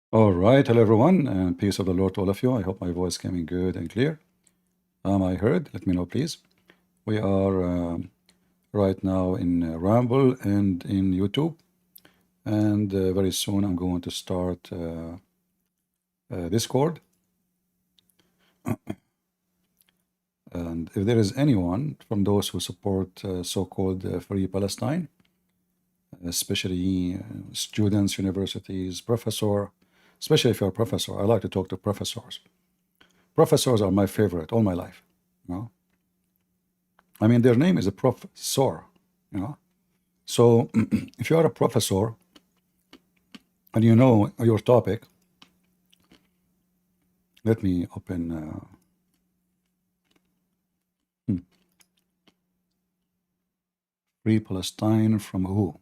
All right, hello everyone, and peace of the Lord to all of you. I hope my voice coming good and clear. Am I heard? Let me know, please. We are right now in Rumble and in YouTube, and very soon I'm going to start Discord. And if there is anyone from those who support so-called Free Palestine, especially students, universities, professor, especially if you're a professor, I like to talk to professors. Professors are my favorite all my life. You know? I mean, their name is a professor, you know. So if you are a professor and you know your topic, let me open Free Palestine from who?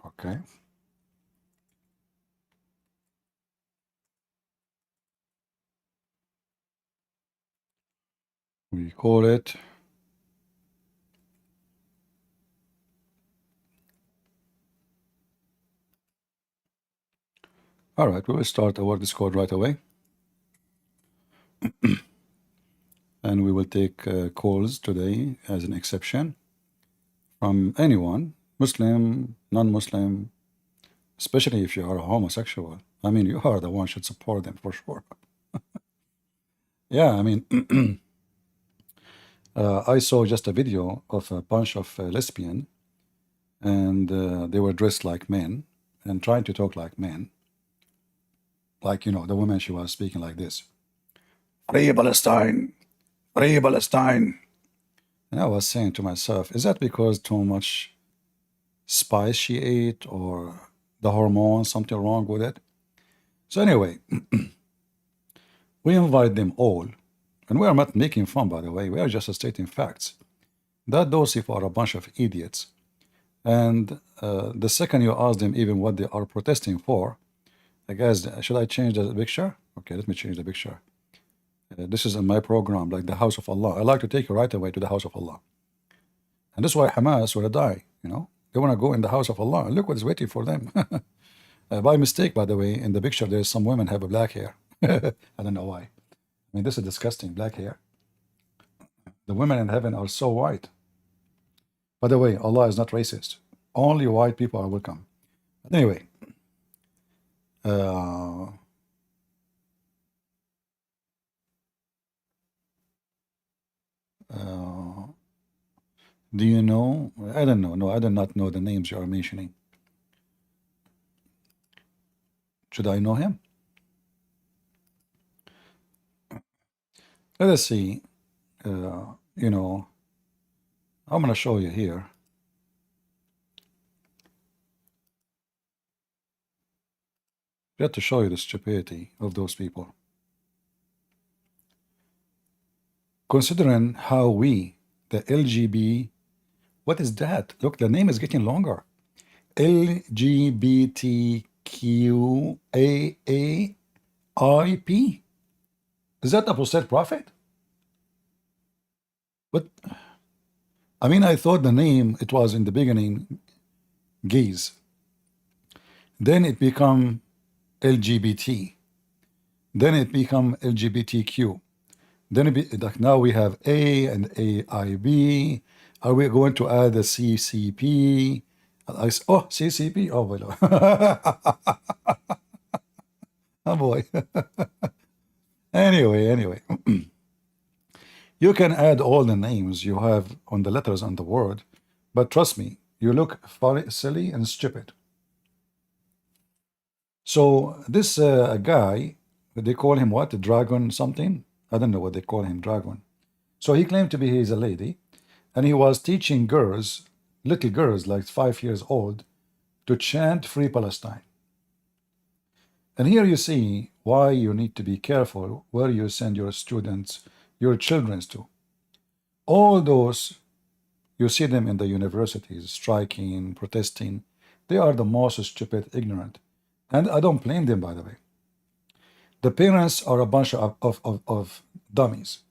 Okay. We call it all right. We will start our Discord right away, and we will take calls today as an exception from anyone, Muslim, non-Muslim, especially if you are a homosexual. I mean, you are the one should support them for sure. Yeah, I mean, I saw just a video of a bunch of lesbian, and they were dressed like men and trying to talk like men. Like, you know, the woman, she was speaking like this: Free Palestine, Free Palestine. And I was saying to myself, is that because too much spice she ate or the hormones, something wrong with it? So anyway, we invite them all, and we are not making fun, by the way. We are just stating facts that those people are a bunch of idiots. And the second you ask them even what they are protesting for, I guess, should I change the picture? Okay, let me change the picture. This is in my program, like the house of Allah. I like to take you right away to the house of Allah. And this is why Hamas will die, you know. They want to go in the house of Allah. And look what is waiting for them. By mistake, by the way, in the picture, there's some women have a black hair. I don't know why. I mean, this is disgusting, black hair. The women in heaven are so white. By the way, Allah is not racist. Only white people are welcome. But anyway, uh, uh, do you know? I don't know. No, I do not know the names you are mentioning. Should I know him? Let us see. You know, I'm going to show you here. Just to show you the stupidity of those people. Considering how we, the LGB, what is that? Look, the name is getting longer. LGBTQAAIP. Is that apostate prophet? But I mean, I thought the name, it was in the beginning gays. Then it become LGBT. Then it become LGBTQ. Then it be, like now we have A and AIB. Are we going to add a CCP? Oh, CCP. Oh, well. Oh boy. Anyway. You can add all the names you have on the letters on the word, but trust me, you look funny, silly, and stupid. So this guy, they call him what? Dragon something? I don't know what they call him, Dragon. So he claimed to be he's a lady, and he was teaching girls, little girls like 5 years old, to chant Free Palestine. And here you see why you need to be careful where you send your students, your children to. All those, you see them in the universities, striking, protesting. They are the most stupid, ignorant. And I don't blame them, by the way. The parents are a bunch of dummies.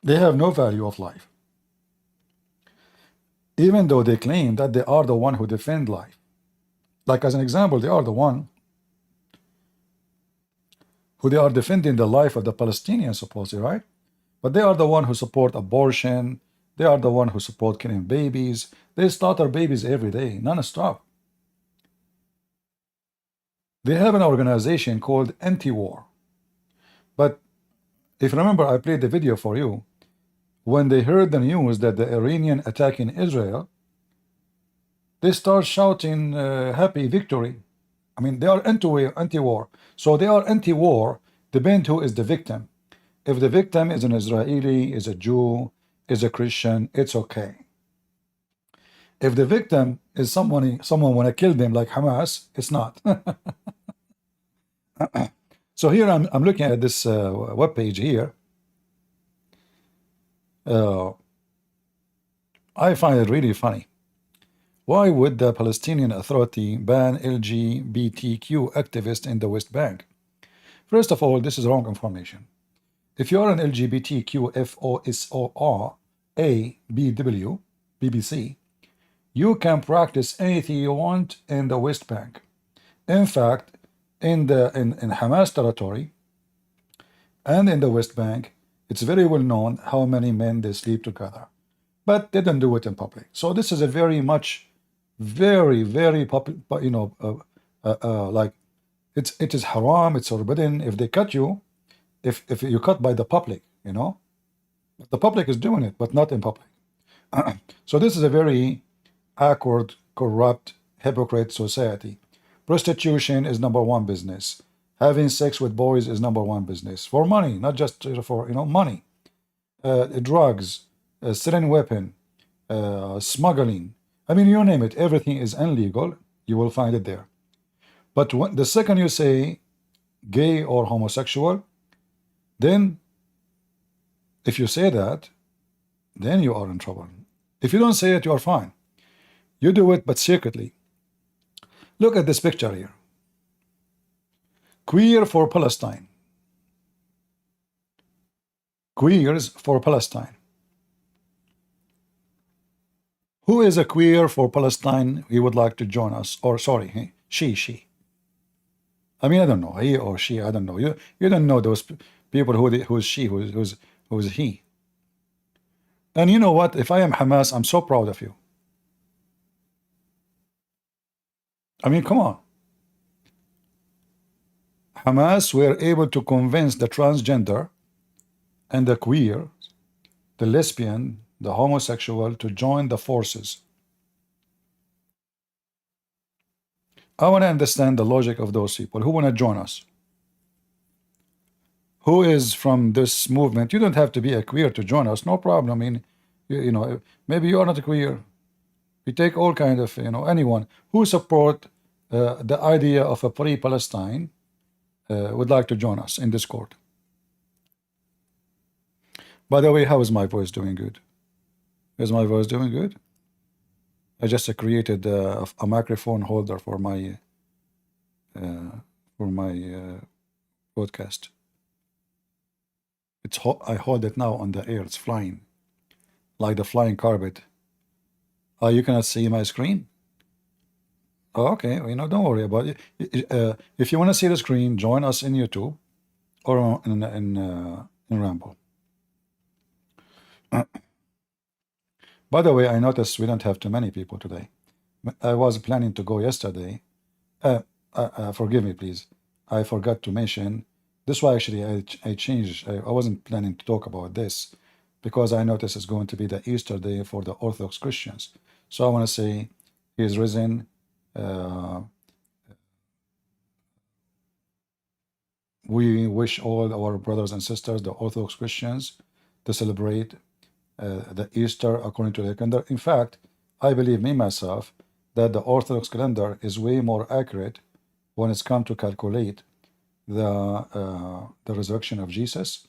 They have no value of life, even though they claim that they are the one who defend life. Like as an example, they are the one who they are defending the life of the Palestinians, supposedly, right? But they are the one who support abortion. They are the one who support killing babies. They slaughter babies every day, non-stop. They have an organization called Anti-War. But if you remember, I played the video for you. When they heard the news that the Iranian attacking Israel, they start shouting happy victory. I mean, they are anti-war. So they are anti-war, depend who is the victim. If the victim is an Israeli, is a Jew, is a Christian, it's okay. If the victim is someone want to kill them like Hamas, it's not. So here I'm looking at this web page here. I find it really funny. Why would the Palestinian Authority ban LGBTQ activists in the West Bank? First of all, this is wrong information. If you are an LGBTQ FOSOR ABW BBC, you can practice anything you want in the West Bank. In fact, in Hamas territory and in the West Bank, it's very well known how many men they sleep together, but they don't do it in public. So this is a very like it is haram, it's forbidden. If they cut you, if you cut by the public, the public is doing it, but not in public. So this is a very awkward, corrupt, hypocrite society. Prostitution is #1 business. Having sex with boys is #1 business, for money, not just for money. Drugs, selling weapon, smuggling. I mean, you name it, everything is illegal. You will find it there. But the second you say gay or homosexual, then if you say that, then you are in trouble. If you don't say it, you are fine. You do it, but secretly. Look at this picture here. Queer for Palestine. Queers for Palestine. Who is a queer for Palestine? He would like to join us. Or sorry, she. I mean, I don't know, he or she. I don't know. You don't know those people who's she, who's he. And you know what? If I am Hamas, I'm so proud of you. I mean, come on. Hamas were able to convince the transgender and the queer, the lesbian, the homosexual to join the forces. I want to understand the logic of those people who want to join us. Who is from this movement? You don't have to be a queer to join us, no problem. I mean, you know, maybe you are not a queer. We take all kind of, anyone who support the idea of a free Palestine would like to join us in Discord. By the way, how is my voice doing? Good. Is my voice doing good? I just created a microphone holder for my podcast. I hold it now on the air. It's flying, like the flying carpet. You cannot see my screen. Oh, okay, don't worry about it. If you want to see the screen, join us in YouTube or in Rambo. By the way, I noticed we don't have too many people today. I was planning to go yesterday. Forgive me, please. I forgot to mention. This why actually I changed. I wasn't planning to talk about this because I noticed it's going to be the Easter day for the Orthodox Christians. So I want to say he is risen. We wish all our brothers and sisters, the Orthodox Christians, to celebrate the Easter according to the calendar. In fact, I believe myself that the Orthodox calendar is way more accurate when it's come to calculate the resurrection of Jesus.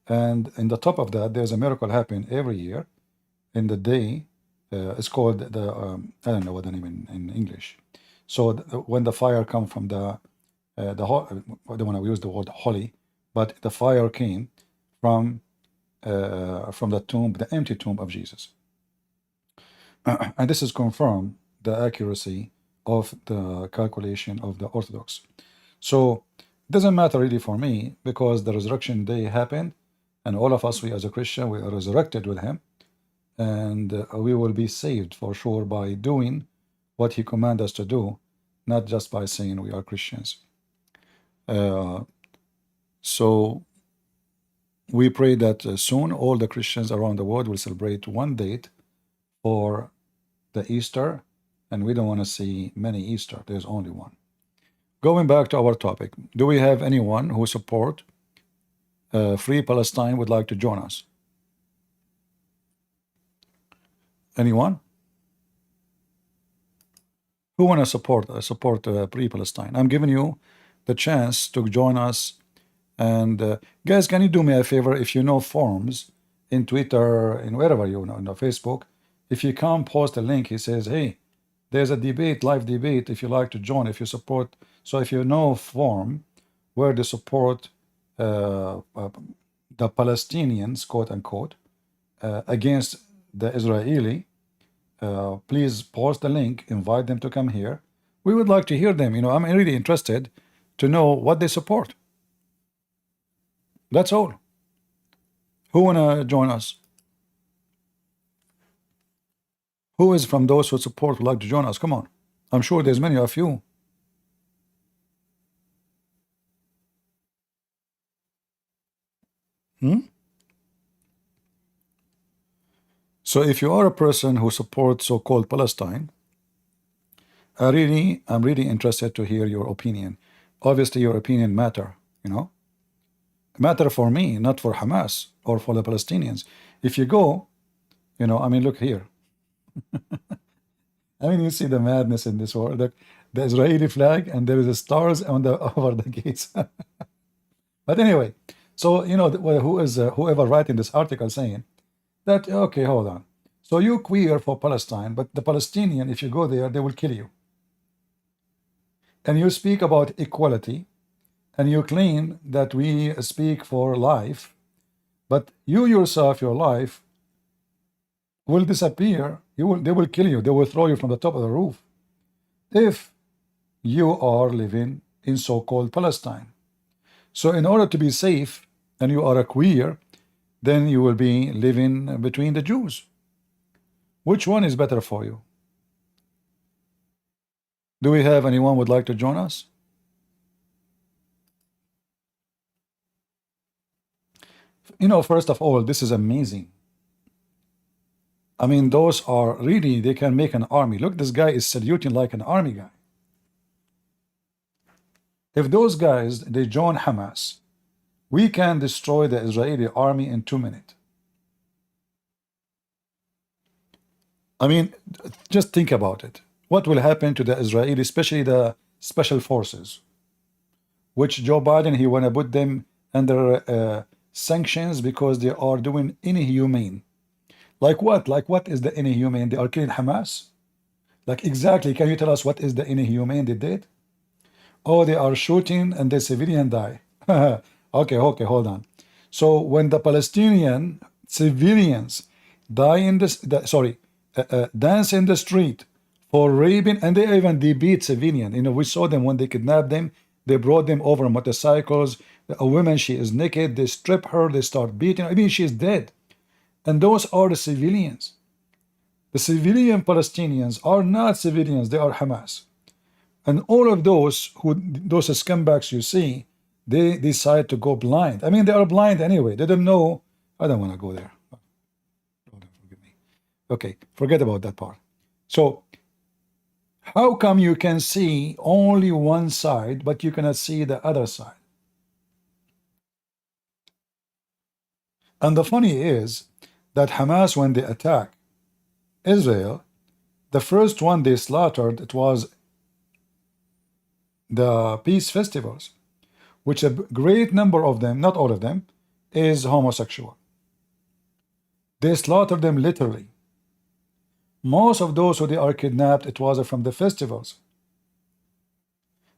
And in the top of that, there's a miracle happen every year in the day. It's called the I don't know what the name in English. So when the fire come from I don't want to use the word holy, but the fire came from from the tomb, the empty tomb of Jesus. And this is confirmed the accuracy of the calculation of the Orthodox. So it doesn't matter really for me, because the resurrection day happened, and all of us, we as a Christian, we are resurrected with him, and we will be saved for sure by doing what he commanded us to do, not just by saying we are Christians. So we pray that soon all the Christians around the world will celebrate one date for the Easter, and we don't want to see many Easter. There's only one. Going back to our topic, do we have anyone who support Free Palestine would like to join us? Anyone? Who want to support Free Palestine? I'm giving you the chance to join us. And guys, can you do me a favor? If you know forums in Twitter, in wherever you know, in the Facebook, if you come post a link, he says, hey, there's a debate, live debate, if you like to join, if you support. So if you know forum where they support the Palestinians, quote unquote, against the Israeli, please post the link, invite them to come here. We would like to hear them. You know, I'm really interested to know what they support. That's all. Who wanna join us? Who is from those who support would like to join us? Come on. I'm sure there's many of you. So if you are a person who supports so-called Palestine, I'm really interested to hear your opinion. Obviously, your opinion matter, you know. Matter for me, not for Hamas or for the Palestinians. If you go, you know, I mean, look here. I mean, you see the madness in this war. The Israeli flag, and there is a stars on the over the gates. But anyway, so you know, who is whoever writing this article saying that, okay, hold on. So you queer for Palestine, but the Palestinian, if you go there, they will kill you. And you speak about equality, and you claim that we speak for life, but you yourself, your life will disappear. They will kill you. They will throw you from the top of the roof if you are living in so-called Palestine. So in order to be safe, and you are a queer, then you will be living between the Jews. Which one is better for you? Do we have anyone would like to join us? You know, first of all, this is amazing. I mean, those are really, they can make an army. Look, this guy is saluting like an army guy. If those guys, they join Hamas, we can destroy the Israeli army in 2 minutes. I mean, just think about it. What will happen to the Israeli, especially the special forces, which Joe Biden, he want to put them under sanctions because they are doing inhumane. Like what? Like what is the inhumane? They are killing Hamas? Like exactly, can you tell us what is the inhumane they did? Oh, they are shooting and the civilian die. Okay, hold on. So when the Palestinian civilians die in this, dance in the street for raping, and they beat civilian. You know, we saw them when they kidnapped them. They brought them over motorcycles. A woman, she is naked. They strip her. They start beating. I mean, she is dead. And those are the civilians. The civilian Palestinians are not civilians. They are Hamas. And all of those scumbags you see, they decide to go blind. I mean, they are blind anyway. They don't know. I don't want to go there. Oh, forgive me. Okay, forget about that part. So, how come you can see only one side, but you cannot see the other side? And the funny is that Hamas, when they attack Israel, the first one they slaughtered, it was the peace festivals, which a great number of them, not all of them, is homosexual. They slaughtered them literally. Most of those who they are kidnapped, it was from the festivals.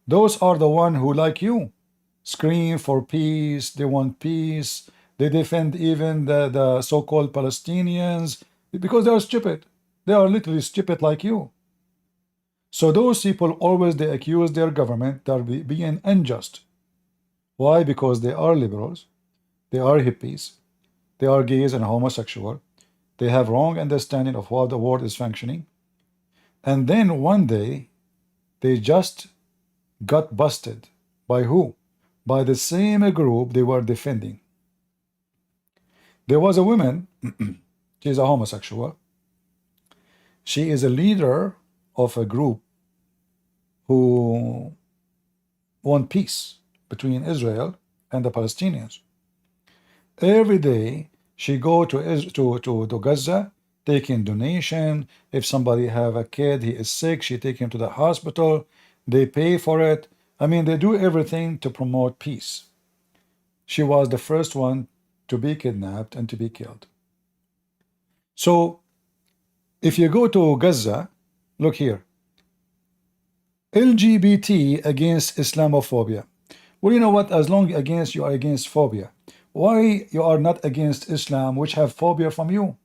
Those are the one who, like you, scream for peace. They want peace. They defend even the so-called Palestinians because they are stupid. They are literally stupid like you. So those people always they accuse their government that are being unjust. Why? Because they are liberals, they are hippies, they are gays and homosexual. They have wrong understanding of how the world is functioning. And then one day they just got busted. By who? By the same group they were defending. There was a woman, she's a homosexual. She is a leader of a group who want peace between Israel and the Palestinians. Every day she go to Gaza, taking donation. If somebody have a kid, he is sick, she take him to the hospital. They pay for it. I mean, they do everything to promote peace. She was the first one to be kidnapped and to be killed. So if you go to Gaza, look here. LGBT against Islamophobia. Well, you know what? As long against you are against phobia, why you are not against Islam, which have phobia from you?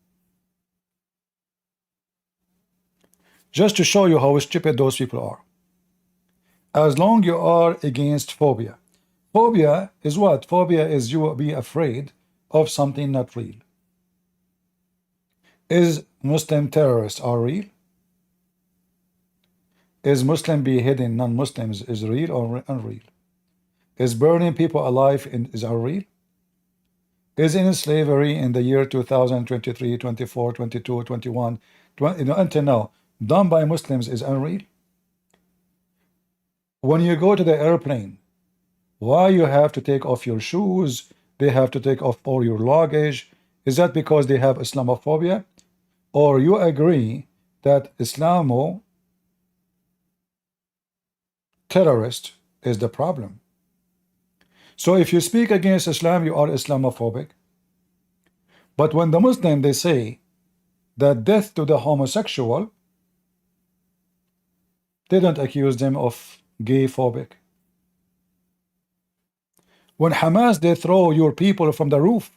Just to show you how stupid those people are. As long you are against phobia. Phobia is what? Phobia is you be afraid of something not real. Is Muslim terrorists are real? Is Muslim beheading non-Muslims is real or unreal? Is burning people alive is real? Is in slavery in the year 2023, 24, 22, 21, 20, until now, done by Muslims is unreal? When you go to the airplane, why you have to take off your shoes? They have to take off all your luggage. Is that because they have Islamophobia? Or you agree that Islamo terrorist is the problem? So if you speak against Islam, you are Islamophobic. But when the Muslim, they say that death to the homosexual, they don't accuse them of gay phobic. When Hamas, they throw your people from the roof,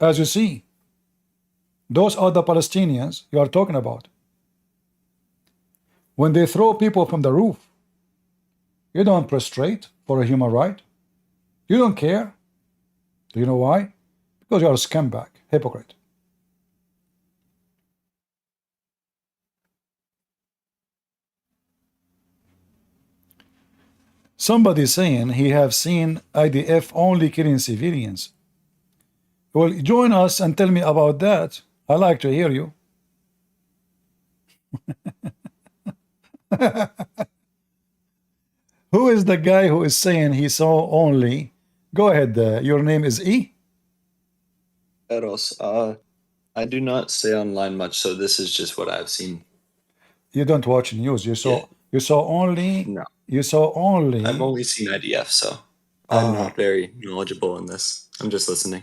as you see, those are the Palestinians you are talking about. When they throw people from the roof, you don't prostrate for a human right. You don't care. Do you know why? Because you are a scumbag, hypocrite. Somebody saying he have seen IDF only killing civilians. Well, join us and tell me about that. I like to hear you. Who is the guy who is saying he saw only? Go ahead. Your name is E? Eros, I do not stay online much, so this is just what I've seen. You don't watch news. You saw Yeah. you saw only No, you saw only I've only seen IDF, so I'm not very knowledgeable in this. I'm just listening.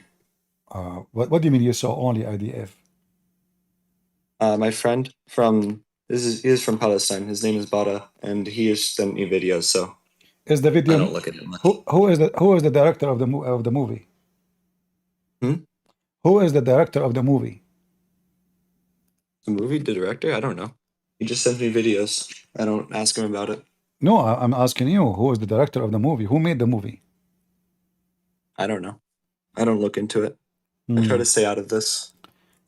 what do you mean you saw only IDF? My friend from he is from Palestine. His name is Bada, and he has sent me videos, so Is the I video don't look at it much. who is the director of the movie? Who is the director of the movie? The movie, the director? I don't know. He just sends me videos. I don't ask him about it. No, I'm asking you, who is the director of the movie? Who made the movie? I don't know. I don't look into it. I try to stay out of this.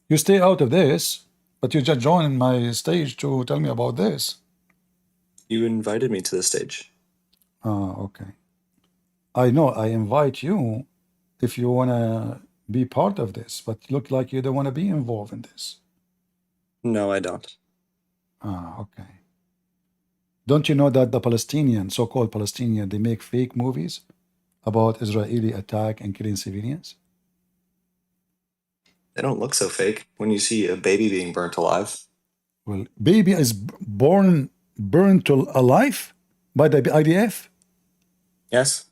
You stay out of this, but you just joined my stage to tell me about this. You invited me to the stage. Okay. I know I invite you if you want to be part of this, but look like you don't want to be involved in this. No, I don't. Okay. Don't you know that the Palestinian, so-called Palestinian, they make fake movies about Israeli attack and killing civilians? They don't look so fake when you see a baby being burnt alive. Well, baby is burned to alive by the IDF? Yes.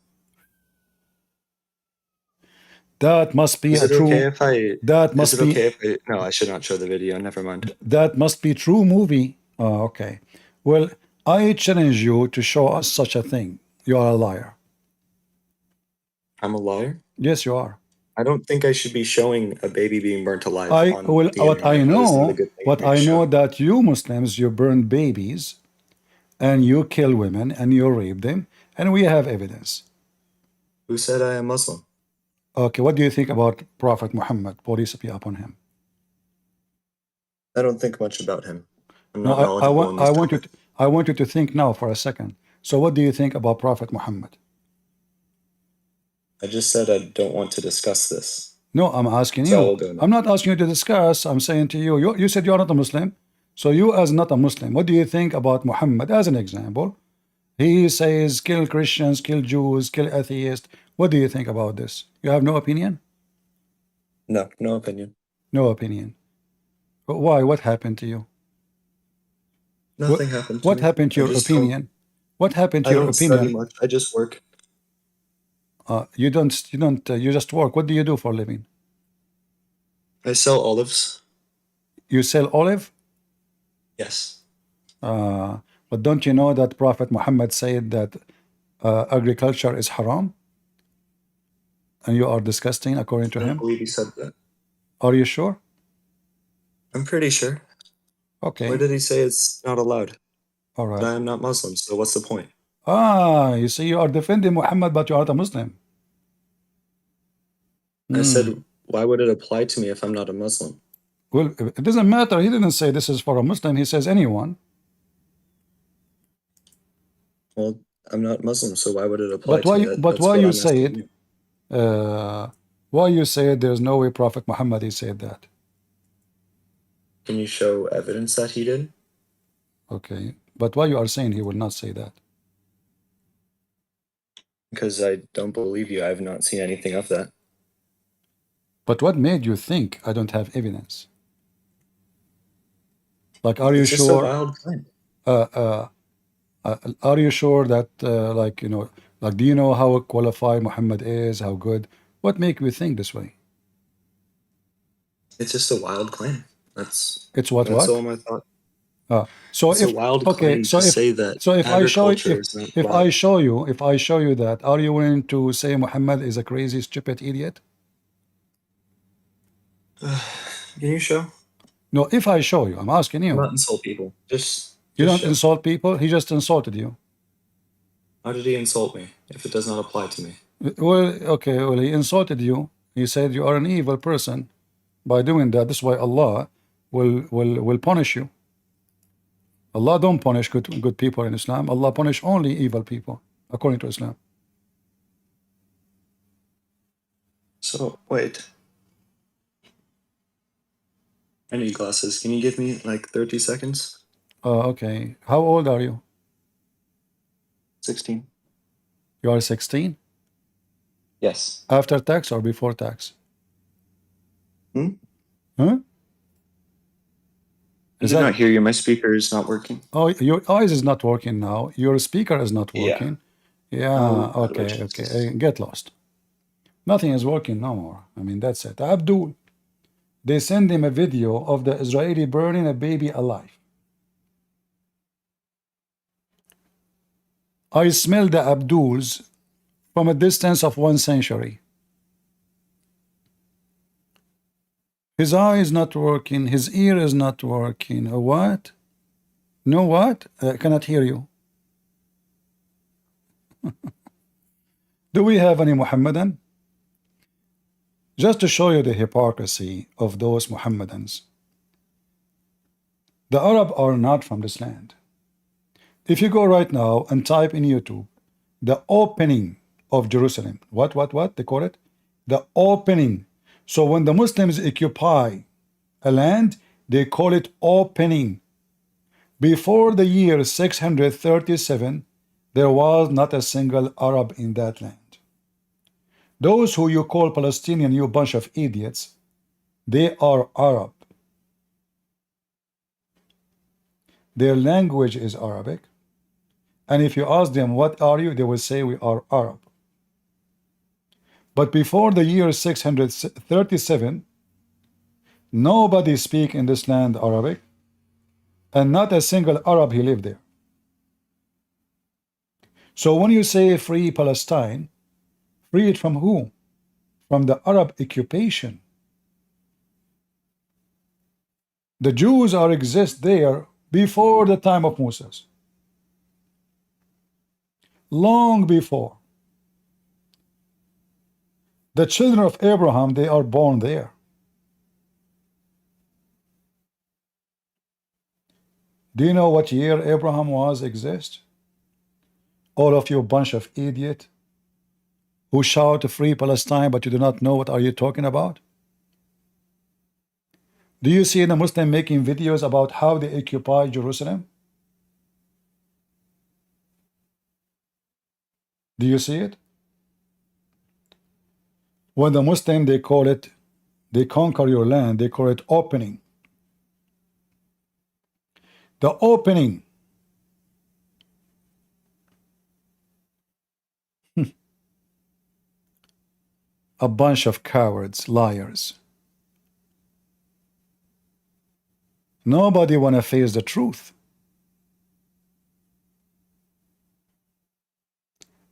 That must be Is a it true. okay if I? That must Is it be. okay if I? No, I should not show the video. Never mind. That must be true movie. Oh, okay. Well, I challenge you to show us such a thing. You are a liar. I'm a liar. Yes, you are. I don't think I should be showing a baby being burnt alive I on will. the What I internet. That is not a know, good thing what for me to I know show. that you Muslims, you burn babies and you kill women and you rape them, and we have evidence. Who said I am Muslim? Okay, what do you think about Prophet Muhammad, peace be upon him? I don't think much about him. I'm No, not knowledgeable in this topic. I want you to think now for a second. So, what do you think about Prophet Muhammad? I just said I don't want to discuss this. No, I'm asking So I you. will go now. I'm not asking you to discuss. I'm saying to you, you said you're not a Muslim. So, you as not a Muslim, what do you think about Muhammad as an example? He says, kill Christians, kill Jews, kill atheists. What do you think about this? You have no opinion? No, no opinion. No opinion. Why? What happened to you? Nothing happened to What me. happened to I your just don't. opinion? What happened to I your don't study opinion? much. I just work. You just work. What do you do for a living? I sell olives. You sell olive? Yes. But don't you know that Prophet Muhammad said that agriculture is haram? And you are disgusting according to I don't him? believe he said that. Are you sure? I'm pretty sure. Where Okay. did he say it's not allowed? All But right. I am not Muslim, so what's the point? You see, you are defending Muhammad, but you are not a Muslim. I said, why would it apply to me if I'm not a Muslim? Well, it doesn't matter. He didn't say this is for a Muslim. He says anyone. Well, I'm not Muslim, so why would it apply But to why? me? But That's why what you I'm say asking it? you. Why you say there's no way Prophet Muhammad he said that? Can you show evidence that he did? Okay. But why you are saying he will not say that? Because I don't believe you. I have not seen anything of that. But what made you think I don't have evidence? Like, are you It's just a sure? wild claim. Are you sure that, like, like, do you know how qualified Muhammad is? How good? What make you think this way? It's just a wild claim. That's It's what? all my thought. So It's a if wild okay, claim to say that if I show agriculture is not if allowed. I show you that, are you willing to say Muhammad is a crazy, stupid idiot? Can you show? No, if I show you, I'm asking Do you. not insult people. Just You don't show. insult people. He just insulted you. How did he insult me if it does not apply to me? Well, okay, well, he insulted you. He said you are an evil person by doing that. That's why Allah will punish you. Allah don't punish good people in Islam. Allah punish only evil people according to Islam. So, wait. I need glasses. Can you give me like 30 seconds? Okay. How old are you? 16. You are 16? Yes. After tax or before tax? Hmm? Huh? I Is did that not hear you. My speaker is not working. Oh, your eyes is not working now. Your speaker is not Yeah. working. Yeah, Oh, okay, okay. Get lost. Nothing is working no more. I mean, that's it. Abdul, they send him a video of the Israeli burning a baby alive. I smell the Abduls from a distance of 1 century. His eye is not working. His ear is not working. What? No what? I cannot hear you. Do we have any Muhammadan? Just to show you the hypocrisy of those Muhammadans. The Arab are not from this land. If you go right now and type in YouTube, the opening of Jerusalem, what they call it? The opening. So when the Muslims occupy a land, they call it opening. Before the year 637, there was not a single Arab in that land. Those who you call Palestinian, you bunch of idiots, they are Arab. Their language is Arabic. And if you ask them, what are you? They will say, we are Arab. But before the year 637, nobody speak in this land Arabic, and not a single Arab he lived there. So when you say free Palestine, free it from who? from the Arab occupation. The Jews exist there before the time of Moses, long before. The children of Abraham, they are born there. Do you know what year Abraham exist? All of you bunch of idiot who shout to free Palestine, but you do not know what are you talking about? Do you see the Muslim making videos about how they occupy Jerusalem? Do you see it? When the Muslim, they call it, they conquer your land, they call it opening. The opening. A bunch of cowards, liars. Nobody want to face the truth.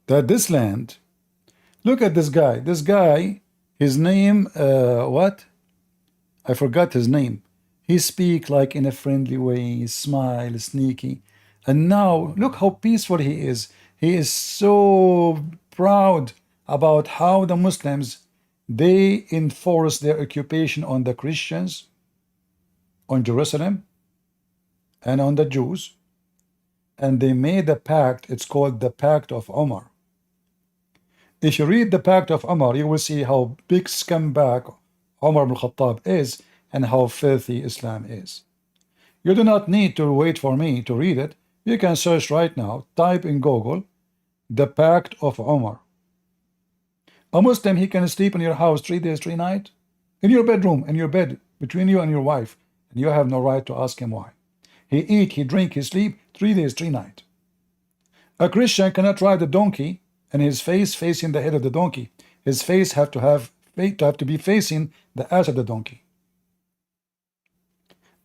That this land, look at this guy. This guy, his name, what? I forgot his name. He speak like in a friendly way, smile, sneaky. And now, look how peaceful he is. He is so proud about how the Muslims, they enforce their occupation on the Christians, on Jerusalem, and on the Jews. And they made a pact, it's called the Pact of Omar. If you read the Pact of Omar, you will see how big scumbag Omar ibn Khattab is and how filthy Islam is. You do not need to wait for me to read it. You can search right now, type in Google, the Pact of Omar. A Muslim, he can sleep in your house 3 days, 3 nights, in your bedroom, in your bed, between you and your wife, and you have no right to ask him why. He eat, he drink, he sleep 3 days, 3 nights. A Christian cannot ride a donkey and his face facing the head of the donkey. His face have to be facing the ass of the donkey.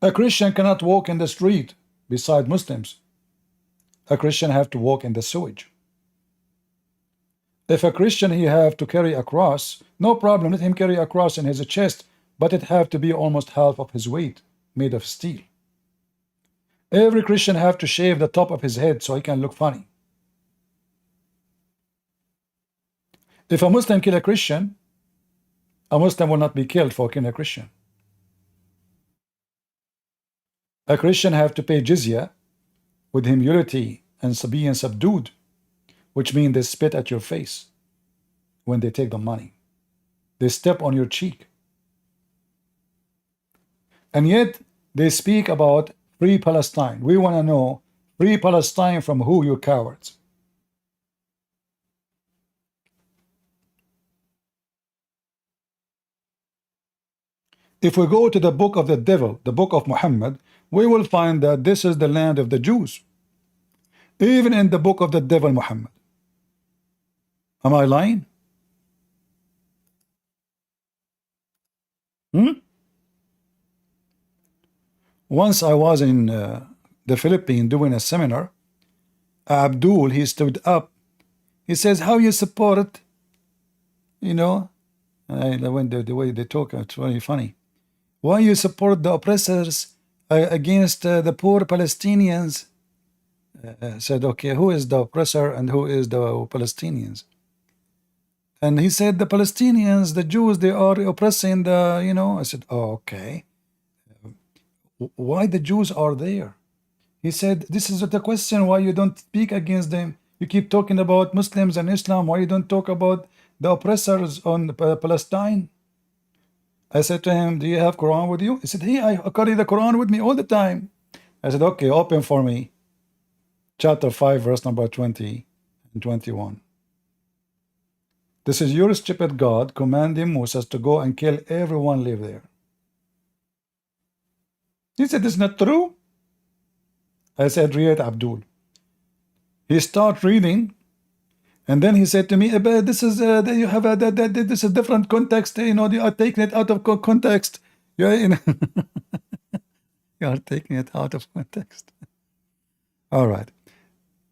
A Christian cannot walk in the street beside Muslims. A Christian have to walk in the sewage. If a Christian he have to carry a cross, no problem, let him carry a cross in his chest, but it have to be almost half of his weight, made of steel. Every Christian have to shave the top of his head so he can look funny. If a Muslim kill a Christian, a Muslim will not be killed for killing a Christian. A Christian have to pay jizya with humility and being subdued, which means they spit at your face when they take the money. They step on your cheek. And yet they speak about free Palestine. We want to know, free Palestine from who, you cowards? If we go to the book of the devil, the book of Muhammad, we will find that this is the land of the Jews. Even in the book of the devil Muhammad. Am I lying? Once I was in the Philippines doing a seminar. Abdul, he stood up. He says, how you support, you know, when the way they talk, it's very funny. Why you support the oppressors against the poor Palestinians? Said, okay, who is the oppressor and who is the Palestinians? And he said, the Palestinians, the Jews, they are oppressing the, you know. I said, oh, okay. Why the Jews are there? He said, this is the question, why you don't speak against them. You keep talking about Muslims and Islam. Why you don't talk about the oppressors on Palestine? I said to him, do you have Quran with you? He said, hey, I carry the Quran with me all the time. I said, okay, open for me. Chapter 5, verse number 20 and 21. This is your stupid God commanding Moses to go and kill everyone live there. He said, it's not true. I said, read Abdul. He started reading, and then he said to me, but this is you have this is different context. You know, they are taking it out of context. Yeah, you know, you are taking it out of context. All right.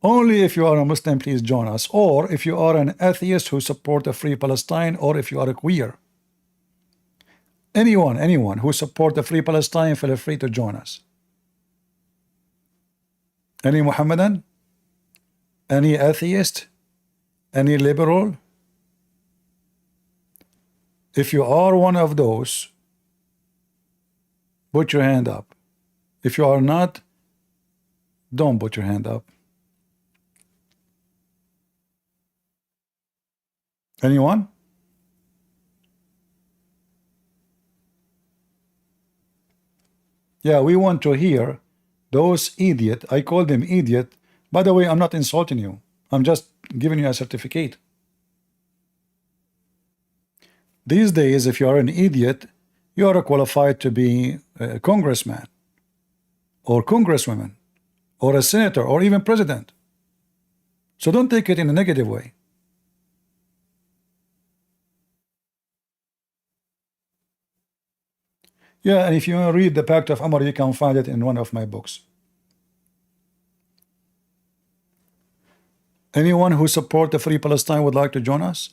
Only if you are a Muslim, please join us. Or if you are an atheist who support a free Palestine, or if you are a queer. Anyone who support a free Palestine, feel free to join us. Any Muhammadan? Any atheist? Any liberal? If you are one of those, put your hand up. If you are not, don't put your hand up. Anyone? Yeah, we want to hear those idiot. I call them idiot. By the way, I'm not insulting you. I'm just giving you a certificate. These days, if you are an idiot, you are qualified to be a congressman or congresswoman or a senator or even president. So don't take it in a negative way. Yeah, and if you read the Pact of Amr, you can find it in one of my books. Anyone who support the Free Palestine would like to join us?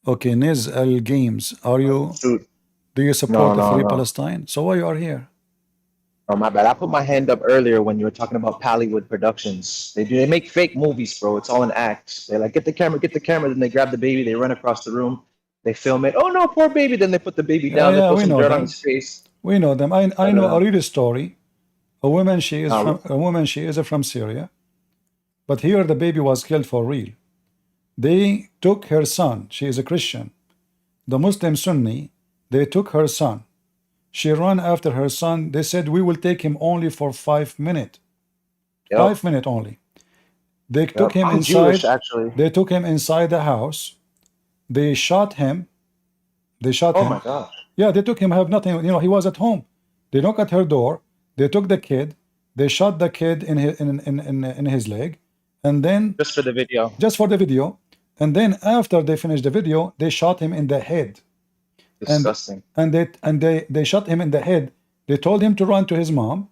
Okay, Niz Al Games, are you? Shoot. Do you support the No, Free no. Palestine? So why you are here? Oh, my bad. I put my hand up earlier when you were talking about Pallywood Productions. They make fake movies, bro. It's all an act. They like get the camera. Then they grab the baby, they run across the room, they film it. Oh no, poor baby. Then they put the baby Yeah, down, they yeah, put we some know dirt on them. his face. We know them. I But, know a real story. A woman, she is um, from Syria, but here the baby was killed for real. They took her son. She is a Christian. The Muslim Sunni, they took her son. She ran after her son. They said, we will take him only for 5 minutes. yep, 5 minutes only. They took him I'm inside. Jewish, actually. They took him inside the house. They shot him. They shot Oh him. my gosh. Yeah, they took him. Have nothing. You know, he was at home. They knocked at her door. They took the kid. They shot the kid in his leg, and then Just for the video. just for the video. And then after they finished the video, they shot him in the head. Disgusting. And they shot him in the head. They told him to run to his mom,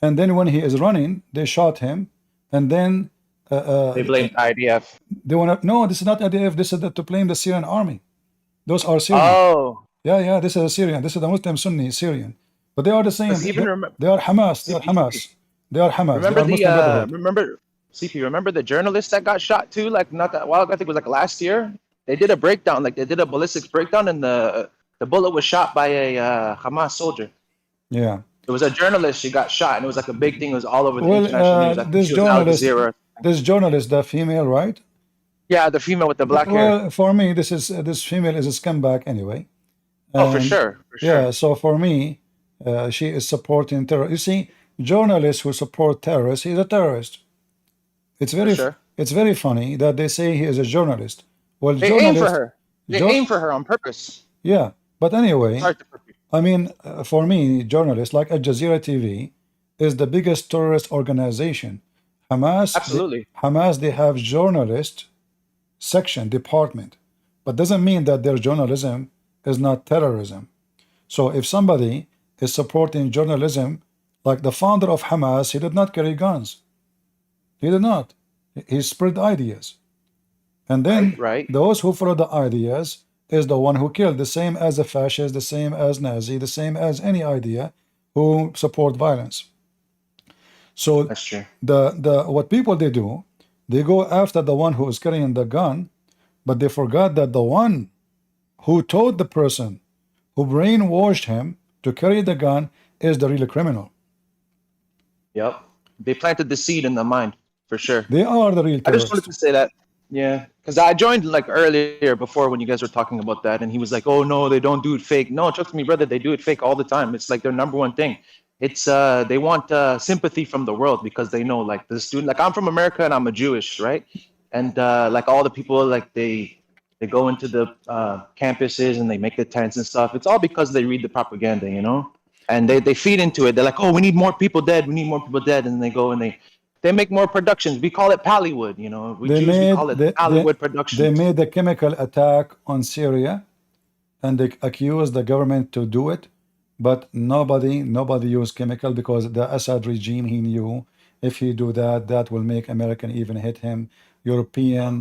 and then when he is running, they shot him, and then They blamed IDF. they want to. No, this is not IDF. This is to blame the Syrian army. Those are Syrian. Oh, Yeah, this is a Syrian. This is the Muslim Sunni Syrian, but they are the same. because even remember. They are Hamas. They are Hamas. They are Hamas. Remember They are Muslim Brotherhood. remember CP, remember the journalist that got shot too? Like not that while ago, I think it was like last year. They did a breakdown, like they did a ballistics breakdown, and the bullet was shot by a Hamas soldier. Yeah. It was a journalist. She got shot, and it was like a big thing. It was all over the Well, international news. I think this she was Al journalist, Jazeera. the female, right? Yeah, the female with the black hair. Well, for me, this female is a scumbag anyway. Oh, for And, sure, for sure. Yeah, so for me, she is supporting terror. You see, journalists who support terrorists, he's a terrorist. It's very, sure. it's very funny that they say he is a journalist. Well, They aim for journalists, her. They aim for her on purpose. yeah. But anyway, Sorry to put you. I mean, for me, journalists like Al Jazeera TV is the biggest terrorist organization. Hamas, Absolutely. Hamas, they have journalist section, department, but doesn't mean that their journalism is not terrorism. So if somebody is supporting journalism, like the founder of Hamas, he did not carry guns. He did not. He spread ideas. And then Right. those who follow the ideas is the one who killed, the same as a fascist, the same as Nazi, the same as any idea who support violence. So That's true. the what people they do, they go after the one who is carrying the gun, but they forgot that the one who told the person, who brainwashed him to carry the gun, is the real criminal. Yep. They planted the seed in the mind, for sure. They are the real I just wanted terrorists. to say that. Yeah, because I joined like earlier before when you guys were talking about that, and he was like, "Oh no, they don't do it fake." No, trust me, brother, they do it fake all the time. It's like their number one thing. It's they want sympathy from the world because they know like the student, like I'm from America and I'm a Jewish, right? And like all the people, like they go into the campuses and they make the tents and stuff. It's all because they read the propaganda, you know, and they feed into it. They're like, "Oh, we need more people dead. We need more people dead," and they go and they make more productions. We call it Pallywood, you know. We Jews, we call it Pallywood Productions. They made the chemical attack on Syria, and they accused the government to do it. but nobody used chemical because the Assad regime, he knew if he do that, that will make American even hit him, European.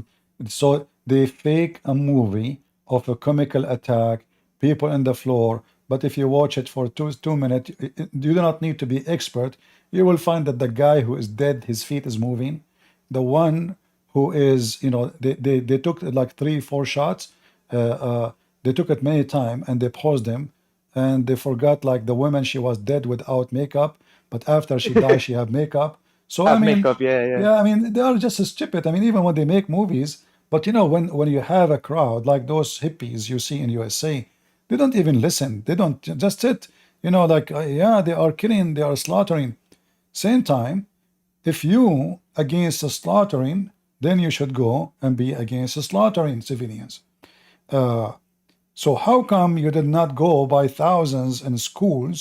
So they fake a movie of a chemical attack, people in the floor. But if you watch it for two minutes, you do not need to be expert. You will find that the guy who is dead, his feet is moving. The one who is, they took like 3-4 shots. They took it many times and they paused him, and they forgot like the woman, she was dead without makeup, but after she died, she had makeup. So I Have mean, makeup, yeah. yeah, I mean, they are just stupid. I mean, even when they make movies, but when you have a crowd like those hippies you see in USA, they don't even listen. They don't just sit, like yeah, they are killing, they are slaughtering. Same time, if you against the slaughtering, then you should go and be against the slaughtering civilians. So how come you did not go by thousands in schools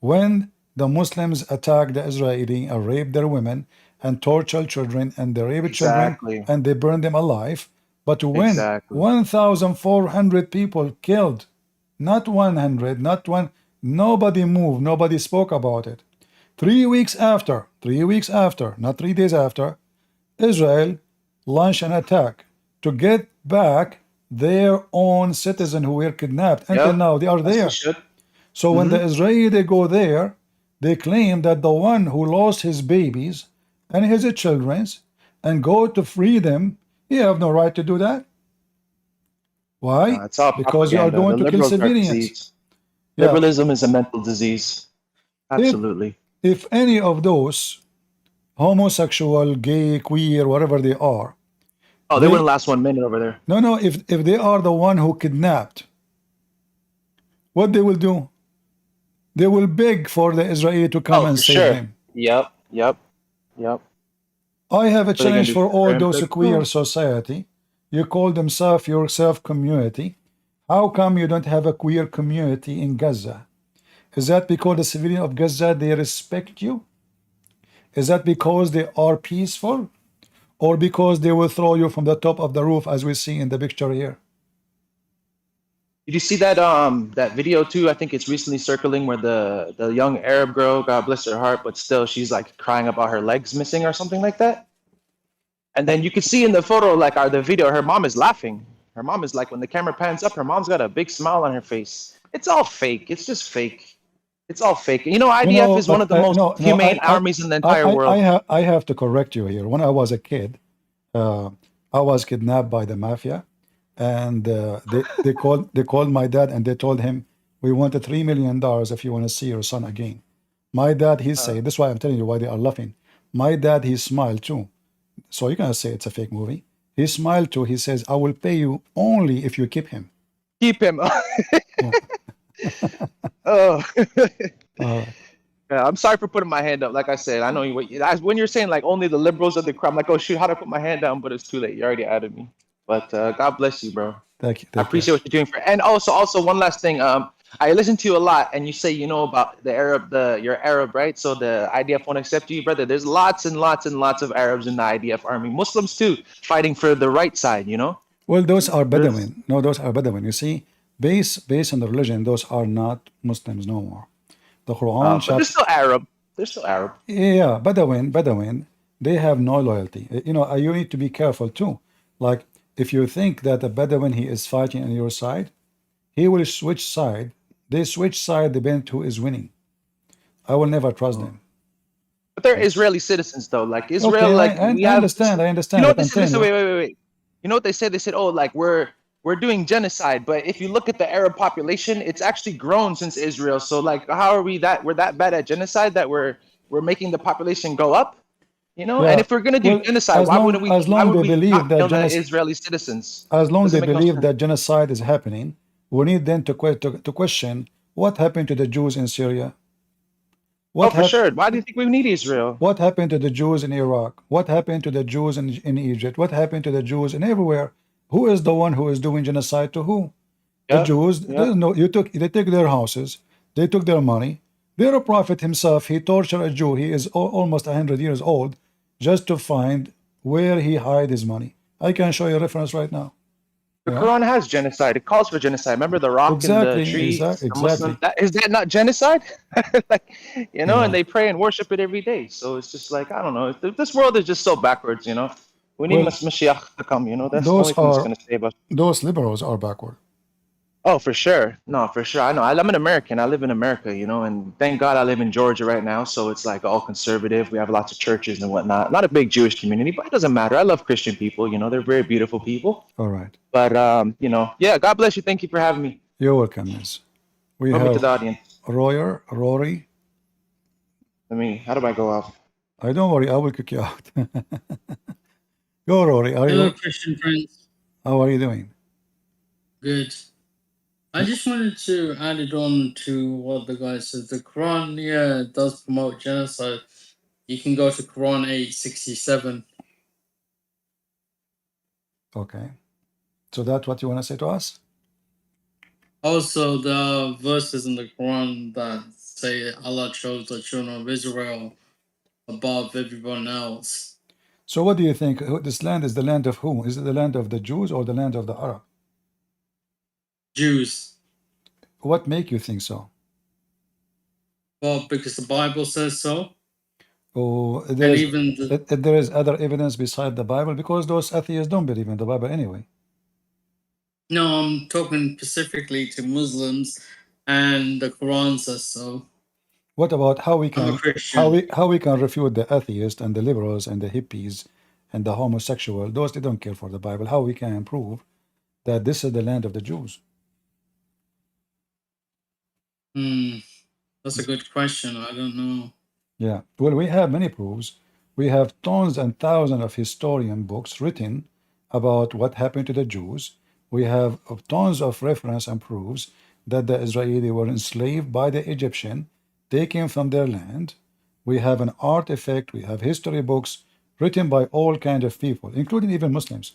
when the Muslims attack the Israeli and rape their women and torture children and they rape children Exactly. and they burn them alive? But when Exactly. 1,400 people killed, not 100, not one, nobody moved, nobody spoke about it. 3 weeks after, not 3 days after, Israel launched an attack to get back their own citizens who were kidnapped. Until Yep. now, they are As we there. should. So when the Israeli go there, they claim that the one who lost his babies and his children's and go to free them, you have no right to do that. Why? It's all Because you are propaganda. going The to kill liberals are civilians. disease. Yeah. Liberalism is a mental disease. Absolutely. If any of those homosexual, gay, queer, whatever they are, Oh, they wouldn't last 1 minute over there. no, if they are the one who kidnapped, what they will do? They will beg for the Israeli to come Oh, and for save sure. them. Yep. I have a What are they gonna challenge do? for all They're those like, queer "Oh." society. You call yourself community. How come you don't have a queer community in Gaza? Is that because the civilians of Gaza, they respect you? Is that because they are peaceful? Or because they will throw you from the top of the roof, as we see in the picture here? Did you see that video too? I think it's recently circling where the young Arab girl, God bless her heart, but still she's like crying about her legs missing or something like that. And then you can see in the photo, like the video, her mom is laughing. Her mom is like, when the camera pans up, her mom's got a big smile on her face. It's all fake. It's just fake. It's all fake. IDF is one But of the most no, humane armies in the entire world. I have to correct you here. When I was a kid, I was kidnapped by the mafia, and they called my dad and they told him, we want $3 million if you want to see your son again. My dad, he said, this is why I'm telling you why they are laughing. My dad, he smiled too. So you're gonna say it's a fake movie. He smiled too. He says, I will pay you only if you keep him. Keep him. Yeah. Oh. Uh, Yeah, I'm sorry for putting my hand up. Like I said, I know when you're saying like only the liberals are the crime. I'm like, oh shoot, how do I put my hand down? But it's too late. You already added me. But God bless you, bro. thank you. I appreciate what you're doing for. And also one last thing. I listen to you a lot, and you say about the Arab, you're Arab, right? So the IDF won't accept you, brother. There's lots and lots and lots of Arabs in the IDF army, Muslims too, fighting for the right side. Well, those are There's- Bedouin. No, those are Bedouin. You see, based on the religion, those are not Muslims no more. The Quran but they're still Arab. They're still Arab. yeah, Bedouin, they have no loyalty. You need to be careful too. Like, if you think that a Bedouin, he is fighting on your side, he will switch side. They switch side depending who is winning. I will never trust them. But they're Israeli citizens, though. Like Israel, Okay, like I we have. understand. I You understand. know what But they I'm said? telling Listen, you, wait. You know what they said? They said, "Oh, like we're doing genocide." But if you look at the Arab population, it's actually grown since Israel. So, like, how are we're that bad at genocide that we're making the population go up? And yeah. if we're gonna do Well, genocide, as long why would they we believe not that kill the genocide, Israeli citizens? as long Doesn't they make no believe sense. that genocide is happening, we need then to question what happened to the Jews in Syria. Oh, What for happened? sure. Why do you think we need Israel? What happened to the Jews in Iraq? What happened to the Jews in Egypt? What happened to the Jews in everywhere? Who is the one who is doing genocide to who? The Yep. Jews. There's no. They took their houses. They took their money. Their prophet himself, he tortured a Jew. He is almost 100 years old, just to find where he hide his money. I can show you a reference right now. The Yeah, Quran has genocide. It calls for genocide. Remember the rock and the exactly, tree, the exactly. Muslim. Is that not genocide? Like, and Yeah, they pray and worship it every day. So it's just like, I don't know. This world is just so backwards. We need well, Mashiach to come. That's the those only thing that's are going to save us. those liberals are backward. Oh, for sure. No, for sure. I know. I'm an American. I live in America, and thank God I live in Georgia right now. So it's like all conservative. We have lots of churches and whatnot. Not a big Jewish community, but it doesn't matter. I love Christian people. They're very beautiful people. All right, But yeah. God bless you. Thank you for having me. you're welcome, miss. We Welcome to have the audience. Rory. How do I go out? I don't worry, I will kick you out. Go, Rory. Hello, Christian friends. How are you doing? Good. I just wanted to add it on to what the guy said. The Quran, yeah, does promote genocide. You can go to Quran 867. Okay. So that's what you want to say to us? Also, the verses in the Quran that say Allah chose the children of Israel above everyone else. So what do you think? This land is the land of whom? Is it the land of the Jews or the land of the Arab? Jews. What make you think so? Well, because the Bible says so. Oh, And even there is other evidence beside the Bible, because those atheists don't believe in the Bible anyway. no, I'm talking specifically to Muslims, and the Quran says so. What about how we I'm a can Christian. how we can refute the atheists and the liberals and the hippies and the homosexual? Those, they don't care for the Bible. How we can prove that this is the land of the Jews? That's a good question. I don't know. Yeah. Well, we have many proofs. We have tons and thousands of historian books written about what happened to the Jews. We have tons of reference and proofs that the Israeli were enslaved by the Egyptian, taken from their land. We have an artifact. We have history books written by all kinds of people, including even Muslims.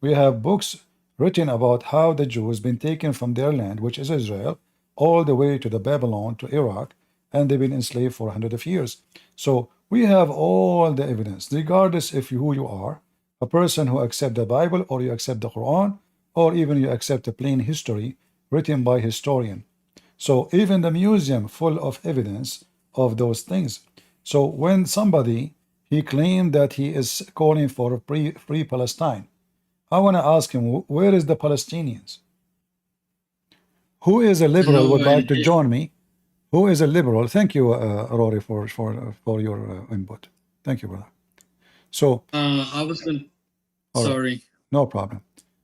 We have books written about how the Jews been taken from their land, which is Israel, all the way to the Babylon, to Iraq, and they've been enslaved for hundreds of years. So we have all the evidence, regardless of who you are, a person who accepts the Bible, or you accept the Quran, or even you accept a plain history written by historian. So even the museum full of evidence of those things. So when somebody, he claimed that he is calling for a free Palestine, I want to ask him, where is the Palestinians? Who is a liberal would like to join me? Who is a liberal? Thank you, Rory, for your input. Thank you, brother. So, I was going. Sorry. no problem.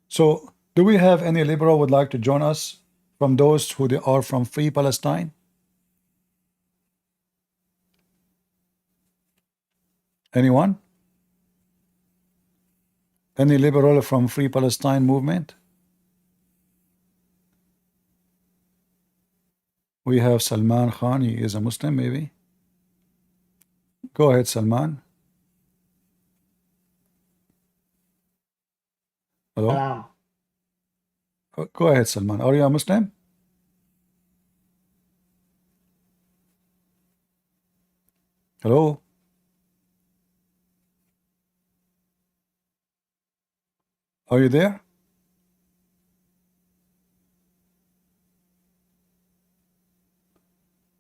So, do we have any liberal would like to join us from those who are from Free Palestine? Anyone? Any liberal from Free Palestine movement? We have Salman Khan. He is a Muslim, maybe. Go ahead, Salman. Hello? Go ahead, Salman. Are you a Muslim? Hello? Are you there?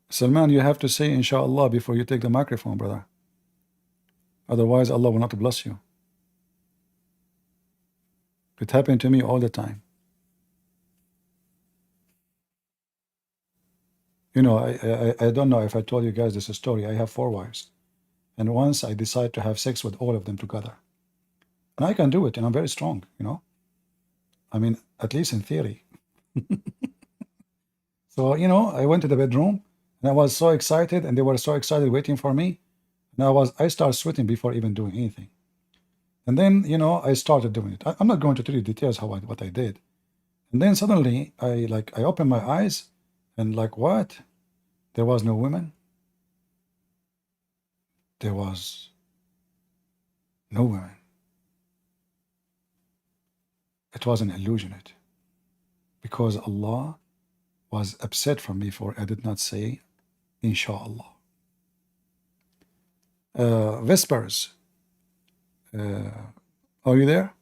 Salman, you have to say inshallah before you take the microphone, brother. Otherwise, Allah will not bless you. It happened to me all the time. I don't know if I told you guys this story. I have 4 wives. And once I decide to have sex with all of them together. And I can do it, and I'm very strong, I mean, at least in theory. So, I went to the bedroom, and I was so excited, and they were so excited waiting for me. And I started sweating before even doing anything. And then, I started doing it. I'm not going to tell you details what I did. And then suddenly, I opened my eyes, and what? There was no women. There was no women. It was an illusion, because Allah was upset from me for I did not say inshallah. Vespers, are you there?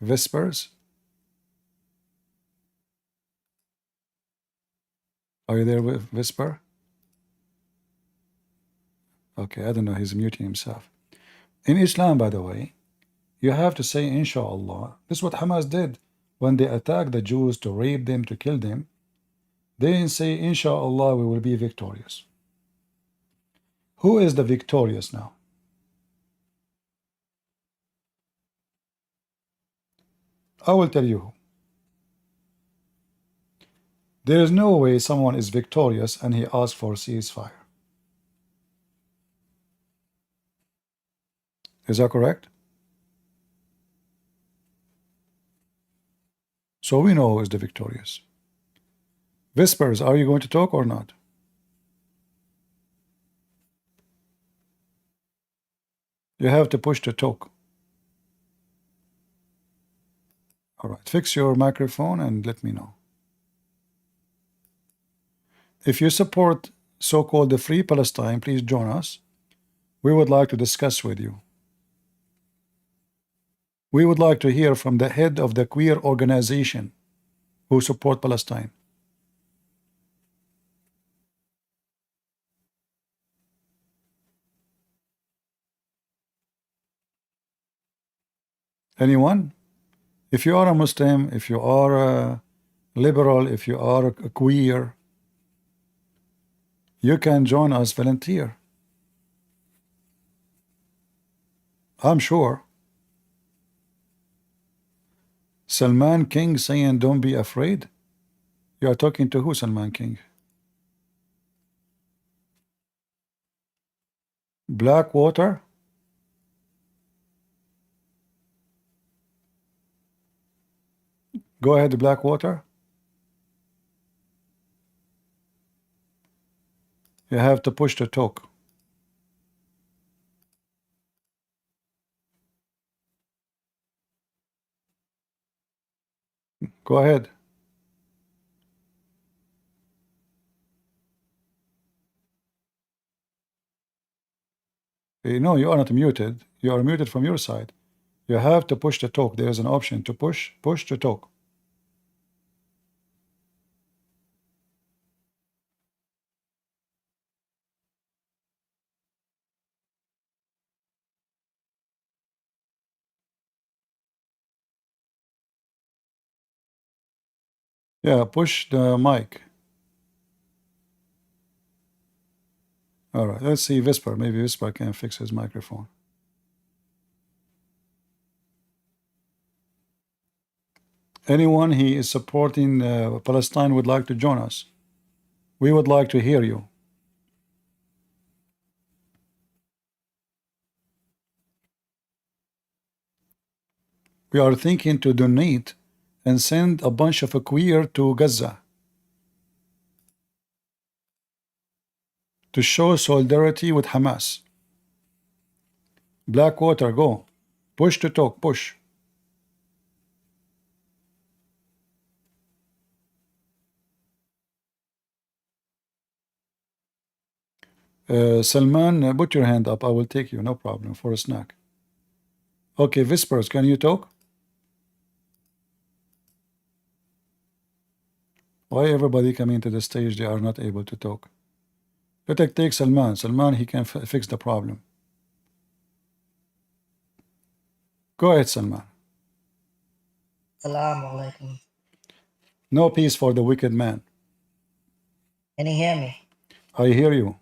Whispers? Are you there with Whisper? Okay, I don't know, he's muting himself. In Islam, by the way, you have to say inshallah. This is what Hamas did when they attacked the Jews to rape them, to kill them. They didn't say inshallah we will be victorious. Who is the victorious now? I will tell you who. There is no way someone is victorious and he asks for ceasefire. Is that correct? So we know who is the victorious. Whispers, are you going to talk or not? You have to push to talk. All right, fix your microphone and let me know. If you support so-called the Free Palestine, please join us. We would like to discuss with you. We would like to hear from the head of the queer organization who support Palestine. Anyone? If you are a Muslim, if you are a liberal, if you are a queer, you can join us, volunteer. I'm sure. Salman King saying don't be afraid. You are talking to who, Salman King? Blackwater? Go ahead, Blackwater. You have to push to talk. Go ahead. No, you are not muted. You are muted from your side. You have to push to talk. There is an option to push to talk. Yeah, push the mic. All right, let's see Whisper. Maybe Whisper can fix his microphone. Anyone he is supporting Palestine would like to join us. We would like to hear you. We are thinking to donate and send a bunch of a queer to Gaza to show solidarity with Hamas. Blackwater, go. Push to talk, push. Salman, put your hand up. I will take you, no problem, for a snack. Okay, Whispers, can you talk? Why everybody coming to the stage, they are not able to talk? Let us take Salman. Salman, he can fix the problem. Go ahead, Salman. Assalamu alaikum. No peace for the wicked man. Can you hear me? I hear you.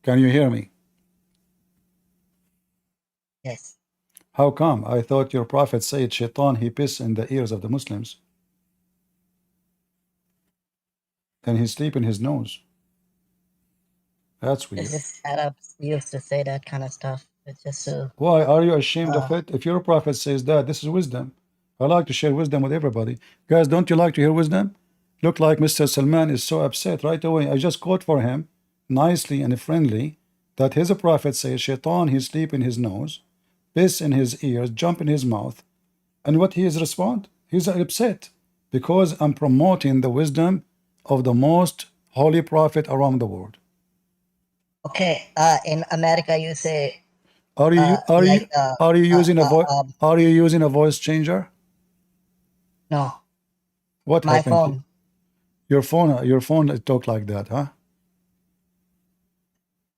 Can you hear me? Yes. How come? I thought your prophet said Shaitan, he piss in the ears of the Muslims. And he sleep in his nose. That's weird. It's just Arabs used to say that kind of stuff. It's just so. Why are you ashamed of it? If your prophet says that, this is wisdom. I like to share wisdom with everybody. Guys, don't you like to hear wisdom? Look like Mr. Salman is so upset right away. I just quote for him, nicely and friendly, that his prophet says, Shaitan, he sleep in his nose, piss in his ears, jump in his mouth. And what he is respond? He's upset because I'm promoting the wisdom of the most holy prophet around the world. Okay. In America, you say. Are you like, using a voice changer? No, What my happened to phone. your phone talk like that, huh?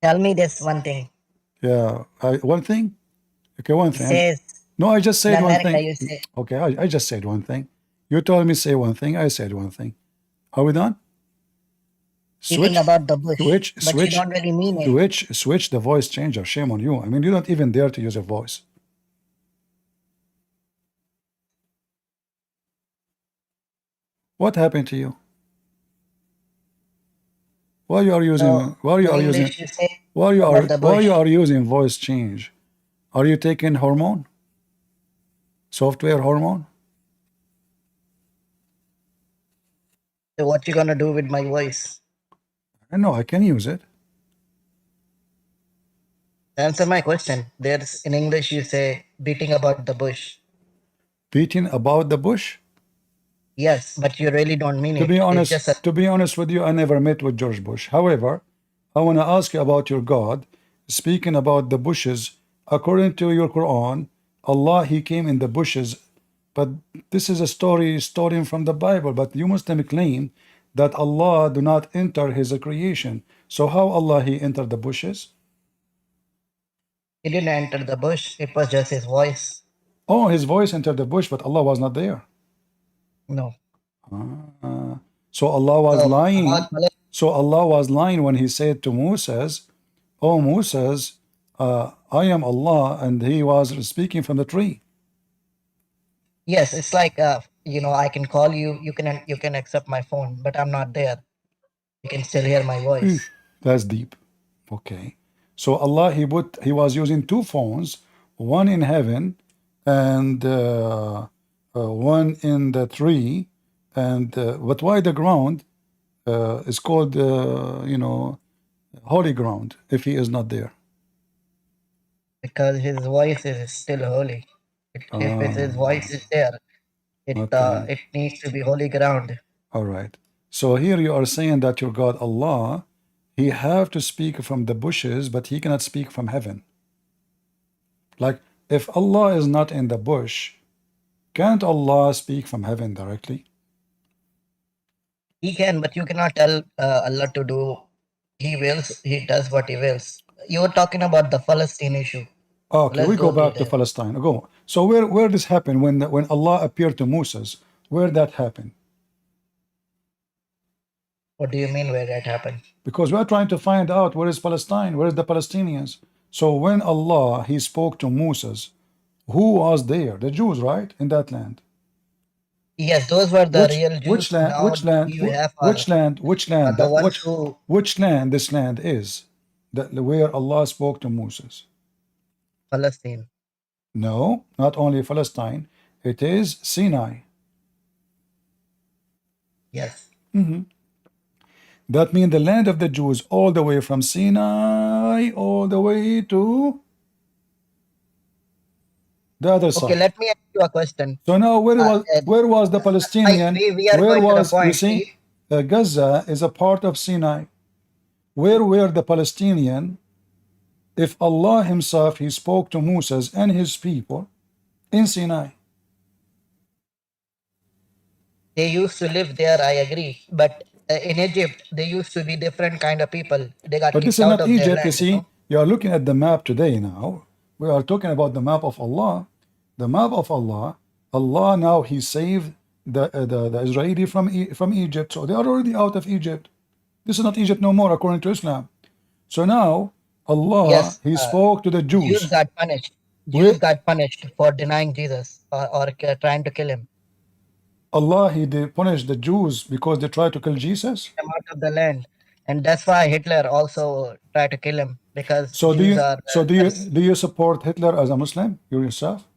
Tell me this one thing. Yeah. One thing? Okay, one It thing. says No, I just in said one America, thing. you say Okay, I just said one thing. You told me say one thing, I said one thing. Are we done? beating Switch, about the bush, switch, but you switch, don't really mean it. switch the voice changer. Shame on you. I mean, you don't even dare to use a voice. What happened to you? Why you are So using why you in are using English, you say why you about are the why you bush. are using voice change? Are you taking hormone? Software hormone? So what you gonna do with my voice? I know I can use it. Answer my question. There's in English, you say beating about the bush. Beating about the bush? Yes, but you really don't mean To be it. It's just a honest with you, I never met with George Bush. However, I want to ask you about your God. Speaking about the bushes, according to your Quran, Allah He came in the bushes, but this is a story from the Bible. But you Muslim claim that Allah do not enter His creation. So how Allah He entered the bushes? he didn't enter the bush. It was just his voice. Oh, His voice entered the bush, but Allah was not there. No. So Allah was So lying. about Palestine, So Allah was lying when He said to Moses, "Oh Moses, I am Allah," and He was speaking from the tree. yes, it's like I can call you. You can accept my phone, but I'm not there. You can still hear my Eesh, voice. that's deep. Okay. So Allah He was using two phones, one in heaven and one in the tree, and but why the ground is called holy ground if He is not there? Because his voice is still holy. If his voice is there, Okay. it needs to be holy ground. All right. So here you are saying that your God Allah, He have to speak from the bushes, but He cannot speak from heaven. Like if Allah is not in the bush, can't Allah speak from heaven directly? He can, but you cannot tell Allah to do. He wills. He does what he wills. You were talking about the Palestine issue. Okay, Let's we go go to back to there. Palestine. Go. So where this happened when Allah appeared to Moses? Where that happened? What do you mean where that happened? Because we are trying to find out where is Palestine, where is the Palestinians. So when Allah He spoke to Moses, who was there? The Jews, right, in that land. Yes, those were the real Which Jews. land? Now Which land? you have Which land? Which land? the That ones who which land? This land is that where Allah spoke to Moses. Palestine. No, not only Palestine. It is Sinai. Yes. That means the land of the Jews, all the way from Sinai, all the way to the other Okay, side. let me ask you a question. So now, Uh, uh, where was the Palestinian? we are Where going to the was you point. see? Gaza is a part of Sinai. Where were the Palestinian? If Allah Himself He spoke to Moses and His people in Sinai. They used to live there, I agree. But in Egypt, they used to be different kind of people. They got But this kicked is out not of their Egypt, you land, see. You are looking at the map today now. We are talking about the map of Allah. The map of Allah. Allah now He saved the Israeli from Egypt. So they are already out of Egypt. This is not Egypt no more according to Islam. So now Allah Yes, He spoke to the Jews Jews. got punished. Where Jews got punished for denying Jesus or trying to kill him. Allah He did punish the Jews because they tried to kill Jesus. Him out of the land. And that's why Hitler also tried to kill him because So Jews are cursed. do you support Hitler as a Muslim yourself?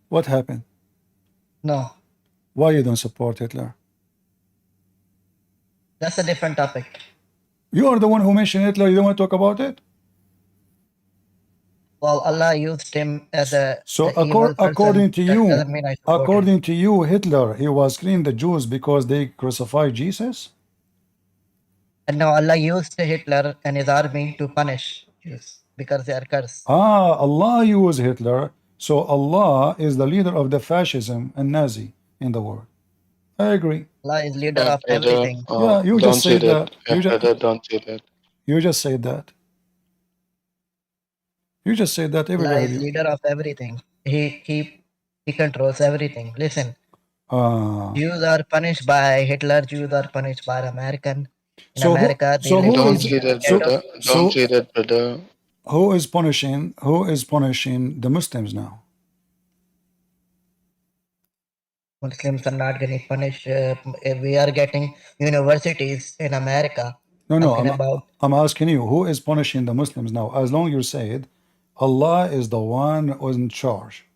What happened? No, Why you don't support Hitler? that's a different topic. You are the one who mentioned Hitler. You don't want to talk about it. Well, Allah used him as a So evil person. according to That you, doesn't mean I support him. Hitler, he was killing the Jews because they crucified Jesus. And now Allah used Hitler and his army to punish Jews because they are cursed. Ah, Allah used Hitler, so Allah is the leader of the fascism and Nazi in the world. I agree. Allah is leader Yeah, of brother. everything. Yeah, you Don't just say said that. that. Yeah, brother, don't say that. You just said that. You just said that. Everybody Allah heard is you. leader of everything. He controls everything. Listen, Ah, Jews are punished by Hitler. Jews are punished by American. In so who? America, they So live who Don't in is? say that, So ghettos. brother. Don't so say that, brother. who is punishing? Who is punishing the Muslims now? Muslims are not getting punished. We are getting universities in America No, no. talking about. I'm asking you. Who is punishing the Muslims now? As long you said, Allah is the one who is in charge.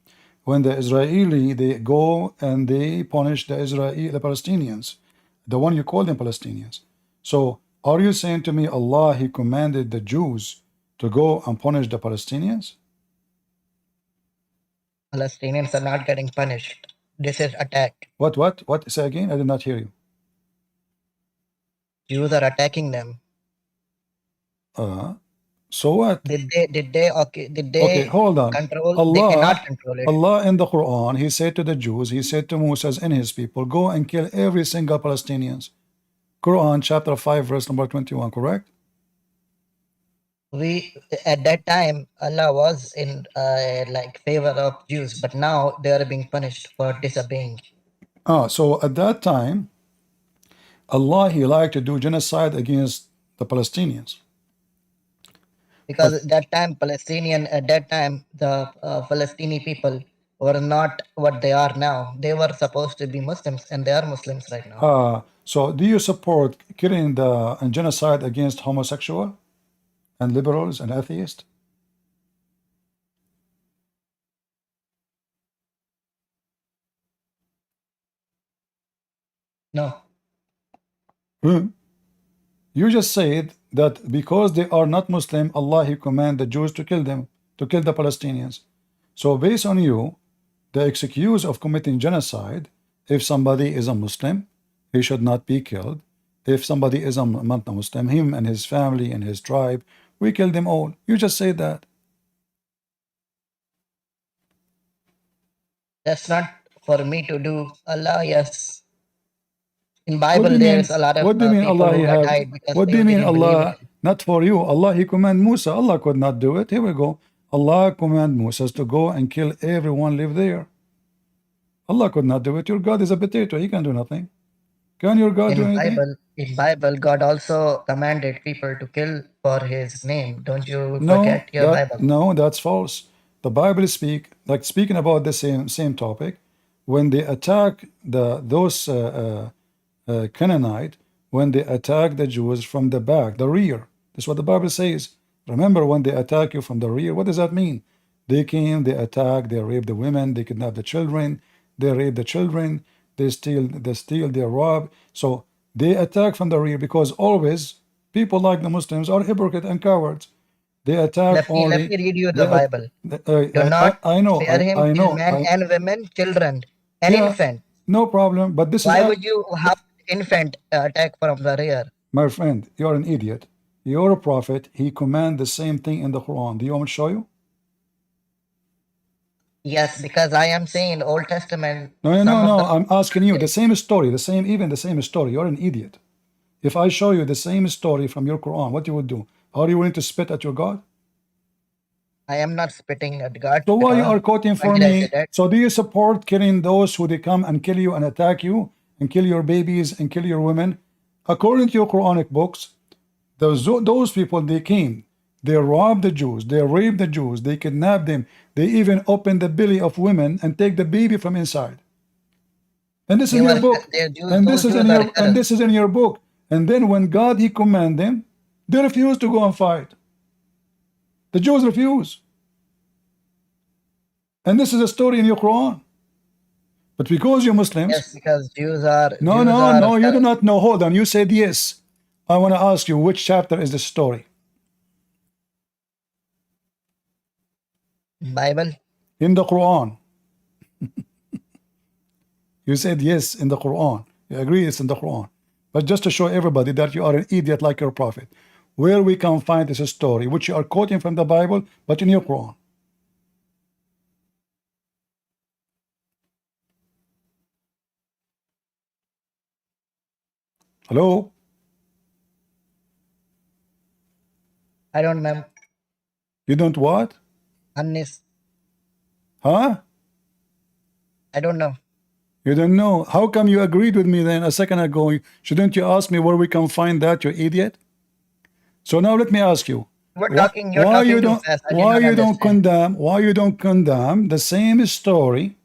When the Israeli they go and they punish the Palestinians, the one you call them Palestinians. So are you saying to me Allah he commanded the Jews to go and punish the Palestinians? Palestinians are not getting punished. This is attack. What? Say again? I did not hear you. Jews are attacking them. So what? Did they Okay, did hold they on. control? They cannot control it. Allah in the Quran, he said to the Jews, he said to Moses and his people, go and kill every single Palestinians. Quran chapter 5 verse number 21, correct? We at that time Allah was in like favor of Jews, but now they are being punished for disobeying. So at that time, Allah he liked to do genocide against the Palestinians. Because at that time the Palestinian people were not what they are now. They were supposed to be Muslims, and they are Muslims right now. So do you support killing and genocide against homosexual and liberals and atheists? No, You just said that because they are not Muslim, Allah he command the Jews to kill them, to kill the Palestinians. So based on you, the excuse of committing genocide, if somebody is a Muslim, he should not be killed. If somebody is a not Muslim, him and his family and his tribe, we kill them all. You just say that. that's not for me to do. Allah, yes. In What do Bible, you there's mean? a lot of What do you mean people Allah he who have have? died because What do they you mean didn't believe in Allah Him. not for you? Allah he command Musa. Allah could not do it. Here we go. Allah command Moses to go and kill everyone live there. Allah could not do it. Your God is a potato. He can do nothing. Can your God do anything? In Bible, God also commanded people to kill for His name. Don't you No, forget your Bible? that's false. The Bible speaking about the same topic. When they attack those Canaanite, when they attack the Jews from the back, the rear. That's what the Bible says. Remember, when they attack you from the rear, what does that mean? They came, they attack, they rape the women, they kidnap the children, they rape the children, they steal, they rob. So they attack from the rear because always people like the Muslims are hypocrite and cowards. They attack Let me read you the Bible. Do not I know, spare him, I kill know. men and women, children, and Yeah, infant. no problem. But this Why is would you have infant attack from the rear? my friend. You're an idiot. You're a prophet. He command the same thing in the Quran. Do you want me to show you? Yes, because I am saying Old Testament. No. I'm asking you the same story, the same story. You're an idiot. If I show you the same story from your Quran, what you would do? Are you willing to spit at your God? I am not spitting at God. So why you are quoting for When did I say me? that? So do you support killing those who they come and kill you and attack you and kill your babies and kill your women? According to your Quranic books, those people, they came, they robbed the Jews, they raped the Jews, they kidnapped them, they even opened the belly of women and take the baby from inside. And this is in your book. And this is in your book. And then when God he command them, they refuse to go and fight. The Jews refuse. And this is a story in your Quran. But because you're Muslims. Yes, because Jews are. No, you do not know. Hold on. You said yes. I want to ask you, which chapter is the story? Bible. In the Quran. You said yes, in the Quran. You agree it's in the Quran. But just to show everybody that you are an idiot like your prophet. where we can find this story, which you are quoting from the Bible, but in your Quran. Hello? I don't know. You don't what? Unnis. Huh? I don't know. You don't know. How come you agreed with me then a second ago? Shouldn't you ask me where we can find that, you idiot? So now let me ask you. You're talking too fast. I did not understand. Why you don't condemn the same story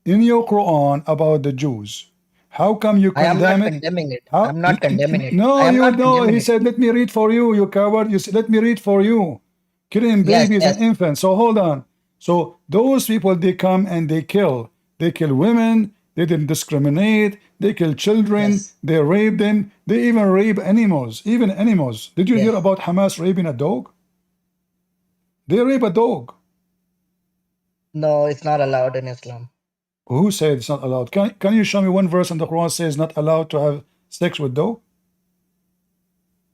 in your Quran about the Jews? How come you I am condemn not it? condemning it. How? I'm not condemning it. No, I am you not know. condemning He it. said, "Let me read for you, you coward." You said, "Let me read for you." Killing Yes, babies yes, and infants. So hold on. So those people, they come and they kill. They kill women. They didn't discriminate. They kill children. yes, They rape them. They even rape animals. Even animals. Did you hear yes. about Hamas raping a dog? They rape a dog. No, it's not allowed in Islam. Who said it's not allowed? Can you show me one verse in the Quran says not allowed to have sex with dog?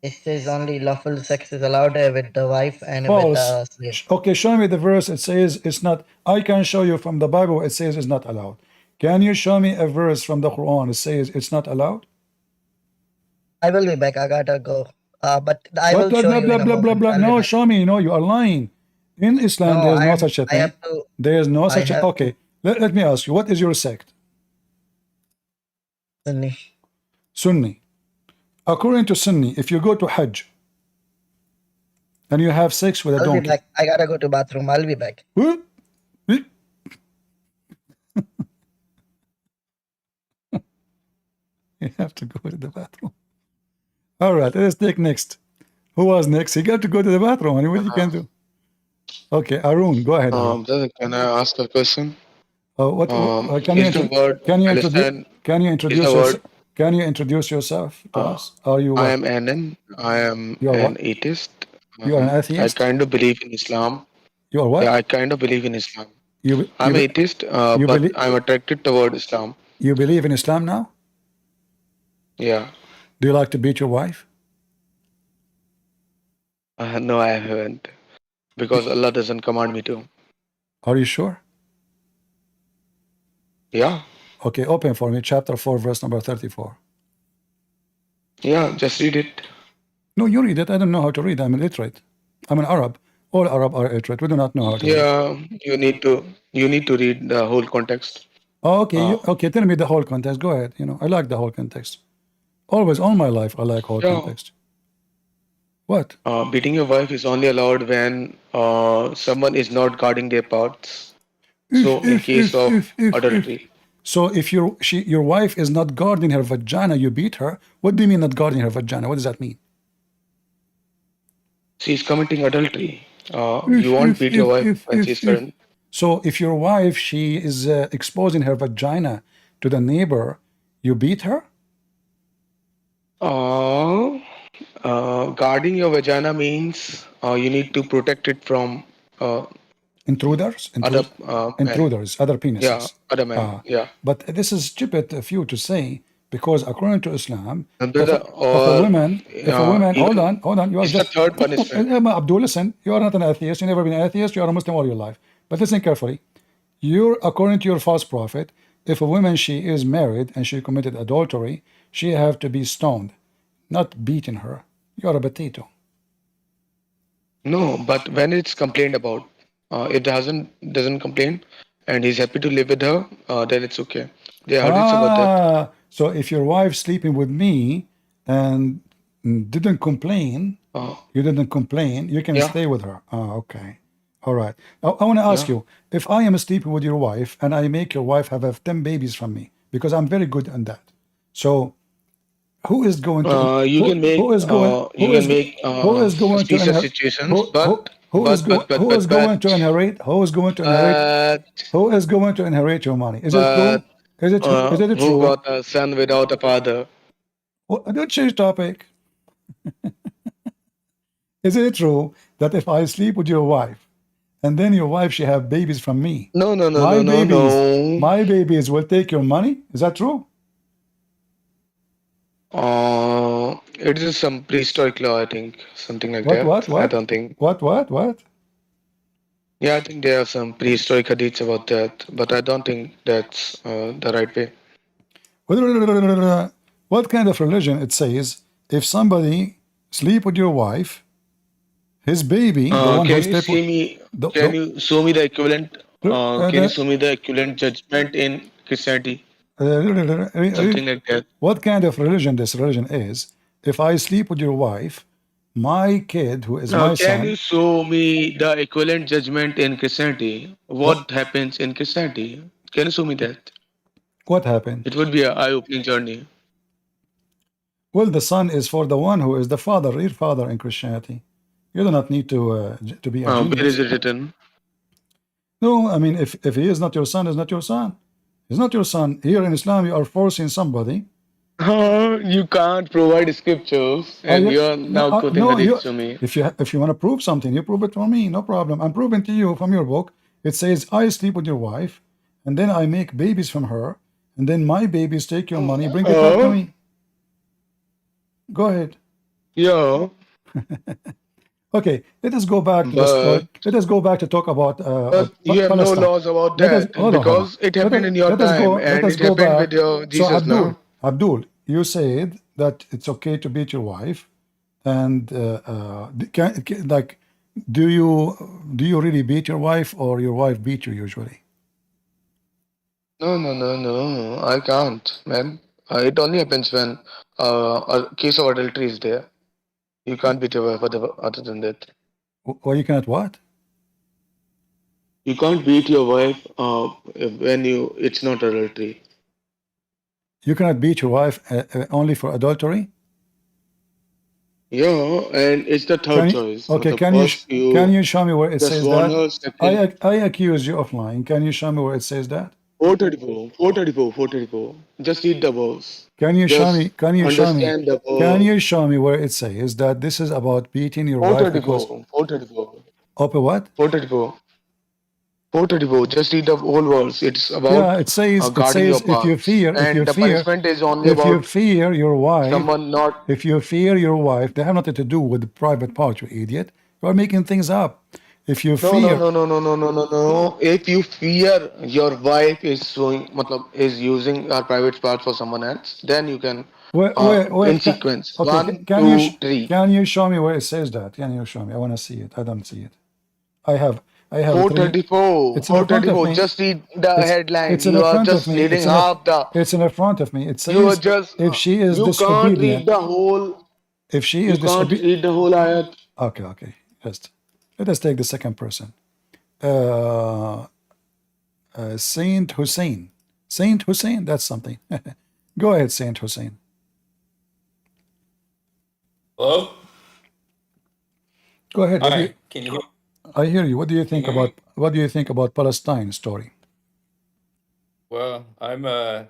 It says only lawful sex is allowed with the wife and with False. the slave. Okay, show me the verse. It says it's not. I can show you from the Bible. It says it's not allowed. Can you show me a verse from the Quran? It says it's not allowed. I will be back. I gotta go. But I What will blah show blah you blah in a blah blah moment. blah? I'll be No, back. show me. No, you are lying. In Islam, No, there is no such a I have thing. to. There is no I such a. have Okay, let me ask you. What is your sect? Sunni. Sunni. According to Sunni, if you go to Hajj and you have sex with a I'll be donkey, back. I gotta go to bathroom. I'll be back. whoop, whoop, you have to go to the bathroom. All right, let's take next. Who was next? He got to go to the bathroom. And what you can do? Okay, Arun, go ahead, Arun. Brother, can I ask a question? What can you Is the word can you introduce Palestine? can you Is introduce the word? yourself? Can you introduce yourself to Uh, us? Are you I what? am Anan. I am You are an what? atheist. You are an I atheist? kind of believe in Islam. You are Yeah, what? I kind of believe in Islam. You I'm you atheist, you but believe I'm attracted toward Islam. you believe in Islam now? Yeah. Do you like to beat your wife? No, I haven't. Because Allah doesn't command me to. Are you sure? Yeah. Okay, open for me chapter 4 verse number 34. Yeah, just read it. No, you read it. I don't know how to read. I'm illiterate. I'm an Arab. All Arab are illiterate. We do not know how to read. Yeah, you need to read the whole context. Oh, okay, Uh, okay. Tell me the whole context. Go ahead. You know, I like the whole context. Always, all my life, I like whole yeah. context. What? Beating your wife is only allowed when someone is not guarding their parts. So in case of adultery. So if your wife is not guarding her vagina, you beat her. What do you mean not guarding her vagina? What does that mean? She's committing adultery. You won't beat your wife when she's pregnant. So if your wife, she is exposing her vagina to the neighbor, you beat her? Guarding your vagina means you need to protect it from Intruders? other men. Intruders, other Yeah, penises. other men. Yeah. But this is stupid of you to say, because according to Islam, And if brother, a woman, hold even on, you are it's the just, third punishment. Abdul, listen, you are not an atheist, you've never been an atheist, you are a Muslim all your life. But listen carefully. According to your false prophet, if a woman, she is married and she committed adultery, she have to be stoned, not beaten her. You are a potato. No, but when it's complained about, it doesn't complain, and he's happy to live with her, then it's okay. There are hadiths about that. So if your wife sleeping with me and didn't complain, you didn't complain, you can Yeah, stay with her. Okay. All right. I want to ask yeah. you, if I am sleeping with your wife and I make your wife have 10 babies from me, because I'm very good on that. So who is going to You can make who is going you can make who is going to suspicious inherit situations, but who is going to inherit but who is going to inherit your money? Is it but true? Is it who true? got a son without a father? Don't change topic. Is it true that if I sleep with your wife and then your wife she have babies from me, No, no, no, my no, no, babies no. my babies will take your money? Is that true? it is some prehistoric law, I think, something like What? that. What? I What? don't think. What? Yeah, I think there are some prehistoric hadiths about that, but I don't think that's the right way. What kind of religion it says if somebody sleep with your wife, his baby, the one who Can you sleep with see me? the, Can you show me the equivalent? Can you the, show me the equivalent judgment in Christianity? uh, Something like that. what kind of religion this religion is? If I sleep with your wife, my kid, who is my Can you son, show me the equivalent judgment in Christianity? what What happens in Christianity? Can you show me that? what happened? It would be an eye-opening journey. Well, the son is for the one who is the father, real father in Christianity. You do not need to be a Where is genius. it written? No, I mean, if he is not your son, is not your son. He's not your son. Here in Islam, you are forcing somebody. You can't provide scriptures, and you are now quoting No, hadiths to me. if you want to prove something, you prove it for me, no problem. I'm proving to you from your book. It says I sleep with your wife, and then I make babies from her, and then my babies take your money, bring it back to me. Go ahead. Yeah, Okay, let us go back to the story. Let us go back to talk about but you have no Palestine. laws about Let us that hold on. because it happened in your Let us time, go. Let and us it go happened back. with your So Jesus now. Abdul, you said that it's okay to beat your wife, and do you really beat your wife, or your wife beat you usually? No, I can't, man. It only happens when a case of adultery is there. You can't beat your wife other than that. Or you cannot what? You can't beat your wife when it's not adultery. You cannot beat your wife only for adultery? Yeah, and it's the third choice. Okay, First, can you show me where it just says warn that? her. Second, I accuse you of lying. Can you show me where it says that? 434. Just read the verse. Can you show me? Just understand the Can verse. you show me where it says that this is about beating your wife because 434. of a what? 434. 434. Just read the whole verse. It's Yeah, about it says guarding your if you parts, and the punishment is only about fear your wife, someone not. if you fear your wife, they have nothing to do with the private part, you idiot. You are making things up. If you fear, No. If you fear your wife is using her private parts for someone else, then you can where in sequence. okay, One, two, three. can you show me where it says that? Can you show me? I want to see it. I don't see it. I have 434. It's in front of 434. me. Just read the headline. It's in You are front of just me. reading half the. It's in front of me. It You are says just. if she is You can't read disobedient, the whole. if she You is can't disobedient. read the whole ayat. Okay. Just let us take the second person. Saint Hussein. Saint Hussein. That's something. Go ahead, Saint Hussein. Hello? Go ahead. Hi, can you hear? I hear you. What do you think Can you hear about Palestine story? Well, I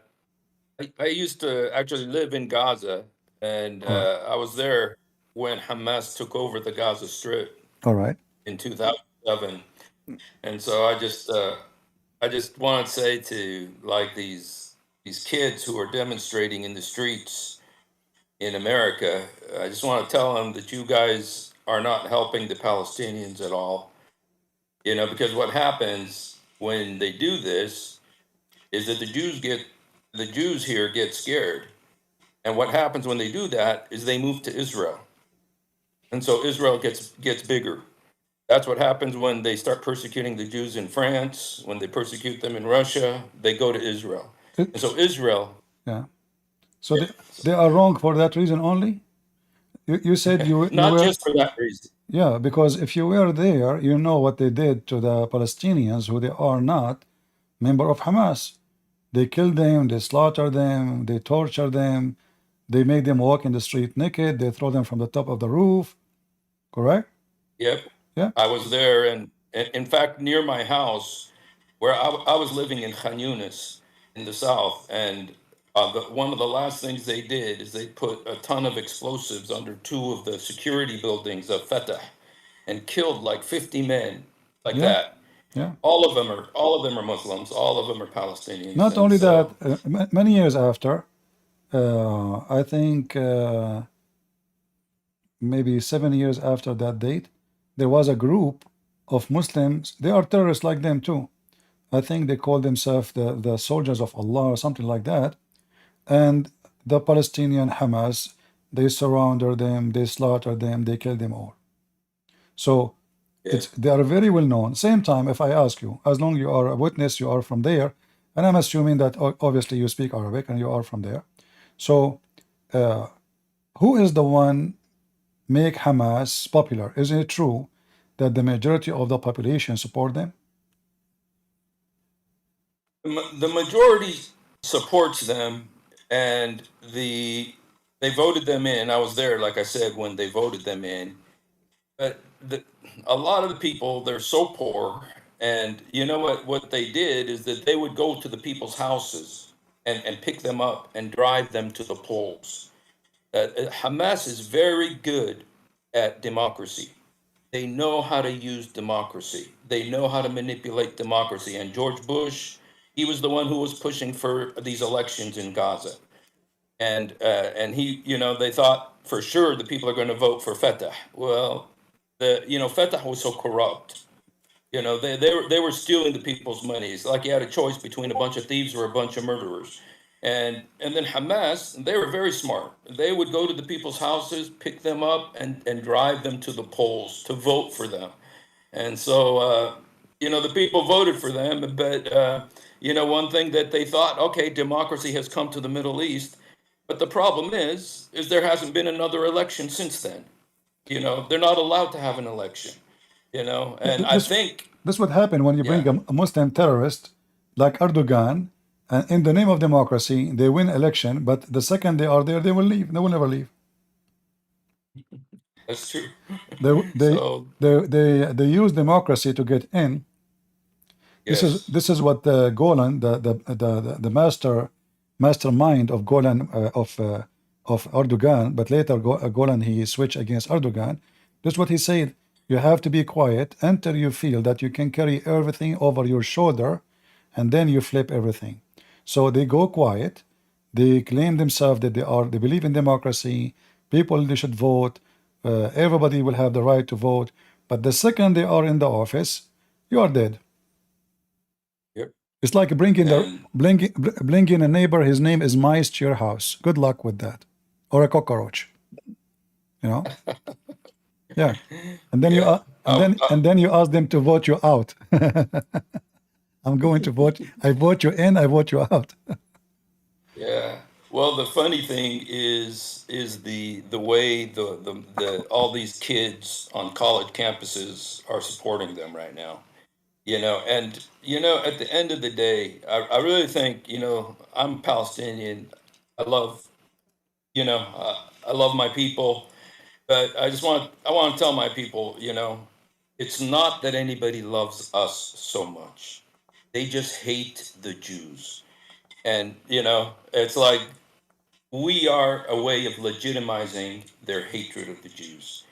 used to actually live in Gaza, and I was there when Hamas took over the Gaza Strip All right. in 2007. And so I just want to say to like these kids who are demonstrating in the streets in America, I just want to tell them that you guys are not helping the Palestinians at all. You know, because what happens when they do this is that the Jews here get scared. And what happens when they do that is they move to Israel. And so Israel gets bigger. That's what happens when they start persecuting the Jews in France, when they persecute them in Russia, they go to Israel. And so Israel. Yeah. So they are wrong for that reason only? You said you Not were. just for that reason. Yeah, because if you were there, you know what they did to the Palestinians who they are not member of Hamas. They killed them, they slaughtered them, they tortured them, they made them walk in the street naked, they throw them from the top of the roof. Correct? Yep. Yeah. I was there, and in fact, near my house, where I was living in Khan Yunis in the south, and one of the last things they did is they put a ton of explosives under two of the security buildings of Fatah, and killed like 50 men, like that. Yeah. All of them are Muslims. All of them are Palestinians. Not and only so, that, many years after, I think maybe 7 years after that date, there was a group of Muslims. They are terrorists like them too. I think they call themselves the soldiers of Allah or something like that. And the Palestinian Hamas, they surrounded them, they slaughtered them, they killed them all. So they are very well known. Same time, if I ask you, as long you are a witness, you are from there, and I'm assuming that obviously you speak Arabic and you are from there. So who is the one make Hamas popular? Isn't it true that the majority of the population support them? The majority supports them, and they voted them in. I was there, like I said, when they voted them in. But a lot of the people, they're so poor, and you know what they did is that they would go to the people's houses and pick them up and drive them to the polls. Hamas is very good at democracy. They know how to use democracy. They know how to manipulate democracy. And George Bush, he was the one who was pushing for these elections in Gaza. And he, they thought for sure the people are going to vote for Fatah. Well, Fatah was so corrupt. They were stealing the people's money. It's like you had a choice between a bunch of thieves or a bunch of murderers. And then Hamas, they were very smart. They would go to the people's houses, pick them up, and drive them to the polls to vote for them. And so, the people voted for them. But, one thing that they thought, okay, democracy has come to the Middle East. But the problem is there hasn't been another election since then. They're not allowed to have an election, and I think this would happen when you bring a Muslim terrorist like Erdogan, and in the name of democracy, they win election, but the second they are there, they will leave. They will never leave. That's true. They use democracy to get in. Yes. This is what Golan, the mastermind of Golan of Erdogan, but later Golan he switched against Erdogan. This is what he said: you have to be quiet until you feel that you can carry everything over your shoulder, and then you flip everything. So they go quiet. They claim themselves that they believe in democracy. People, they should vote. Everybody will have the right to vote. But the second they are in the office, you are dead. Yep. It's like bringing a neighbor. His name is mice to your house. Good luck with that, or a cockroach. Yeah. And then then you ask them to vote you out. I'm going to vote. I vote you in. I vote you out. Yeah. Well, the funny thing is the way the all these kids on college campuses are supporting them right now. And at the end of the day, I really think I'm Palestinian. I love my people, but I want to tell my people, it's not that anybody loves us so much. They just hate the Jews. And, it's like we are a way of legitimizing their hatred of the Jews.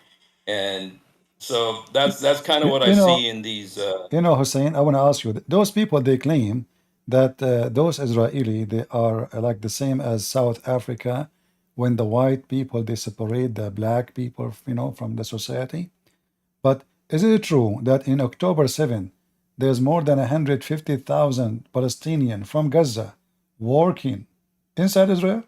And so that's kind of what I see in these. Hussein, I want to ask you, those people, they claim that those Israeli, they are like the same as South Africa, when the white people, they separate the black people, from the society. But is it true that in October 7, there's more than 150,000 Palestinians from Gaza working inside Israel?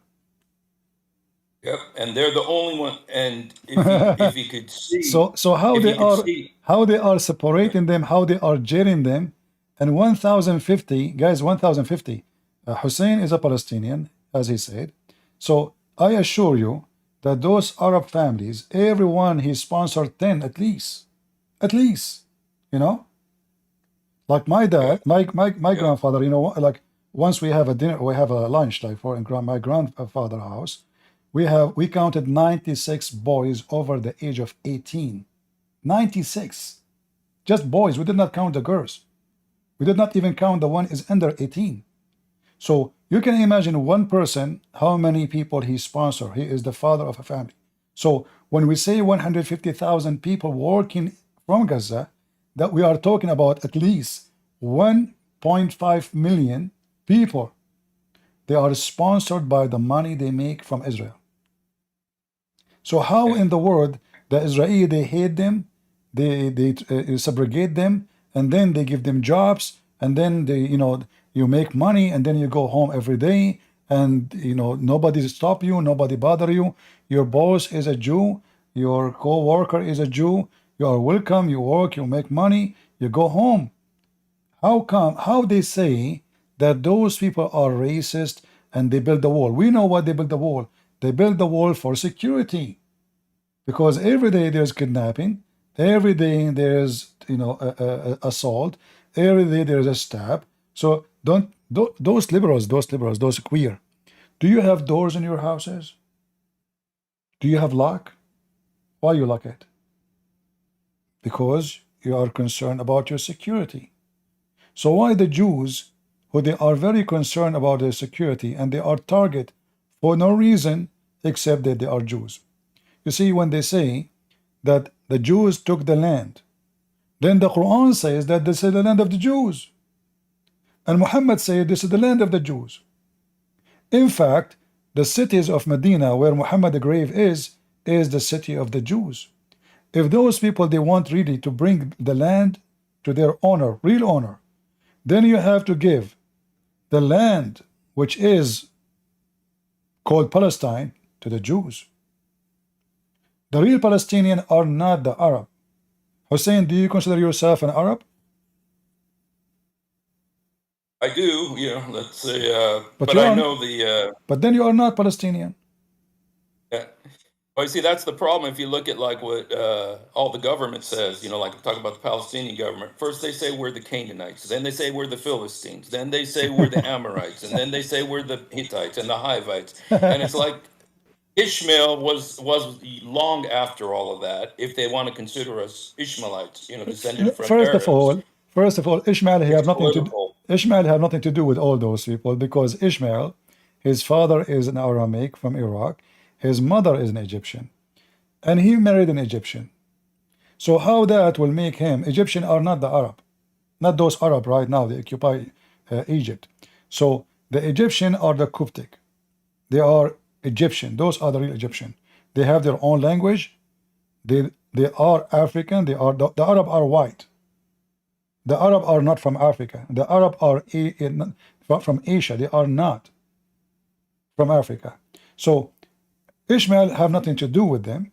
Yep, and they're the only one. And if you could see, so how they are separating them, how they are jailing them, and 1,050 guys, 1,050. Hussein is a Palestinian, as he said. So I assure you that those Arab families, everyone he sponsored 10 at least, like my dad, my grandfather, like once we have a dinner, we have a lunch, like in my grandfather's house, we counted 96 boys over the age of 18. 96, just boys. We did not count the girls. We did not even count the one is under 18. So you can imagine one person, how many people he sponsored. He is the father of a family. So when we say 150,000 people working from Gaza, that we are talking about at least 1.5 million people. They are sponsored by the money they make from Israel. So how in the world The Israeli, they hate them, they subrogate them, and then they give them jobs, and then they, you make money, and then you go home every day, and nobody stop you, nobody bother you. Your boss is a Jew, your co-worker is a Jew, you are welcome, you work, you make money, you go home. How they say that those people are racist and they build the wall? We know why they build the wall. They build the wall for security, because every day there's kidnapping, every day there's assault, every day there's a stab. So those liberals, those queer, do you have doors in your houses? Do you have lock? Why you lock it? Because you are concerned about your security. So why the Jews, who they are very concerned about their security, and they are target for no reason except that they are Jews? You see, when they say that the Jews took the land, then the Quran says that this is the land of the Jews, and Muhammad said this is the land of the Jews. In fact, the cities of Medina, where Muhammad's grave is the city of the Jews. If those people, they want really to bring the land to their honor, real honor, then you have to give the land which is called Palestine to the Jews. The real Palestinians are not the Arab. Hussein, do you consider yourself an Arab? I do, let's say, But but you I are- know the, But then you are not Palestinian. yeah. Well, you see, that's the problem. If you look at like what all the government says, like talk about the Palestinian government. First they say we're the Canaanites, then they say we're the Philistines, then they say we're the Amorites, and then they say we're the Hittites and the Hivites. And it's like Ishmael was long after all of that, if they want to consider us Ishmaelites, descended from Arabs. First of all, Ishmael It's have nothing to political. Ishmael have nothing to do with all those people, because Ishmael, his father is an Aramaic from Iraq, his mother is an Egyptian, and he married an Egyptian. So how that will make him? Egyptian are not the Arab, not those Arab right now, they occupy Egypt. So the Egyptian are the Coptic, they are Egyptian, those are the real Egyptian. They have their own language, they are African, the Arab are white. The Arab are not from Africa. The Arab are from Asia. They are not from Africa. So Ishmael have nothing to do with them.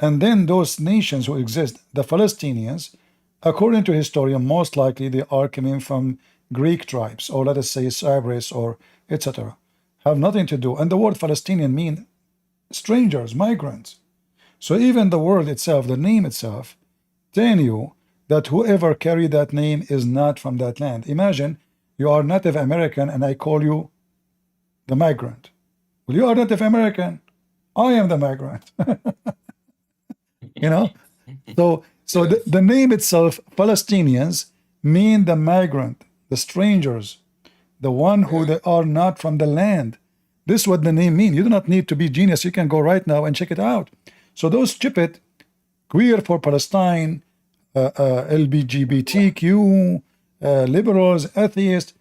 And then those nations who exist, the Palestinians, according to historian, most likely they are coming from Greek tribes, or let us say Cyprus, or etc. Have nothing to do. And the word Palestinian mean strangers, migrants. So even the word itself, the name itself, telling you that whoever carried that name is not from that land. Imagine you are Native American and I call you the migrant. Well, you are Native American. I am the migrant. So the name itself, Palestinians, mean the migrant, the strangers, the one who they are not from the land. This is what the name means. You do not need to be genius. You can go right now and check it out. So those stupid queer for Palestine, LGBTQ, liberals, atheists,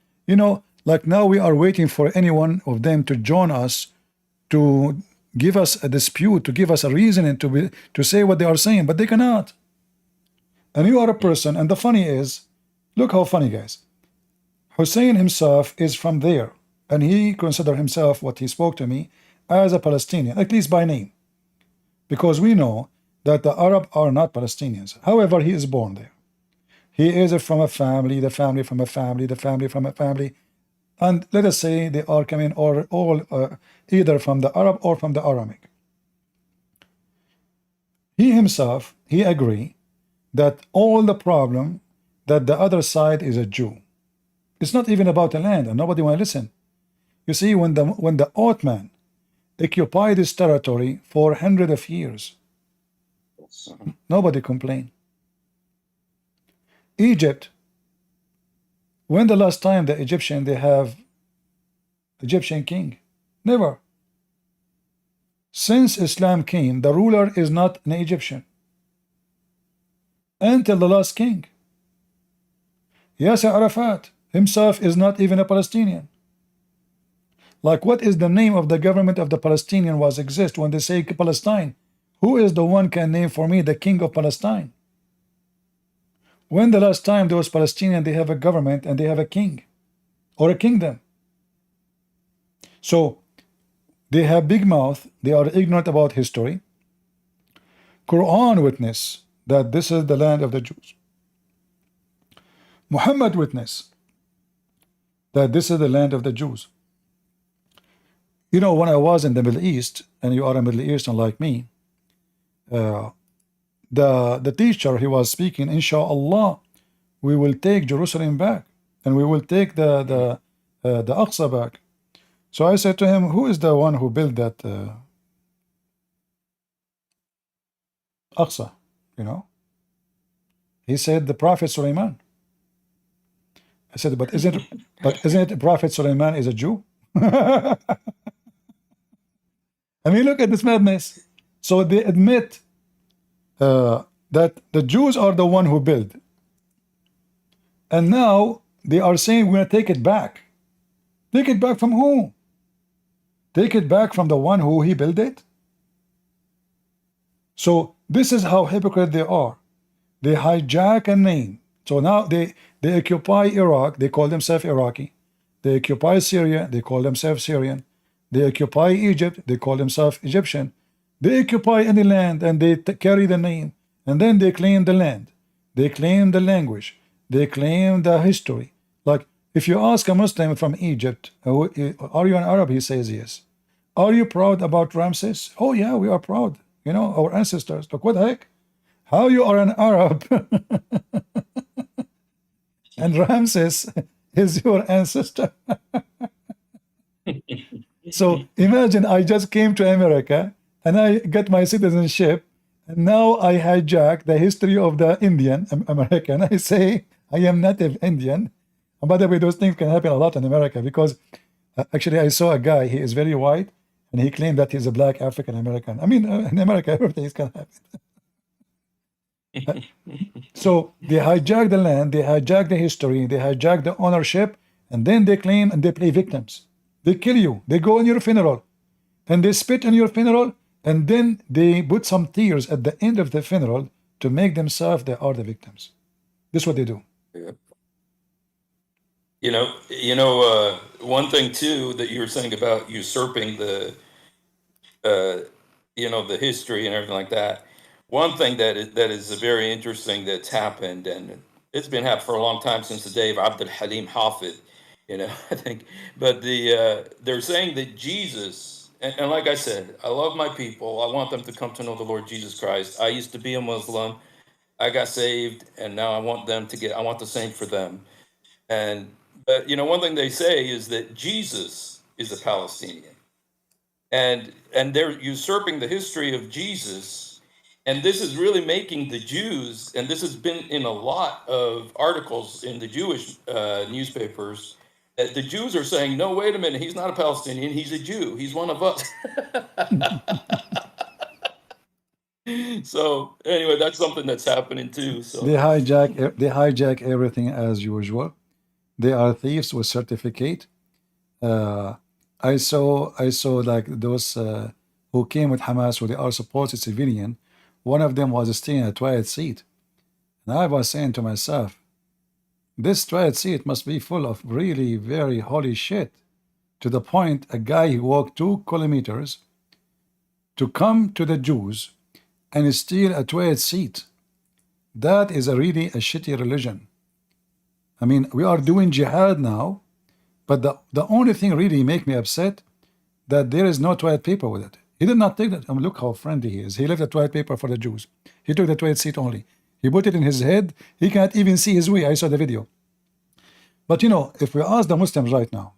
like now we are waiting for any one of them to join us, to give us a dispute, to give us a reason, and to say what they are saying, but they cannot. And you are a person, and the funny is, look how funny, guys. Hussein himself is from there, and he considered himself, what he spoke to me, as a Palestinian, at least by name, because we know that the Arab are not Palestinians. However, he is born there. He is from a family, the family from a family, the family from a family, and let us say they are coming all either from the Arab or from the Aramaic. He himself, he agree that all the problem that the other side is a Jew. It's not even about the land, and nobody want to listen. You see, when the Ottoman occupied this territory for hundreds of years, nobody complained. Egypt, when the last time the Egyptian, they have Egyptian king? Never. Since Islam came, the ruler is not an Egyptian until the last king. Yasser Arafat himself is not even a Palestinian. Like, what is the name of the government of the Palestinian was exist when they say Palestine? Who is the one can name for me the king of Palestine? When the last time those Palestinians, they have a government and they have a king or a kingdom? So they have big mouth, they are ignorant about history. Quran witness that this is the land of the Jews. Muhammad witness that this is the land of the Jews. You know, when I was in the Middle East, and you are a Middle Eastern like me, the teacher, he was speaking, inshallah, we will take Jerusalem back, and we will take the Aqsa back. So I said to him, who is the one who built that Aqsa? You know, he said the Prophet Sulaiman. I said, but isn't it Prophet Sulaiman is a Jew? I mean, look at this madness. So they admit that the Jews are the one who built, and now they are saying we're going to take it back. Take it back from who? Take it back from the one who he built it? So this is how hypocrite they are. They hijack a name. So now they occupy Iraq, they call themselves Iraqi. They occupy Syria, they call themselves Syrian. They occupy Egypt, they call themselves Egyptian. They occupy any land and they carry the name, and then they claim the land. They claim the language. They claim the history. Like if you ask a Muslim from Egypt, are you an Arab? He says yes. Are you proud about Ramses? Oh yeah, we are proud. You know, our ancestors. Look, what the heck? How you are an Arab and Ramses is your ancestor? So imagine I just came to America and I got my citizenship, and now I hijack the history of the Indian American. I say I am native Indian. And by the way, those things can happen a lot in America, because actually I saw a guy, he is very white, and he claimed that he's a black African American. I mean, in America, everything can happen. So they hijack the land, they hijack the history, they hijack the ownership, and then they claim and they play victims. They kill you, they go on your funeral, and they spit on your funeral, and then they put some tears at the end of the funeral to make themselves they are the victims. This is what they do. Yeah. One thing too that you were saying about usurping the the history and everything like that. One thing that is very interesting that's happened, and it's been happening for a long time, since the day of Abdul Halim Hafid, I think. But they're saying that Jesus, and like I said, I love my people. I want them to come to know the Lord Jesus Christ. I used to be a Muslim. I got saved, and now I want the same for them. But one thing they say is that Jesus is a Palestinian, and they're usurping the history of Jesus. And this is really making the Jews, and this has been in a lot of articles in the Jewish newspapers, that the Jews are saying, no, wait a minute, he's not a Palestinian, he's a Jew, he's one of us. So anyway, that's something that's happening too. So they hijack everything as usual. They are thieves with certificate. I saw like those who came with Hamas, who they are supposed civilian. One of them was staying in a toilet seat. And I was saying to myself, this toilet seat must be full of really very holy shit. To the point, a guy who walked 2 kilometers to come to the Jews and steal a toilet seat. That is really a shitty religion. I mean, we are doing jihad now, but the only thing really make me upset that there is no toilet paper with it. He did not take that. I mean, look how friendly he is. He left the toilet paper for the Jews. He took the toilet seat only. He put it in his head. He can't even see his way. I saw the video. But if we ask the Muslims right now,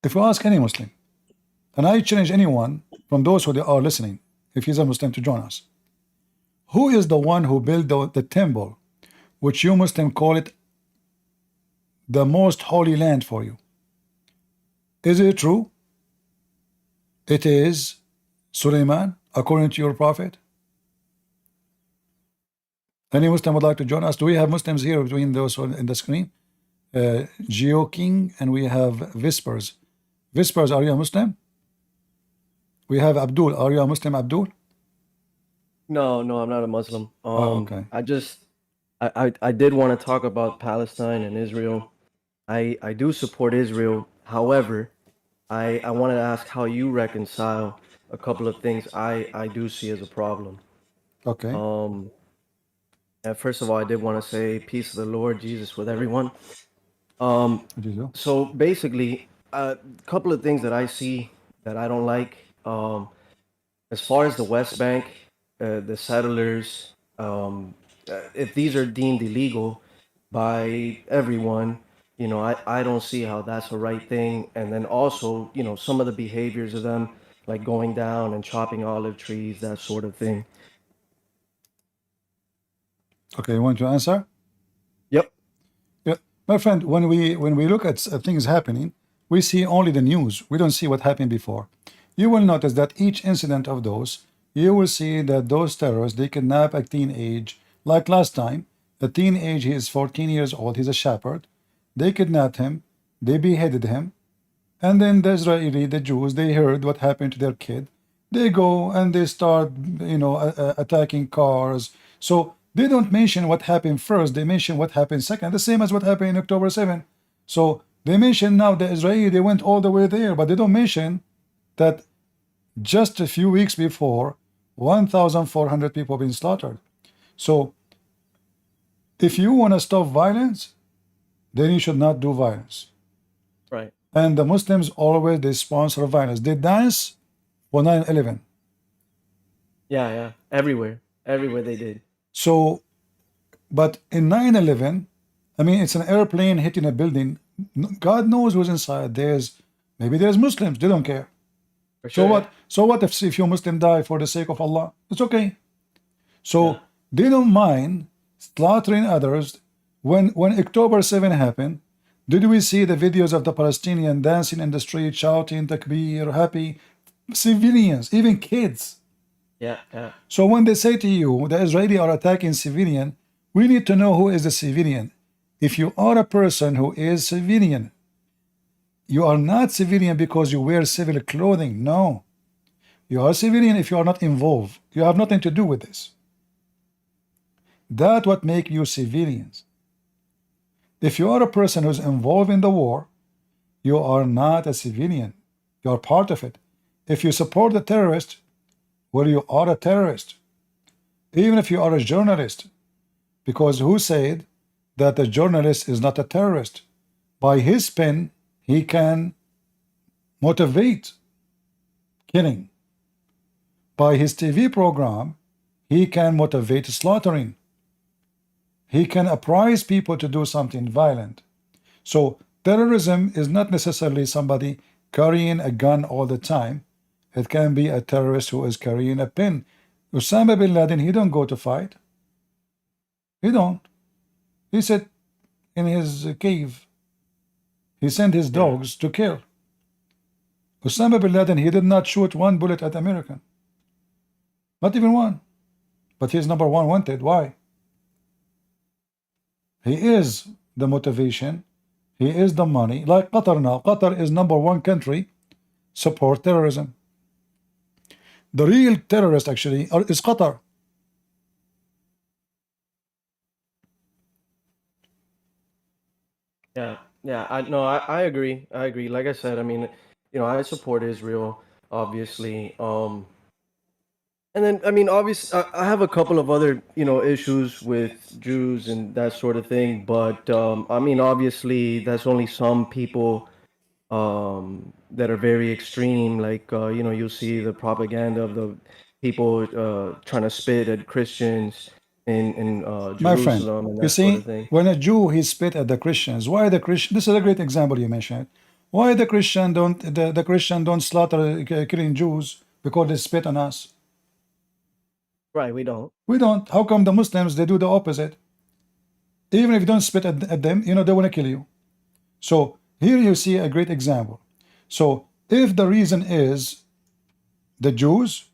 if we ask any Muslim, and I challenge anyone from those who are listening, if he's a Muslim, to join us, who is the one who built the temple, which you Muslim call it the most holy land for you? Is it true? It is Sulaiman, according to your prophet? Any Muslim would like to join us? Do we have Muslims here between those in the screen? Geo King, and we have Whispers. Whispers, are you a Muslim? We have Abdul. Are you a Muslim, Abdul? No, no, I'm not a Muslim. Oh, okay. I did want to talk about Palestine and Israel. I do support Israel. However, I wanted to ask how you reconcile a couple of things I do see as a problem. Okay. And first of all, I did want to say peace of the Lord Jesus with everyone. What do you do? So basically, a couple of things that I see that I don't like. As far as the West Bank, the settlers, if these are deemed illegal by everyone, you know, I don't see how that's the right thing. And then also, you know, some of the behaviors of them, like going down and chopping olive trees, that sort of thing. Okay, you want to answer? Yep. Yeah, my friend. When we look at things happening, we see only the news. We don't see what happened before. You will notice that each incident of those, you will see that those terrorists, they kidnap a teenage. Like last time, a teenage. He is 14 years old. He's a shepherd. They kidnapped him. They beheaded him. And then the Israeli, the Jews, they heard what happened to their kid. They go and they start, you know, attacking cars. So they don't mention what happened first. They mention what happened second. The same as what happened in October 7. So they mention now the Israeli, they went all the way there, but they don't mention that just a few weeks before, 1,400 people been slaughtered. So if you want to stop violence, then you should not do violence. Right. And the Muslims always, they sponsor violence. They dance for 9/11. Yeah. Everywhere they did. So, but in 9/11, I mean, it's an airplane hitting a building. God knows who's inside. Maybe there's Muslims. They don't care. For sure. So what? So what if you Muslim die for the sake of Allah? It's okay. So they don't mind slaughtering others. When October 7 happened, did we see the videos of the Palestinian dancing in the street, shouting takbir, happy? Civilians, even kids. Yeah. So when they say to you the Israeli are attacking civilian, we need to know who is the civilian. If you are a person who is civilian, you are not civilian because you wear civil clothing. No. You are civilian if you are not involved. You have nothing to do with this. That's what makes you civilians. If you are a person who's involved in the war, you are not a civilian. You are part of it. If you support the terrorist, well, you are a terrorist. Even if you are a journalist. Because who said that a journalist is not a terrorist? By his pen, he can motivate killing. By his TV program, he can motivate slaughtering. He can apprise people to do something violent. So terrorism is not necessarily somebody carrying a gun all the time. It can be a terrorist who is carrying a pen. Osama bin Laden, he don't go to fight. He don't. He sat in his cave. He sent his dogs to kill. Osama bin Laden, he did not shoot one bullet at American. Not even one. But he's number one wanted. Why? He is the motivation. He is the money. Like Qatar now. Qatar is number one country support terrorism. The real terrorist actually is Qatar. Yeah. I agree. Like I said, I mean, you know, I support Israel, obviously. And then, I mean, obviously, I have a couple of other, you know, issues with Jews and that sort of thing. But I mean, obviously, that's only some people that are very extreme. Like, you know, you'll see the propaganda of the people trying to spit at Christians in My friend, Jerusalem and you that sort see, of thing. when a Jew he spit at the Christians, why the Christian? This is a great example you mentioned. Why the Christian don't slaughter killing Jews because they spit on us? Right, we don't. We don't. How come the Muslims they do the opposite? Even if you don't spit at them, you know they want to kill you. So here you see a great example. So if the reason is the Jews,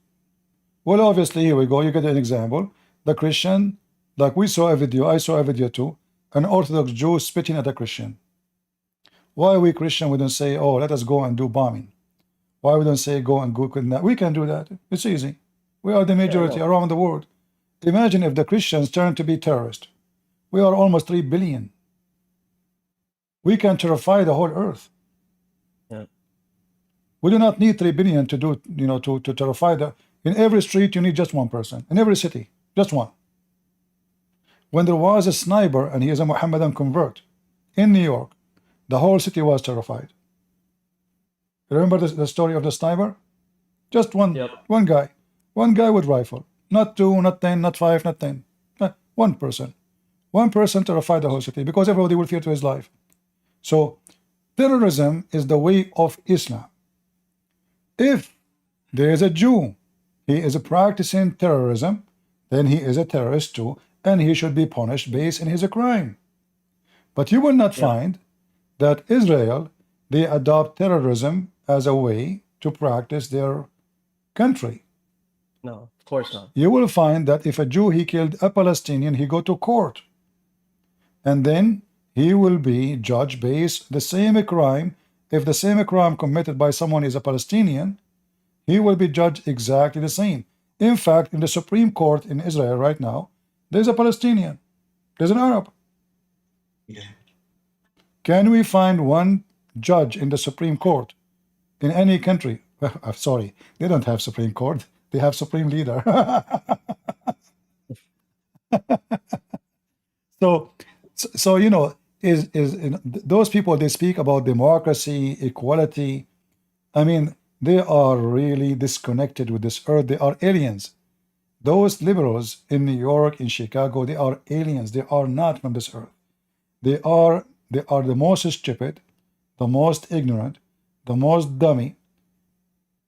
well, obviously here we go. You get an example. The Christian, like we saw a video, I saw a video too, an Orthodox Jew spitting at a Christian. Why we Christian we don't say, oh, let us go and do bombing? Why we don't say go and Google that? We can do that. It's easy. We are the majority around the world. Imagine if the Christians turn to be terrorists. We are almost 3 billion. We can terrify the whole earth. Yeah. We do not need 3 billion to do, to terrify the. In every street, you need just one person. In every city, just one. When there was a sniper and he is a Mohammedan convert in New York, the whole city was terrified. Remember the story of the sniper? Just one guy. One guy with rifle. Not 2, not 10, not 5, not 10. One person. One person terrified the whole city because everybody will fear to his life. So terrorism is the way of Islam. If there is a Jew, he is practicing terrorism, then he is a terrorist too, and he should be punished based on his crime. But you will not find that Israel, they adopt terrorism as a way to practice their country. No, of course not. You will find that if a Jew, he killed a Palestinian, he go to court. And then he will be judged based the same crime. If the same crime committed by someone is a Palestinian, he will be judged exactly the same. In fact, in the Supreme Court in Israel right now, there's a Palestinian, there's an Arab. Can we find one judge in the Supreme Court in any country? I'm sorry, they don't have Supreme Court, they have Supreme Leader. So those people, they speak about democracy, equality. I mean, they are really disconnected with this earth. They are aliens. Those liberals in New York, in Chicago, they are aliens. They are not from this earth. They are the most stupid, the most ignorant, the most dummy.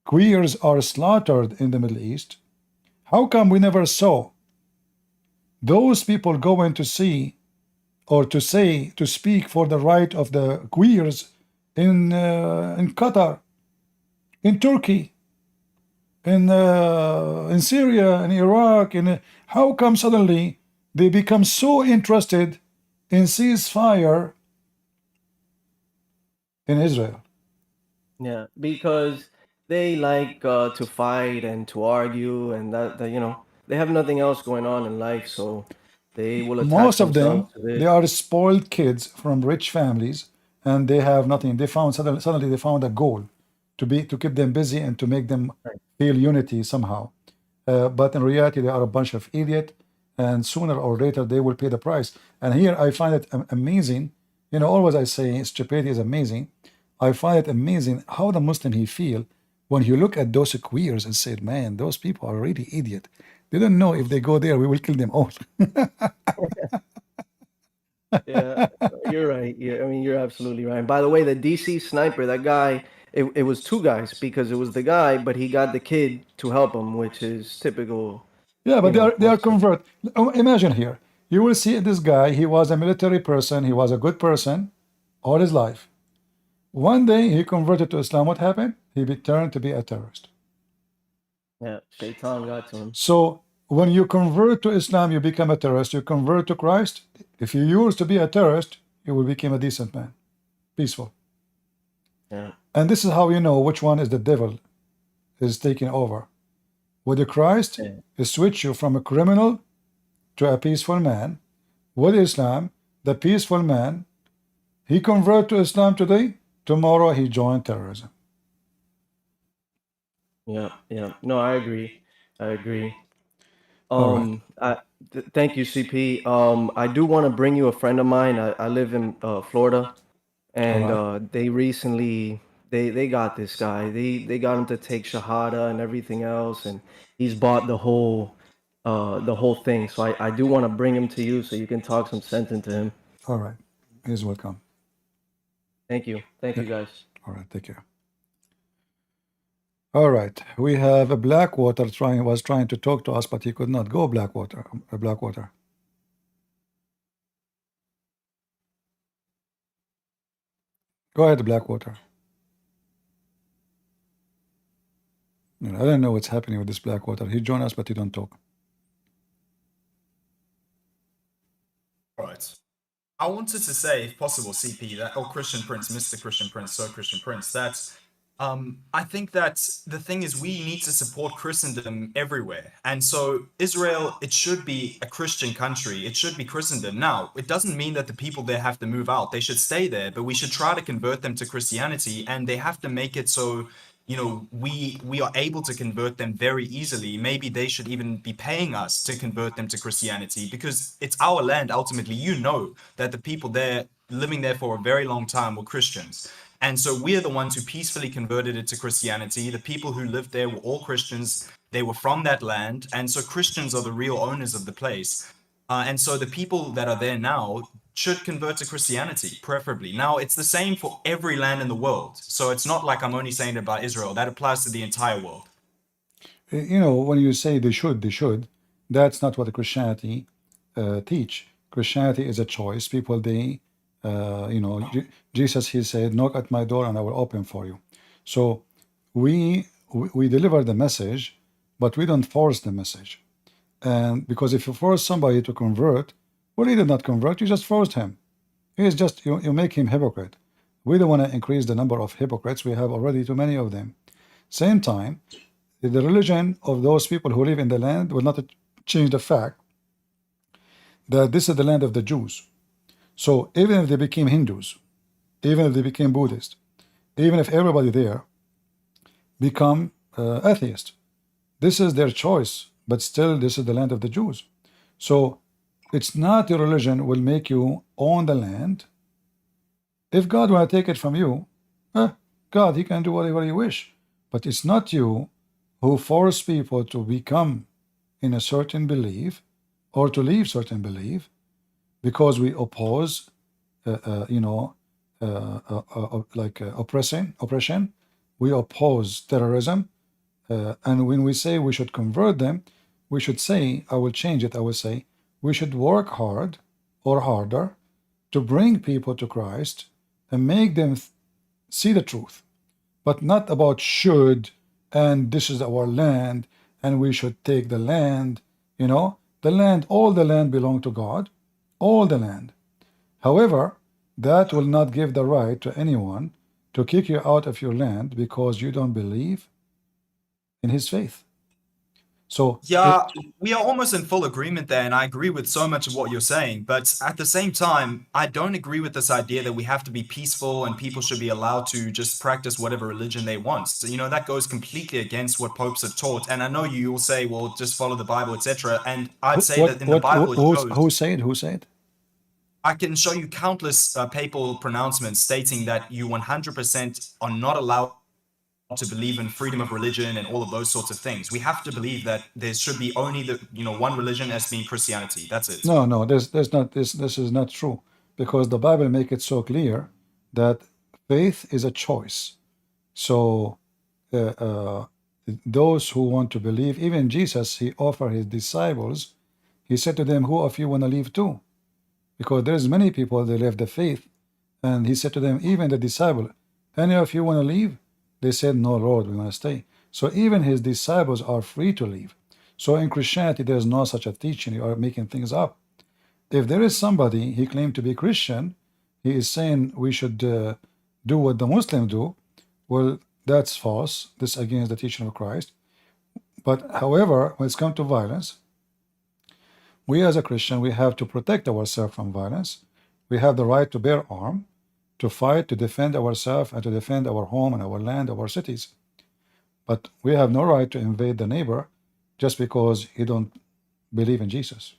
Queers are slaughtered in the Middle East. How come we never saw those people going to see or to speak for the right of the queers in Qatar, in Turkey, in Syria, in Iraq? How come suddenly they become so interested in ceasefire in Israel? Yeah, because they like to fight and to argue, and that they have nothing else going on in life, so they will attach Most of them, themselves to this. they are spoiled kids from rich families, and they have nothing. They found suddenly they found a goal to keep them busy and to make them feel unity somehow. But in reality, they are a bunch of idiots, and sooner or later they will pay the price. And here I find it amazing. Always I say stupidity is amazing. I find it amazing how the Muslim he feel when you look at those queers and say, man, those people are really idiot. They don't know if they go there, we will kill them all. Yeah, you're right. Yeah, I mean, you're absolutely right. By the way, the DC sniper, that guy, it was 2 guys, because it was the guy, but he got the kid to help him, which is typical. Yeah, but they are convert. Imagine here, you will see this guy. He was a military person. He was a good person all his life. One day he converted to Islam. What happened? He turned to be a terrorist. Yeah, Shaitan got to him. So when you convert to Islam, you become a terrorist. You convert to Christ. If you used to be a terrorist, you will become a decent man, peaceful. Yeah. And this is how you know which one is the devil is taking over. With the Christ, it switch you from a criminal to a peaceful man. With Islam, the peaceful man, he convert to Islam today, tomorrow he joined terrorism. Yeah. No, I agree. All right. Thank you, CP. I do want to bring you a friend of mine. I live in Florida, and they recently they got this guy. They got him to take Shahada and everything else, and he's bought the whole thing. So I do want to bring him to you so you can talk some sense into him. All right. He's welcome. Thank you. Thank you, guys. All right. Take care. All right. We have a Blackwater was trying to talk to us, but he could not go. Blackwater. Go ahead, Blackwater. I don't know what's happening with this Blackwater. He joined us, but he don't talk. Right. I wanted to say, if possible, CP, that Christian Prince, Mr. Christian Prince, Sir Christian Prince, that I think that the thing is we need to support Christendom everywhere. And so Israel, it should be a Christian country. It should be Christendom. Now, it doesn't mean that the people there have to move out. They should stay there, but we should try to convert them to Christianity, and they have to make it so, you know, we are able to convert them very easily. Maybe they should even be paying us to convert them to Christianity, because it's our land ultimately. You know that the people there living there for a very long time were Christians. And so we're the ones who peacefully converted it to Christianity. The people who lived there were all Christians. They were from that land. And so Christians are the real owners of the place. And so the people that are there now should convert to Christianity, preferably. Now, it's the same for every land in the world. So it's not like I'm only saying it about Israel. That applies to the entire world. You know, when you say they should, that's not what Christianity teach. Christianity is a choice. People, you know, Jesus, he said, knock at my door and I will open for you. So we deliver the message, but we don't force the message. And because if you force somebody to convert, well, he did not convert, you just forced him. He is just, you make him hypocrite. We don't want to increase the number of hypocrites. We have already too many of them. Same time, the religion of those people who live in the land will not change the fact that this is the land of the Jews. So even if they became Hindus, even if they became Buddhist, even if everybody there become atheist, this is their choice, but still this is the land of the Jews. So it's not your religion will make you own the land. If God want to take it from you, God, he can do whatever he wish. But it's not you who force people to become in a certain belief or to leave certain belief because we oppose, oppression. We oppose terrorism. And when we say we should convert them, we should say, I will change it, I will say, we should work hard or harder to bring people to Christ and make them see the truth, but not about should, and this is our land, and we should take the land. You know, the land, all the land belong to God, all the land. However, that will not give the right to anyone to kick you out of your land because you don't believe in his faith. So yeah, we are almost in full agreement there, and I agree with so much of what you're saying. But at the same time, I don't agree with this idea that we have to be peaceful and people should be allowed to just practice whatever religion they want. So, you know, that goes completely against what popes have taught. And I know you will say, well, just follow the Bible, etc. And I'd say that in the Bible, who said? I can show you countless papal pronouncements stating that you 100% are not allowed to believe in freedom of religion and all of those sorts of things. We have to believe that there should be only the one religion as being Christianity. That's it. No, there's not this is not true, because the Bible make it so clear that faith is a choice. So those who want to believe, even Jesus, he offered his disciples, he said to them, who of you want to leave too? Because there's many people that left the faith, and he said to them, even the disciple, any of you want to leave? They said, no, Lord, we want to stay. So even his disciples are free to leave. So in Christianity, there's no such a teaching. You are making things up. If there is somebody, he claimed to be Christian, he is saying we should do what the Muslims do. Well, that's false. This is against the teaching of Christ. But however, when it's come to violence, we as a Christian, we have to protect ourselves from violence. We have the right to bear arms, to fight, to defend ourselves, and to defend our home and our land, our cities. But we have no right to invade the neighbor just because he don't believe in Jesus.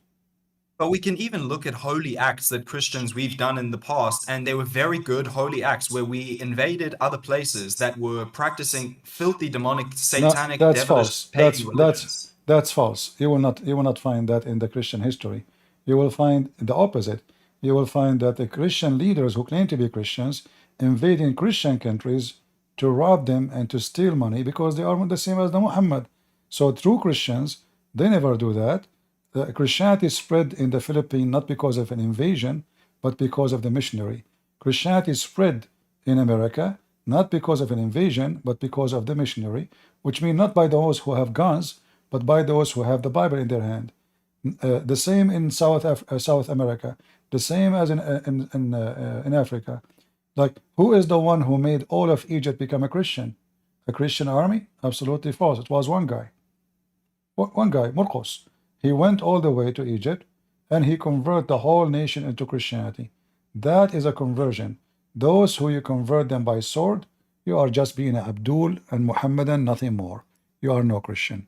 But we can even look at holy acts that Christians we've done in the past, and they were very good holy acts where we invaded other places that were practicing filthy, demonic, satanic, that's devilish, false. pagan religions. That's false. You will not find that in the Christian history. You will find the opposite. You will find that the Christian leaders who claim to be Christians invading Christian countries to rob them and to steal money because they are the same as the Muhammad. So true Christians, they never do that. Christianity spread in the Philippines not because of an invasion, but because of the missionary. Christianity spread in America not because of an invasion, but because of the missionary, which means not by those who have guns, but by those who have the Bible in their hand. The same in South America, the same as in Africa. Like, who is the one who made all of Egypt become a Christian? a Christian army? Absolutely false. It was one guy. One guy, Marcos. He went all the way to Egypt and he converted the whole nation into Christianity. That is a conversion. Those who you convert them by sword, you are just being Abdul and Muhammadan, nothing more. You are no Christian.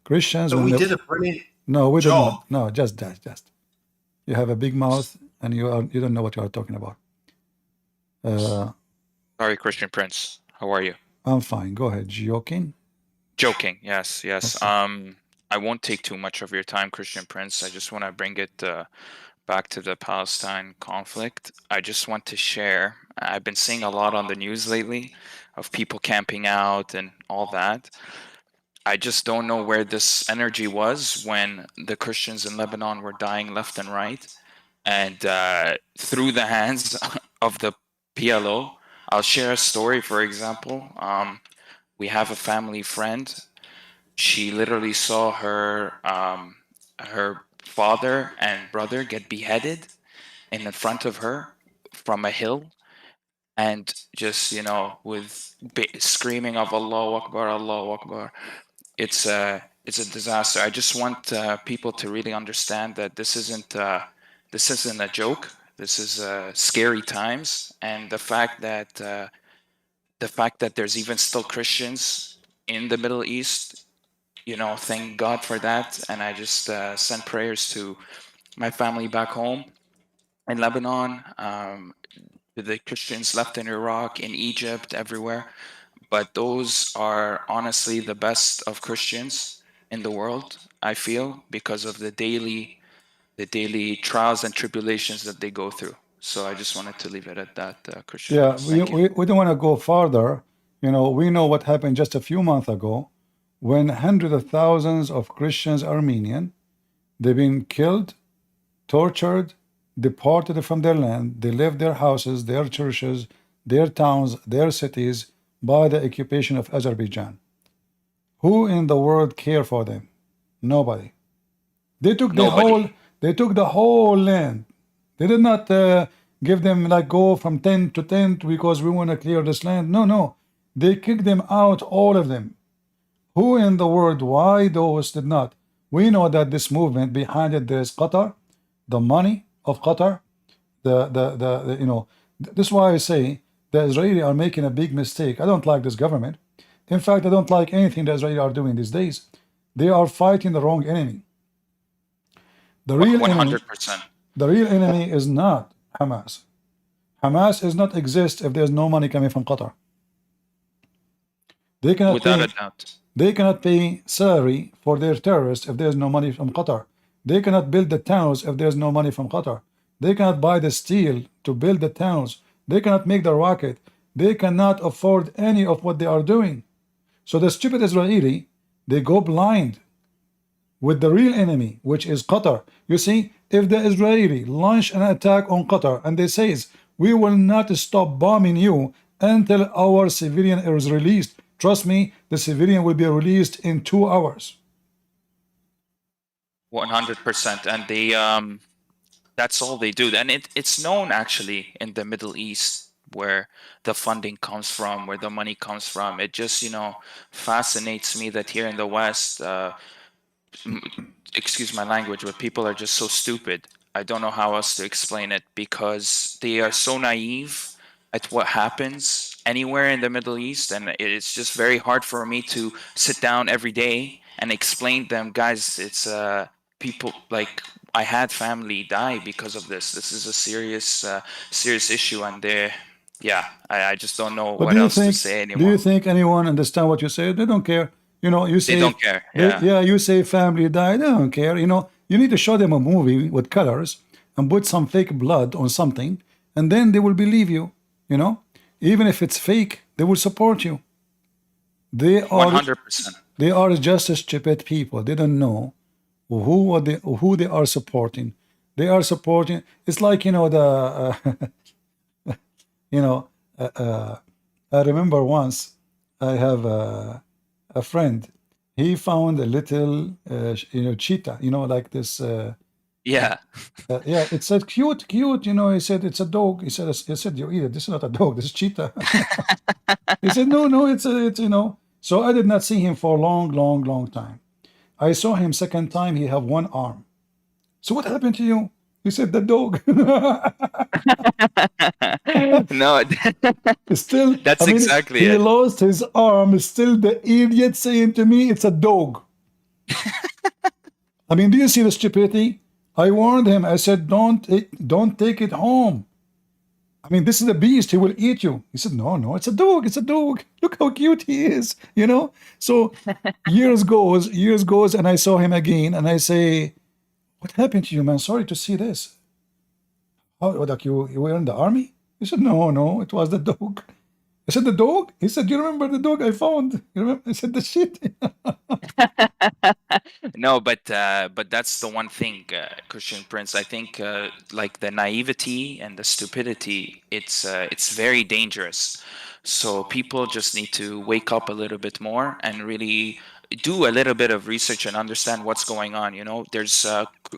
Christians, So when we they, did a brilliant no, we did job. not. No, just that, just. You have a big mouth and you don't know what you are talking about. Sorry, Christian Prince. How are you? I'm fine. Go ahead. Joking. Joking. Yes, yes. Okay. I won't take too much of your time, Christian Prince. I just want to bring it back to the Palestine conflict. I just want to share. I've been seeing a lot on the news lately of people camping out and all that. I just don't know where this energy was when the Christians in Lebanon were dying left and right. And through the hands of the PLO, I'll share a story, for example. We have a family friend. She literally saw her father and brother get beheaded in front of her from a hill, and just with screaming of Allahu Akbar, Allahu Akbar. It's a disaster. I just want people to really understand that this isn't a joke. This is scary times, and the fact that there's even still Christians in the Middle East, thank God for that. And I just send prayers to my family back home in Lebanon, to the Christians left in Iraq, in Egypt, everywhere. But those are honestly the best of Christians in the world, I feel, because of the daily trials and tribulations that they go through. So I just wanted to leave it at that, Christian. Yeah, Thank you. we don't want to go farther. We know what happened just a few months ago when hundreds of thousands of Christians, Armenian, they've been killed, tortured, deported from their land. They left their houses, their churches, their towns, their cities by the occupation of Azerbaijan. Who in the world care for them? Nobody. They took Nobody. They took the whole land. They did not give them like go from tent to tent because we want to clear this land. No. They kicked them out, all of them. Who in the world? Why those did not? We know that this movement behind it, there's Qatar, the money of Qatar, this is why I say the Israeli are making a big mistake. I don't like this government. In fact, I don't like anything the Israeli are doing these days. They are fighting the wrong enemy. The real 100%. The real enemy is not Hamas. Hamas does not exist if there's no money coming from Qatar. They cannot Without a doubt. They cannot pay salary for their terrorists if there's no money from Qatar. They cannot build the towns if there's no money from Qatar. They cannot buy the steel to build the towns. They cannot make the rocket. They cannot afford any of what they are doing. So the stupid Israeli, they go blind with the real enemy, which is Qatar. You see, if the Israeli launch an attack on Qatar and they says, we will not stop bombing you until our civilian is released. Trust me, the civilian will be released in 2 hours. 100%. And they that's all they do. And it's known actually in the Middle East where the funding comes from, where the money comes from. It just, fascinates me that here in the West, excuse my language, but people are just so stupid. I don't know how else to explain it, because they are so naive at what happens anywhere in the Middle East, and it's just very hard for me to sit down every day and explain to them, guys, it's people, like, I had family die because of this. This is a serious issue, and I just don't know what else to say anymore. Do you think anyone understand what you say? They don't care. You say they don't care. Yeah. You say family died. They don't care. You need to show them a movie with colors and put some fake blood on something, and then they will believe you. Even if it's fake, they will support you. They are 100%. They are just stupid people. They don't know who they are supporting. They are supporting. It's like I remember once I have a friend. He found a little cheetah. Like this. Yeah. Yeah, it said cute, cute. You know, he said it's a dog. He said you eat it. This is not a dog. This is cheetah. He said no, it's you know. So I did not see him for a long time. I saw him second time. He have one arm. So what happened to you? He said the dog. No, Still, that's I mean, exactly he it. lost his arm. Still, the idiot saying to me, "It's a dog." I mean, do you see the stupidity? I warned him. I said, don't take it home. I mean, this is a beast. He will eat you. He said, no, it's a dog. It's a dog. Look how cute he is. You know. So years goes, and I saw him again, and I say, "What happened to you, man? Sorry to see this. How, like you were in the army?" He said, no, it was the dog. I said, the dog? He said, you remember the dog I found? You remember? I said, the shit. No, but that's the one thing, Christian Prince. I think like the naivety and the stupidity, it's very dangerous. So people just need to wake up a little bit more and really do a little bit of research and understand what's going on. You know, there's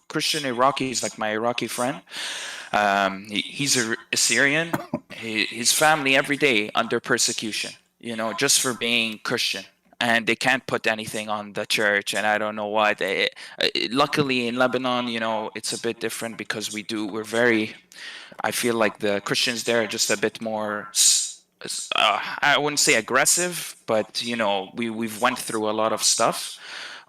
Christian Iraqis, like my Iraqi friend. He's a Syrian. His family every day under persecution, you know, just for being Christian. And they can't put anything on the church, and I don't know what. Luckily in Lebanon, you know, it's a bit different because we're very, I feel like the Christians there are just a bit more, I wouldn't say aggressive, but you know, we've went through a lot of stuff.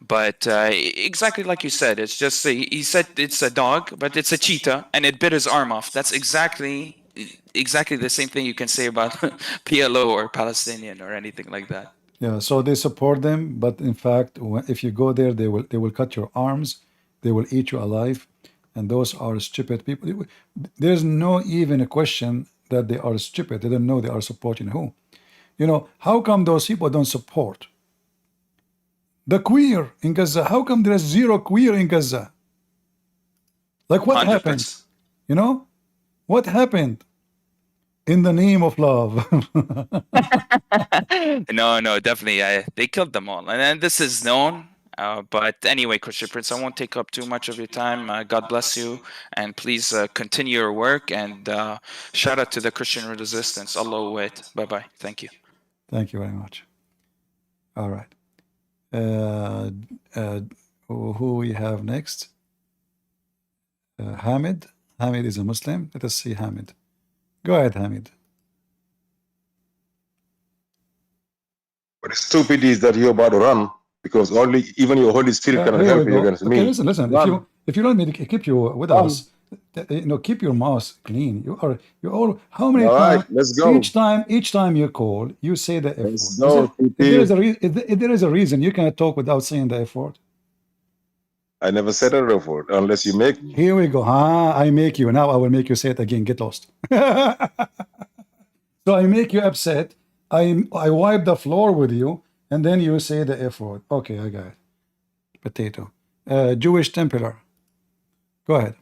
But exactly like you said, it's just he said it's a dog, but it's a cheetah, and it bit his arm off. That's exactly the same thing you can say about PLO or Palestinian or anything like that. Yeah, so they support them, but in fact, if you go there, they will cut your arms, they will eat you alive, and those are stupid people. There's no even a question that they are stupid. They don't know they are supporting who. You know, how come those people don't support the queer in Gaza? How come there's zero queer in Gaza? Like what 100%. happened? You know, what happened? In the name of love. No, definitely. They killed them all. And then this is known. But anyway, Christian Prince, I won't take up too much of your time. God bless you. And please continue your work. And shout out to the Christian resistance. Allah wait. Bye-bye. Thank you. Thank you very much. All right. Who we have next? Hamid. Hamid is a Muslim. Let us see Hamid. Go ahead, Hamid. But stupid is that you're about to run because only even your Holy Spirit cannot help you against me. Okay, listen. If you don't need to keep you with us, you know, keep your mouth clean. You all. How many times? Let's go. Each time you call, you say the F word. Let's go. If there is a reason you cannot talk without saying the F word. I never said a F word unless you make me. Here we go. I make you. Now I will make you say it again. Get lost. So I make you upset. I wipe the floor with you, and then you say the F word. Okay, I got it. Potato. Jewish Templar. Go ahead.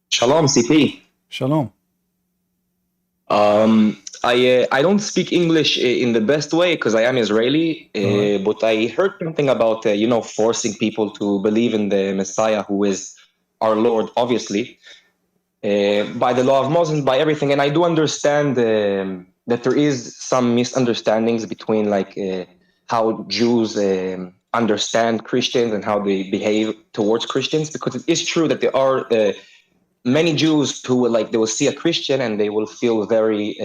Shalom, CP. Shalom. I don't speak English in the best way because I am Israeli, but I heard something about forcing people to believe in the Messiah, who is our Lord, obviously, by the law of Moses, by everything, and I do understand that there is some misunderstandings between how Jews understand Christians and how they behave towards Christians, because it is true that there are many Jews who they will see a Christian and they will feel very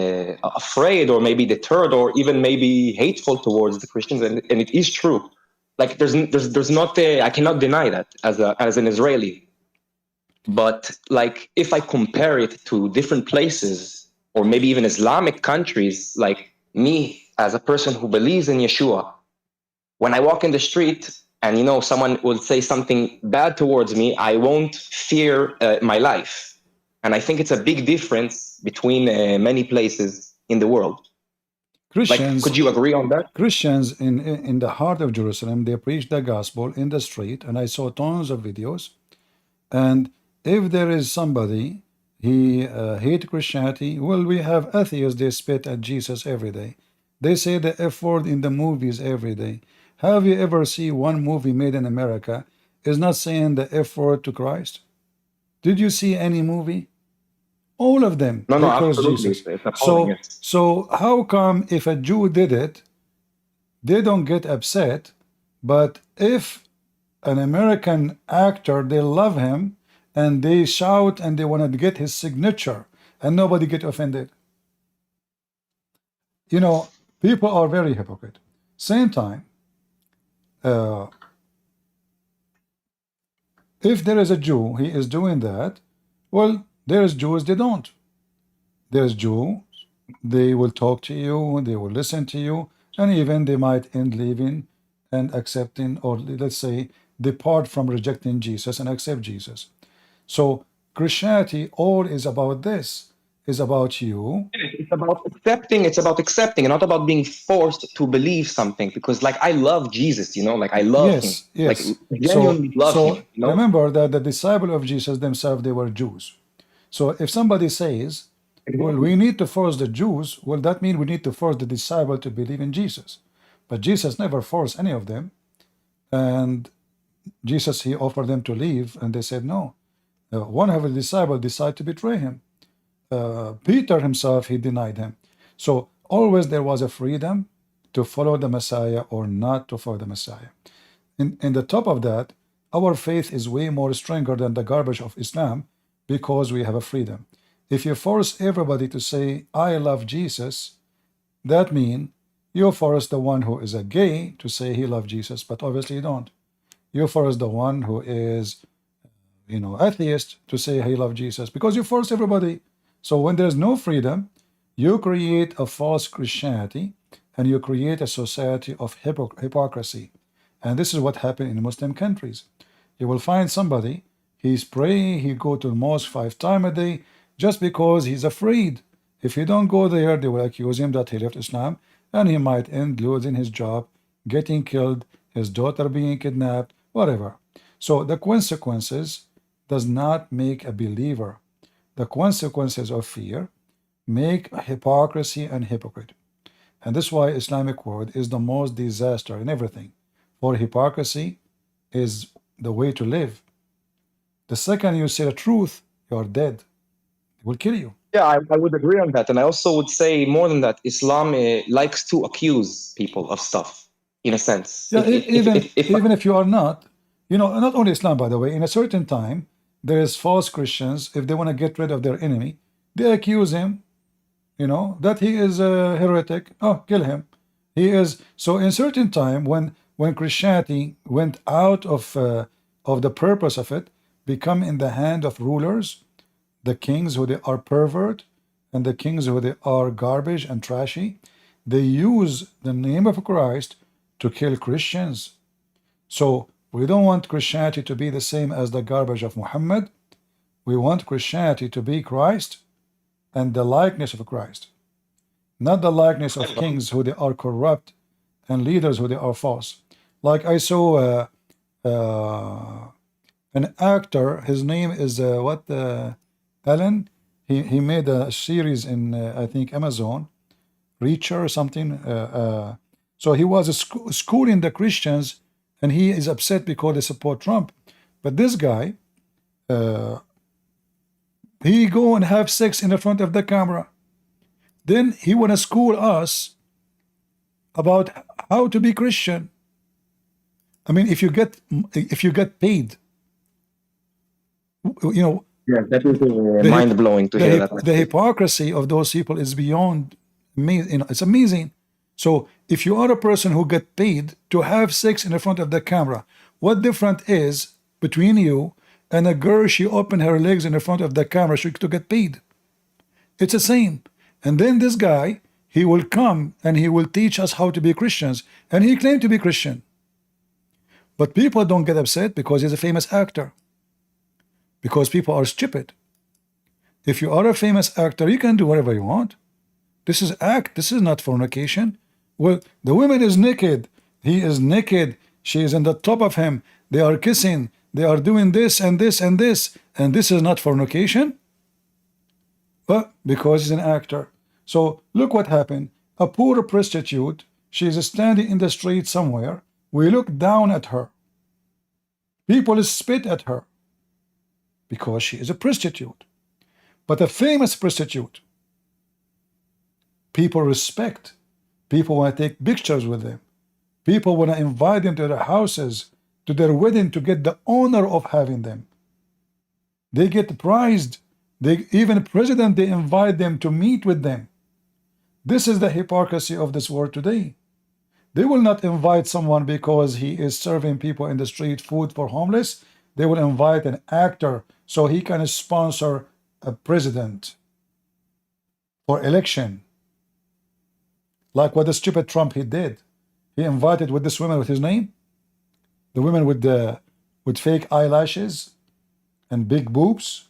afraid or maybe deterred or even maybe hateful towards the Christians, and it is true. Like there's not I cannot deny that as an Israeli. But if I compare it to different places or maybe even Islamic countries, like me as a person who believes in Yeshua, when I walk in the street and someone will say something bad towards me, I won't fear my life. And I think it's a big difference between many places in the world. Christians, could you agree on that? Christians in the heart of Jerusalem, they preach the gospel in the street, and I saw tons of videos. And if there is somebody he hate Christianity, well, we have atheists, they spit at Jesus every day. They say the F word in the movies every day. Have you ever seen one movie made in America is not saying the F word to Christ? Did you see any movie? All of them, No, they no, curse absolutely. Jesus. It's appalling, yes. So how come if a Jew did it, they don't get upset, but if an American actor, they love him, and they shout and they want to get his signature, and nobody get offended? You know, people are very hypocrite. Same time, if there is a Jew, he is doing that, well, there's Jews, they don't. There's Jews, they will talk to you, they will listen to you, and even they might end leaving and accepting, or let's say, depart from rejecting Jesus and accept Jesus. So Christianity, all is about this, is about you. It's about accepting. It's about accepting, and not about being forced to believe something. Because, like, I love Jesus, you know, like I love him, like genuinely love him. You know? Remember that the disciples of Jesus themselves, they were Jews. So if somebody says, well, we need to force the Jews, well, that means we need to force the disciple to believe in Jesus. But Jesus never forced any of them. And Jesus, he offered them to leave, and they said no. One of the disciples decided to betray him. Peter himself, he denied him. So always there was a freedom to follow the Messiah or not to follow the Messiah. In the top of that, our faith is way more stronger than the garbage of Islam because we have a freedom. If you force everybody to say, I love Jesus, that means you force the one who is a gay to say he loves Jesus, but obviously you don't. You force the one who is, you know, atheist to say he loves Jesus because you force everybody. So when there's no freedom, you create a false Christianity and you create a society of hypocrisy. And this is what happened in Muslim countries. You will find somebody, he's praying, he go to the mosque 5 times a day, just because he's afraid. If he don't go there, they will accuse him that he left Islam, and he might end losing his job, getting killed, his daughter being kidnapped, whatever. So the consequences does not make a believer. The consequences of fear make hypocrisy and hypocrite. And this is why Islamic world is the most disaster in everything. For hypocrisy is the way to live. The second you say the truth, you are dead. It will kill you. Yeah, I would agree on that. And I also would say more than that, Islam likes to accuse people of stuff, in a sense. Yeah, even if you are not, you know, not only Islam, by the way, in a certain time, there is false Christians, if they want to get rid of their enemy, they accuse him, you know, that he is a heretic. Oh, kill him. He is. So in certain time, when Christianity went out of the purpose of it, become in the hand of rulers, the kings who they are pervert, and the kings who they are garbage and trashy, they use the name of Christ to kill Christians. So we don't want Christianity to be the same as the garbage of Muhammad. We want Christianity to be Christ and the likeness of Christ, not the likeness of kings who they are corrupt and leaders who they are false. Like I saw an actor, his name is Alan. He made a series in I think Amazon, Reacher or something. So he was schooling the Christians, and he is upset because they support Trump. But this guy, he go and have sex in the front of the camera. Then he want to school us about how to be Christian. I mean, if you get paid, you know. Yeah, that is mind blowing to hear that. The hypocrisy of those people is beyond me. You know, it's amazing. So if you are a person who get paid to have sex in the front of the camera, what difference is between you and a girl? She open her legs in the front of the camera to get paid. It's the same. And then this guy, he will come and he will teach us how to be Christians, and he claimed to be Christian. But people don't get upset because he's a famous actor. Because people are stupid. If you are a famous actor, you can do whatever you want. This is act. This is not fornication. Well, the woman is naked. He is naked. She is on the top of him. They are kissing. They are doing this and this and this. And this is not fornication. But because he's an actor. So look what happened. A poor prostitute. She is standing in the street somewhere. We look down at her. People spit at her because she is a prostitute, but a famous prostitute. People respect. People want to take pictures with them. People want to invite them to their houses, to their wedding, to get the honor of having them. They get prized. Even president, they invite them to meet with them. This is the hypocrisy of this world today. They will not invite someone because he is serving people in the street food for homeless. They will invite an actor so he can sponsor a president for election. Like what the stupid Trump he did. He invited with this woman with his name, the women with fake eyelashes and big boobs.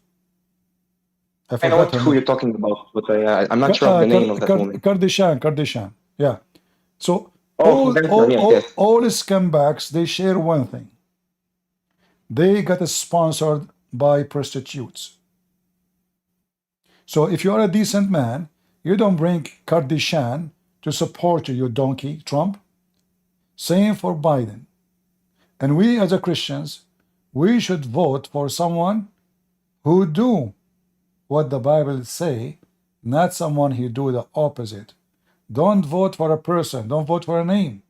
I know who you're talking about, but I'm not sure of the name of that woman. Kardashian. Yeah. So all scumbags, they share one thing. They got sponsored by prostitutes. So if you are a decent man, you don't bring Kardashian to support you, you donkey, Trump. Same for Biden. And we as a Christians, we should vote for someone who do what the Bible say, not someone who do the opposite. Don't vote for a person, don't vote for a name.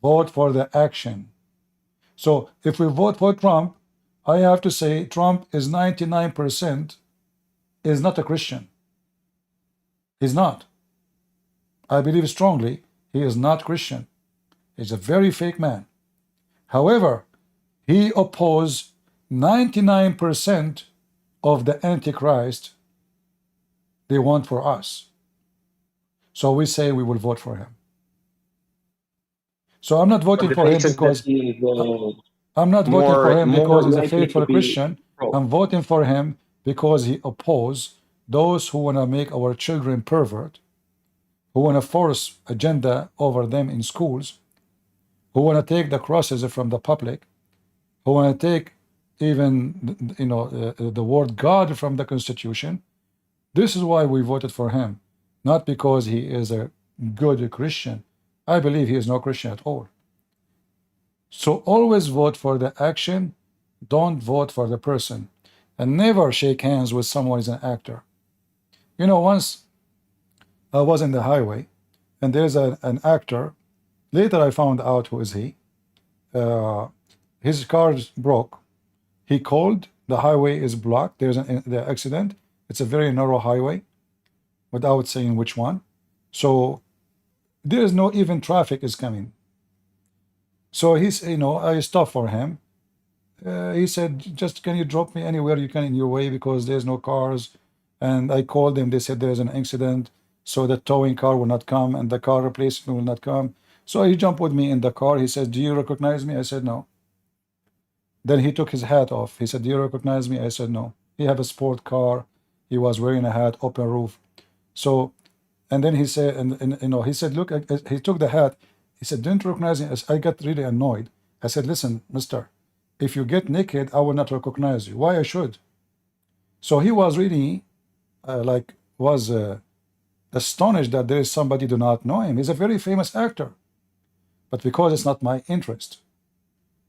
Vote for the action. So if we vote for Trump, I have to say Trump is 99% is not a Christian. He's not. I believe strongly he is not Christian. He's a very fake man. However, he opposed 99% of the Antichrist they want for us. So we say we will vote for him. So I'm not voting for him because I'm not voting for him because he's a faithful Christian. I'm voting for him because he opposes those who want to make our children pervert, who want to force agenda over them in schools, who want to take the crosses from the public, who want to take even the word God from the Constitution. This is why we voted for him, not because he is a good Christian. I believe he is no Christian at all. So always vote for the action, don't vote for the person, and never shake hands with someone who is an actor. You know, once I was in the highway, and there's an actor. Later I found out who is he. His car broke. He called, the highway is blocked, there's the accident. It's a very narrow highway, without saying which one. So there is no even traffic is coming. So he's, I stopped for him. He said, just can you drop me anywhere you can in your way because there's no cars. And I called them, they said there's an accident, so the towing car will not come and the car replacement will not come. So he jumped with me in the car. He said, do you recognize me? I said, no. Then he took his hat off. He said, do you recognize me? I said, no. He had a sport car. He was wearing a hat, open roof. So, and then he said, he said, look, he took the hat. He said, don't you recognize me? I got really annoyed. I said, listen, mister, if you get naked, I will not recognize you. Why I should? So he was really, astonished that there is somebody do not know him. He's a very famous actor. But because it's not my interest.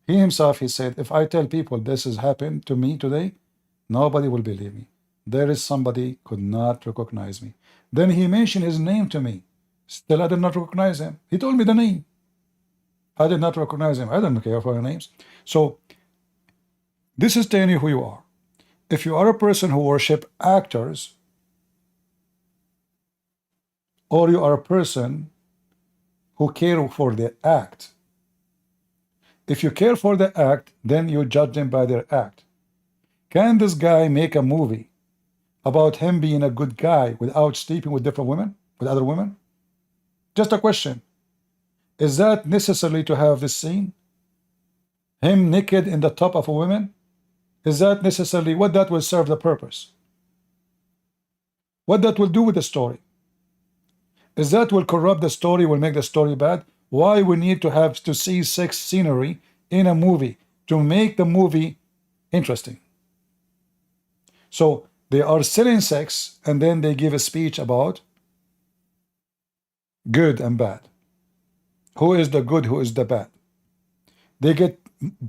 He himself, he said, if I tell people this has happened to me today, nobody will believe me. There is somebody could not recognize me. Then he mentioned his name to me. Still, I did not recognize him. He told me the name. I did not recognize him. I don't care for the names. So, this is telling you who you are. If you are a person who worship actors, or you are a person who care for the act. If you care for the act, then you judge them by their act. Can this guy make a movie about him being a good guy without sleeping with different women, with other women? Just a question. Is that necessary to have this scene? Him naked in the top of a woman? Is that necessarily what that will serve the purpose? What that will do with the story? Is that will corrupt the story, will make the story bad? Why we need to have to see sex scenery in a movie to make the movie interesting? So they are selling sex and then they give a speech about good and bad. Who is the good, who is the bad? They get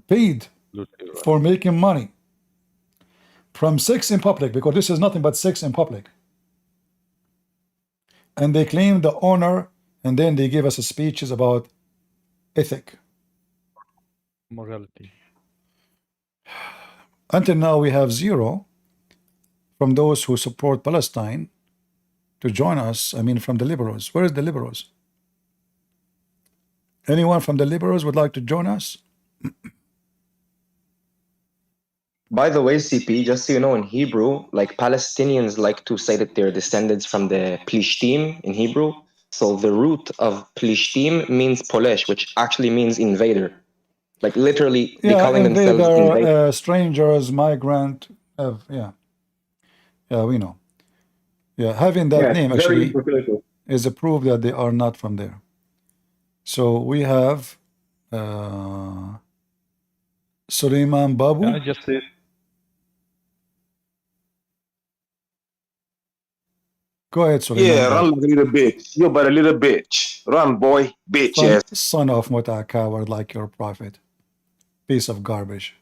paid for making money from sex in public, because this is nothing but sex in public. And they claim the honor, and then they give us speeches about ethic. Morality. Until now, we have zero from those who support Palestine to join us. I mean, from the liberals. Where is the liberals? Anyone from the liberals would like to join us? By the way, CP, just so you know, in Hebrew, like Palestinians like to say that they're descendants from the Plishtim in Hebrew. So the root of Plishtim means Polesh, which actually means invader. Like literally, they calling themselves invader. Strangers, migrant. Yeah, we know. Yeah, having that name actually is a proof that they are not from there. So we have Suleiman Babu. Can I just say? Go ahead, Suleiman. Yeah, run like a little bitch. You but a little bitch. Run, boy. Bitch ass. Son of Muta, coward like your prophet. Piece of garbage.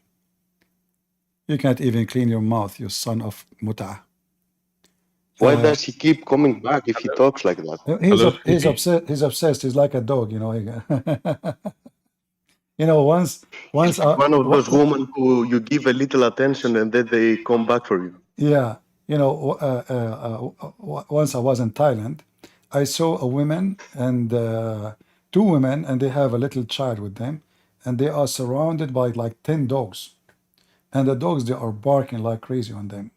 You can't even clean your mouth, you son of Muta. Why does he keep coming back if he talks like that? He's upset. He's obsessed. He's like a dog, you know. You know, once one of those women who you give a little attention and then they come back for you. Yeah, you know, once I was in Thailand, I saw a woman and two women, and they have a little child with them, and they are surrounded by like 10 dogs, and the dogs, they are barking like crazy on them.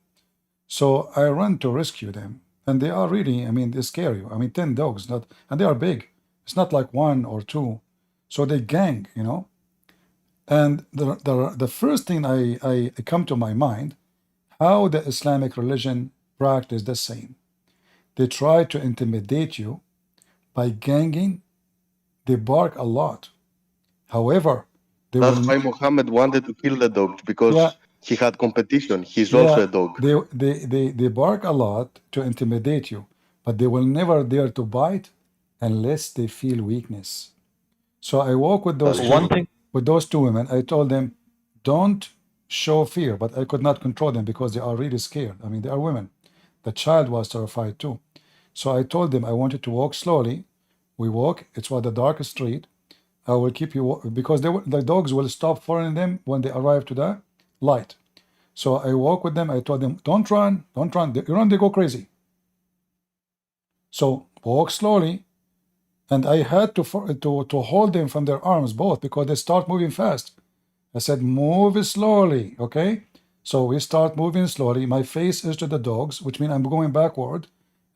So I run to rescue them, and they are really, I mean, they scare you. I mean, 10 dogs, not, and they are big. It's not like one or two. So they gang, you know. And the first thing I come to my mind, how the Islamic religion practice the same. They try to intimidate you by ganging. They bark a lot. However, that's why Muhammad wanted to kill the dogs, because he had competition. He's also a dog. They bark a lot to intimidate you, but they will never dare to bite unless they feel weakness. So I walk with those two women. I told them, don't show fear, but I could not control them because they are really scared. I mean, they are women. The child was terrified too. So I told them I wanted to walk slowly. We walk. It's the darkest street. I will keep you, because the dogs will stop following them when they arrive to the light. So I walk with them. I told them, don't run, don't run. They run, they go crazy. So walk slowly. And I had to hold them from their arms both, because they start moving fast. I said, move slowly, okay? So we start moving slowly. My face is to the dogs, which means I'm going backward,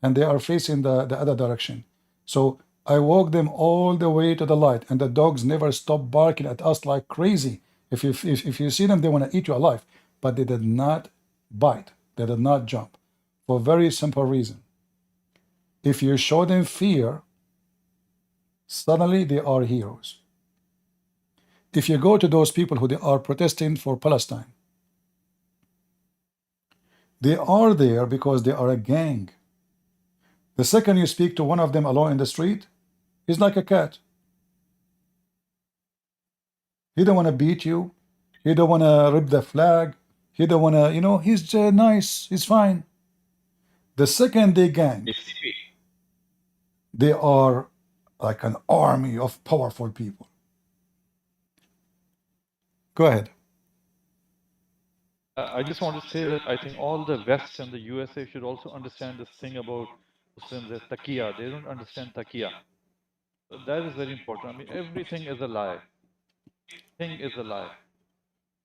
and they are facing the other direction. So I walk them all the way to the light, and the dogs never stop barking at us like crazy. If you see them, they want to eat you alive. But they did not bite. They did not jump. For a very simple reason. If you show them fear, suddenly they are heroes. If you go to those people who they are protesting for Palestine, they are there because they are a gang. The second you speak to one of them alone in the street, he's like a cat. He don't want to beat you. He don't want to rip the flag. He don't want to, you know, he's nice. He's fine. The second they gang, they are like an army of powerful people. Go ahead. I just want to say that I think all the West and the USA should also understand this thing about Muslims as taqiyya. They don't understand taqiyya. So that is very important. I mean, everything is a lie. Thing is a lie.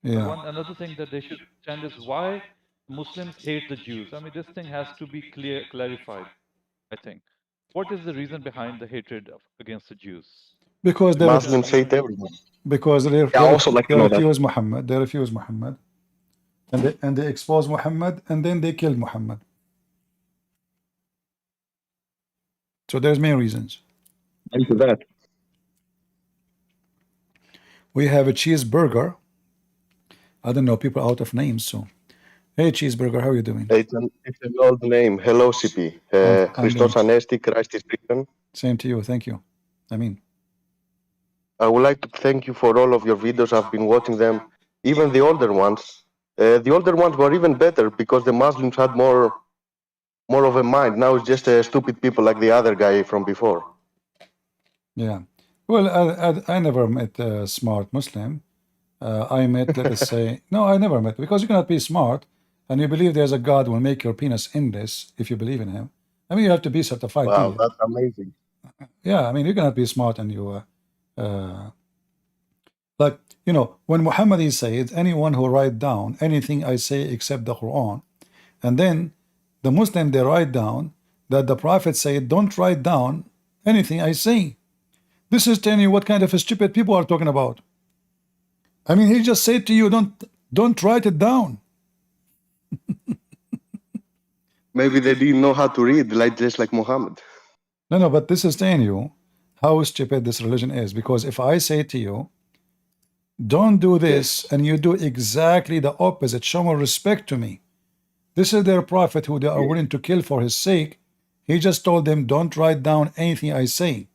Yeah. Another thing that they should understand is why Muslims hate the Jews. I mean, this thing has to be clarified, I think. What is the reason behind the hatred against the Jews? Because they Muslims hate everyone. Because they refuse Muhammad. They refuse Muhammad. And they expose Muhammad, and then they kill Muhammad. So there's many reasons. Into that. We have a cheeseburger. I don't know, people out of names, so. Hey, cheeseburger, how are you doing? It's an old name. Hello, CP. Christos Anesti, Christ is risen. Same to you, thank you. I mean, I would like to thank you for all of your videos. I've been watching them. even the older ones. The older ones were even better because the Muslims had more of a mind. Now it's just stupid people like the other guy from before. Yeah. Well, I never met a smart Muslim. I met, let us say, no, I never met, because you cannot be smart and you believe there's a God who will make your penis endless if you believe in him. I mean, you have to be certified Wow, idiot. that's amazing. Yeah, I mean, you cannot be smart and you, like, you know, when Muhammad said, anyone who write down anything I say except the Quran, and then the Muslim, they write down that the Prophet said, don't write down anything I say. This is telling you what kind of stupid people are talking about. I mean, he just said to you, don't write it down. Maybe they didn't know how to read, like just like Muhammad. No, but this is telling you how stupid this religion is. Because if I say to you, don't do this, and you do exactly the opposite, show more respect to me. This is their prophet who they are willing to kill for his sake. He just told them, don't write down anything I say.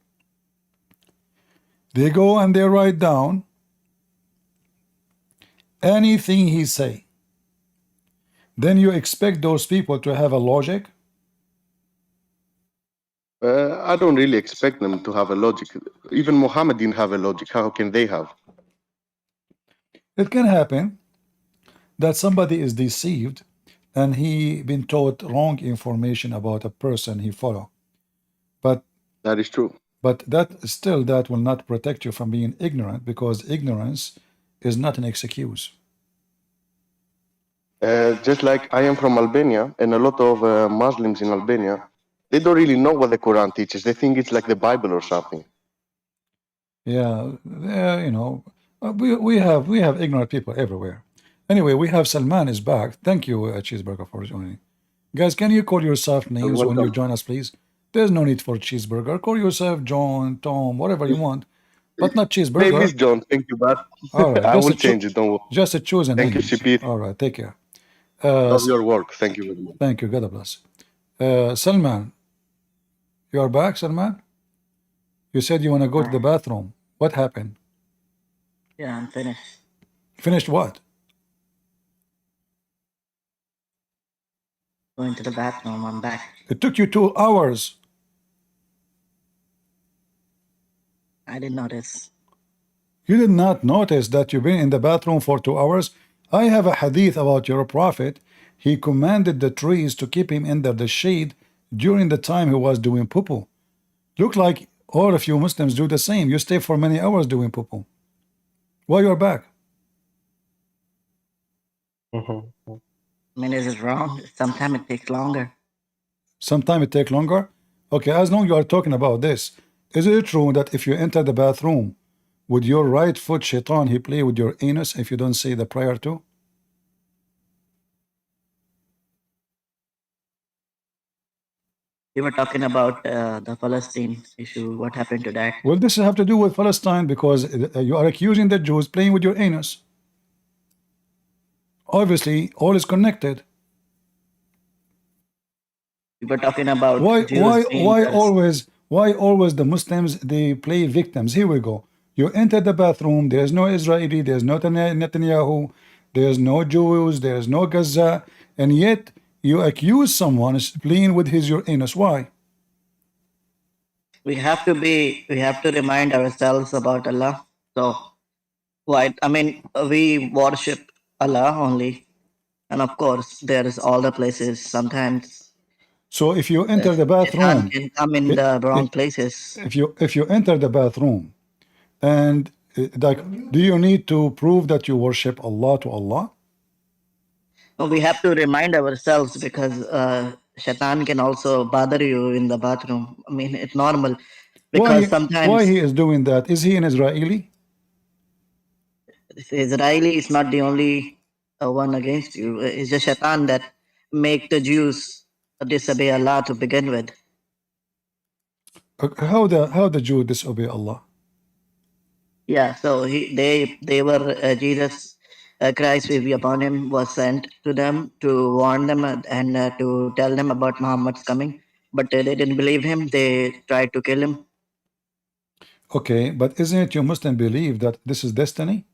They go and they write down anything he say. Then you expect those people to have a logic? I don't really expect them to have a logic. Even Muhammad didn't have a logic. How can they have? It can happen that somebody is deceived and he been taught wrong information about a person he follow. But that is true. But that will not protect you from being ignorant, because ignorance is not an excuse. Just like I am from Albania, and a lot of Muslims in Albania, they don't really know what the Quran teaches. They think it's like the Bible or something. Yeah, you know, we have ignorant people everywhere. Anyway, we have Salman is back. Thank you, Cheeseburger, for joining. Guys, can you call yourself names when you join us, please? There's no need for Cheeseburger. Call yourself John, Tom, whatever you want, but not Cheeseburger. Maybe it's John. Thank you, but all right, I will change it. Don't worry. Just choose a name. Thank you, CP. All right, take care. Love your work. Thank you very much. Thank you. God bless. Salman, you are back, Salman? You said you want to go to the bathroom. What happened? Yeah, I'm finished. Finished what? Going to the bathroom. I'm back. It took you 2 hours. I didn't notice. You did not notice that you've been in the bathroom for 2 hours? I have a hadith about your prophet. He commanded the trees to keep him under the shade during the time he was doing poo-poo. Look like all of you Muslims do the same. You stay for many hours doing poo-poo. Why you're back? I mean, is it wrong? Sometimes it takes longer. Sometimes it takes longer? Okay, as long as you are talking about this, is it true that if you enter the bathroom with your right foot, shaitan, he play with your anus if you don't say the prayer too? We were talking about the Palestine issue. What happened to that? Well, this have to do with Palestine because you are accusing the Jews playing with your anus. Obviously, all is connected. We were talking about why always the Muslims, they play victims? Here we go. You enter the bathroom, there's no Israeli, there's no Netanyahu, there's no Jews, there's no Gaza, and yet you accuse someone playing with your anus. Why? We have to remind ourselves about Allah. So, why? I mean, we worship Allah only, and of course, there is all the places. Sometimes, so if you enter the bathroom, can come in the wrong places. If you enter the bathroom, and like, do you need to prove that you worship Allah to Allah? We have to remind ourselves because Shaitan can also bother you in the bathroom. I mean, it's normal because sometimes. Why he is doing that? Is he an Israeli? Israeli is not the only one against you. It's just Shaitan that make the Jews disobey Allah to begin with. How the Jew disobey Allah? Yeah, so they were Jesus Christ, peace be upon him, was sent to them to warn them and to tell them about Muhammad's coming, but they didn't believe him. They tried to kill him. Okay, but isn't it you Muslim believe that this is destiny?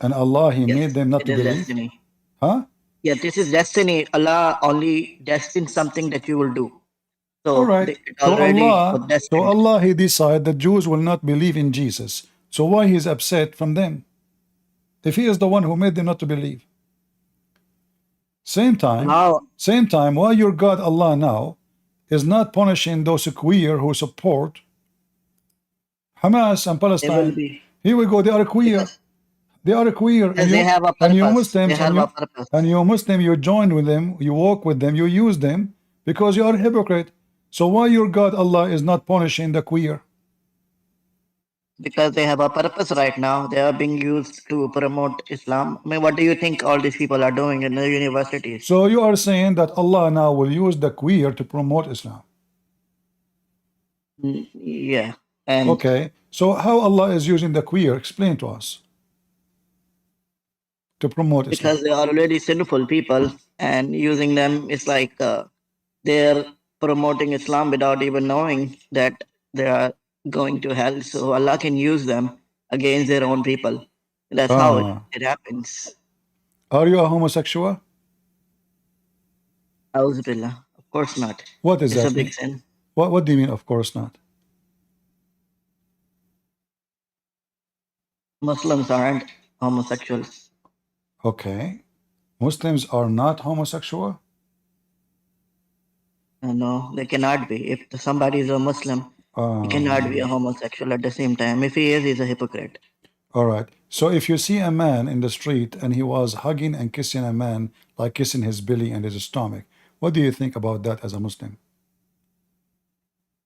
And Allah, He Yes, made them not it to is believe? destiny. Huh? Yeah, this is destiny. Allah only destined something that you will do. All So right. it already was So destined. Allah, He decided that Jews will not believe in Jesus. So why He's upset from them? If He is the one who made them not to believe. Same time, why your God Allah now is not punishing those queer who support Hamas and They will Palestine? be, Here we go, they are queer. They are queer, because they have a and you purpose. Muslims, They have a purpose. and you Muslim, you join with them, you walk with them, you use them because you are a hypocrite. So why your God Allah is not punishing the queer? Because they have a purpose right now. They are being used to promote Islam. I mean, what do you think all these people are doing in the universities? So you are saying that Allah now will use the queer to promote Islam? Yeah. And okay, so how Allah is using the queer? Explain to us. To promote Islam. Because they are already sinful people, and using them is like they're promoting Islam without even knowing that they are going to hell. So Allah can use them against their own people. That's how it happens. Are you a homosexual? Auzubillah. Of course not. What is It's that a big mean? sin. What do you mean, of course not? Muslims aren't homosexuals. Okay. Muslims are not homosexual? No, they cannot be. If somebody is a Muslim, he cannot be a homosexual at the same time. If he is, he's a hypocrite. All right. So if you see a man in the street and he was hugging and kissing a man, like kissing his belly and his stomach, what do you think about that as a Muslim?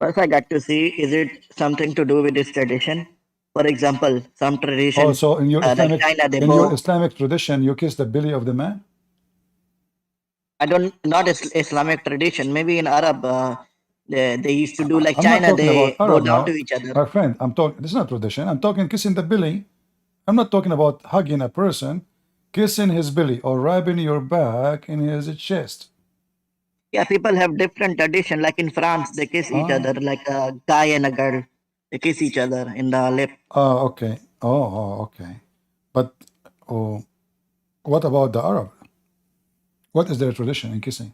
First, I got to see, is it something to do with this tradition? For example, some tradition, Also, in your like China, they your bow. Islamic tradition, you kiss the belly of the man? Not Islamic tradition. Maybe in Arab, they used to do like I'm not China, talking about they bow Arab down to now. each other. My friend, I'm talking, this is not tradition. I'm talking kissing the belly. I'm not talking about hugging a person, kissing his belly or rubbing your back in his chest. Yeah, people have different tradition. Like in France, they kiss each other, like a guy and a girl. They kiss each other in the lip. Oh, okay. Okay. But what about the Arab? What is their tradition in kissing?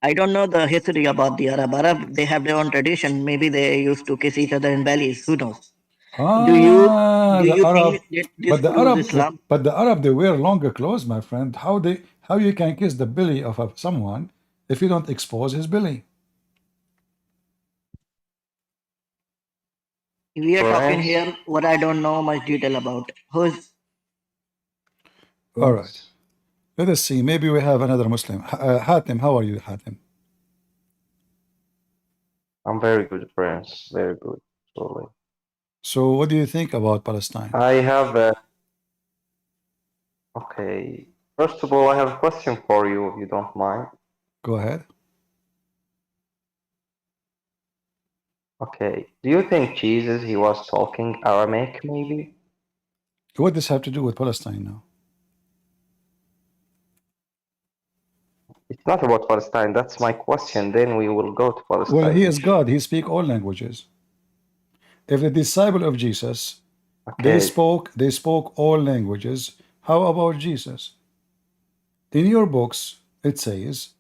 I don't know the history about the Arab. Arab, they have their own tradition. Maybe they used to kiss each other in bellies. Who knows? Do you The Arab, think that this proves Islam? but the Arab, they wear longer clothes, my friend. How you can kiss the belly of someone if you don't expose his belly? We are talking here what I don't know much detail about. Who's All right. Let us see. Maybe we have another Muslim. Hatim, how are you, Hatim? I'm very good, friends. Very good. Sorry. So what do you think about Palestine? I have a... Okay. First of all, I have a question for you, if you don't mind. Go ahead. Okay. Do you think Jesus, he was talking Aramaic, maybe? What does this have to do with Palestine now? It's not about Palestine. That's my question. Then we will go to Palestine. Well, he is God. He speaks all languages. If the disciple of Jesus, they spoke all languages, how about Jesus? In your books, it says,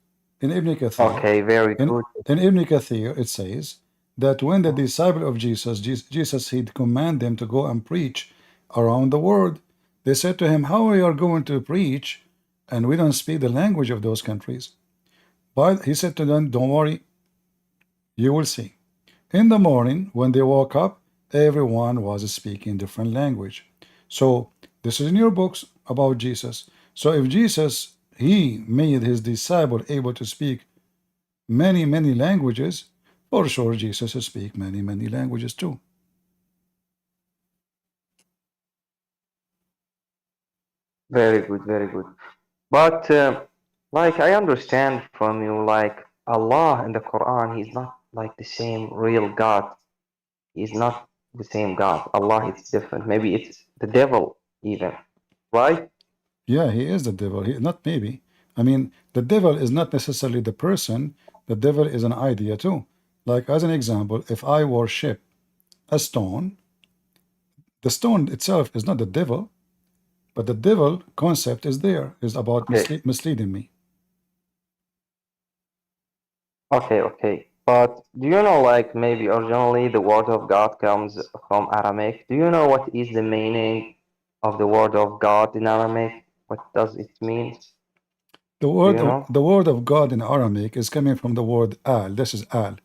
in Ibn Kathir, Okay, very good. In Ibn Kathir, it says that when the disciple of Jesus, he'd command them to go and preach around the world. They said to him, how we are going to preach and we don't speak the language of those countries? But he said to them, don't worry, you will see. In the morning, when they woke up, everyone was speaking different language. So this is in your books about Jesus. So if Jesus, he made his disciple able to speak many languages, for sure Jesus will speak many languages too. Very good, very good. But like I understand from you, like Allah in the Quran, he's not like the same real God. He's not the same God. Allah is different. Maybe it's the devil even, right? Yeah, he is the devil. Not maybe. I mean, the devil is not necessarily the person. The devil is an idea too. Like as an example, if I worship a stone, the stone itself is not the devil. But the devil concept is there, is about Okay. misleading me. Okay. But do you know, like, maybe originally the word of God comes from Aramaic? Do you know what is the meaning of the word of God in Aramaic? What does it mean? The word of God in Aramaic is coming from the word al. This is al.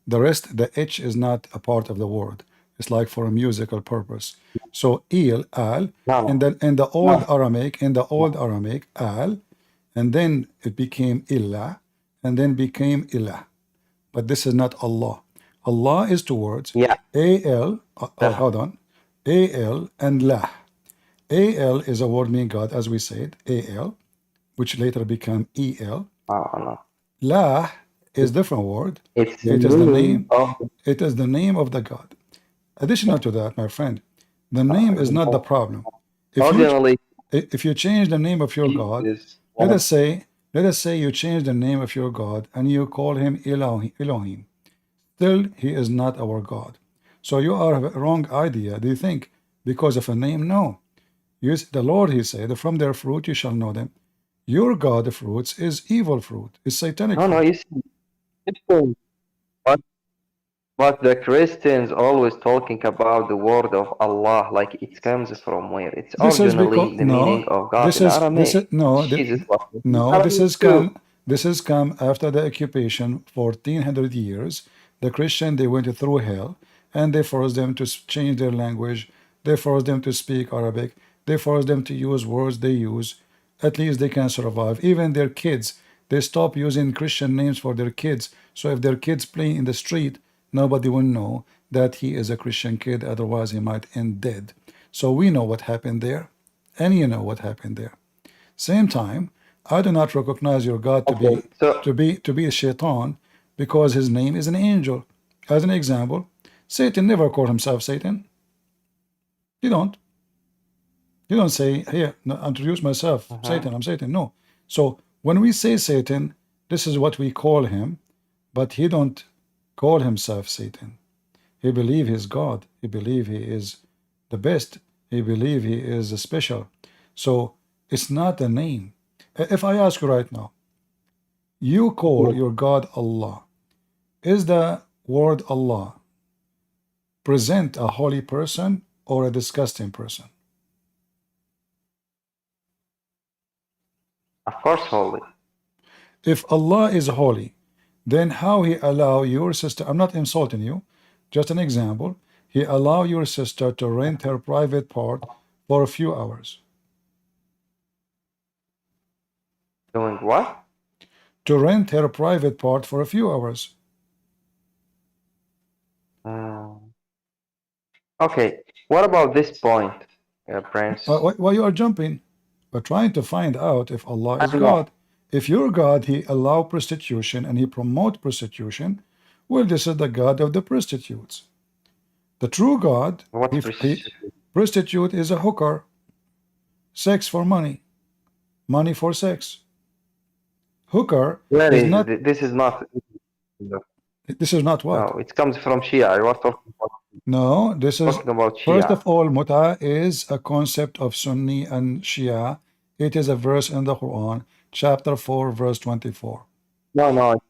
The rest, the H is not a part of the word. It's like for a musical purpose. So il, al, in the old Aramaic, al, and then it became illah, and then became ilah. But this is not Allah. Allah is two words. Yeah. Al, hold on. Al and lah. Al is a word meaning God, as we said, Al, which later became El. Lah is different word. It is the name. It is the name of the God. Additional to that, my friend, the name is not the problem. If you change the name of your God, let us say you change the name of your God and you call him Elohim. Still, he is not our God. So you are a wrong idea. Do you think because of a name? No. Yes, the Lord, he said, from their fruit you shall know them. Your God of fruits is evil fruit, is satanic fruit. No, you see, but the Christians always talking about the word of Allah, like it comes from where? It's originally the meaning of God in Aramaic. This has come after the occupation for 1400 years. The Christian, they went through hell, and they forced them to change their language. They forced them to speak Arabic. They forced them to use words they use. At least they can survive. Even their kids, they stop using Christian names for their kids. So if their kids play in the street, nobody will know that he is a Christian kid. Otherwise, he might end dead. So we know what happened there, and you know what happened there. Same time, I do not recognize your God to be a shaitan because his name is an angel. As an example, Satan never called himself Satan. You don't. You don't say, here, no, introduce myself, Satan, I'm Satan. No. So when we say Satan, this is what we call him, but he don't call himself Satan. He believe he's God. He believe he is the best. He believe he is special. So it's not a name. If I ask you right now, you call your God Allah. Is the word Allah present a holy person or a disgusting person? Of course, holy. If Allah is holy, then how he allow your sister, I'm not insulting you, just an example, he allow your sister to rent her private part for a few hours. Doing what? To rent her private part for a few hours. Okay, what about this point, Prince? Why you are jumping? We're trying to find out if Allah is God. If your God, he allow prostitution and he promote prostitution, well, this is the God of the prostitutes. The true God, prostitute is a hooker. Sex for money. Money for sex. Hooker is not... This is not... This is not what? No, it comes from Shia. I was talking about... No, this is... Talking about Shia. First of all, Muta is a concept of Sunni and Shia. It is a verse in the Quran, chapter 4, verse 24. No.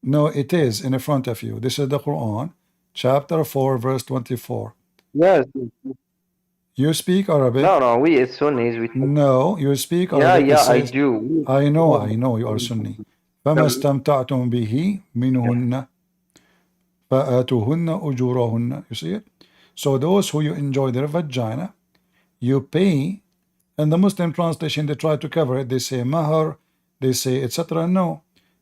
No, it is in front of you. This is the Quran, chapter 4, verse 24. Yes. You speak Arabic? No, we as Sunnis, we... No, you speak Arabic. Yeah, I do. I know you are Sunni. فَمَا اسْتَمْتَعْتُمْ بِهِ مِنْهُنَّ فَآتُوهُنَّ أُجُورَهُنَّ. You see it? So those who you enjoy their vagina, you pay. And the Muslim translation, they try to cover it. They say mahar, they say etc. No,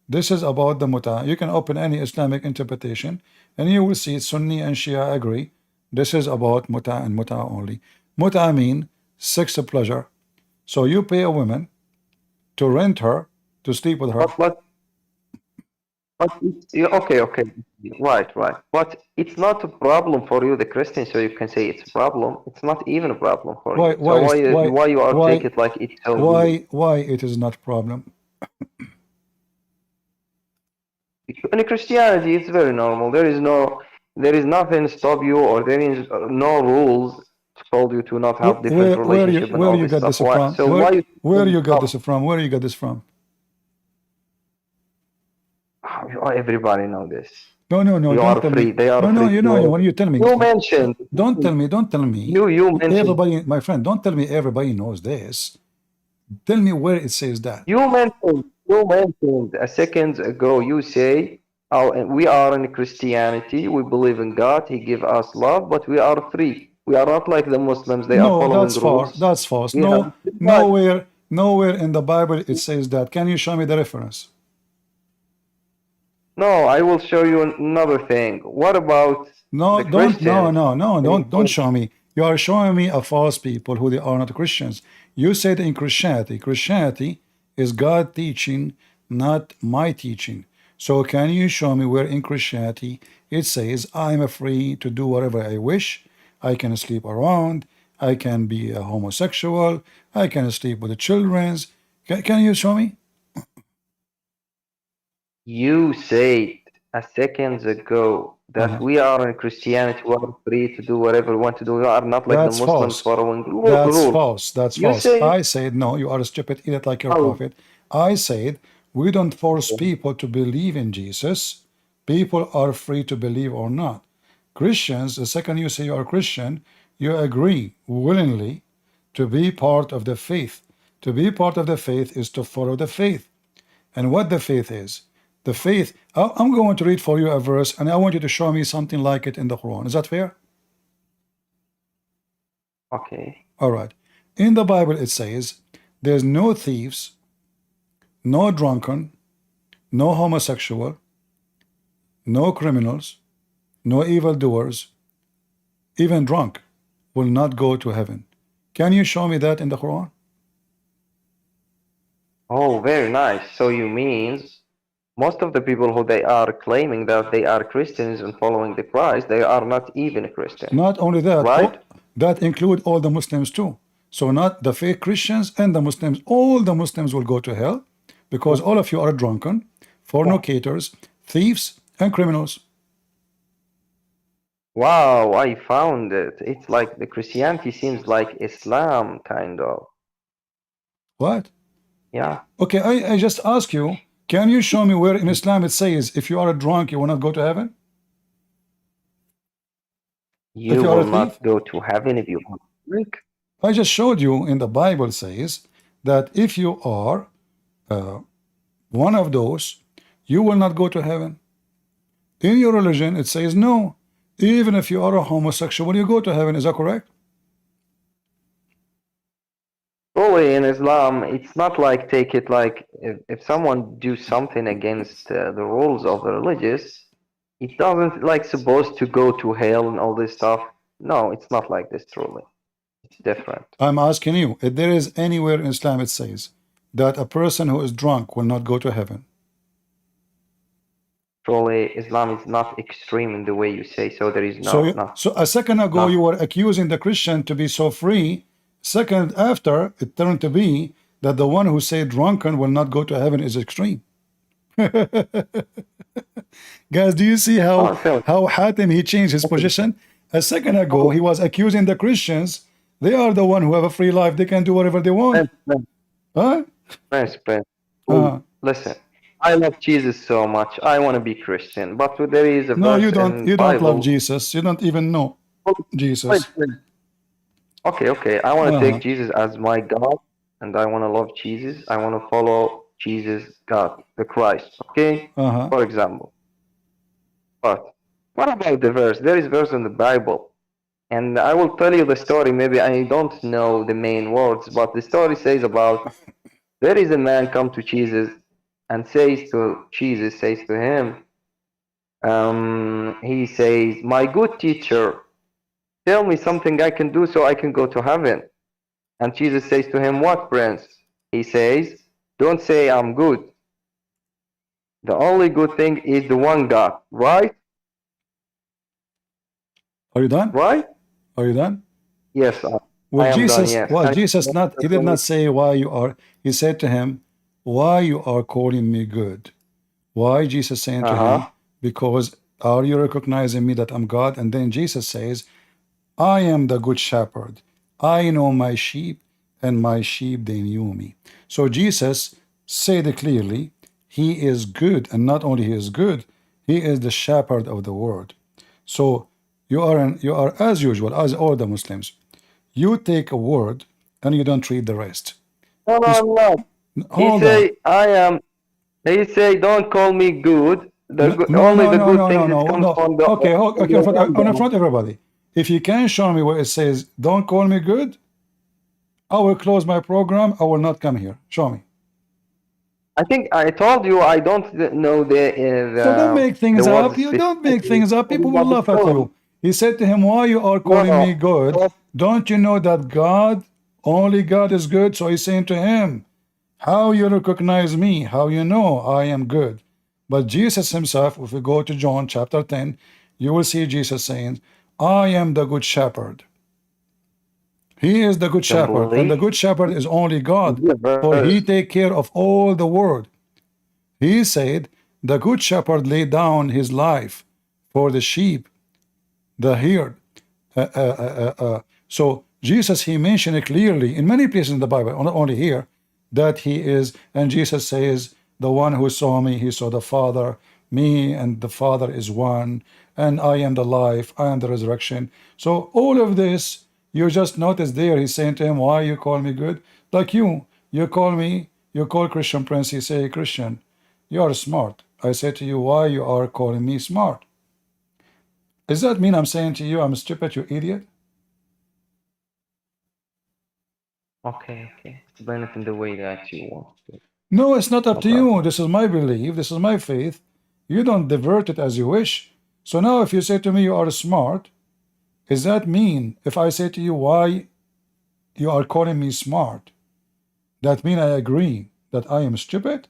this is about the muta. You can open any Islamic interpretation and you will see Sunni and Shia agree. This is about muta and muta only. Muta mean sex pleasure. So you pay a woman to rent her, to sleep with her. Okay. Right. But it's not a problem for you, the Christian, so you can say it's a problem. It's not even a problem for you. So why you are take it like it's so why it is not a problem? In Christianity, it's very normal. There is nothing stop you, or there is no rules to told you to not have different relationship and all you this got stuff. this from? So why you Where you got this from? Where you got this from? everybody know this? No, You don't are tell free. me. They are No, free. you know, when you tell me. You mentioned. Don't tell me. You mentioned. Everybody, my friend, don't tell me everybody knows this. Tell me where it says that. You mentioned a second ago. You say, "Oh, and we are in Christianity. We believe in God. He give us love, but we are free. We are not like the Muslims. They are No, following rules. that's false. We have Nowhere in the Bible it says that. Can you show me the reference? No, I will show you another thing. What about No, the Christians? don't show me. You are showing me a false people who they are not Christians. You said in Christianity is God teaching, not my teaching. So can you show me where in Christianity it says I'm free to do whatever I wish? I can sleep around. I can be a homosexual. I can sleep with the children's. Can you show me? You said a second ago that we are in Christianity, we are free to do whatever we want to do. We are not like the That's Muslims false. following That's rules. false. That's You false. say, I said, no, you are a stupid idiot like your prophet. I said, we don't force people to believe in Jesus. People are free to believe or not. Christians, the second you say you are Christian, you agree willingly to be part of the faith. To be part of the faith is to follow the faith. And what the faith is? The faith, I'm going to read for you a verse, and I want you to show me something like it in the Quran. Is that fair? okay. All right. In the Bible, it says, there's no thieves, no drunken, no homosexual, no criminals, no evildoers, even drunk will not go to heaven. Can you show me that in the Quran? Oh, very nice. So you means most of the people who they are claiming that they are Christians and following the Christ, they are not even Christians. Not only that, right? That include all the Muslims too. So not the fake Christians and the Muslims, all the Muslims will go to hell because all of you are drunken, fornicators, thieves, and criminals. Wow, I found it. It's like the Christianity seems like Islam, kind of. What? Yeah. Okay, I just ask you, can you show me where in Islam it says if you are a drunk, you will not go to heaven? You will not go to heaven if you drink. I just showed you in the Bible says that if you are one of those, you will not go to heaven. In your religion, it says no. Even if you are a homosexual, you go to heaven. Is that correct? Fully in Islam, it's not like take it like if someone do something against the rules of the religious, it doesn't like supposed to go to hell and all this stuff. No, it's not like this truly. It's different. I'm asking you, if there is anywhere in Islam it says that a person who is drunk will not go to heaven. Truly, Islam is not extreme in the way you say, so there is no. So a second ago you were accusing the Christian to be so free. Second after, it turned to be that the one who said drunken will not go to heaven is extreme. Guys, do you see how Hatim he changed his position? A second ago he was accusing the Christians. They are the one who have a free life. They can do whatever they want. Huh? Listen, I love Jesus so much. I want to be Christian, but there is a no, verse you don't. in You don't Bible. love Jesus. You don't even know Jesus. Okay. I want to take Jesus as my God, and I want to love Jesus. I want to follow Jesus, God, the Christ. Okay, for example. But what about the verse? There is verse in the Bible, and I will tell you the story. Maybe I don't know the main words, but the story says about there is a man come to Jesus and says to Jesus, says to him, he says, "My good teacher, tell me something I can do so I can go to heaven." And Jesus says to him, "What, prince?" He says, "Don't say I'm good. The only good thing is the one God, right?" Are you done? Right? Are you done? Yes, Well, I am Jesus, done, yes. well, Jesus not, he did not say why you are, he said to him, why you are calling me good? Why Jesus saying to him, because are you recognizing me that I'm God? And then Jesus says, I am the good shepherd. I know my sheep, and my sheep they knew me. So Jesus said it clearly, he is good, and not only he is good, he is the shepherd of the world. So you are as usual, as all the Muslims. You take a word and you don't read the rest. No, no, I'm not. He Hold on. say I am. He say don't call me good. No, Only no, the no, good no, things no, it no, comes no. from the Okay, from okay, the in random. front of everybody. If you can show me where it says, don't call me good, I will close my program. I will not come here. Show me. I think I told you I don't know So don't make the things up. words You don't make specifically. things up. People will But it's laugh at wrong. you. He said to him, why you are No, calling me good? Don't you know that God, only God is good? So he's saying to him, how you recognize me? How you know I am good? But Jesus himself, if we go to John chapter 10, you will see Jesus saying, I am the good shepherd. He is the good don't shepherd, and the believe. good shepherd is only God, The for he verse. take care of all the world. He said, the good shepherd laid down his life for the sheep, the herd. So Jesus, he mentioned it clearly in many places in the Bible, not only here, that he is, and Jesus says, the one who saw me, he saw the Father, me and the Father is one, and I am the life, I am the resurrection. So all of this, you just notice there, he's saying to him, why you call me good? Like you call me, you call Christian Prince, he say, Christian, you are smart. I say to you, why you are calling me smart? Does that mean I'm saying to you, I'm stupid, you idiot? Okay, okay. Explain it in the way that you want to. No, it's not up No to you. problem. This is my belief. This is my faith. You don't divert it as you wish. So now if you say to me you are smart, does that mean if I say to you why you are calling me smart, that mean I agree that I am stupid?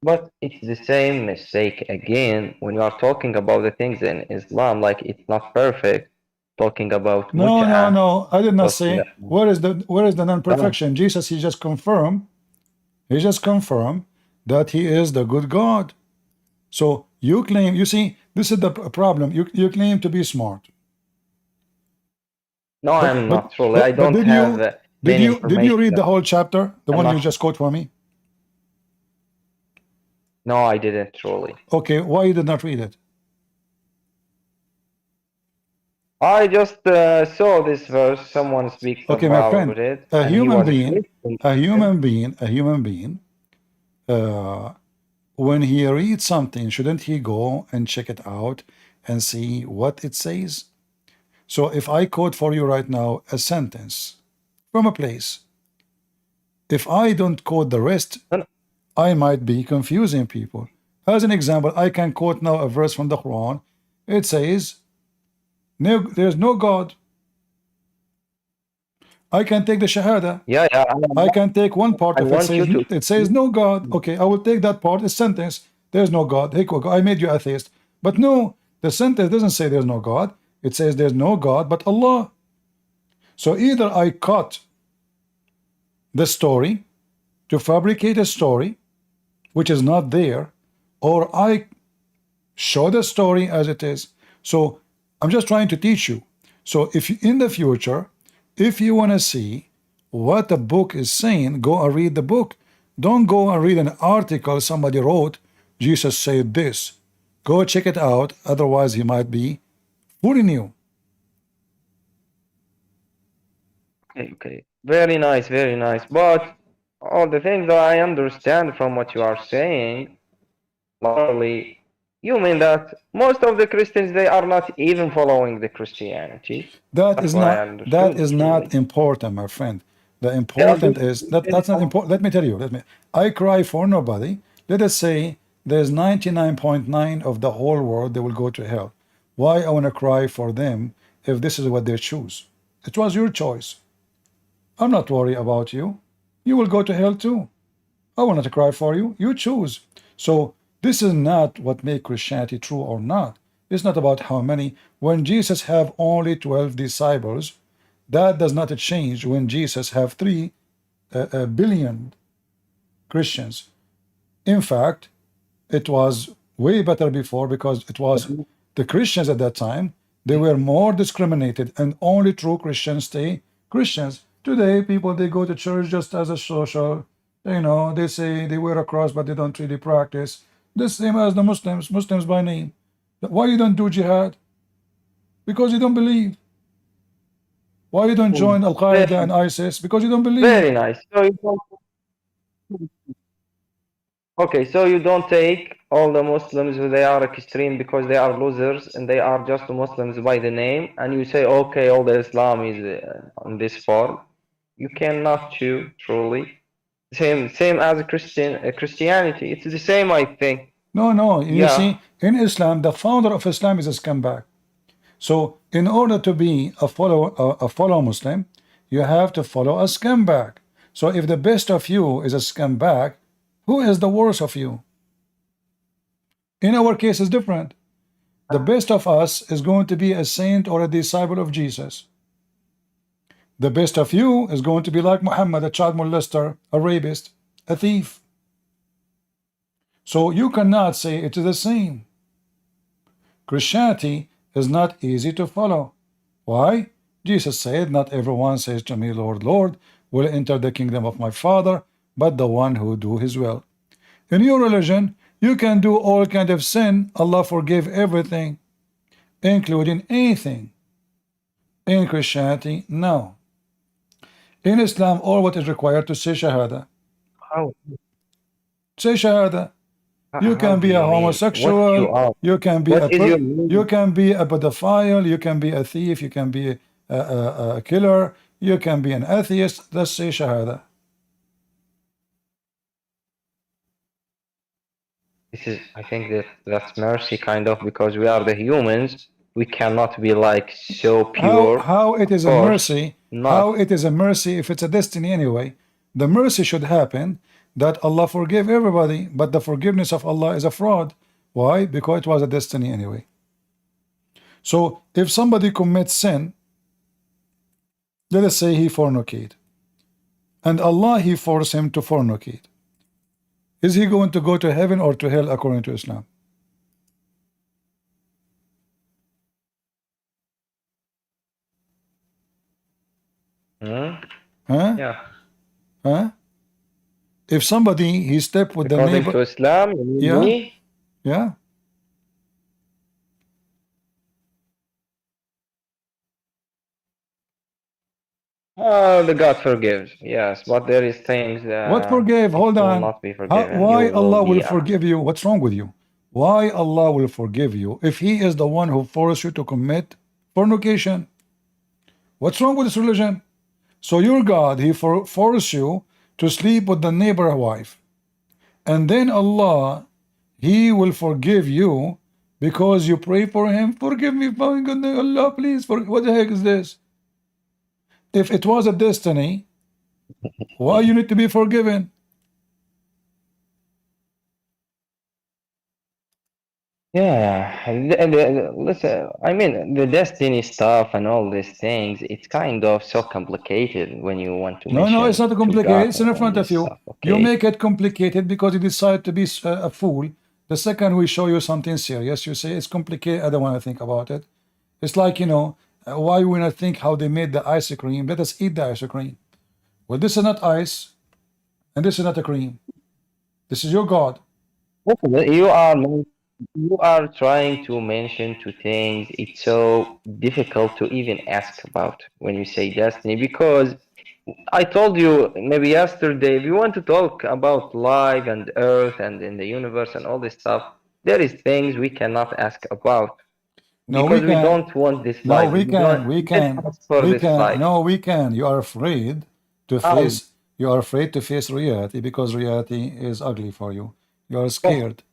But it's the same mistake again when you are talking about the things in Islam, like it's not perfect. Talking about No, no, mut'ah, no. I did not talking say where is the non-perfection? Jesus, he just confirmed that he is the good God. So you claim, you see, this is the problem. You claim to be smart. No, But I'm but not truly. I but but don't did have you many did you information read the about. whole chapter, the I'm one you not. just quote for me? No, I didn't truly. Okay, why you did not read it? I just saw this verse. Someone speaks Okay, my about friend, it, a and he human was being, Christian. uh, when he reads something, shouldn't he go and check it out and see what it says? So if I quote for you right now a sentence from a place, if I don't quote the rest, I might be confusing people. As an example, I can quote now a verse from the Quran. It says, no, there's no God. I can take the Shahada. Yeah, yeah. I can take one part I of it. want Says you to. it says no God. Okay, I will take that part. A sentence. There's no God. Hey, I made you atheist. But no, the sentence doesn't say there's no God. It says there's no God but Allah. So either I cut the story to fabricate a story which is not there, or I show the story as it is. So I'm just trying to teach you. So if you, in the future, if you want to see what the book is saying, go and read the book. Don't go and read an article somebody wrote, Jesus said this. Go check it out, otherwise he might be fooling you. Okay, okay. Very nice, very nice. But all the things that I understand from what you are saying, literally, you mean that most of the Christians they are not even following the Christianity. That That's is what I not understood truly. important, my friend. The Yeah, important is that's not important. Let me tell you. I cry for nobody. Let us say there's 99.9 of the whole world they will go to hell. Why I want to cry for them if this is what they choose? It was your choice. I'm not worried about you. You will go to hell too. I want to cry for you. You choose. So this is not what makes Christianity true or not. It's not about how many. When Jesus have only 12 disciples, that does not change when Jesus have 3 billion Christians. In fact, it was way better before because it was the Christians at that time. They were more discriminated, and only true Christians stay Christians. Today, people, they go to church just as a social, you know, they say they wear a cross, but they don't really practice. The same as the Muslims, Muslims by name. Why you don't do jihad? Because you don't believe. Why you don't join Al-Qaeda and ISIS? Because you don't believe. Very nice. So you don't, okay, so you don't take all the Muslims who they are extreme because they are losers and they are just Muslims by the name, and you say, okay, all the Islam is on this form. You cannot choose truly. Same as Christianity. It's the same, I think. No. You Yeah. see, in Islam, the founder of Islam is a scumbag. So, in order to be a follow Muslim, you have to follow a scumbag. So, if the best of you is a scumbag, who is the worst of you? In our case, it's different. The best of us is going to be a saint or a disciple of Jesus. The best of you is going to be like Muhammad, a child molester, a rapist, a thief. So you cannot say it is the same. Christianity is not easy to follow. Why? Jesus said, not everyone says to me, Lord, Lord, will enter the kingdom of my Father, but the one who do his will. In your religion, you can do all kind of sin. Allah forgive everything, including anything. In Christianity, no. In Islam, all what is required to say Shahada. How? Say Shahada. You can be a homosexual. You can be a pedophile. You can be a thief. You can be a killer. You can be an atheist. Let's say Shahada. This is, I think that's mercy, kind of, because we are the humans. We cannot be like so pure. How it is a mercy? How it is a mercy if it's a destiny anyway? The mercy should happen that Allah forgive everybody, but the forgiveness of Allah is a fraud. Why? Because it was a destiny anyway. So if somebody commits sin, let us say he fornicate, and Allah he forced him to fornicate, is he going to go to heaven or to hell according to Islam? Huh? Yeah. Huh? If somebody he stepped with according the neighbor to Islam, yeah. Oh, the God forgives, yes, but there is things that What forgave? Hold will on. not be forgiven. Why You Allah will be, forgive you? What's wrong with you? Why Allah will forgive you if He is the one who forced you to commit fornication? What's wrong with this religion? So your God, He forced you to sleep with the neighbor wife, and then Allah, He will forgive you because you pray for Him. Forgive me, my goodness, Allah, please. What the heck is this? If it was a destiny, why you need to be forgiven? yeah, listen, I mean, the destiny stuff and all these things, it's kind of so complicated when you want to mention No, it's not to complicated. God It's in and all front of this you. stuff, You okay? make it complicated because you decide to be a fool. The second we show you something serious, you say it's complicated. I don't want to think about it. It's like, you know, why we not think how they made the ice cream? Let us eat the ice cream. Well, this is not ice, and this is not a cream. This is your God. Listen, you are trying to mention two things. It's so difficult to even ask about when you say destiny, because I told you maybe yesterday, if you want to talk about life and earth and in the universe and all this stuff, there is things we cannot ask about No, we because we can. don't want this No, life. we can. We Didn't can. ask for We this can. life. No, we can. You are afraid to How? face. You are afraid to face reality because reality is ugly for you. You are scared.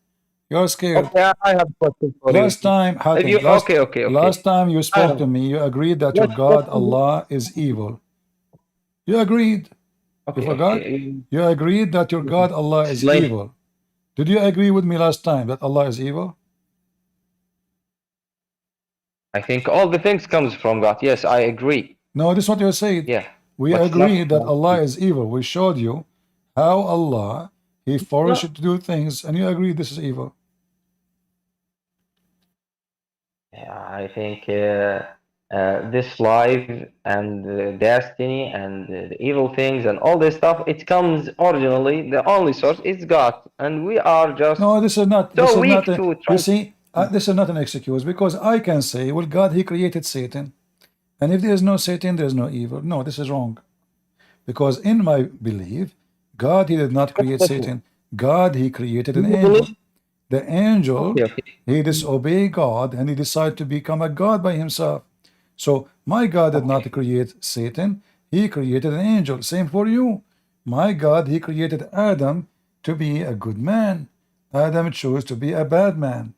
You are scared. Okay, I have a question for Last you. time, If Hatem, you okay. last time you I spoke have, to me, you agreed that your let's God, Allah, is evil. You agreed. You forgot? You agreed that your God, Allah, is Explain. evil. Did you agree with me last time that Allah is evil? I think all the things comes from God. Yes, I agree. No, this is what you said. Yeah. We But it's not agreed that Allah is evil. We showed you how Allah, He forced you to do things, and you agreed this is evil. I think this life and destiny and the evil things and all this stuff, it comes originally, the only source is God, and we are just No, this is not. This so is weak not. to You try. see, this is not an excuse because I can say, well, God, He created Satan, and if there is no Satan, there is no evil. No, this is wrong because in my belief, God, He did not create Satan. God, He created Do an you angel. believe? The angel, Okay, okay. he disobeyed God and he decided to become a God by himself. So my God did not create Satan, he created an angel. Same for you. My God, he created Adam to be a good man. Adam chose to be a bad man.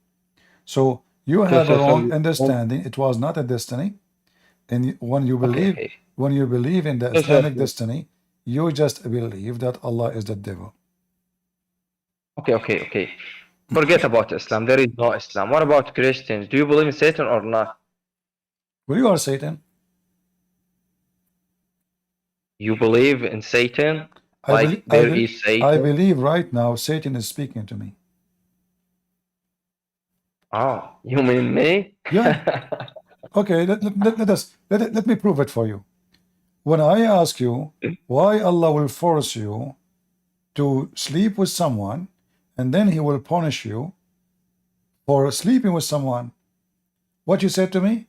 So you So, have a so, so, wrong understanding. It was not a destiny. And when you okay, believe, okay. when you believe in the So, so, Islamic so, destiny, you just believe that Allah is the devil. okay, okay, okay. Forget about Islam. There is no Islam. What about Christians? Do you believe in Satan or not? Well, you are Satan. You believe in Satan? I Like believe, there is I Satan? believe right now Satan is speaking to me. Oh, you mean me? Yeah. Okay. Let me prove it for you. When I ask you why Allah will force you to sleep with someone, and then He will punish you for sleeping with someone, what you said to me?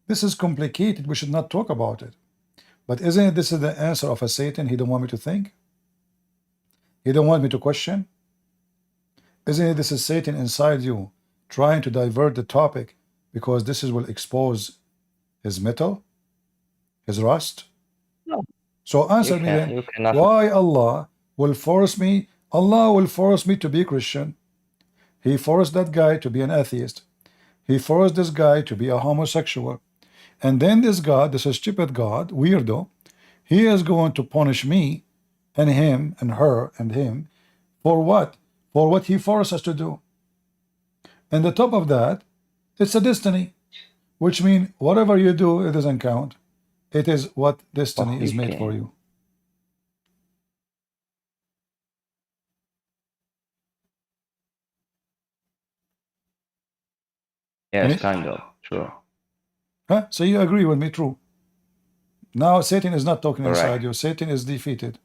This is complicated. We should not talk about it. But isn't it this is the answer of a Satan? He don't want me to think. He don't want me to question. Isn't it this is Satan inside you trying to divert the topic because this is will expose his metal, his rust? No, So answer me then, you cannot. why Allah will force me? Allah will force me to be Christian. He forced that guy to be an atheist. He forced this guy to be a homosexual. And then this God, this stupid God, weirdo, he is going to punish me and him and her and him for what? For what he forced us to do. And the top of that, it's a destiny, which means whatever you do, it doesn't count. It is what destiny is made for you. Yes, kind of. Sure. Huh? So you agree with me, true. Now Satan is not talking Correct. inside you. Satan is defeated.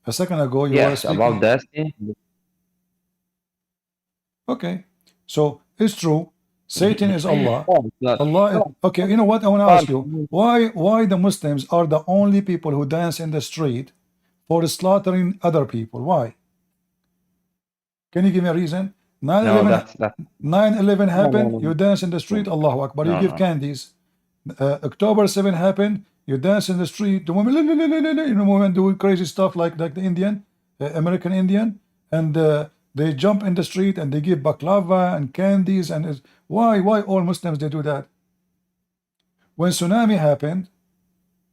A second ago you were Yes, speaking. about destiny. Okay. So it's true. Satan is Allah. No, it's not. Allah is, okay, you know what? I want to ask you, why the Muslims are the only people who dance in the street for slaughtering other people? Why? Can you give me a reason? 9/11 that's 9/11 happened, no. you dance in the street, Allahu Akbar, you No, give no. candies. October 7 happened, you dance in the street, the women, you know, women do crazy stuff like the Indian, American Indian, and they jump in the street and they give baklava and candies. And why all Muslims they do that? When tsunami happened,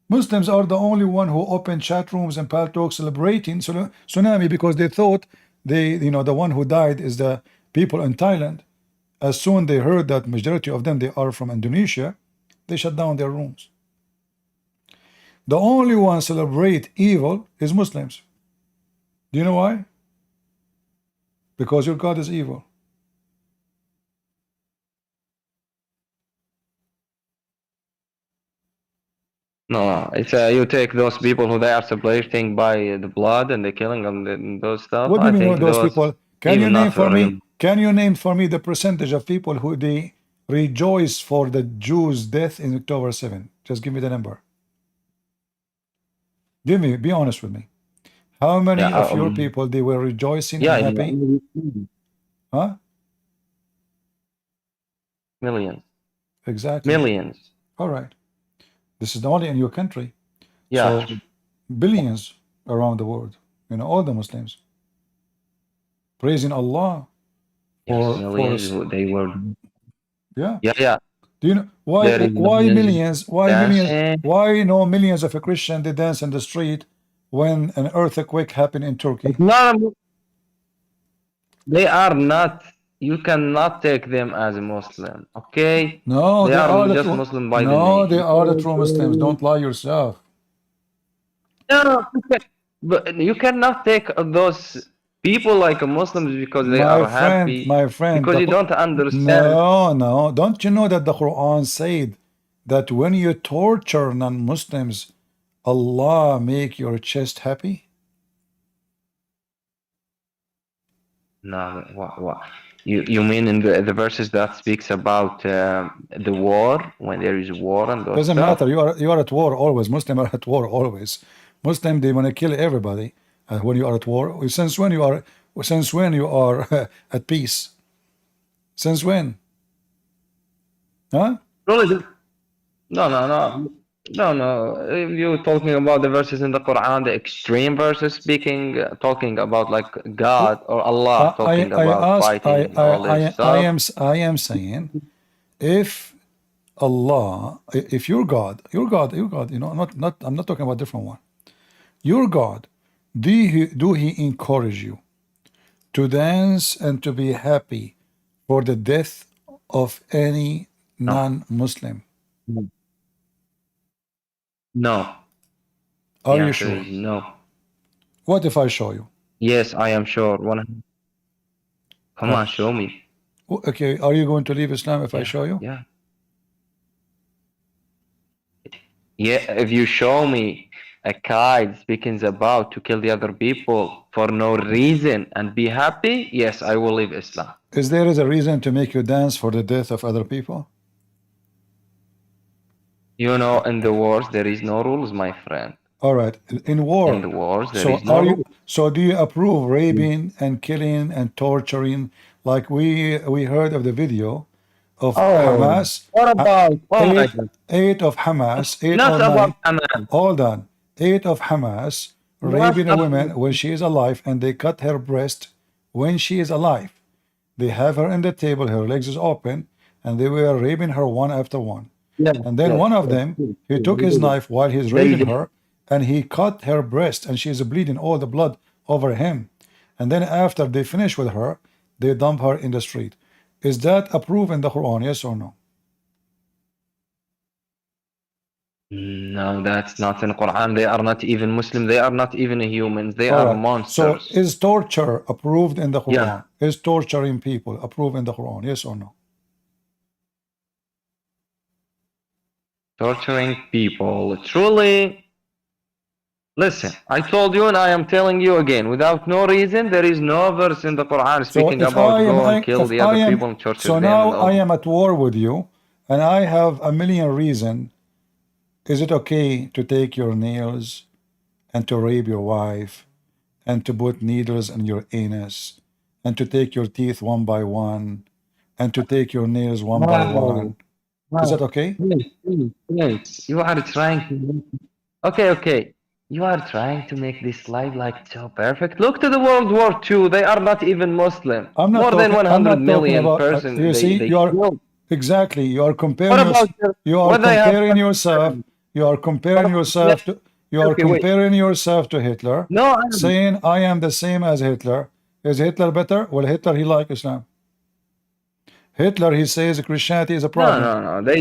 Muslims are the only one who opened chat rooms and paltalk celebrating tsunami because they thought the one who died is the people in Thailand. As soon they heard that majority of them they are from Indonesia, they shut down their rooms. The only one celebrate evil is Muslims. Do you know why? Because your God is evil. No, it's you take those people who they are celebrating by the blood and the killing and those stuff. What do you I mean think those people? Can you even name not for real. me? Can you name for me the percentage of people who they rejoice for the Jews' death in October 7? Just give me the number. Give me, be honest with me. How many of your people they were rejoicing and happy? Huh? Millions. Exactly. Millions. All right. This is only in your country. Yeah. So billions around the world. You know, all the Muslims praising Allah Yes, for millions. They were. yeah. Yeah. Do you know why millions? Why millions? Why no millions of a Christian they dance in the street when an earthquake happened in Turkey? No, they are not. You cannot take them as a Muslim, okay? No, they are the just true. Muslim by the No, name. they are the true Muslims. Don't lie yourself. No, but you cannot take those people like Muslims because they My are friend, happy, my friend, because the you Qur- don't understand. no. Don't you know that the Quran said that when you torture non-Muslims, Allah make your chest happy? No, what? You mean in the verses that speaks about the war, when there is war and those Doesn't stuff? matter. You are at war always. Muslims are at war always. Muslim, they want to kill everybody. When you are at war, since when you are at peace? Since when? Huh? Really? No. If you're talking about the verses in the Quran, the extreme verses speaking, talking about like God or Allah talking I about ask fighting and all this stuff. I am saying, if Allah, if you're God, you know, not I'm not talking about different one. Your God, do he encourage you to dance and to be happy for the death of any No, non-Muslim? no. The Are you answer sure? is no. What if I show you? Yes, I am sure. Come on, show me. Okay, are you going to leave Islam if I show you? Yeah. If you show me a kite speaking about to kill the other people for no reason and be happy, yes, I will leave Islam. Is there a reason to make you dance for the death of other people? You know, in the wars there is no rules, my friend. All right, in war. In the wars there So is no rules. so do you approve raping and killing and torturing, like we heard of the video of Hamas? What about? Oh my God. Eight of Hamas, eight Not or nine. about Hamas. Hold on, eight of Hamas Not raping a about. woman when she is alive, and they cut her breast when she is alive. They have her in the table, her legs is open, and they were raping her one after one. Yeah, And then one of them, he took his knife while he's They raping did. her, and he cut her breast, and she is bleeding all the blood over him. And then after they finish with her, they dump her in the street. Is that approved in the Quran, yes or no? No, that's not in Quran. They are not even Muslim. They are not even humans. They All are right. So monsters. is torture approved in the Quran? Yeah. Is torturing people approved in the Quran, yes or no? Torturing people. Truly. Listen, I told you and I am telling you again, without no reason, there is no verse in the Quran So speaking if about I am, go and kill if the I other am, people and torture so them now and all. I am at war with you, and I have a million reasons. Is it okay to take your nails and to rape your wife and to put needles in your anus and to take your teeth one by one and to take your nails one by one? Is that okay? Please. You are trying to. Okay. You are trying to make this life like so perfect. Look to the World War II. They are not even Muslim. I'm not More than talking. I'm 100 not talking million about. person You see, they you are killed. exactly. You are What comparing about You are what they have? comparing yourself. You are comparing yourself to. You are Okay, wait. comparing yourself to Hitler. No, I am. Saying I am the same as Hitler. Is Hitler better? Well, Hitler he like Islam. Hitler he says Christianity is a problem. No. They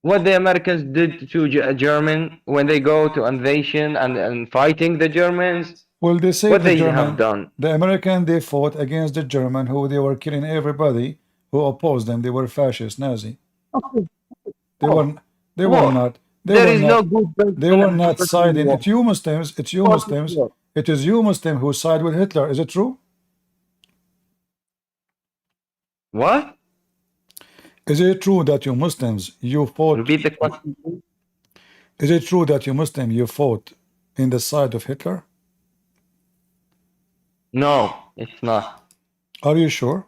what the Americans did to German when they go to invasion and fighting the Germans. Well, they say What the they have German, done. the American, they fought against the German, who they were killing everybody who opposed them. They were fascist, Nazi. They were, they were War. not. They There were is not. no good They were not person in siding. war. It's you Muslims. It's you Muslims. It is you Muslim who side with Hitler. Is it true? What? Is it true that you Muslims you fought? Repeat the question. Is it true that you Muslim you fought in the side of Hitler? No, it's not. Are you sure?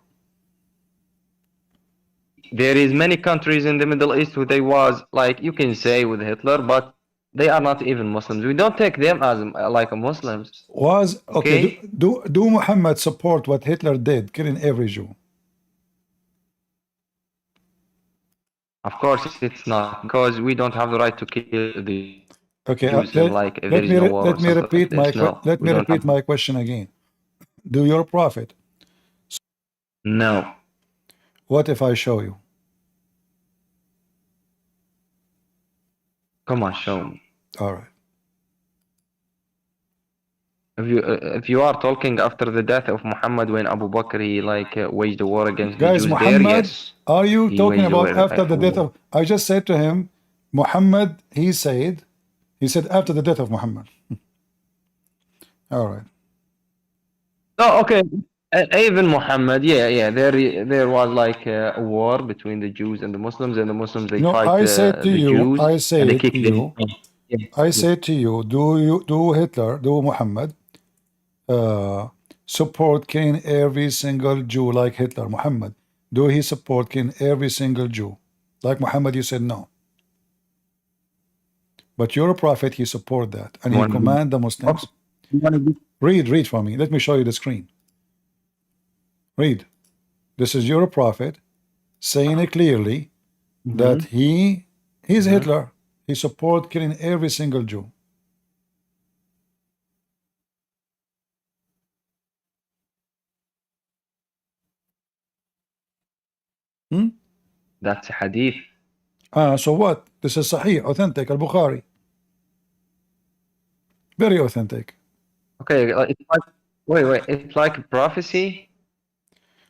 There is many countries in the Middle East who they was like you can say with Hitler, but they are not even Muslims. We don't take them as like Muslims. Was okay. Okay. Do Muhammad support what Hitler did, killing every Jew? Of course, it's not because we don't have the right to kill the Okay, Jews in like if there is no war or something like this. No, let we me don't repeat have. my question again. Do your prophet? No. What if I show you? Come on, show me. All right. if you are talking after the death of Muhammad, when Abu Bakr he like waged a war against the Guys, Jews there, Muhammad, yes, are you he talking waged a about war. after the death of? I just said to him, Muhammad. He said after the death of Muhammad. All right. Oh, okay. Even Muhammad, yeah. There was like a war between the Jews and the Muslims they No, fight I said to the you. Jews I and they said kick to them. you. Yeah. I said to you. Do Hitler? Do Muhammad? Support killing every single Jew like Hitler? Muhammad, do he support killing every single Jew like Muhammad? You said no, but you're a prophet. He support that and he command the Muslims. Read for me. Let me show you the screen. Read. This is your prophet saying it clearly that he's Hitler. He support killing every single Jew. That's a hadith. So what? This is Sahih, authentic, Al-Bukhari. Very authentic. Okay, it's like wait, it's like a prophecy.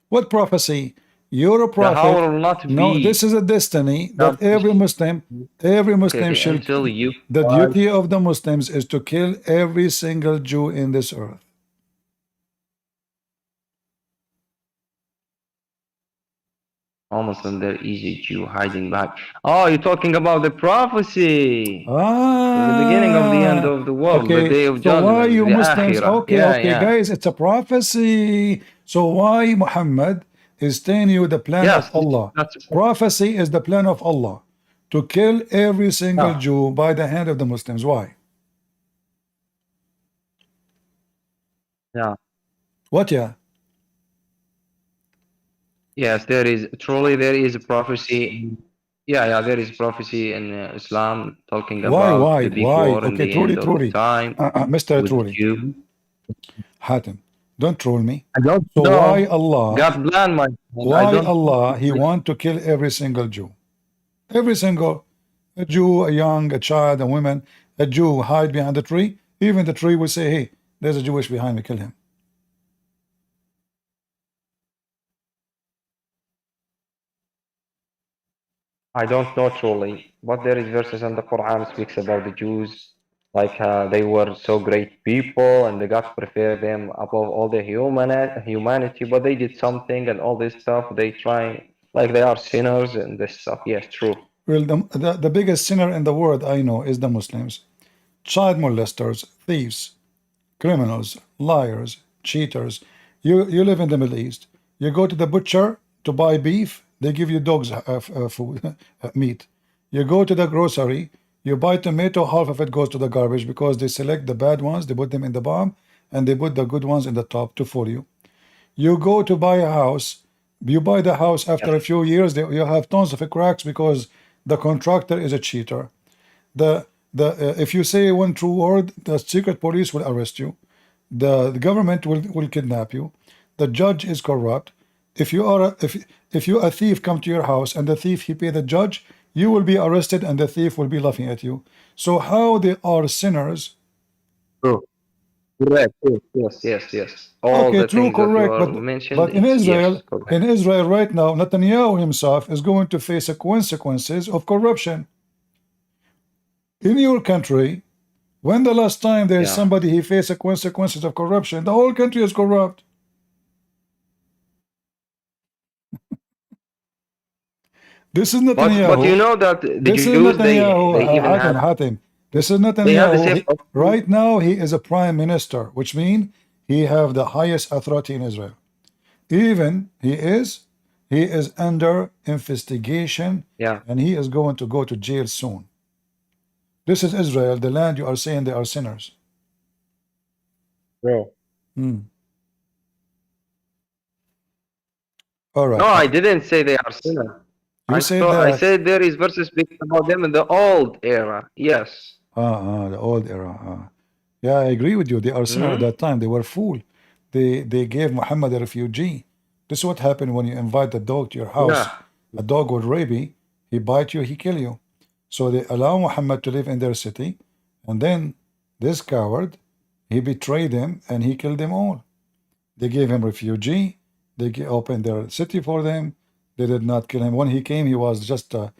What prophecy? You're a prophet. How will not No, be this is a destiny that every Muslim shall. until you. The duty of the Muslims is to kill every single Jew in this earth. Almost on there is a Jew hiding back. Oh, you're talking about the prophecy. The beginning of the end of the world, the day of So judgment, why you the Muslims? akhirah. Okay, guys, it's a prophecy. So why Muhammad is telling you the plan of Allah? Prophecy is the plan of Allah to kill every single Jew by the hand of the Muslims. Why? Yeah. What? Yeah. Yes, there is a prophecy. Yeah, there is prophecy in Islam talking about the big war in the end of the time. Mr. with Truly. you. Hatem, don't troll me. I don't So know. why Allah? God plan my. Why Allah? He want to kill every single Jew, every single a Jew, a young, a child, a woman, a Jew hide behind the tree. Even the tree will say, "Hey, there's a Jewish behind me. Kill him." I don't know truly, but there is verses in the Quran speaks about the Jews, like they were so great people and they got preferred them above all the humanity, but they did something and all this stuff. They try like they are sinners and this stuff. Yes, true. Well, the biggest sinner in the world I know is the Muslims. Child molesters, thieves, criminals, liars, cheaters. You live in the Middle East. You go to the butcher to buy beef, they give you dogs food, meat. You go to the grocery, you buy tomato, half of it goes to the garbage because they select the bad ones, they put them in the bottom, and they put the good ones in the top to fool you. You go to buy a house, you buy the house after a few years, you have tons of cracks because the contractor is a cheater. If you say one true word, the secret police will arrest you. The government will kidnap you. The judge is corrupt. If you are a thief come to your house and the thief he pay the judge, you will be arrested and the thief will be laughing at you. So how they are sinners? True. Correct. Yes. All the true, things correct. that you are mentioned. But in Israel, yes, right now, Netanyahu himself is going to face the consequences of corruption. In your country, when the last time there is somebody he faced the consequences of corruption? The whole country is corrupt. This is Netanyahu. But you know that the Jews, they even have. Hatem. This is Netanyahu. Right now, he is a prime minister, which means he have the highest authority in Israel. Even he is under investigation, and he is going to go to jail soon. This is Israel, the land you are saying they are sinners. Bro. All right. No, I didn't say they are sinners. I said there is verses speaking about them in the old era. Yes. The old era. Yeah, I agree with you. They are sinners at that time. They were fool. They gave Muhammad a refugee. This is what happened when you invite a dog to your house. A dog with rabies, he bite you, he kill you. So they allow Muhammad to live in their city, and then this coward, He betrayed them and he killed them all. They gave him refugee. They opened their city for them. They did not kill him. When he came, he was just a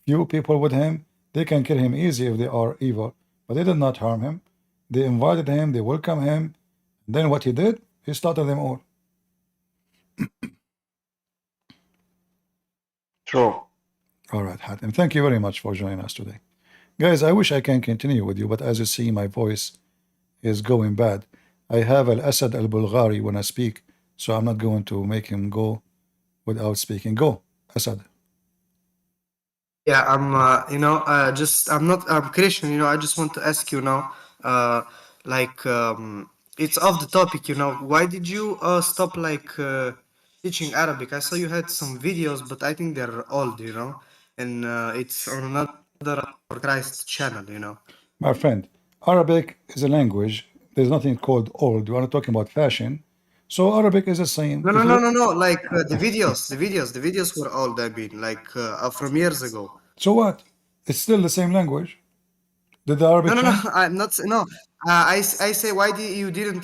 few people with him. They can kill him easy if they are evil, but they did not harm him. They invited him. They welcomed him. Then what he did, he slaughtered them all. True. All right, Hatem. Thank you very much for joining us today. Guys, I wish I can continue with you, but as you see, my voice is going bad. I have Al-Asad al-Bulghari when I speak, so I'm not going to make him go without speaking. Go, Asad. Yeah, I'm, I'm Christian, I just want to ask you now, like, it's off the topic, why did you stop, teaching Arabic? I saw you had some videos, but I think they're old, and it's on another Christ channel. My friend, Arabic is a language. There's nothing called old. We are not talking about fashion. So Arabic is the same. No, like, the videos were old, I mean, from years ago. So what? It's still the same language. Did the Arabic No, change? I'm not. No, I say why you didn't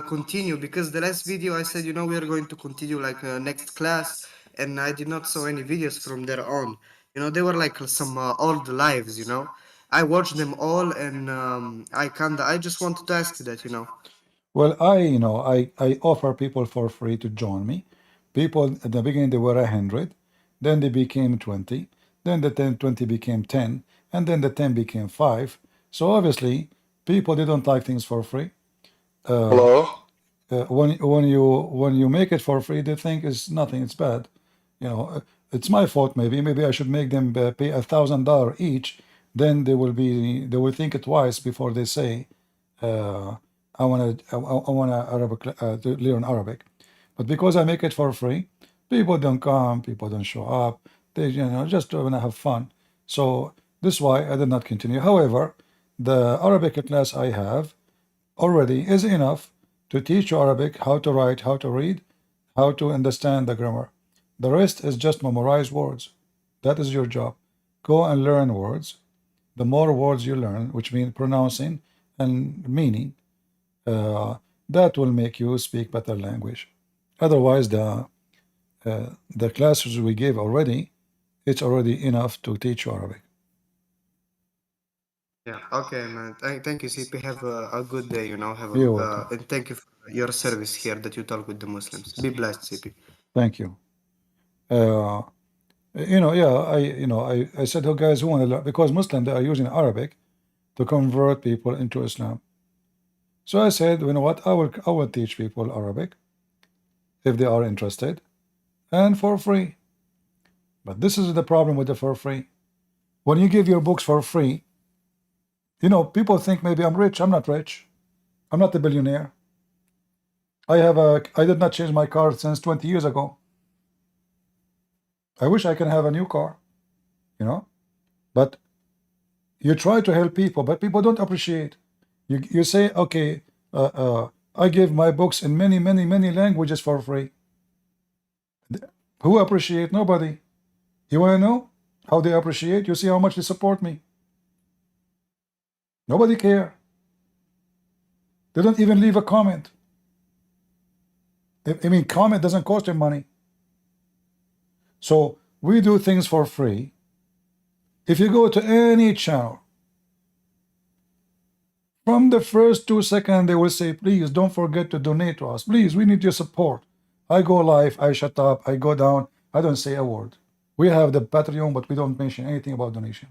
continue? Because the last video I said we are going to continue next class, and I did not saw any videos from there on. They were like some old lives. I watched them all, and I just wanted to ask you that. Well, I offer people for free to join me. People at the beginning they were 100, then they became 20, then the 20 became 10, and then the 10 became 5. So obviously, people they don't like things for free. Hello? When you make it for free, they think it's nothing, it's bad. It's my fault maybe. Maybe I should make them pay $1,000 each. Then they will think it twice before they say, I want Arabic to learn Arabic. But because I make it for free, people don't come, people don't show up. They just want to have fun. So this is why I did not continue. However, the Arabic class I have already is enough to teach you Arabic, how to write, how to read, how to understand the grammar. The rest is just memorize words. That is your job. Go and learn words. The more words you learn, which means pronouncing and meaning, that will make you speak better language. Otherwise, the classes we gave already, it's already enough to teach you Arabic. Yeah. Okay, man. Thank you, CP. Have a good day. You're welcome. And thank you for your service here that you talk with the Muslims. Be blessed, CP. Thank you. I said, oh, guys, who want to learn? Because Muslims, they are using Arabic to convert people into Islam. So I said, you know what? I will teach people Arabic if they are interested, and for free. But this is the problem with the for free. When you give your books for free, people think maybe I'm rich. I'm not rich. I'm not a billionaire. I did not change my car since 20 years ago. I wish I can have a new car, but you try to help people, but people don't appreciate. You say, okay, I give my books in many, many, many languages for free. Who appreciate? Nobody. You want to know how they appreciate? You see how much they support me. Nobody care. They don't even leave a comment. I mean, comment doesn't cost them money. So we do things for free. If you go to any channel, from the first 2 seconds, they will say, please don't forget to donate to us. Please, we need your support. I go live, I shut up, I go down, I don't say a word. We have the Patreon, but we don't mention anything about donation.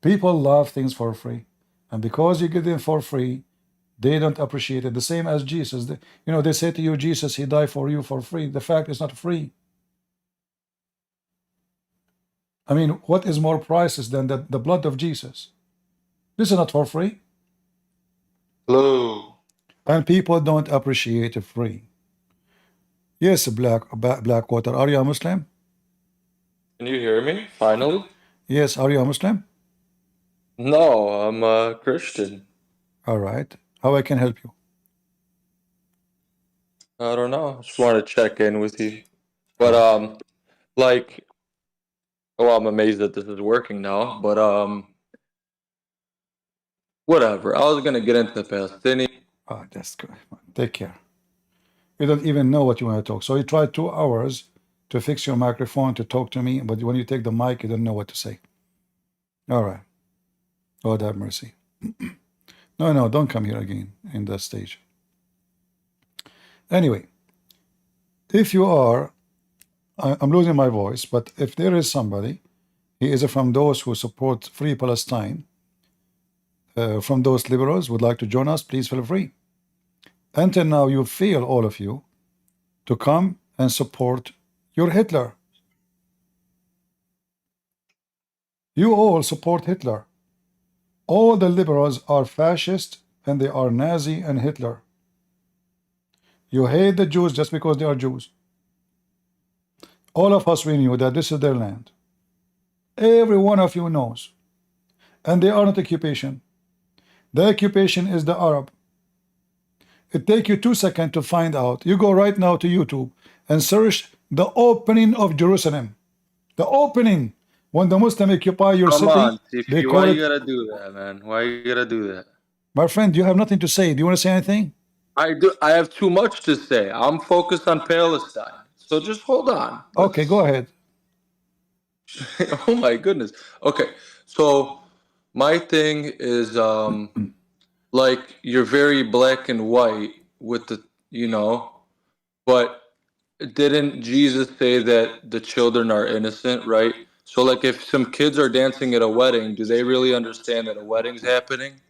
People love things for free. And because you give them for free, they don't appreciate it. The same as Jesus. They say to you, Jesus, he died for you for free. The fact is not free. I mean, what is more priceless than the blood of Jesus? This is not for free. Hello. And people don't appreciate it free. Yes, Blackwater, are you a Muslim? Can you hear me? Finally? Yes, are you a Muslim? No, I'm a Christian. All right. How I can help you? I don't know. Just want to check in with you. But I'm amazed that this is working now, but Whatever. I was gonna get into the Palestinian. Oh, that's good. Take care. You don't even know what you want to talk. So you tried 2 hours to fix your microphone to talk to me, but when you take the mic, you don't know what to say. All right. God have mercy. No, don't come here again in that stage. Anyway, if you are, I'm losing my voice, but if there is somebody, he is from those who support free Palestine, from those liberals would like to join us, please feel free. Until now, you fail, all of you, to come and support your Hitler. You all support Hitler. All the liberals are fascist and they are Nazi and Hitler. You hate the Jews just because they are Jews. All of us, we knew that this is their land. Every one of you knows. And they are not occupation. The occupation is the Arab. It takes you 2 seconds to find out. You go right now to YouTube and search the opening of Jerusalem. The opening. When the Muslim occupy your Come city, on, they TP. call Why it. you gotta do that, man? Why you gotta do that? My friend, you have nothing to say. Do you want to say anything? I do. I have too much to say. I'm focused on Palestine. So just hold on. Okay, go ahead. Oh my goodness. Okay. So my thing is like you're very black and white with the but didn't Jesus say that the children are innocent, right? So like if some kids are dancing at a wedding, do they really understand that a wedding's happening?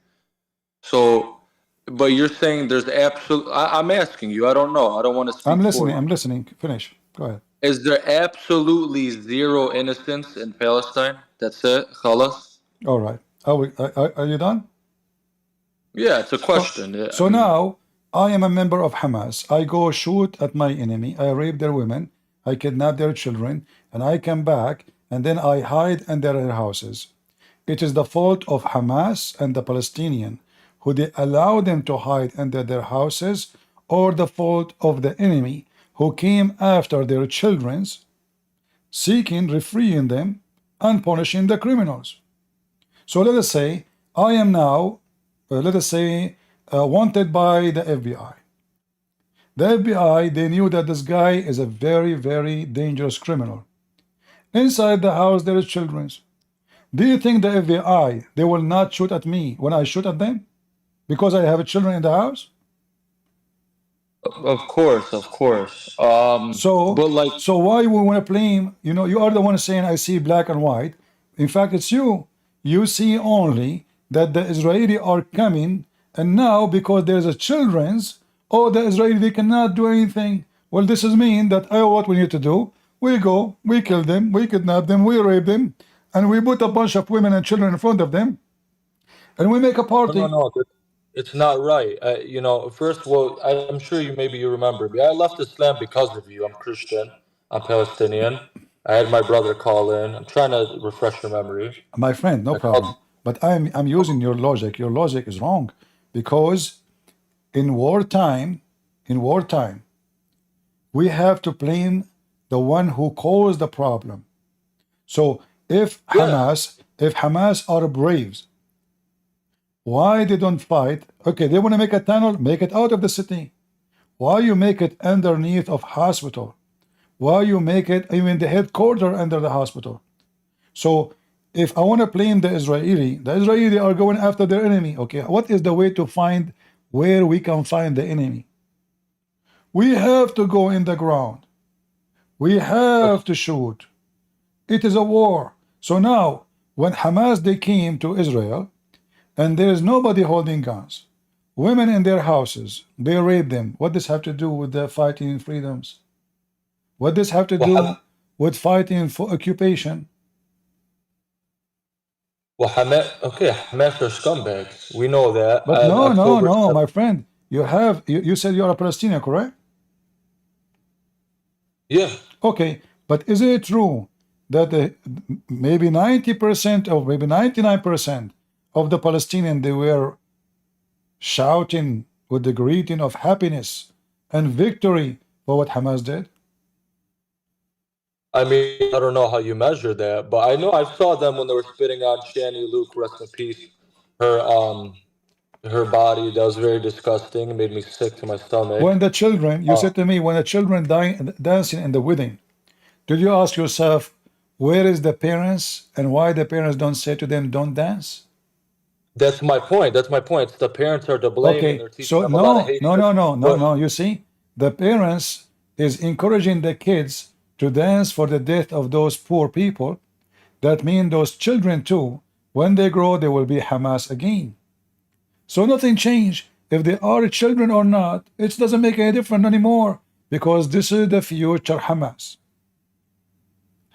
So but you're saying there's I'm asking you, I don't know. I don't want to speak for you. I'm listening. Finish. Go ahead. Is there absolutely zero innocence in Palestine? That's it? Khalas? All right. Are you done? Yeah, it's a question. So now I am a member of Hamas. I go shoot at my enemy. I rape their women. I kidnap their children. And I come back and then I hide under their houses. It is the fault of Hamas and the Palestinian who they allow them to hide under their houses, or the fault of the enemy who came after their children, seeking freeing them and punishing the criminals. So let us say I am now, let us say, wanted by the FBI. The FBI, they knew that this guy is a very, very dangerous criminal. Inside the house there is children. Do you think the FBI, they will not shoot at me when I shoot at them? Because I have children in the house? Of course. So why we want to blame, you are the one saying I see black and white. In fact, it's you. You see only that the Israeli are coming, and now because there's a children's, the Israeli, they cannot do anything. Well, this is mean that what we need to do, we go, we kill them, we kidnap them, we rape them, and we put a bunch of women and children in front of them, and we make a party. No, it's not right. First of all, I'm sure you remember me. I left Islam because of you. I'm Christian. I'm Palestinian. I had my brother call in. I'm trying to refresh your memory. My friend, no problem. But I'm using your logic. Your logic is wrong, because in wartime, we have to blame the one who caused the problem. So if Hamas are braves, why they don't fight? Okay, they want to make a tunnel, make it out of the city. Why you make it underneath of hospital? Why you make it even the headquarters under the hospital? So if I want to blame the Israeli are going after their enemy. Okay, what is the way to find where we can find the enemy? We have to go in the ground. We have to shoot. It is a war. So now, when Hamas, they came to Israel, and there is nobody holding guns, women in their houses, they rape them. What does have to do with the fighting freedoms? What does have to do with fighting for occupation? Well, Hamas are scumbags. We know that. But no, my friend. You said you are a Palestinian, correct? Yeah. Okay, but is it true that maybe 90% or maybe 99% of the Palestinians, they were shouting with the greeting of happiness and victory for what Hamas did? I mean, I don't know how you measure that, but I know I saw them when they were spitting on Shani Luke, rest in peace. her body. That was very disgusting. It made me sick to my stomach. When the children, you said to me, when the children dancing in the wedding, did you ask yourself, where is the parents and why the parents don't say to them, don't dance? That's my point. That's my point. The parents are to blame, and Okay, they're teaching so them a lot of no. You see, the parents is encouraging the kids to dance for the death of those poor people. That means those children too, when they grow, they will be Hamas again. So nothing changed. If they are children or not, it doesn't make any difference anymore, because this is the future Hamas.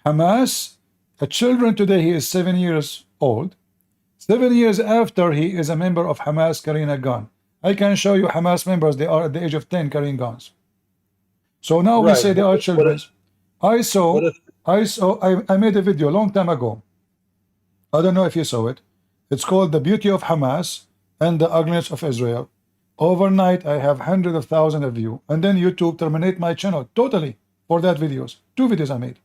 Hamas, a children today, he is 7 years old. 7 years after, he is a member of Hamas carrying a gun. I can show you Hamas members, they are at the age of 10 carrying guns. So now we say they are children. I made a video a long time ago. I don't know if you saw it. It's called The Beauty of Hamas and the Ugliness of Israel. Overnight, I have hundreds of thousands of views. And then YouTube terminate my channel totally for that videos. 2 videos I made.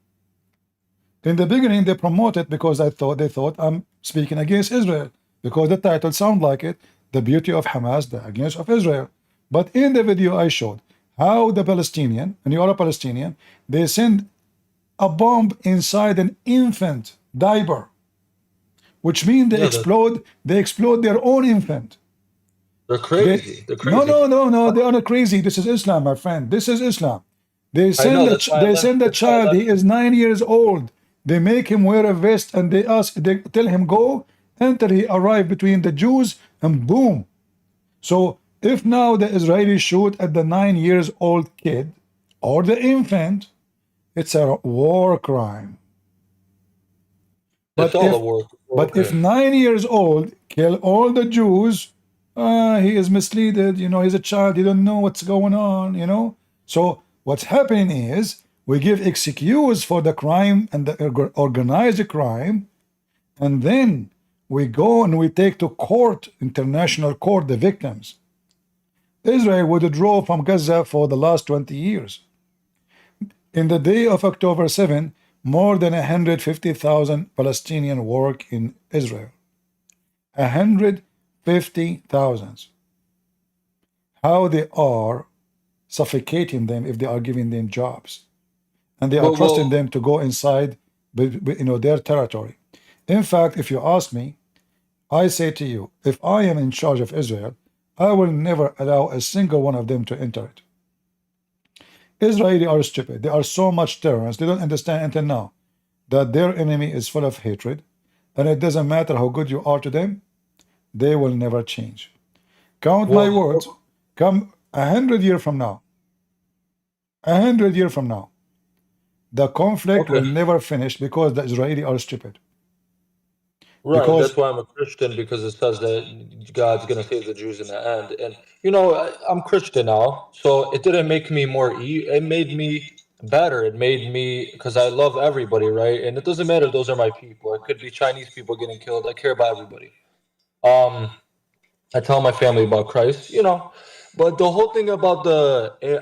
In the beginning, they promoted because they thought I'm speaking against Israel, because the title sound like it, The Beauty of Hamas, the Ugliness of Israel. But in the video I showed how the Palestinian, and you are a Palestinian, they send a bomb inside an infant diaper, which means they explode their own infant. They're crazy. They're crazy. No, they are not crazy. This is Islam, my friend. This is Islam. They send the child, he is 9 years old. They make him wear a vest and they tell him go, enter, he arrived between the Jews and boom. So if now the Israelis shoot at the 9 years old kid or the infant, it's a war crime. But if 9 years old kill all the Jews, he is misleaded, you know, he's a child, he don't know what's going on, you know. So what's happening is we give excuse for the crime and the organized crime, and then we go and we take to court, international court, the victims. Israel withdrew from Gaza for the last 20 years. In the day of October 7, more than 150,000 Palestinians work in Israel. 150,000. How they are suffocating them if they are giving them jobs. And they are trusting them to go inside their territory. In fact, if you ask me, I say to you, if I am in charge of Israel, I will never allow a single one of them to enter it. Israelis are stupid. They are so much terrorists. They don't understand until now that their enemy is full of hatred, and it doesn't matter how good you are to them, they will never change. Count my words, come 100 years from now, 100 years from now, the conflict will never finish because the Israelis are stupid. Right, that's why I'm a Christian, because it says that God's going to save the Jews in the end. And, you know, I'm Christian now, so it didn't make me more it made me better. It made me, because I love everybody, right? And it doesn't matter if those are my people. It could be Chinese people getting killed. I care about everybody. I tell my family about Christ, you know. But the whole thing about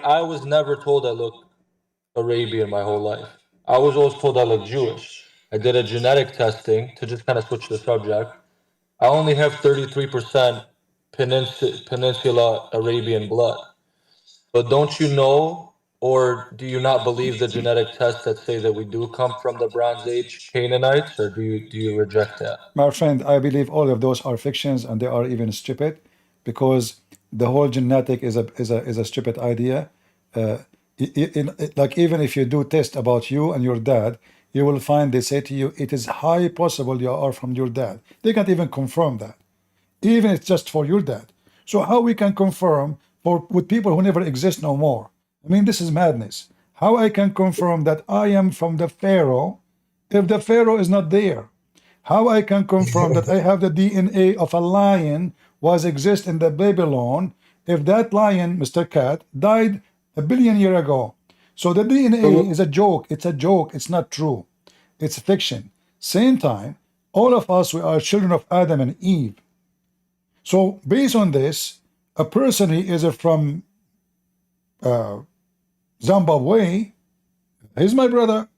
I was never told I look Arabian my whole life. I was always told I look Jewish. I did a genetic testing to just kind of switch the subject. I only have 33% Peninsula Arabian blood. But don't you know, or do you not believe the genetic tests that say that we do come from the Bronze Age Canaanites, or do you reject that? My friend, I believe all of those are fictions, and they are even stupid, because the whole genetic is a stupid idea. Like, even if you do test about you and your dad, you will find they say to you, it is high possible you are from your dad. They can't even confirm that, even if it's just for your dad. So how we can confirm with people who never exist no more? I mean, this is madness. How I can confirm that I am from the Pharaoh if the Pharaoh is not there? How I can confirm that I have the DNA of a lion was exist in the Babylon if that lion, Mr. Cat, died 1 billion years ago? So the DNA is a joke. It's a joke. It's not true. It's fiction. Same time, all of us, we are children of Adam and Eve. So based on this, a person he is from Zimbabwe, he's my brother.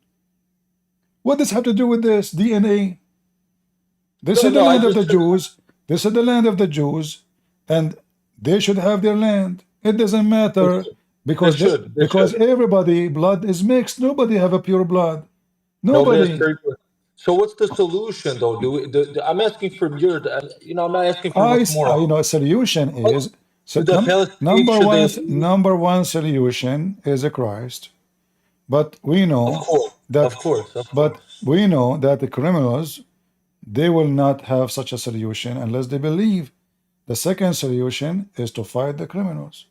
What does have to do with this DNA? This is the land of the Jews. This is the land of the Jews, and they should have their land. It doesn't matter because because everybody blood is mixed. Nobody have a pure blood. No, that's Nobody. very good. So what's the solution though? I'm asking from your, I'm not asking for what's moral. You know, a solution is so The Palestinians, should they leave? number one solution is a Christ, but we know that but we know that the criminals, they will not have such a solution unless they believe. The second solution is to fight the criminals,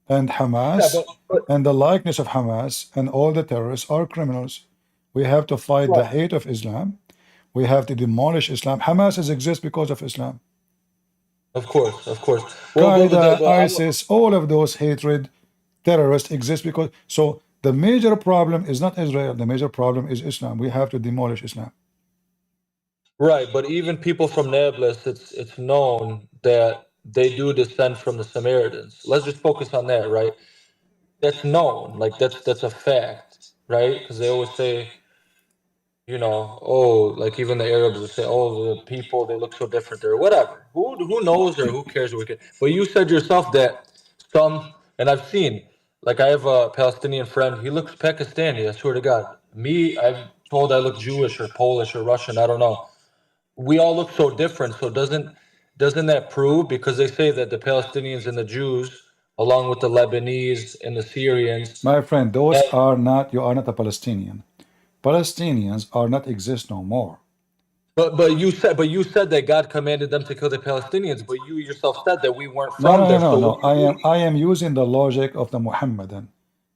and Hamas and the likeness of Hamas and all the terrorists are criminals. We have to fight the hate of Islam. We have to demolish Islam. Hamas exists because of Islam. Of course. Qaeda, ISIS, all of those hatred terrorists exist because. So the major problem is not Israel. The major problem is Islam. We have to demolish Islam. Right, but even people from Nablus, it's known that they do descend from the Samaritans. Let's just focus on that, right? That's known, like that's a fact, right? Because they always say, you know, oh, like even the Arabs would say, oh, the people, they look so different or whatever. Who knows or who cares what we can. But you said yourself that some, and I've seen, like I have a Palestinian friend, he looks Pakistani, I swear to God. Me, I'm told I look Jewish or Polish or Russian, I don't know. We all look so different, so doesn't that prove, because they say that the Palestinians and the Jews, along with the Lebanese and the Syrians. My friend, those are not, you are not a Palestinian. Palestinians are not exist no more. But you said that God commanded them to kill the Palestinians, but you yourself said that we weren't from there. No. I am using the logic of the Muhammadan.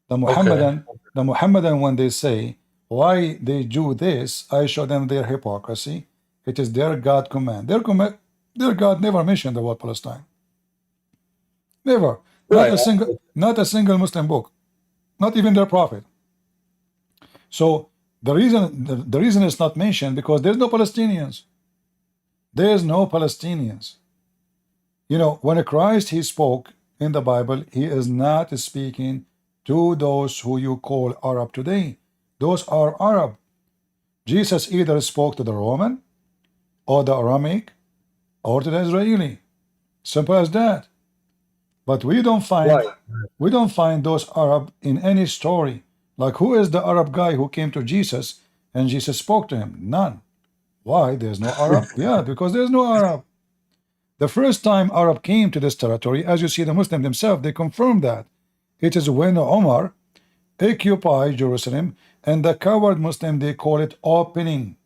The Muhammadan, when they say why they do this, I show them their hypocrisy. It is their God command. Their God never mentioned the word Palestine. Never. Not a single Muslim book. Not even their prophet. So the reason it's not mentioned because there's no Palestinians. There's no Palestinians. You know, when Christ he spoke in the Bible, he is not speaking to those who you call Arab today. Those are Arab. Jesus either spoke to the Roman or the Aramaic or to the Israeli. Simple as that. But we don't find those Arab in any story. Like, who is the Arab guy who came to Jesus and Jesus spoke to him? None. Why? There's no Arab? Yeah, because there's no Arab. The first time Arab came to this territory, as you see the Muslims themselves, they confirmed that. It is when Omar occupied Jerusalem, and the coward Muslim, they call it opening.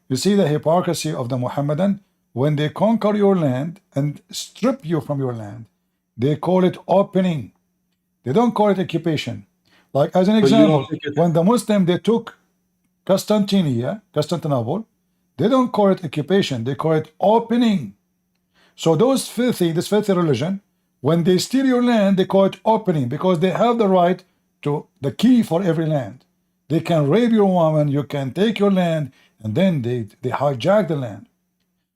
You see the hypocrisy of the Muhammadan? When they conquer your land and strip you from your land, they call it opening. They don't call it occupation. Like, as an example, when the Muslim, they took Constantinople, they don't call it occupation, they call it opening. So this filthy religion, when they steal your land, they call it opening because they have the right to the key for every land. They can rape your woman, you can take your land, and then they hijack the land.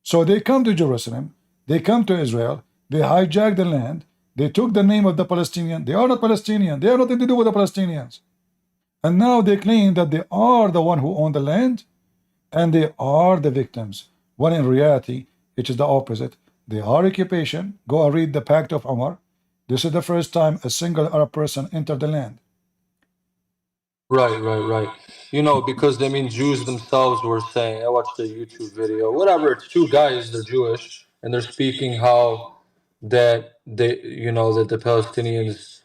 So they come to Jerusalem, they come to Israel, they hijack the land, they took the name of the Palestinian. They are not Palestinian. They have nothing to do with the Palestinians. And now they claim that they are the one who own the land and they are the victims. When in reality, it is the opposite. They are occupation. Go and read the Pact of Omar. This is the first time a single Arab person entered the land. Right. You know, because I mean, Jews themselves were saying, I watched a YouTube video, whatever, it's two guys, they're Jewish, and they're speaking how that they, you know, that the Palestinians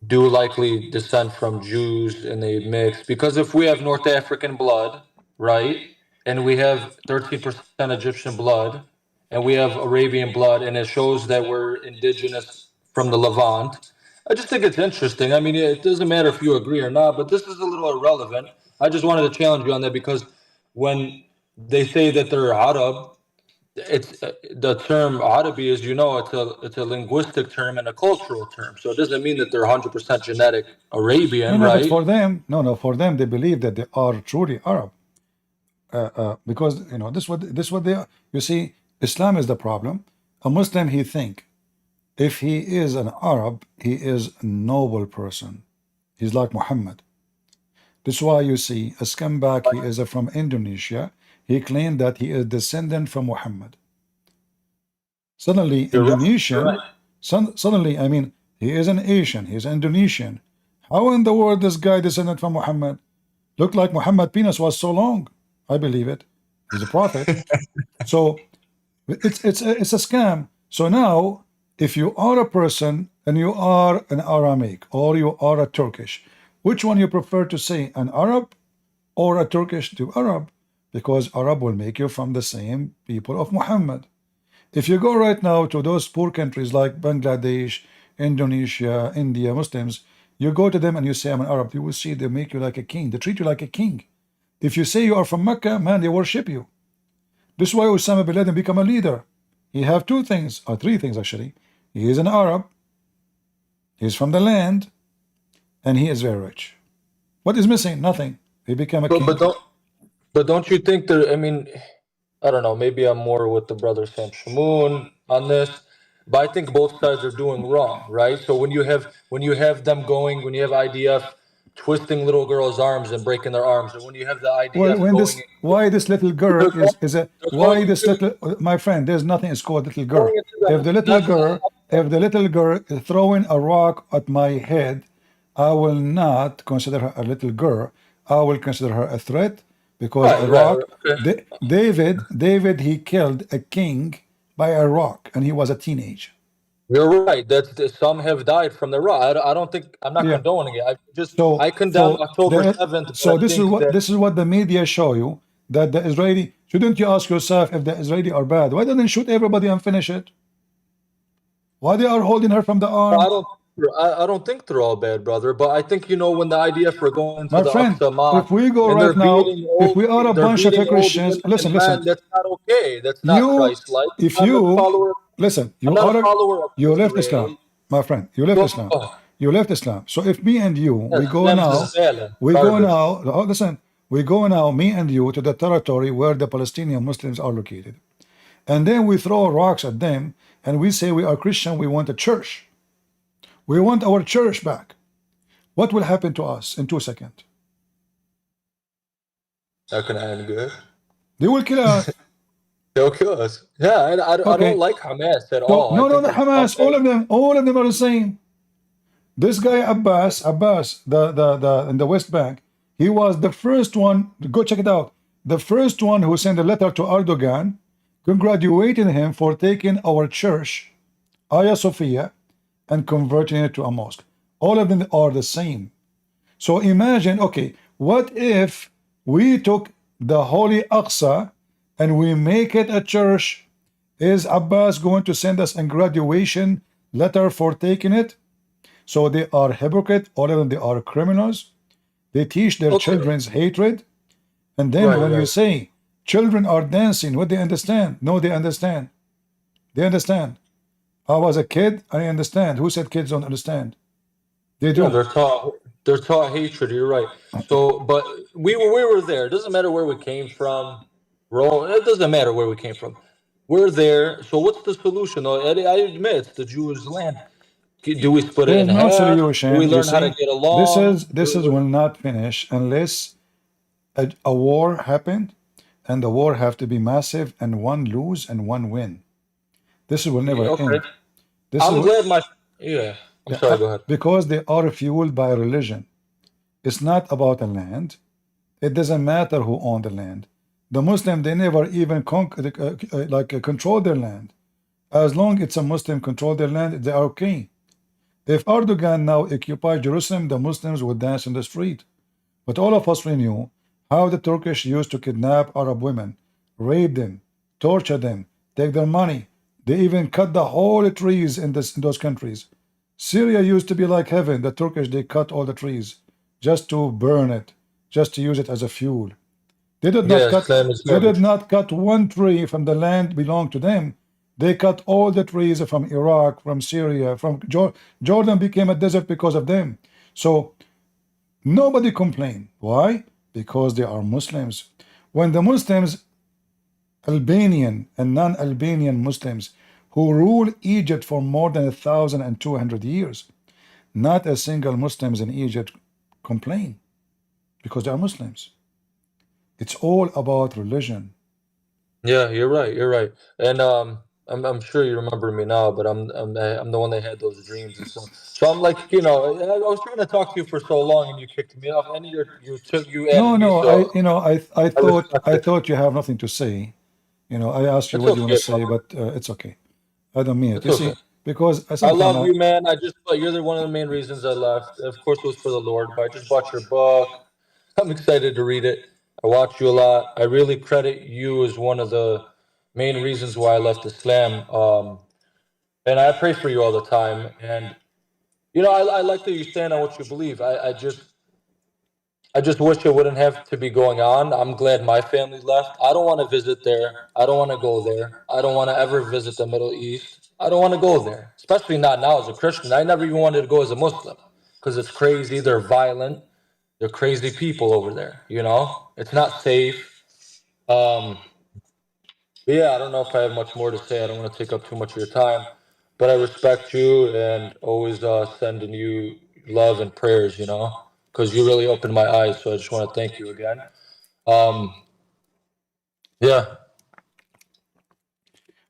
do likely descend from Jews and they mix. Because if we have North African blood, right, and we have 13% Egyptian blood, and we have Arabian blood, and it shows that we're indigenous from the Levant, I just think it's interesting. I mean, it doesn't matter if you agree or not, but this is a little irrelevant. I just wanted to challenge you on that because when they say that they're Arab, it's the term Arabi, as you know, it's a linguistic term and a cultural term. So it doesn't mean that they're 100% genetic Arabian, No, right? but for them, they believe that they are truly Arab. Because, you know, this what they are. You see, Islam is the problem. A Muslim, he think, if he is an Arab, he is a noble person. He's like Muhammad. That's why you see a scumbag, he is from Indonesia. He claimed that he is descendant from Muhammad. Suddenly, You're right. Indonesian, suddenly, I mean, he is an Asian, he's Indonesian. How in the world this guy descended from Muhammad? Looked like Muhammad penis was so long. I believe it. He's a prophet. So it's a scam. So now, if you are a person and you are an Aramic or you are a Turkish, which one you prefer to say, an Arab or a Turkish to Arab? Because Arab will make you from the same people of Muhammad. If you go right now to those poor countries like Bangladesh, Indonesia, India, Muslims, you go to them and you say, I'm an Arab, you will see they make you like a king. They treat you like a king. If you say you are from Mecca, man, they worship you. This is why Osama bin Laden become a leader. He have two things, or three things actually. He is an Arab, he's from the land, and he is very rich. What is missing? Nothing. He became a king. But don't you think there? I mean, I don't know. Maybe I'm more with the brother Sam Shamoon on this, but I think both sides are doing wrong, right? So when you have them going, when you have IDF twisting little girls' arms and breaking their arms, and when you have the IDF Well, when going, this, why this little girl is a, why this little, my friend, there's nothing is called little girl. If the little girl is throwing a rock at my head, I will not consider her a little girl. I will consider her a threat because a rock. David, he killed a king by a rock, and he was a teenager. You're right. That's some have died from the rock. I don't think I'm not condoning it. I condemn October 7th. So this is what the media show you, that the Israeli. Shouldn't you ask yourself if the Israeli are bad? Why don't they shoot everybody and finish it? Why they are holding her from the arm? I don't think they're all bad, brother. But I think when the IDF are going to my the friend, Aqsa Mosque, if we go and right now, if we are a they're bunch of beating Christians, old women and listen. men, that's not okay. That's not You, Christ-like. if I'm you a follower. listen, I'm not a follower of you left Israel. Islam, my friend. You left Islam. You left Islam. So if me and you, Yes, we go Islam's now, just salad, we go garbage. now. Oh, listen, we go now, me and you, to the territory where the Palestinian Muslims are located, and then we throw rocks at them, and we say we are Christian. We want a church. We want our church back. What will happen to us in 2 seconds? That can end good. They will kill us. They'll kill us. Yeah, I don't like Hamas at So, all. no, I think the Hamas, all of them are the same. This guy Abbas, the in the West Bank, he was the first one. Go check it out. The first one who sent a letter to Erdogan, congratulating him for taking our church, Hagia Sophia, and converting it to a mosque. All of them are the same. So imagine, okay, what if we took the Holy Aqsa and we make it a church? Is Abbas going to send us a graduation letter for taking it? So they are hypocrite, all of them, they are criminals. They teach their children's hatred. And then when you say children are dancing, what they understand? No, they understand. They understand. I was a kid, I understand. Who said kids don't understand? They do. Yeah, they're taught hatred. You're right. So, but we were there. It doesn't matter where we came from. It doesn't matter where we came from. We're there. So what's the solution? I admit it's the Jewish land. Do we split it There's in no half? solution. Do we You learn how to see, get along? this is will not finish unless a war happened, and the war have to be massive, and one lose and one win. This will never end. I'm glad I'm sorry, go ahead. Because they are fueled by religion. It's not about the land. It doesn't matter who owned the land. The Muslim, they never even control their land. As long as it's a Muslim control their land, they are okay. If Erdogan now occupies Jerusalem, the Muslims would dance in the street. But all of us, we knew how the Turkish used to kidnap Arab women, rape them, torture them, take their money. They even cut the whole trees in those countries. Syria used to be like heaven. The Turkish, they cut all the trees just to burn it, just to use it as a fuel. They did not cut one tree from the land belonged to them. They cut all the trees from Iraq, from Syria, from Jordan became a desert because of them. So nobody complained. Why? Because they are Muslims. When the Muslims, Albanian and non-Albanian Muslims, who rule Egypt for more than 1,200 years, not a single Muslims in Egypt complain because they are Muslims. It's all about religion. Yeah, you're right. And I'm sure you remember me now, but I'm the one that had those dreams and stuff. So I'm like, you know, I was trying to talk to you for so long, and you kicked me off, and you added me, No, so I I respect it. thought you have nothing to say. You know, I asked you It's what you want to okay, say, brother. but it's okay. I don't mean it. It's You okay. see, because I sometimes love you, man. I just you're one of the main reasons I left. Of course, it was for the Lord, but I just bought your book. I'm excited to read it. I watch you a lot. I really credit you as one of the main reasons why I left Islam. And I pray for you all the time. And you know, I like that you stand on what you believe. I just wish it wouldn't have to be going on. I'm glad my family left. I don't want to visit there. I don't want to go there. I don't want to ever visit the Middle East. I don't want to go there, especially not now as a Christian. I never even wanted to go as a Muslim because it's crazy. They're violent. They're crazy people over there. You know, it's not safe. But yeah, I don't know if I have much more to say. I don't want to take up too much of your time, but I respect you and always sending you love and prayers, you know, because you really opened my eyes. So I just want to thank you again. Yeah.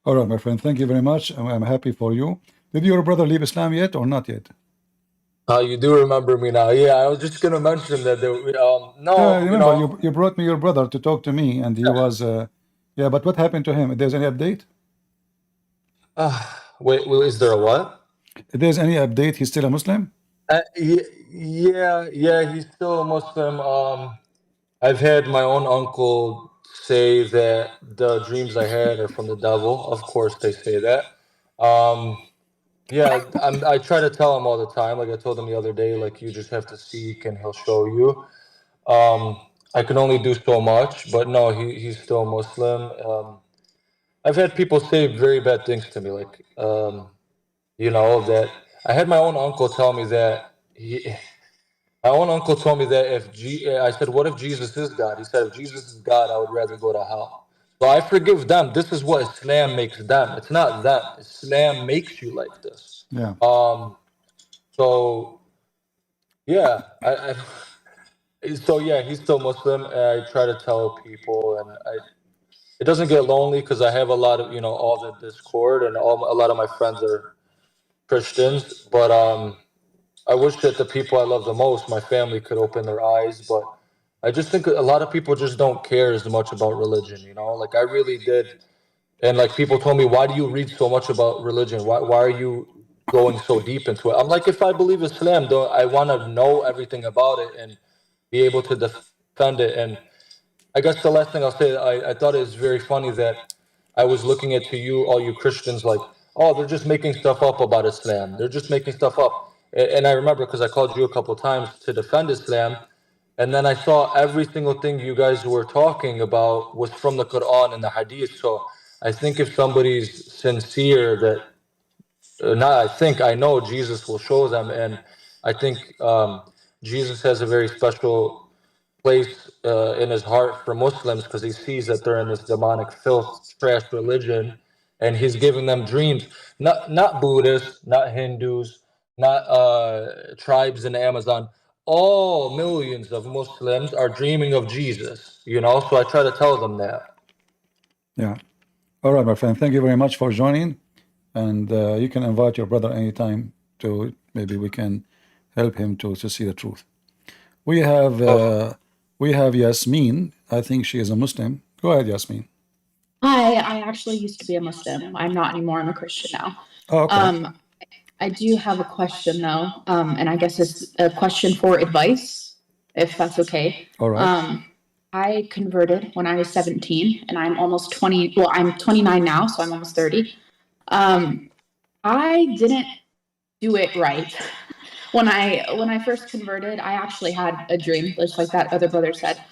all right, my friend. Thank you very much. I'm happy for you. Did your brother leave Islam yet or not yet? You do remember me now. Yeah, I was just going to mention that. Yeah, No, you remember know, you brought me your brother to talk to me, and he was yeah. But what happened to him? If there's any update? wait, is there a what? If there's any update, he's still a Muslim? Yeah, he's still a Muslim. I've had my own uncle say that the dreams I had are from the devil. Of course, they say that. Yeah, I try to tell him all the time. Like I told him the other day, like you just have to seek and he'll show you. I can only do so much, but no, he's still Muslim. I've had people say very bad things to me, like you know that I had my own uncle tell me that my own uncle told me that I said, what if Jesus is God? He said, if Jesus is God, I would rather go to hell. So I forgive them. This is what Islam makes them. It's not them. Islam makes you like this. Yeah. So yeah, so yeah, he's still Muslim. I try to tell people, and it doesn't get lonely because I have a lot of all the Discord, and a lot of my friends are Christians. But I wish that the people I love the most, my family, could open their eyes. But I just think a lot of people just don't care as much about religion. You know, like I really did. And like people told me, why do you read so much about religion? Why are you going so deep into it? I'm like, if I believe Islam, though, I want to know everything about it and be able to defend it. And I guess the last thing I'll say, I thought it was very funny that I was looking at you, all you Christians, like, oh, they're just making stuff up about Islam. They're just making stuff up. And I remember because I called you a couple times to defend Islam. And then I saw every single thing you guys were talking about was from the Quran and the Hadith. So I think if somebody's sincere, that not I know Jesus will show them. And I think Jesus has a very special place in his heart for Muslims because he sees that they're in this demonic filth, trash religion, and he's giving them dreams. Not Buddhists, not Hindus, not tribes in the Amazon. All millions of Muslims are dreaming of Jesus. You know, so I try to tell them that. Yeah. All right, my friend. Thank you very much for joining, and you can invite your brother anytime to maybe we can help him to see the truth. We have Yasmin. I think she is a Muslim. Go ahead, Yasmin. Hi, I actually used to be a Muslim. I'm not anymore. I'm a Christian now. Oh, okay. I do have a question though, and I guess it's a question for advice, if that's okay. All right. I converted when I was 17, and I'm almost 20. Well, I'm 29 now, so I'm almost 30. I didn't do it right. When I first converted, I actually had a dream, just like that other brother said.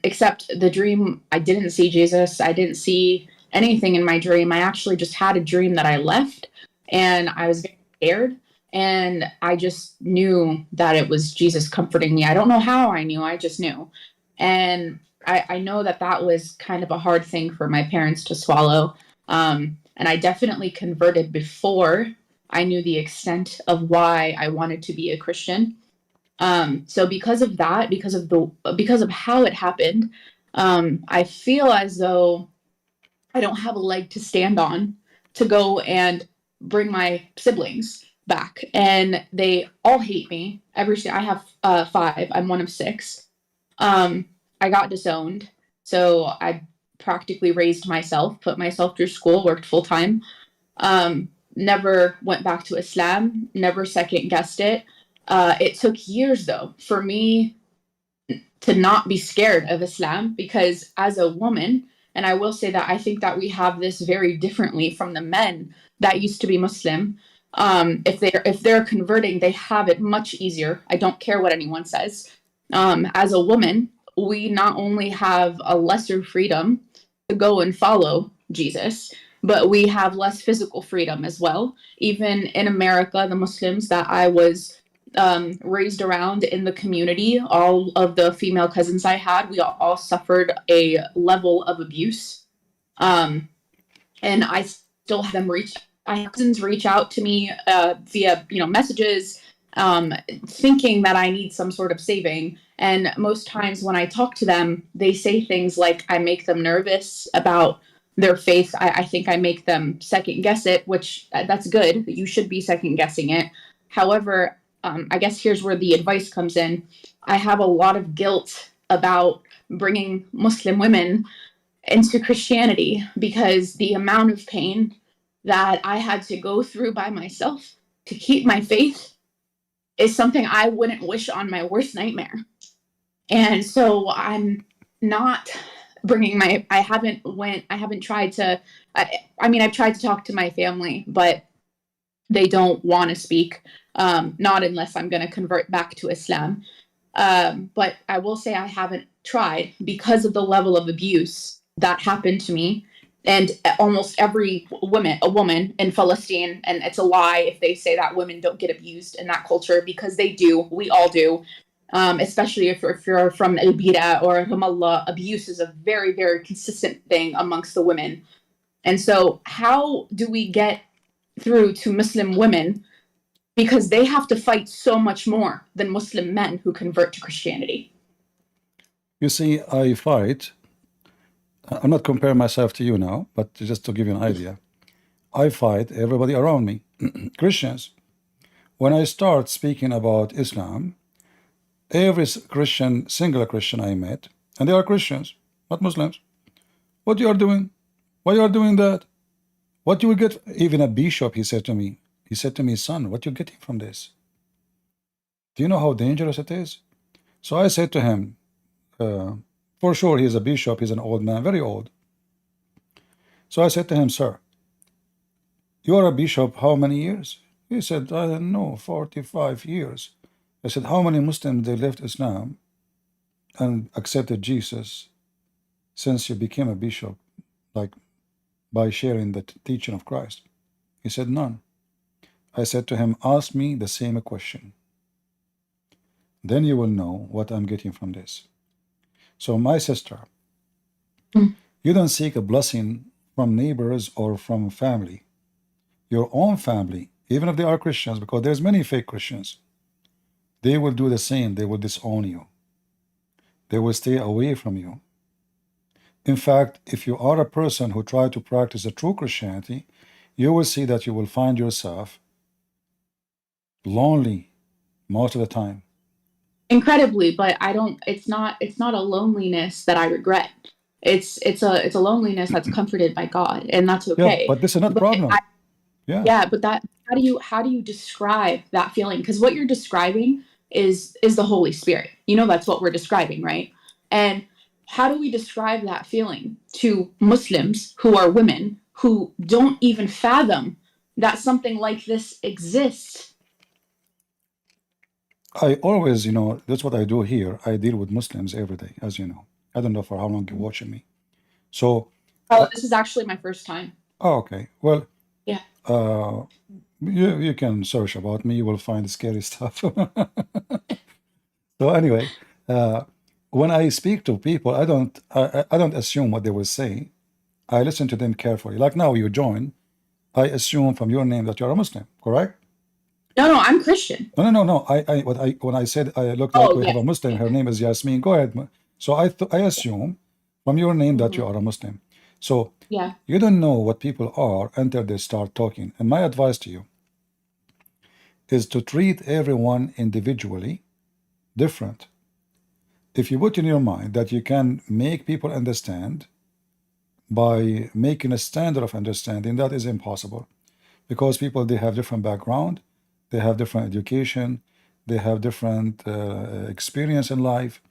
Except the dream, I didn't see Jesus. I didn't see anything in my dream. I actually just had a dream that I left, and I was very scared. And I just knew that it was Jesus comforting me. I don't know how I knew. I just knew. And I know that that was kind of a hard thing for my parents to swallow. And I definitely converted before I knew the extent of why I wanted to be a Christian. So because of that, because of how it happened, I feel as though I don't have a leg to stand on. to go and bring my siblings back, and they all hate me. I have 5. I'm one of 6. I got disowned, so I practically raised myself, put myself through school, worked full time. Never went back to Islam, never second guessed it. It took years though for me to not be scared of Islam, because as a woman, and I will say that I think that we have this very differently from the men that used to be Muslim. If they're converting, they have it much easier. I don't care what anyone says. As a woman, we not only have a lesser freedom to go and follow Jesus, but we have less physical freedom as well. Even in America, the Muslims that I was raised around in the community, all of the female cousins I had, we all suffered a level of abuse. And I still have them I have cousins reach out to me via, messages, thinking that I need some sort of saving. And most times when I talk to them, they say things like I make them nervous about their faith. I think I make them second guess it, which that's good. You should be second guessing it. However, I guess here's where the advice comes in. I have a lot of guilt about bringing Muslim women into Christianity, because the amount of pain that I had to go through by myself to keep my faith is something I wouldn't wish on my worst nightmare. And so I'm not bringing I haven't tried to, I've tried to talk to my family, but they don't want to speak, not unless I'm going to convert back to Islam. But I will say I haven't tried because of the level of abuse that happened to me. And almost every woman in Palestine, and it's a lie if they say that women don't get abused in that culture, because they do. We all do. Especially if you're from Al-Bira or Ramallah, abuse is a very, very consistent thing amongst the women. And so how do we get through to Muslim women, because they have to fight so much more than Muslim men who convert to Christianity? You see, I fight. I'm not comparing myself to you now, but just to give you an idea. I fight everybody around me, Christians. When I start speaking about Islam, every single Christian I met, and they are Christians, not Muslims. What you are doing? Why you are doing that? What you will get? Even a bishop, he said to me, son, what you getting from this? Do you know how dangerous it is? So I said to him, for sure he's a bishop, he's an old man, very old. So I said to him, sir, you are a bishop how many years? He said, I don't know, 45 years. I said, how many Muslims they left Islam and accepted Jesus since you became a bishop, like by sharing the teaching of Christ? He said, none. I said to him, ask me the same question. Then you will know what I'm getting from this. So my sister, you don't seek a blessing from neighbors or from family. Your own family, even if they are Christians, because there's many fake Christians, they will do the same. They will disown you. They will stay away from you. In fact, if you are a person who try to practice a true Christianity, you will see that you will find yourself lonely most of the time. Incredibly, but it's not a loneliness that I regret. It's a loneliness that's comforted by God, and that's okay. Yeah, but this is not a problem. But that how do you describe that feeling? Because what you're describing is the Holy Spirit. That's what we're describing, right? And how do we describe that feeling to Muslims who are women who don't even fathom that something like this exists? I always, that's what I do here. I deal with Muslims every day, as you know. I don't know for how long you're watching me. So. This is actually my first time. Oh, okay. Well. Yeah. You can search about me. You will find scary stuff. So anyway, when I speak to people, I don't assume what they will say. I listen to them carefully. Like now, you join. I assume from your name that you're a Muslim, correct? No, I'm Christian. No. When I said I look like we have a Muslim, her name is Yasmin. Go ahead. So I assume from your name that you are a Muslim. So Yeah. you don't know what people are until they start talking. And my advice to you is to treat everyone individually different. If you put in your mind that you can make people understand by making a standard of understanding, that is impossible, because people, they have different background, they have different education, they have different experience in life,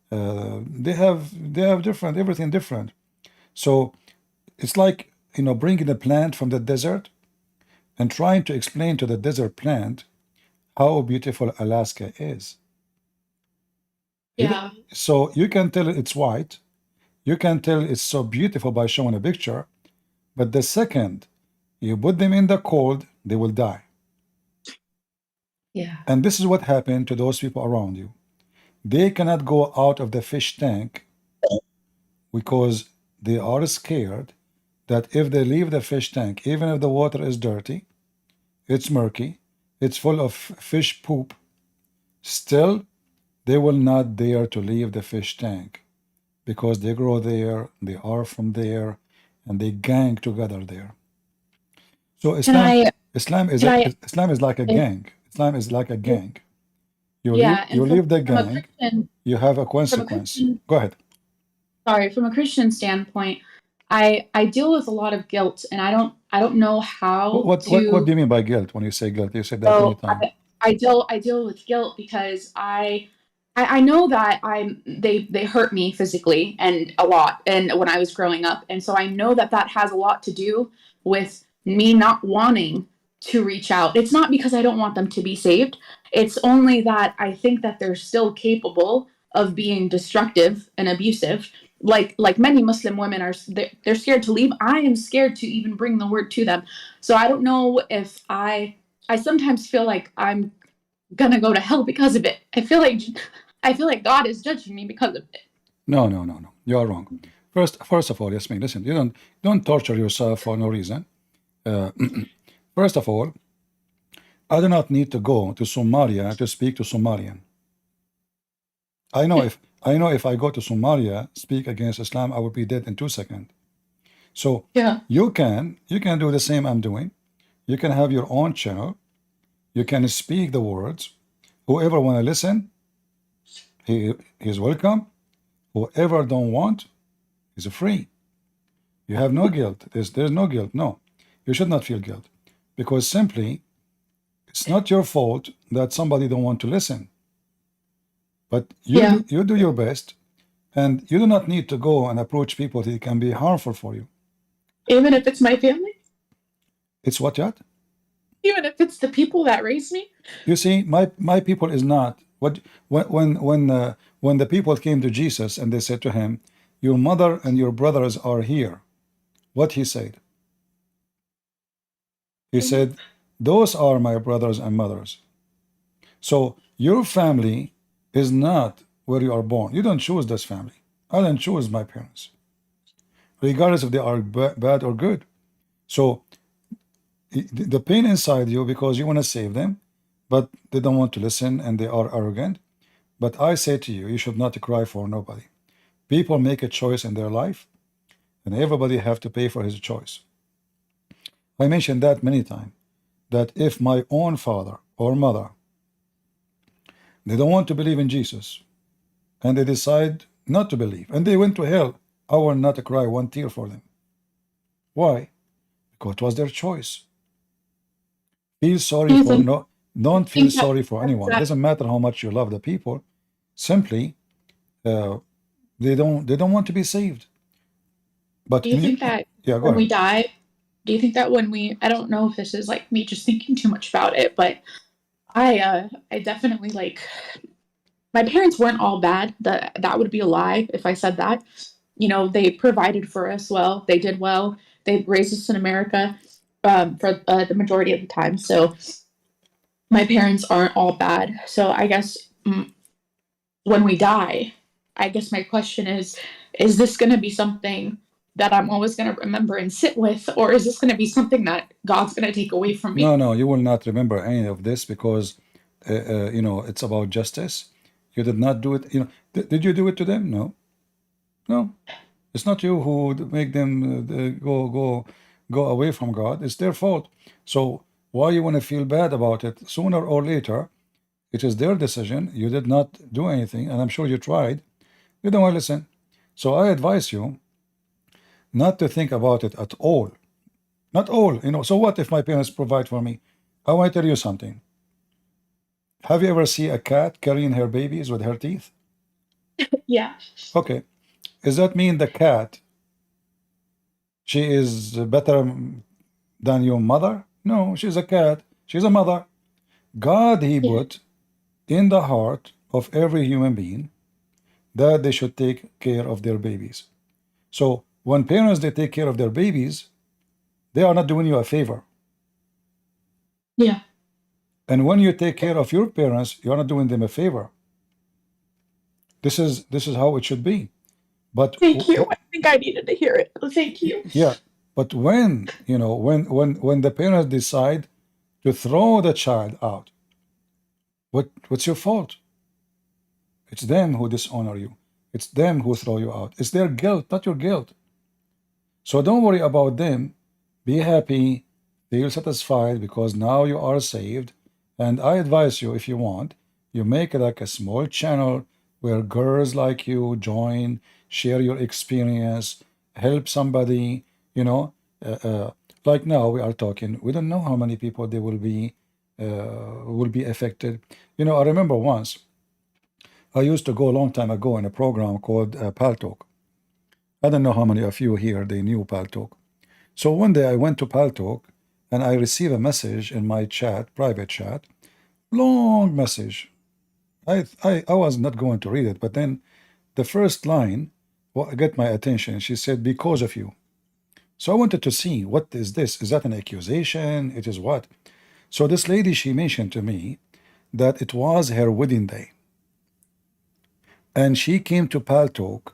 they have different, everything different. So it's like, you know, bringing a plant from the desert and trying to explain to the desert plant how beautiful Alaska is. Yeah. So you can tell it's white, you can tell it's so beautiful by showing a picture, but the second you put them in the cold, they will die. Yeah. And this is what happened to those people around you. They cannot go out of the fish tank because they are scared that if they leave the fish tank, even if the water is dirty, it's murky, it's full of fish poop, still they will not dare to leave the fish tank because they grow there, they are from there, and they gang together there. So Islam is like a gang. Islam is like a gang. Yeah, and You leave the from a gang, Christian, you have a from a consequence. Christian, Go ahead. sorry, from a Christian standpoint, I deal with a lot of guilt, and I don't know how What to. do you mean by guilt? When you say guilt, you said that many So times. I deal with guilt because I know that they hurt me physically and a lot, and when I was growing up, and so I know that that has a lot to do with me not wanting to reach out. It's not because I don't want them to be saved. It's only that I think that they're still capable of being destructive and abusive. Like many Muslim women are, they're scared to leave. I am scared to even bring the word to them. So I don't know if I sometimes feel like I'm gonna go to hell because of it. I feel like God is judging me because of it. No. You are wrong. First of all, Yasmin, listen. You don't torture yourself for no reason. First of all, I do not need to go to Somalia to speak to Somalian. I know if I go to Somalia, speak against Islam, I will be dead in 2 seconds. So Yeah. you can do the same I'm doing. You can have your own channel. You can speak the words. Whoever want to listen, he is welcome. Whoever don't want is free. You have no guilt. There's no guilt. No, you should not feel guilt, because simply it's not your fault that somebody don't want to listen. But you do your best, and you do not need to go and approach people that can be harmful for you. Even if it's my family? It's what yet? Even if it's the people that raised me? You see, my people is not what when the people came to Jesus and they said to him, "Your mother and your brothers are here." What he said? He said, "Those are my brothers and mothers." So your family is not where you are born. You don't choose this family. I don't choose my parents, regardless if they are bad or good. So the pain inside you because you want to save them, but they don't want to listen and they are arrogant. But I say to you, you should not cry for nobody. People make a choice in their life, and everybody have to pay for his choice. I mentioned that many times, that if my own father or mother, they don't want to believe in Jesus, and they decide not to believe, and they went to hell, I will not cry one tear for them. Why? Because it was their choice. Feel sorry for don't feel sorry for anyone. It doesn't matter how much you love the people. Simply, they don't want to be saved. But Do you think that when we die, do you think that when we, I don't know if this is like me just thinking too much about it, but I definitely like, my parents weren't all bad. That would be a lie if I said that. You know, they provided for us well. They did well. They raised us in America for the majority of the time. So my parents aren't all bad. So I guess when we die, I guess my question is this going to be something that I'm always going to remember and sit with, or is this going to be something that God's going to take away from me? No, you will not remember any of this because, you know, it's about justice. You did not do it. You know, did you do it to them? No. It's not you who make them go away from God. It's their fault. So why you want to feel bad about it? Sooner or later, it is their decision. You did not do anything, and I'm sure you tried. You don't want to listen. So I advise you not to think about it at all. Not all. So what if my parents provide for me? I want to tell you something. Have you ever seen a cat carrying her babies with her teeth? Yeah. Okay. Does that mean the cat, she is better than your mother? No, she's a cat. She's a mother. God, He put in the heart of every human being that they should take care of their babies. So when parents, they take care of their babies, they are not doing you a favor. Yeah. And when you take care of your parents, you're not doing them a favor. This is how it should be. But Thank you. I think I needed to hear it. Thank you. yeah, but when when the parents decide to throw the child out, what's your fault? It's them who dishonor you. It's them who throw you out. It's their guilt, not your guilt. So don't worry about them. Be happy, feel satisfied, because now you are saved. And I advise you, if you want, you make like a small channel where girls like you join, share your experience, help somebody, like now we are talking. We don't know how many people they will be affected. I remember once, I used to go a long time ago in a program called Paltalk. I don't know how many of you here, they knew Paltalk. So one day I went to Paltalk and I received a message in my chat, private chat, long message. I was not going to read it, but then the first line got my attention. She said, because of you. So I wanted to see, what is this? Is that an accusation? It is what? So this lady, she mentioned to me that it was her wedding day. And she came to Paltalk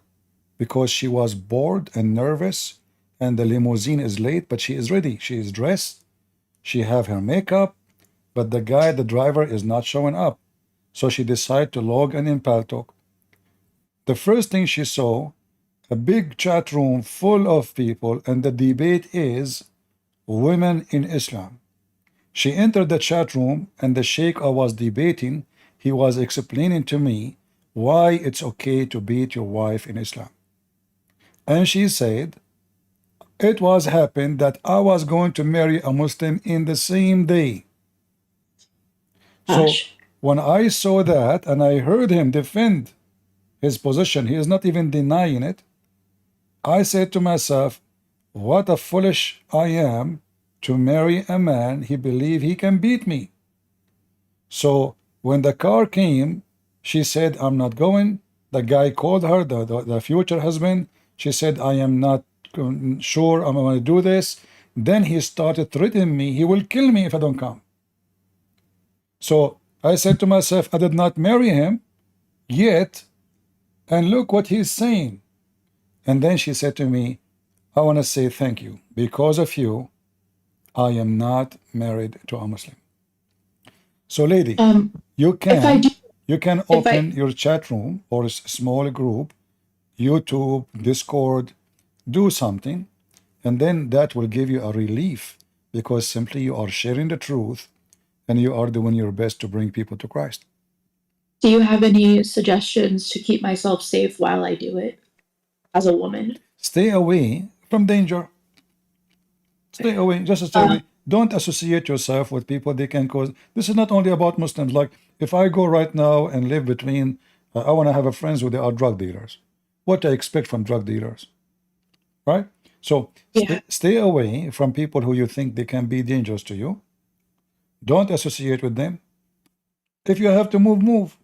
because she was bored and nervous, and the limousine is late, but she is ready. She is dressed. She have her makeup, but the guy, the driver, is not showing up. So she decided to log in Paltalk. The first thing she saw, a big chat room full of people, and the debate is women in Islam. She entered the chat room, and the sheikh I was debating, he was explaining to me why it's okay to beat your wife in Islam. And she said, it was happened that I was going to marry a Muslim in the same day. So when I saw that and I heard him defend his position, he is not even denying it, I said to myself, what a foolish I am to marry a man he believe he can beat me. So when the car came, she said, I'm not going. The guy called her, the future husband. She said, I am not sure I'm going to do this. Then he started threatening me. He will kill me if I don't come. So I said to myself, I did not marry him yet. And look what he's saying. And then she said to me, I want to say thank you. Because of you, I am not married to a Muslim. So lady, you can open your chat room or a small group, YouTube, Discord, do something, and then that will give you a relief, because simply you are sharing the truth and you are doing your best to bring people to Christ. Do you have any suggestions to keep myself safe while I do it as a woman? Stay away from danger. Stay away, just stay away. Don't associate yourself with people they can cause. This is not only about Muslims. Like if I go right now and live between, I want to have a friends who they are drug dealers. What do I expect from drug dealers? Right? So stay away from people who you think they can be dangerous to you. Don't associate with them. If you have to move, move.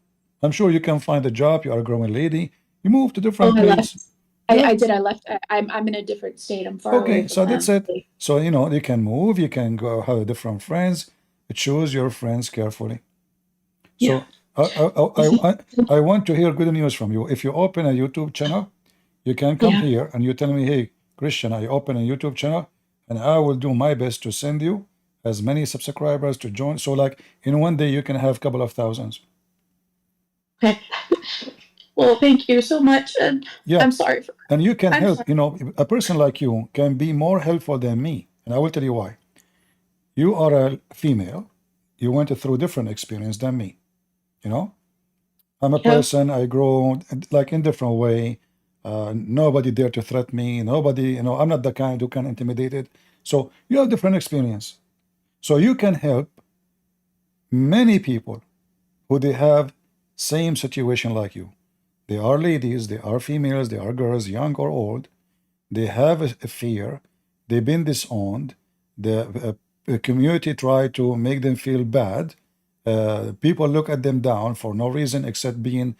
I'm sure you can find a job. You are a growing lady. You move to different place. I did. I left. I'm in a different state. I'm far away Okay, from so that's them. it. So you can move. You can go have different friends. Choose your friends carefully. So I want to hear good news from you. If you open a YouTube channel, you can come here and you tell me, hey, Christian, I open a YouTube channel and I will do my best to send you as many subscribers to join. So like in one day, you can have a couple of thousands. Okay. Well, thank you so much, and Yeah. I'm sorry. And you can I'm help. sorry. You know, a person like you can be more helpful than me, and I will tell you why. You are a female. You went through different experience than me. You know, I'm a Yeah. person. I grow like in different way. Nobody dare to threaten me. Nobody. You know, I'm not the kind who can intimidate it. So you have different experience. So you can help many people who they have same situation like you. They are ladies, they are females, they are girls, young or old. They have a fear. They've been disowned. The community try to make them feel bad. People look at them down for no reason except being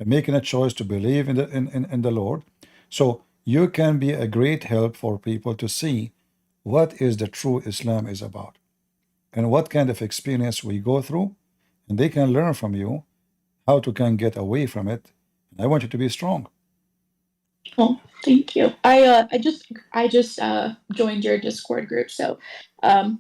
making a choice to believe in the Lord. So you can be a great help for people to see what is the true Islam is about and what kind of experience we go through, and they can learn from you how to can get away from it. And I want you to be strong. Well, thank you. I just joined your Discord group, so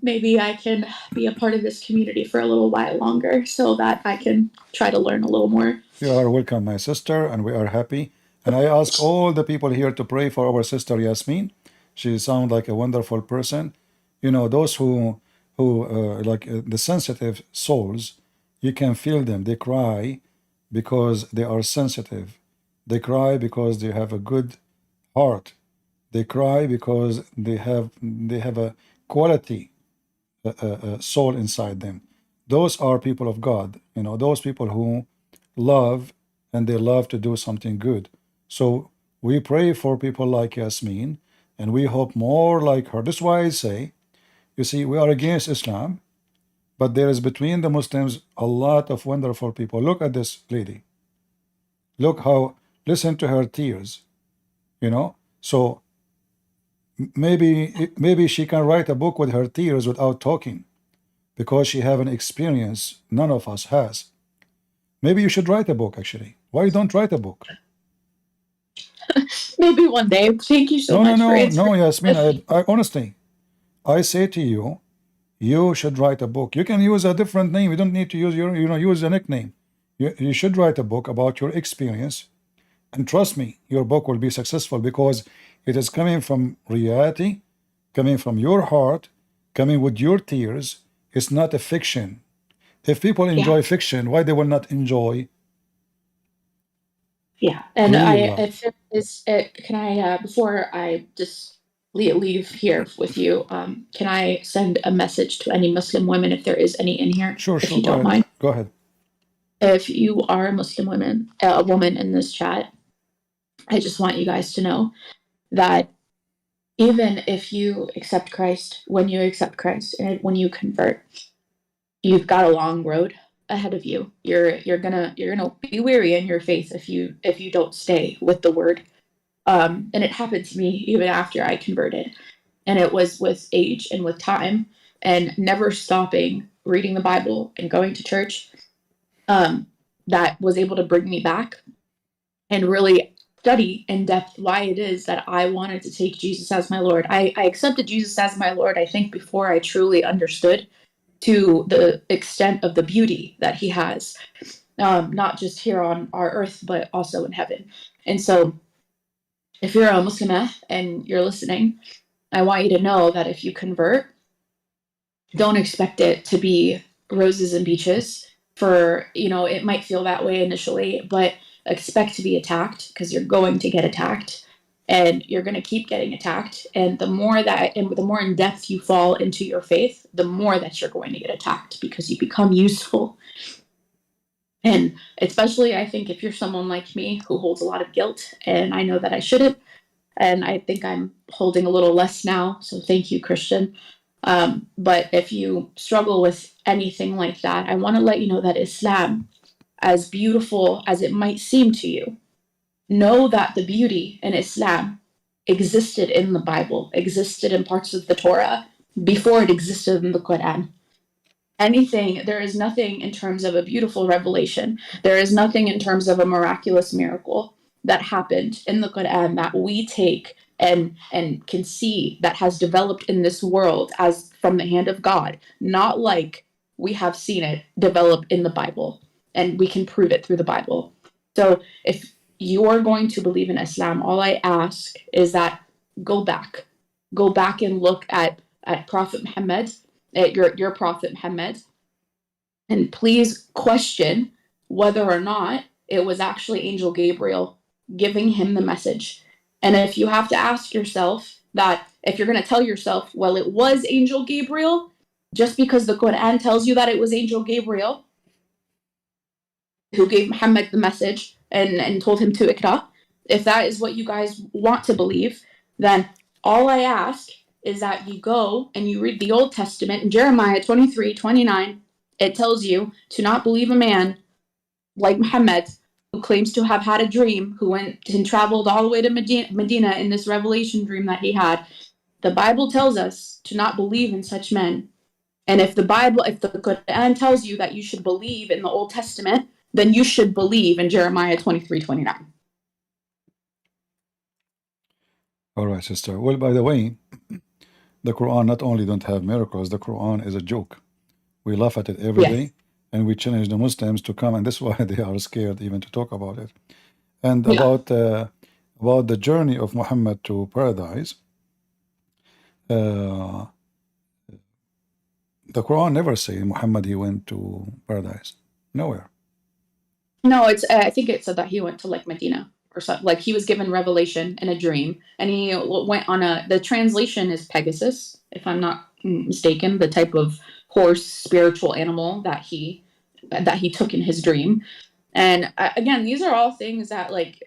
maybe I can be a part of this community for a little while longer, so that I can try to learn a little more. You are welcome, my sister, and we are happy. And I ask all the people here to pray for our sister Yasmin. She sounds like a wonderful person. You know, those who the sensitive souls, you can feel them. They cry because they are sensitive. They cry because they have a good heart. They cry because they have a quality soul inside them. Those are people of God. You know, those people who love and they love to do something good. So we pray for people like Yasmin, and we hope more like her. This is why I say, you see, we are against Islam, but there is between the Muslims a lot of wonderful people. Look at this lady. Look how, listen to her tears, you know. So maybe she can write a book with her tears without talking, because she have an experience none of us has. Maybe you should write a book, actually. Why you don't write a book? Maybe one day. Thank you so much for answering. No, Yasmin, I honestly, I say to you, you should write a book. You can use a different name. You don't need to use use a nickname. You should write a book about your experience, and trust me, your book will be successful because it is coming from reality, coming from your heart, coming with your tears. It's not a fiction. If people enjoy fiction, why they will not enjoy? Yeah, and real life? if there is, can I before I just leave here with you, can I send a message to any Muslim women if there is any in here? Sure, if you go don't ahead. mind. Go ahead. If you are a Muslim woman, a woman in this chat, I just want you guys to know that even if you accept Christ, when you accept Christ and when you convert, you've got a long road ahead of you. You're gonna be weary in your faith if you don't stay with the word. And it happened to me even after I converted, and it was with age and with time and never stopping reading the Bible and going to church, that was able to bring me back and really study in depth why it is that I wanted to take Jesus as my Lord. I accepted Jesus as my Lord, I think, before I truly understood to the extent of the beauty that he has, not just here on our earth, but also in heaven. And so if you're a Muslimah and you're listening, I want you to know that if you convert, don't expect it to be roses and beaches. It might feel that way initially, but expect to be attacked, because you're going to get attacked and you're going to keep getting attacked. And the more in depth you fall into your faith, the more that you're going to get attacked, because you become useful. And especially, I think, if you're someone like me who holds a lot of guilt, and I know that I shouldn't, and I think I'm holding a little less now, so thank you, Christian. But if you struggle with anything like that, I want to let you know that Islam, as beautiful as it might seem to you, know that the beauty in Islam existed in the Bible, existed in parts of the Torah before it existed in the Quran. There is nothing in terms of a beautiful revelation. There is nothing in terms of a miraculous miracle that happened in the Quran that we take and can see that has developed in this world as from the hand of God, not like we have seen it develop in the Bible, and we can prove it through the Bible. So if you are going to believe in Islam. All I ask is that go back and look at Prophet Muhammad, at your Prophet Muhammad, and please question whether or not it was actually Angel Gabriel giving him the message. And if you have to ask yourself that, if you're going to tell yourself, well, it was Angel Gabriel, just because the Quran tells you that it was Angel Gabriel who gave Muhammad the message and told him to Iqra, if that is what you guys want to believe, then all I ask is that you go and you read the Old Testament in Jeremiah 23:29. It tells you to not believe a man like Muhammad who claims to have had a dream, who went and traveled all the way to Medina in this revelation dream that he had. The Bible tells us to not believe in such men. And if the Quran tells you that you should believe in the Old Testament, then you should believe in Jeremiah 23:29. All right, sister. Well, by the way, the Quran not only don't have miracles, the Quran is a joke. We laugh at it every day, and we challenge the Muslims to come, and that's why they are scared even to talk about it. And about the journey of Muhammad to paradise, the Quran never say Muhammad he went to paradise. Nowhere. No, I think it said that he went to like Medina or something. Like he was given revelation in a dream, and he went on the translation is Pegasus, if I'm not mistaken, the type of horse spiritual animal that he took in his dream. And again, these are all things that, like,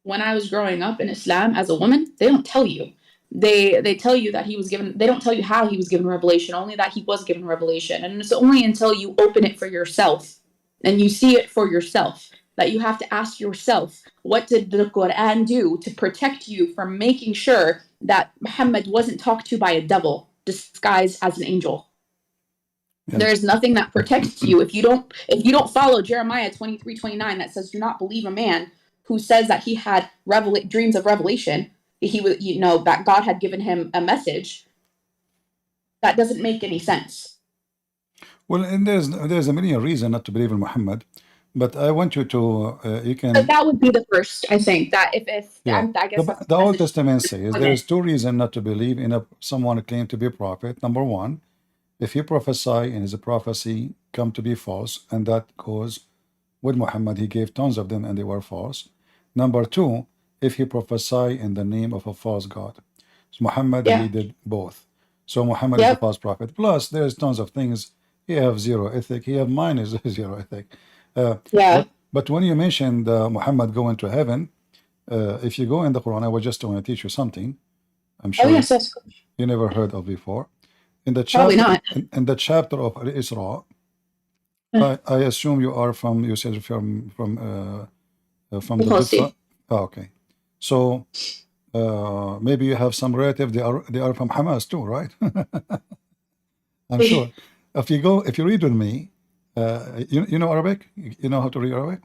when I was growing up in Islam as a woman, they don't tell you. They tell you that he was given, they don't tell you how he was given revelation, only that he was given revelation. And it's only until you open it for yourself and you see it for yourself that you have to ask yourself, what did the Quran do to protect you from making sure that Muhammad wasn't talked to by a devil disguised as an angel? Yes. There is nothing that protects you if you don't follow Jeremiah 23:29 that says, do not believe a man who says that he had dreams of revelation. He was, that God had given him a message. That doesn't make any sense. Well, and there's a million reasons not to believe in Muhammad, but I want you to you can. But that would be the first, I think. That if yeah. I guess the Old Testament says there's two reasons not to believe in someone who claimed to be a prophet. Number one, if he prophesy and his prophecy come to be false, and that goes with Muhammad, he gave tons of them and they were false. Number two, if he prophesy in the name of a false god. So Muhammad, he did both. So Muhammad is a false prophet. Plus, there's tons of things. He have zero ethic. He have minus zero ethic. But when you mentioned Muhammad going to heaven, if you go in the Quran, I was just want to teach you something. I'm sure you never heard of before. In the chapter, probably not. In the chapter of Isra, I assume you are from. You said from the book. Oh, okay. So maybe you have some relative. They are from Hamas too, right? I'm sure. If you read with me, you know Arabic. You know how to read Arabic.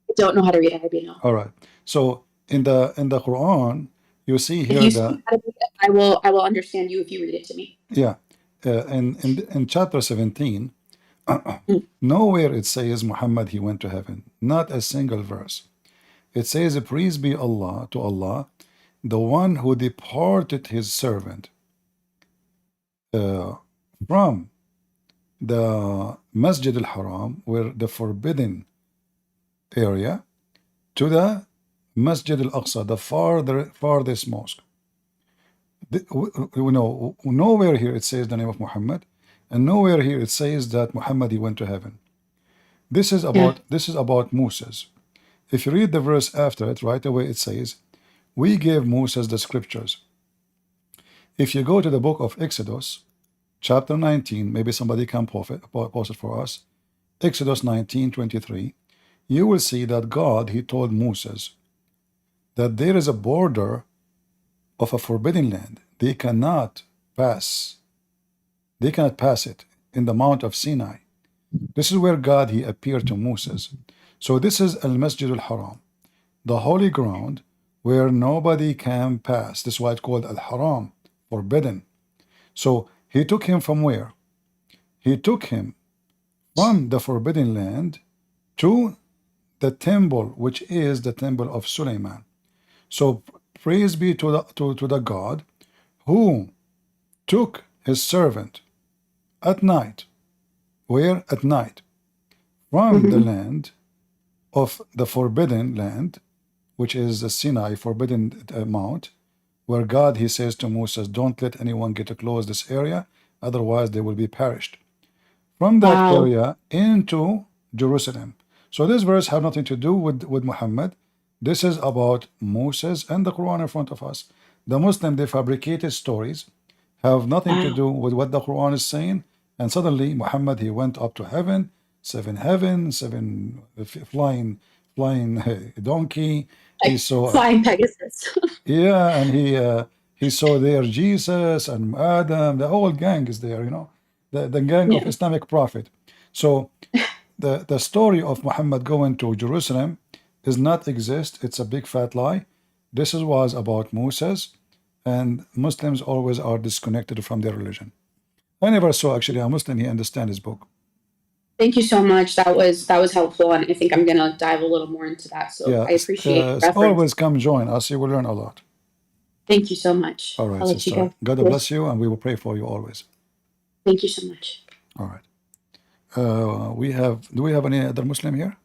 I don't know how to read Arabic. No. All right. So in the Quran, you see here that I will understand you if you read it to me. Yeah. In chapter 17, nowhere it says Muhammad he went to heaven. Not a single verse. It says, praise be Allah to Allah, the one who departed his servant from the Masjid al-Haram, where the forbidden area, to the Masjid al-Aqsa, the farthest mosque. Nowhere here it says the name of Muhammad, and nowhere here it says that Muhammad he went to heaven. This is about Moses. If you read the verse after it, right away it says, we gave Moses the scriptures. If you go to the book of Exodus, chapter 19, maybe somebody can post it for us, Exodus 19:23, you will see that God, he told Moses that there is a border of a forbidden land. They cannot pass it in the Mount of Sinai. This is where God, he appeared to Moses. So this is Al-Masjid al-Haram, the holy ground where nobody can pass. This is why it's called Al-Haram, forbidden. So he took him from where? He took him from the forbidden land to the temple, which is the temple of Suleiman. So praise be to the God who took his servant at night. Where? At night. From the land of the forbidden land, which is the Sinai, forbidden mount, where God, he says to Moses, don't let anyone get close this area, otherwise they will be perished. From that area into Jerusalem. So this verse have nothing to do with Muhammad. This is about Moses and the Quran in front of us. The Muslim, they fabricated stories, have nothing to do with what the Quran is saying, and suddenly Muhammad, he went up to heaven, seven flying donkey. He saw Flying Pegasus. yeah, and he saw there Jesus and Adam, the whole gang is there, you know, the gang of Islamic prophet. So the story of Muhammad going to Jerusalem does not exist. It's a big fat lie. This was about Moses, and Muslims always are disconnected from their religion. I never saw actually a Muslim he understand his book. Thank you so much. That was helpful, and I think I'm gonna dive a little more into that. So Yeah, I appreciate the reference. always come join us. You will learn a lot. Thank you so much. All right, I'll let you sister. go. God bless you, and we will pray for you always. Thank you so much. All right. Do we have any other Muslim here?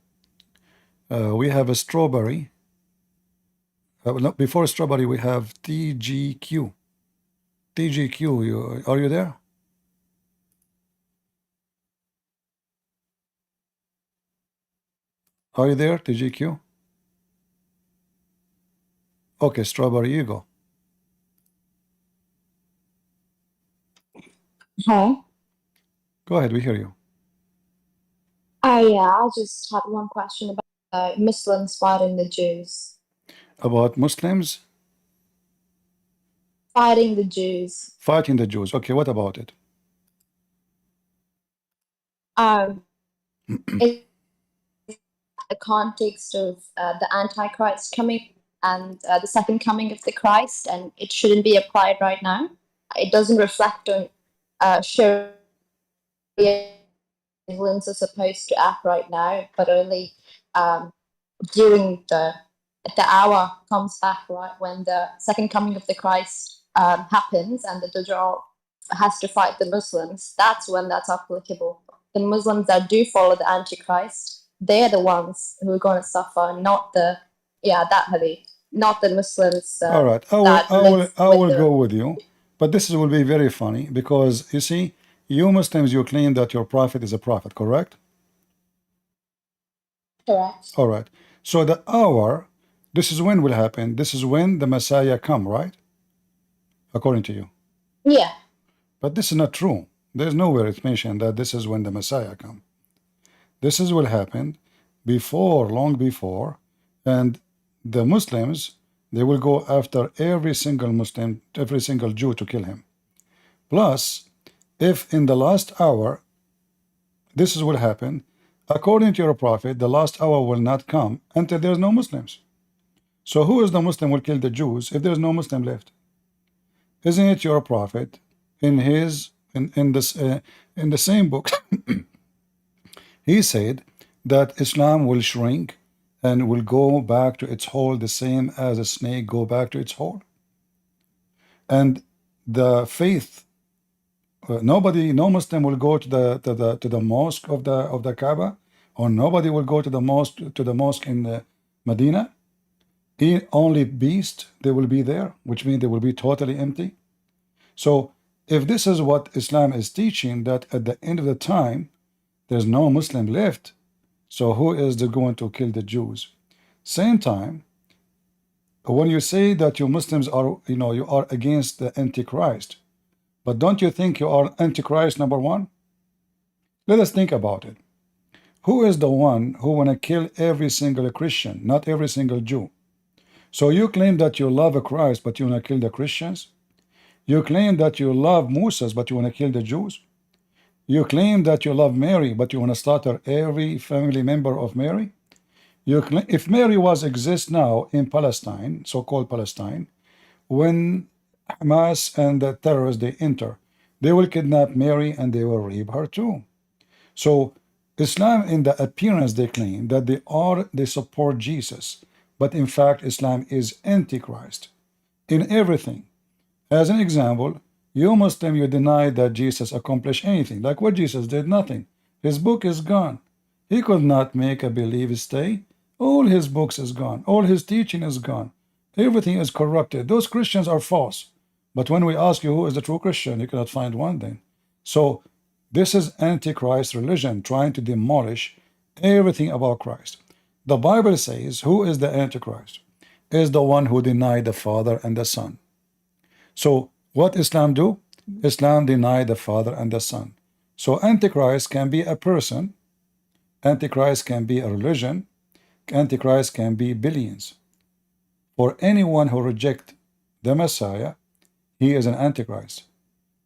We have a strawberry. No, before strawberry, we have TGQ. TGQ, are you there? Are you there, TGQ? Okay, strawberry, you go. Hi. Go ahead, we hear you. I just had one question about Muslims fighting the Jews. About Muslims Fighting the Jews. fighting the Jews. Okay, what about it? In the context of the Antichrist coming and the second coming of the Christ, and it shouldn't be applied right now. It doesn't reflect on Sharia. Muslims are supposed to act right now, but only during the hour comes back, right, when the second coming of the Christ happens and the Dajjal has to fight the Muslims. That's when that's applicable. The Muslims that do follow the Antichrist, they're the ones who are going to suffer, not the not the Muslims. All right, I will go with you, but this will be very funny because you see, you Muslims, you claim that your prophet is a prophet, correct? Correct. All right. So the hour, this is when will happen. This is when the Messiah come, right? According to you. Yeah. But this is not true. There's nowhere it's mentioned that this is when the Messiah come. This is what happened before, long before, and the Muslims, they will go after every single Muslim, every single Jew to kill him. Plus, if in the last hour, this is what happened, according to your prophet, the last hour will not come until there's no Muslims. So who is the Muslim will kill the Jews if there's no Muslim left? Isn't it your prophet in the same book? He said that Islam will shrink and will go back to its hole the same as a snake go back to its hole. And the faith, no Muslim will go to the mosque of the Kaaba, or nobody will go to the mosque in Medina. Only beasts they will be there, which means they will be totally empty. So if this is what Islam is teaching, that at the end of the time there's no Muslim left, so who is going to kill the Jews? Same time, when you say that you Muslims are, you are against the Antichrist, but don't you think you are Antichrist number one? Let us think about it. Who is the one who want to kill every single Christian, not every single Jew? So you claim that you love Christ, but you want to kill the Christians? You claim that you love Moses, but you want to kill the Jews? You claim that you love Mary, but you want to slaughter every family member of Mary? You claim, if Mary exists now in Palestine, so-called Palestine, when Hamas and the terrorists they enter, they will kidnap Mary and they will rape her too. So Islam, in the appearance, they claim that they support Jesus, but in fact, Islam is antichrist in everything. As an example, you Muslim, you deny that Jesus accomplished anything. Like what Jesus did? Nothing. His book is gone. He could not make a belief stay. All his books is gone. All his teaching is gone. Everything is corrupted. Those Christians are false. But when we ask you who is the true Christian, you cannot find one then. So this is Antichrist religion trying to demolish everything about Christ. The Bible says, who is the Antichrist? Is the one who denied the Father and the Son. So what Islam do? Islam deny the Father and the Son. So Antichrist can be a person, Antichrist can be a religion, Antichrist can be billions. For anyone who reject the Messiah, he is an Antichrist.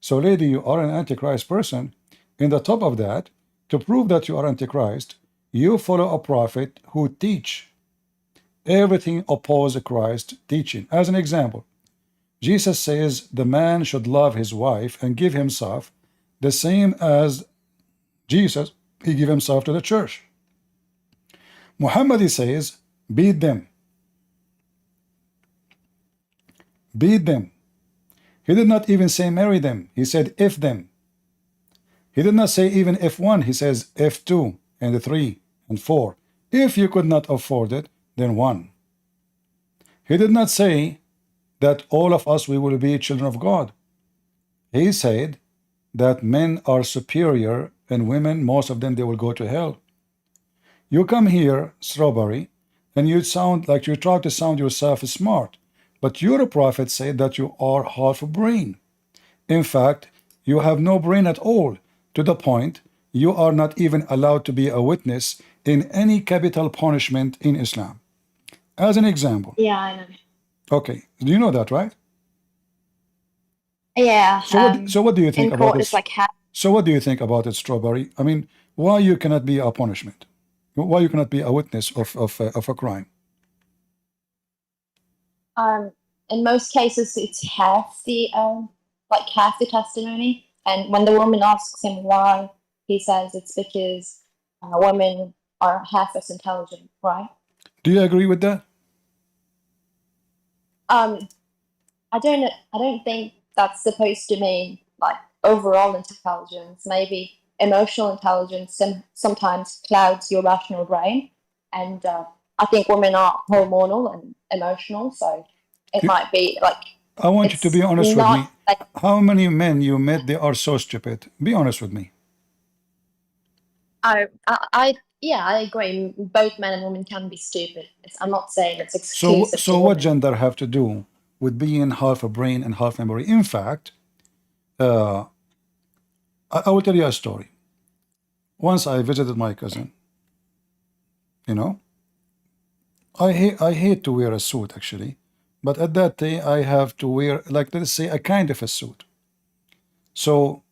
So lady, you are an Antichrist person. In the top of that, to prove that you are Antichrist, you follow a prophet who teach everything opposed Christ teaching. As an example, Jesus says the man should love his wife and give himself the same as Jesus, he gave himself to the church. Muhammad, he says, beat them. Beat them. He did not even say marry them. He said if them. He did not say even if one. He says if two and three and four. If you could not afford it, then one. He did not say that all of us, we will be children of God. He said that men are superior and women, most of them, they will go to hell. You come here, Strawberry, and you sound like you try to sound yourself smart, but your prophet said that you are half a brain. In fact, you have no brain at all, to the point you are not even allowed to be a witness in any capital punishment in Islam. As an example. Yeah, I know. Okay, do you know that, right? Yeah. So what do you think in about court, this? it's like So what do you think about it, Strawberry? I mean, why you cannot be a punishment? Why you cannot be a witness of a crime? in most cases it's half the testimony, and when the woman asks him why, he says it's because women are half as intelligent, right? Do you agree with that? I don't think that's supposed to mean like overall intelligence. Maybe emotional intelligence sometimes clouds your rational brain, and I think women are hormonal and emotional, so it might be like. I want you to be honest with me. Like, how many men you met, they are so stupid? Be honest with me. Yeah, I agree. Both men and women can be stupid. I'm not saying it's exclusive. So what gender have to do with being half a brain and half memory? In fact, I will tell you a story. Once I visited my cousin. You know, I hate to wear a suit actually, but at that day I have to wear, like, let's say, a kind of a suit. So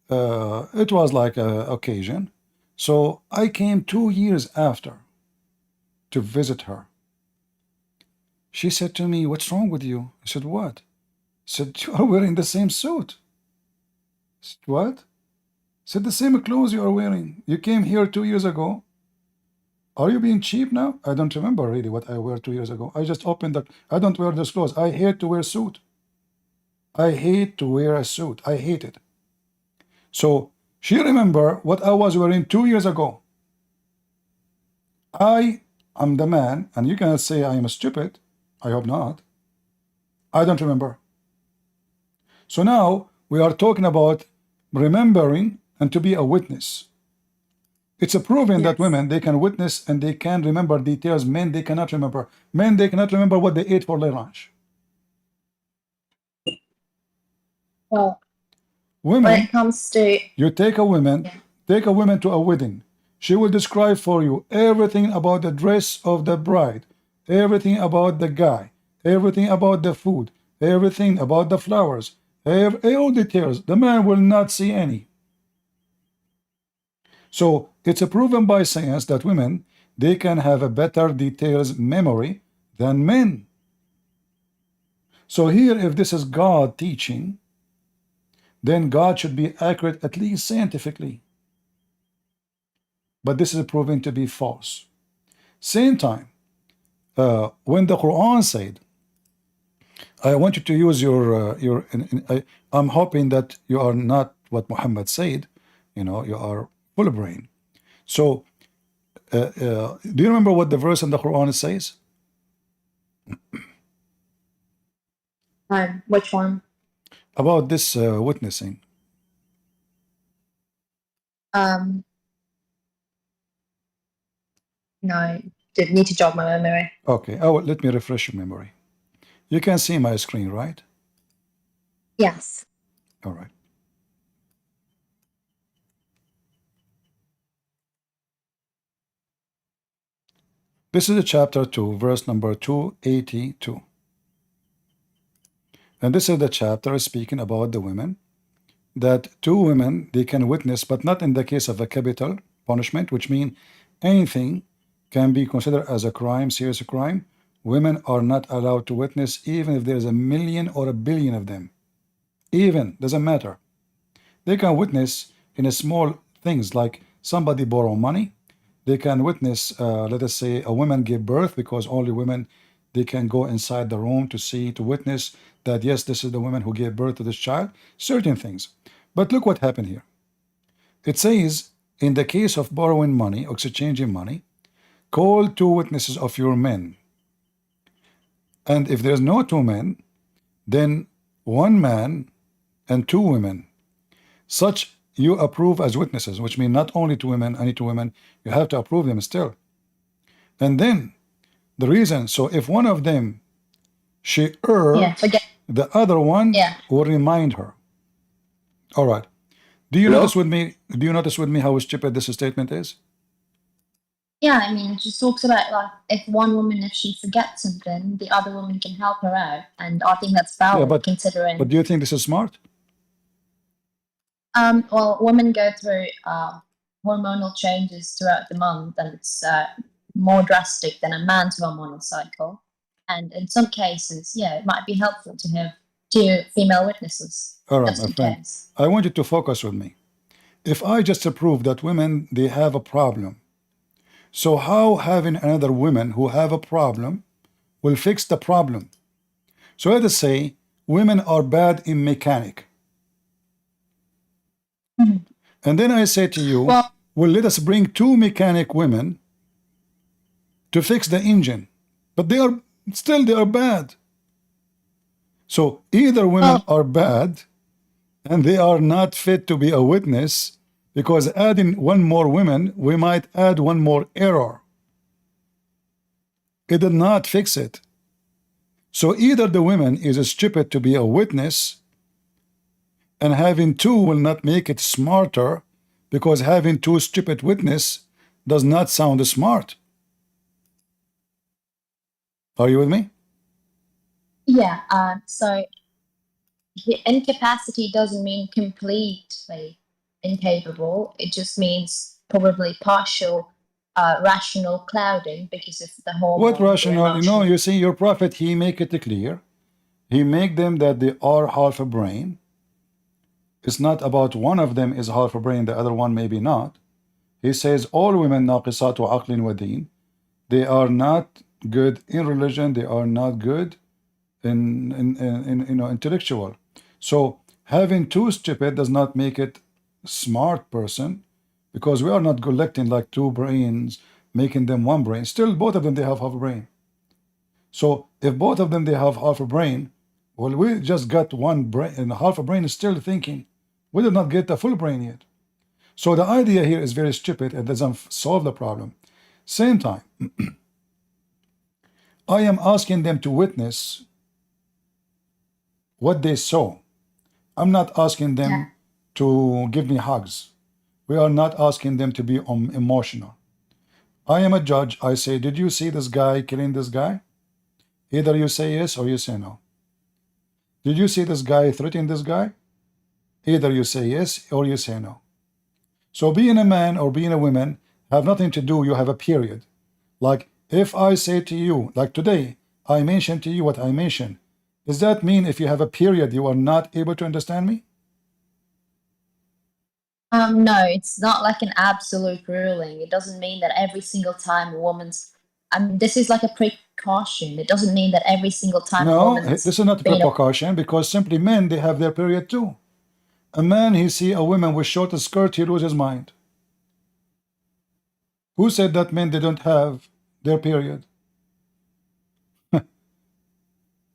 it was like a occasion. So I came 2 years after to visit her. She said to me, "What's wrong with you?" I said, "What?" She said, "You are wearing the same suit." I said, "What?" She said, "The same clothes you are wearing. You came here 2 years ago. Are you being cheap now?" I don't remember really what I wore 2 years ago. I just opened that. I don't wear those clothes. I hate to wear a suit. I hate to wear a suit. I hate it. So she remember what I was wearing 2 years ago. I am the man, and you cannot say I am stupid. I hope not. I don't remember. So now we are talking about remembering and to be a witness. It's a proven that women, they can witness and they can remember details. Men, they cannot remember. Men, they cannot remember what they ate for their lunch. Well, women, when it comes to you take a woman, take a woman to a wedding. She will describe for you everything about the dress of the bride, everything about the guy, everything about the food, everything about the flowers, all details. The man will not see any. So it's proven by science that women, they can have a better details memory than men. So here, if this is God teaching, then God should be accurate, at least scientifically. but this is proven to be false. Same time, when the Quran said, I want you to use your I'm hoping that you are not what Muhammad said, you know, you are full brain. So do you remember what the verse in the Quran says? Which one? About this witnessing. No, did need to jog my memory. Okay, oh, let me refresh your memory. You can see my screen, right? Yes. All right. This is chapter 2, verse number 282. And this is the chapter speaking about the women, that two women, they can witness, but not in the case of a capital punishment, which means anything can be considered as a crime, serious crime. Women are not allowed to witness, even if there is 1 million or 1 billion of them. Even, doesn't matter. They can witness in a small things, like somebody borrow money. They can witness, let us say, a woman give birth, because only women, they can go inside the room to see, to witness that, yes, this is the woman who gave birth to this child, certain things. But look what happened here. It says, in the case of borrowing money or exchanging money, call 2 witnesses of your men. And if there's no 2 men, then 1 man and 2 women. Such you approve as witnesses, which means not only 2 women, any 2 women, you have to approve them still. And then the reason, so if one of them she the other one will remind her. All right. Do you notice with me? Do you notice with me how stupid this statement is? Yeah, I mean, it just talks about like if one woman, if she forgets something, the other woman can help her out, and I think that's valid considering. But do you think this is smart? Well, women go through hormonal changes throughout the month, and it's more drastic than a man's hormonal cycle. And in some cases, yeah, it might be helpful to have 2 female witnesses. All right, my friend. I want you to focus with me. If I just prove that women, they have a problem, so how having another woman who have a problem will fix the problem? So let us say women are bad in mechanic. And then I say to you, well, let us bring 2 mechanic women to fix the engine, but they are bad. So either women are bad and they are not fit to be a witness, because adding 1 more woman, we might add 1 more error. It did not fix it. So either the woman is stupid to be a witness, and having 2 will not make it smarter, because having 2 stupid witness does not sound smart. Are you with me? Yeah, so incapacity doesn't mean completely incapable. It just means probably partial rational clouding because of the whole. What rational? You know, you see, your prophet, he make it clear. He make them that they are half a brain. It's not about one of them is half a brain, the other one maybe not. He says all women naqisatu aqlin wa deen. They are not good in religion. They are not good in you know, intellectual. So having 2 stupid does not make it smart person, because we are not collecting like 2 brains, making them 1 brain. Still, both of them, they have half a brain. So if both of them, they have half a brain, well, we just got 1 brain, and half a brain is still thinking. We did not get the full brain yet. So the idea here is very stupid. It doesn't solve the problem. Same time, I am asking them to witness what they saw. I'm not asking them to give me hugs. We are not asking them to be emotional. I am a judge. I say, did you see this guy killing this guy? Either you say yes or you say no. Did you see this guy threatening this guy? Either you say yes or you say no. So being a man or being a woman have nothing to do. You have a period. Like if I say to you, like today, I mention to you what I mentioned. Does that mean if you have a period, you are not able to understand me? No, it's not like an absolute ruling. It doesn't mean that every single time a woman's. I mean, this is like a precaution. It doesn't mean that every single time a No, woman's this is not a being a precaution, because simply men, they have their period too. A man, he see a woman with short skirt, he loses his mind. Who said that men, they don't have their period?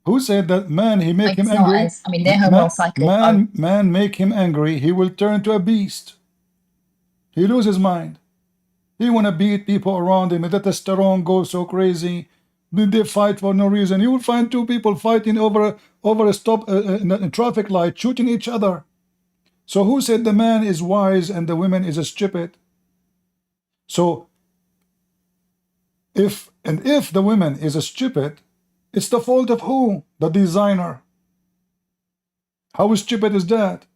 Who said that man, he make like him it's not angry? as. I mean, their hormonal cycle. Man make him angry, he will turn to a beast. He loses his mind. He wanna beat people around him. The testosterone goes so crazy. They fight for no reason. You will find two people fighting over a stop a traffic light, shooting each other. So who said the man is wise and the woman is stupid? So if the woman is stupid, it's the fault of who? The designer. How stupid is that?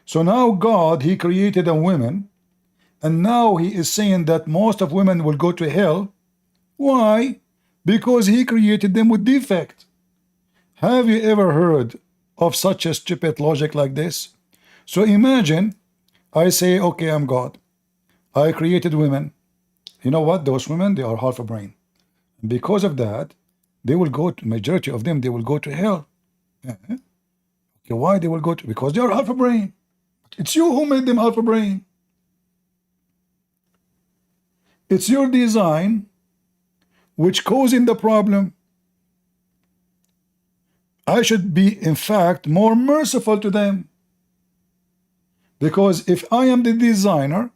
So now God, he created a woman, and now he is saying that most of women will go to hell. Why? Because he created them with defect. Have you ever heard of such a stupid logic like this? So imagine I say, okay, I'm God. I created women. You know what? Those women, they are half a brain. And because of that, they will go to, majority of them, they will go to hell. Okay, why they will go to? Because they are half a brain. It's you who made them half a brain. It's your design which causing the problem. I should be, in fact, more merciful to them. Because if I am the designer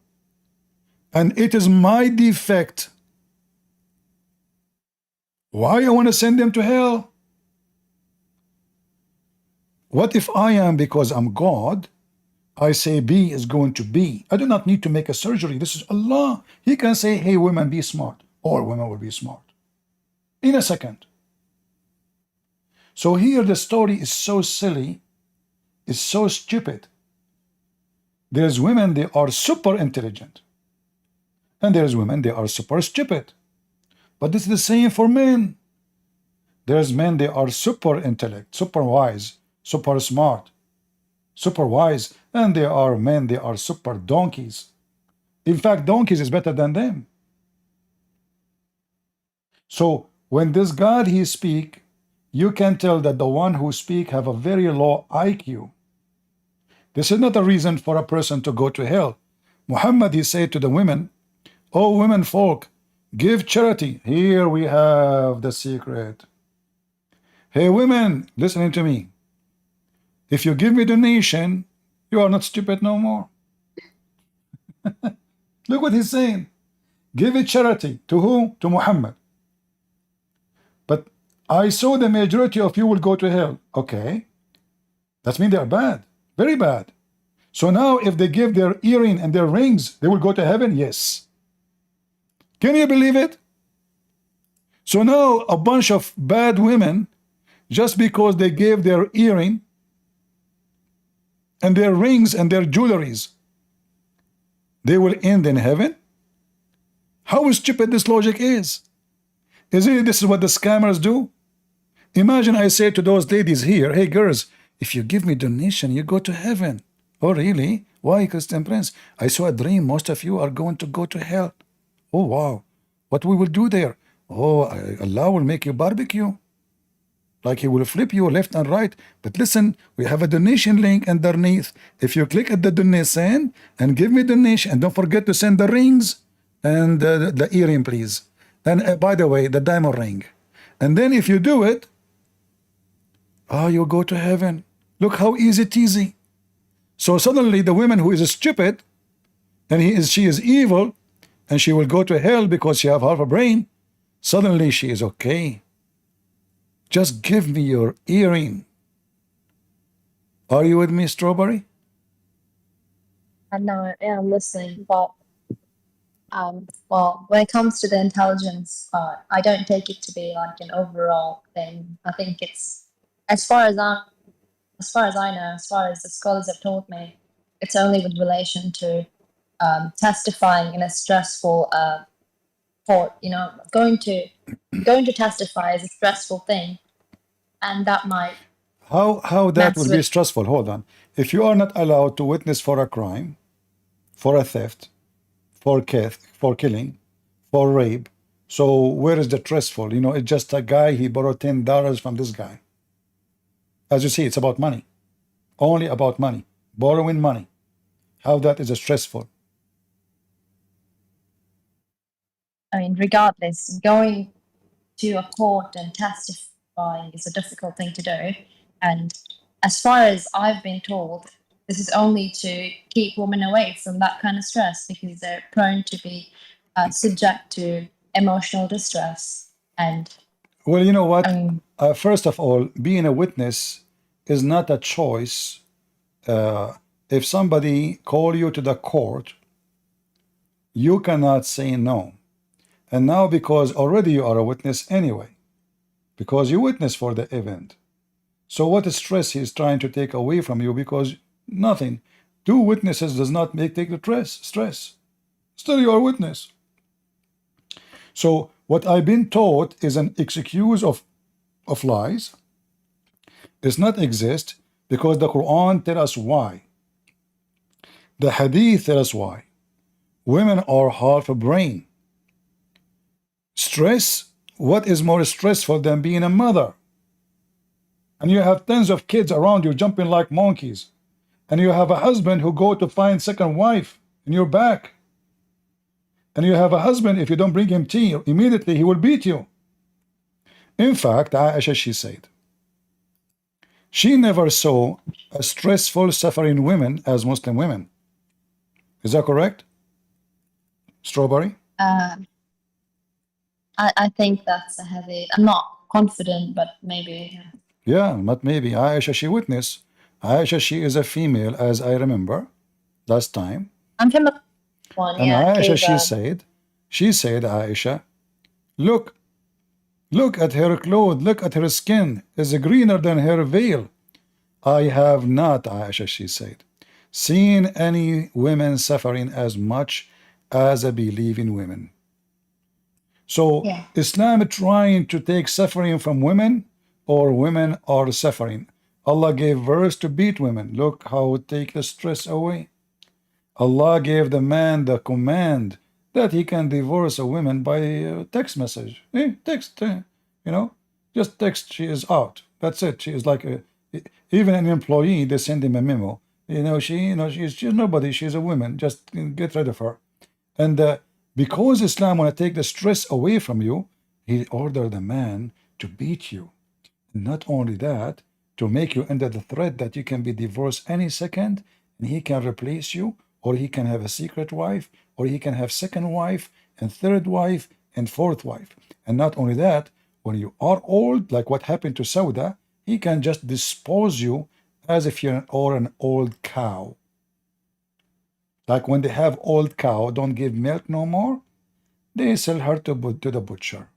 and it is my defect, why I want to send them to hell? What if I am, because I'm God, I say B is going to be. I do not need to make a surgery. This is Allah. He can say, hey, women, be smart. All women will be smart. In a second. So here the story is so silly. It's so stupid. There's women, they are super intelligent. And there's women, they are super stupid. But this is the same for men. There's men, they are super intellect, super wise, super smart, super wise. And there are men, they are super donkeys. In fact, donkeys is better than them. So when this God, he speak, you can tell that the one who speak have a very low IQ. This is not a reason for a person to go to hell. Muhammad, he said to the women, oh, women folk, give charity. Here we have the secret. Hey, women, listening to me. If you give me donation, you are not stupid no more. Look what he's saying. Give it charity. To who? To Muhammad. But I saw the majority of you will go to hell. Okay. That means they are bad. Very bad. So now if they give their earring and their rings, they will go to heaven? Yes. Can you believe it? So now a bunch of bad women, just because they gave their earring and their rings and their jewelries, they will end in heaven? How stupid this logic is. Isn't it this is what the scammers do? Imagine I say to those ladies here, hey girls, if you give me donation, you go to heaven. Oh really? Why, Christian Prince? I saw a dream, most of you are going to go to hell. Oh wow, what we will do there? Oh, Allah will make you barbecue. Like he will flip you left and right. But listen, we have a donation link underneath. If you click at the donation and give me donation, and don't forget to send the rings and the earring, please. And by the way, the diamond ring. And then if you do it, you'll go to heaven. Look how easy teasy. So suddenly the woman who is stupid and she is evil and she will go to hell because she have half a brain, suddenly she is okay. Just give me your earring. Are you with me, Strawberry? I know, yeah, I'm listening, but well, when it comes to the intelligence part, I don't take it to be like an overall thing. I think it's as far as I know, as far as the scholars have taught me, it's only with relation to testifying in a stressful court. You know, going to testify is a stressful thing, and that might. How that will be stressful? Hold on. If you are not allowed to witness for a crime, for a theft, for killing, for rape. So where is the stressful? You know, it's just a guy, he borrowed $10 from this guy. As you see, it's about money. Only about money. Borrowing money. How that is stressful. I mean, regardless, going to a court and testifying is a difficult thing to do. And as far as I've been told, this is only to keep women away from that kind of stress because they're prone to be subject to emotional distress. And well, you know what? First of all, being a witness is not a choice. If somebody call you to the court, you cannot say no. And now because already you are a witness anyway, because you witness for the event. So what stress he's trying to take away from you? Because nothing. Two witnesses does not take the stress. Still you are a witness. So what I've been taught is an excuse of lies. Does not exist because the Quran tells us why. The Hadith tells us why. Women are half a brain. Stress, what is more stressful than being a mother? And you have tens of kids around you jumping like monkeys. And you have a husband who go to find second wife in your back. And you have a husband, if you don't bring him tea, immediately he will beat you. In fact, Aisha, she said, she never saw a stressful, suffering women as Muslim women. Is that correct? Strawberry? I think that's a heavy. I'm not confident, but maybe. Yeah, but maybe. Aisha, she witnessed. Aisha, she is a female, as I remember last time. I'm from one, And yeah. Aisha, Cave, she said, Aisha, look at her clothes, look at her skin, is greener than her veil. I have not, Aisha, she said, seen any women suffering as much as a believing women. So yeah. Islam trying to take suffering from women, or women are suffering. Allah gave verse to beat women. Look how it take the stress away. Allah gave the man the command that he can divorce a woman by text message. Text, you know, just text, she is out. That's it. She is like even an employee, they send him a memo. She's nobody, she's a woman. Just get rid of her. And because Islam want to take the stress away from you, he ordered the man to beat you. Not only that, to make you under the threat that you can be divorced any second, and he can replace you, or he can have a secret wife, or he can have second wife, and third wife, and fourth wife. And not only that, when you are old, like what happened to Sauda, he can just dispose you as if you're an old cow. Like when they have old cow, don't give milk no more, they sell her to the butcher.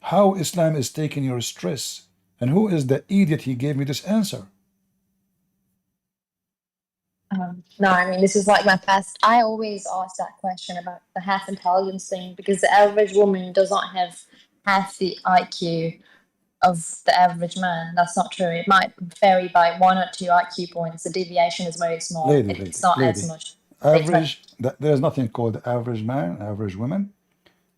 How Islam is taking your stress, and who is the idiot he gave me this answer? No, I mean, this is like my past. I always ask that question about the half intelligence thing because the average woman does not have half the IQ of the average man. That's not true. It might vary by 1 or 2 IQ points. The deviation is very small. It's not as much. Average, there's nothing called average man, average woman.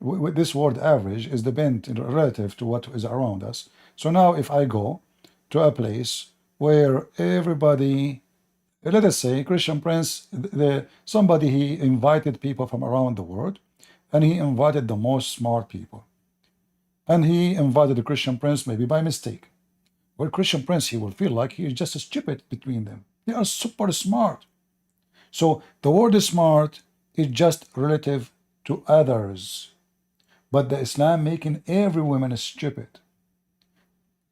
This word average is dependent relative to what is around us. So now if I go to a place where everybody, let us say Christian Prince, somebody, he invited people from around the world, and he invited the most smart people. And he invited the Christian Prince maybe by mistake. Well, Christian Prince, he will feel like he is just stupid between them. They are super smart. So the word smart is just relative to others. But the Islam making every woman stupid.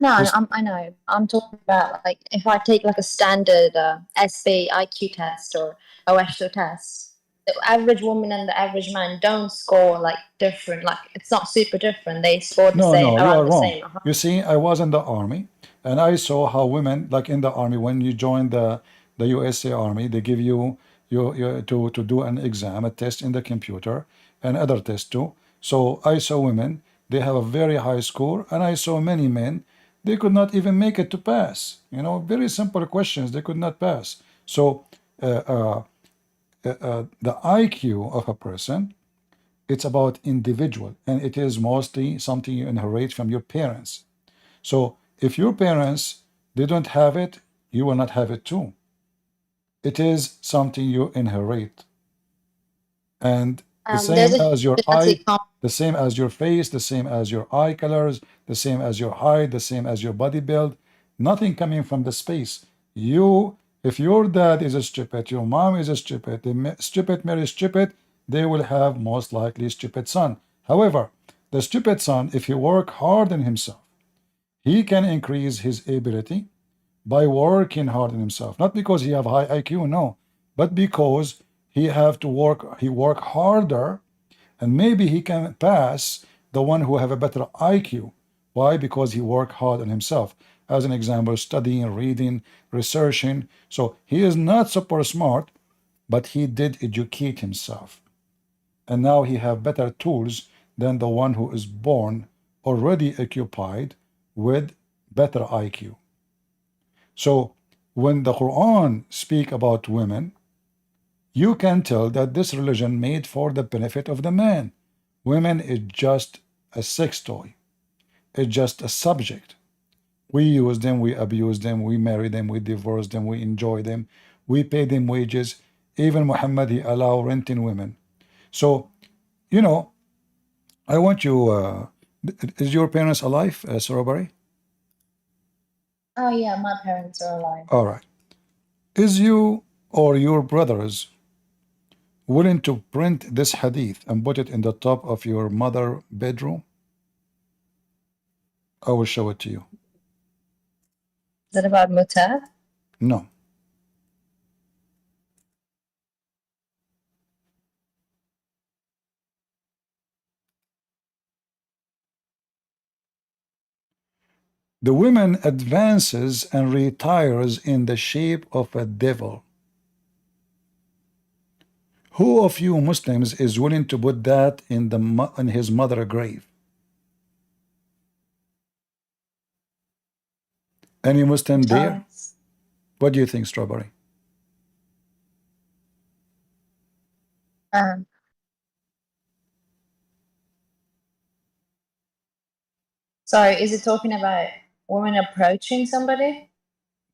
No, I know. I'm talking about like if I take like a standard SB IQ test or OSHO test, the average woman and the average man don't score like different. Like it's not super different. They score the same. No, you are the wrong. same. You see, I was in the army, and I saw how women, like in the army, when you join the USA Army, they give you to do an exam, a test in the computer, and other tests too. So I saw women, they have a very high score, and I saw many men, they could not even make it to pass. You know, very simple questions, they could not pass. So the IQ of a person, it's about individual, and it is mostly something you inherit from your parents. So if your parents they don't have it, you will not have it too. It is something you inherit, and the There's same a as your genetic eye, the same as your face, the same as your eye colors, the same as your height, the same as your body build. Nothing coming from the space. You, if your dad is a stupid, your mom is a stupid, the stupid marry stupid, they will have most likely stupid son. However, the stupid son, if he work hard on himself, he can increase his ability by working hard on himself. Not because he have high IQ, no, but because he have to work. He work harder, and maybe he can pass the one who have a better IQ. Why? Because he work hard on himself. As an example, studying, reading, researching. So he is not super smart, but he did educate himself, and now he have better tools than the one who is born already occupied with better IQ. So when the Quran speak about women, you can tell that this religion made for the benefit of the man. Women is just a sex toy. It's just a subject. We use them, we abuse them, we marry them, we divorce them, we enjoy them, we pay them wages. Even Muhammad, he allow renting women. So, you know, I want you, is your parents alive, Sorobari? Oh yeah, my parents are alive. All right. Is you or your brothers willing to print this hadith and put it in the top of your mother bedroom? I will show it to you. Is that about Mutar? No. The woman advances and retires in the shape of a devil. Who of you Muslims is willing to put that in his mother grave? Any Muslim there? What do you think, Strawberry? Um, sorry, is it talking about women approaching somebody?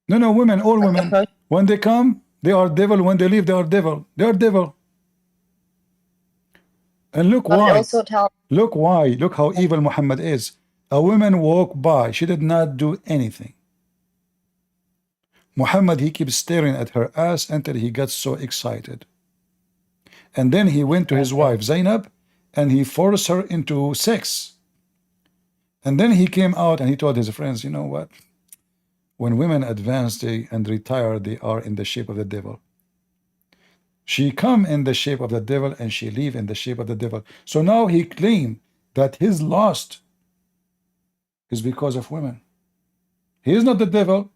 No, no, women, all women. When they come, they are devil. When they leave, they are devil. They are devil. And look why. Look why. Look how evil Muhammad is. A woman walked by. She did not do anything. Muhammad, he keeps staring at her ass until he gets so excited. And then he went to his wife, Zainab, and he forced her into sex. And then he came out and he told his friends, you know what? When women advance and retire, they are in the shape of the devil. She come in the shape of the devil and she leave in the shape of the devil. So now he claimed that his lust is because of women. He is not the devil.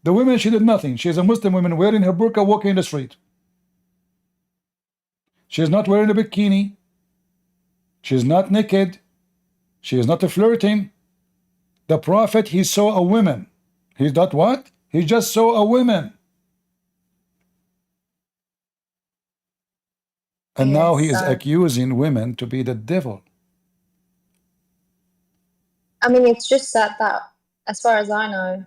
The woman, she did nothing. She is a Muslim woman wearing her burqa, walking in the street. She is not wearing a bikini. She is not naked. She is not flirting. The Prophet, he saw a woman. He not what? He just saw a woman. And now he is accusing women to be the devil. I mean, it's just that as far as I know,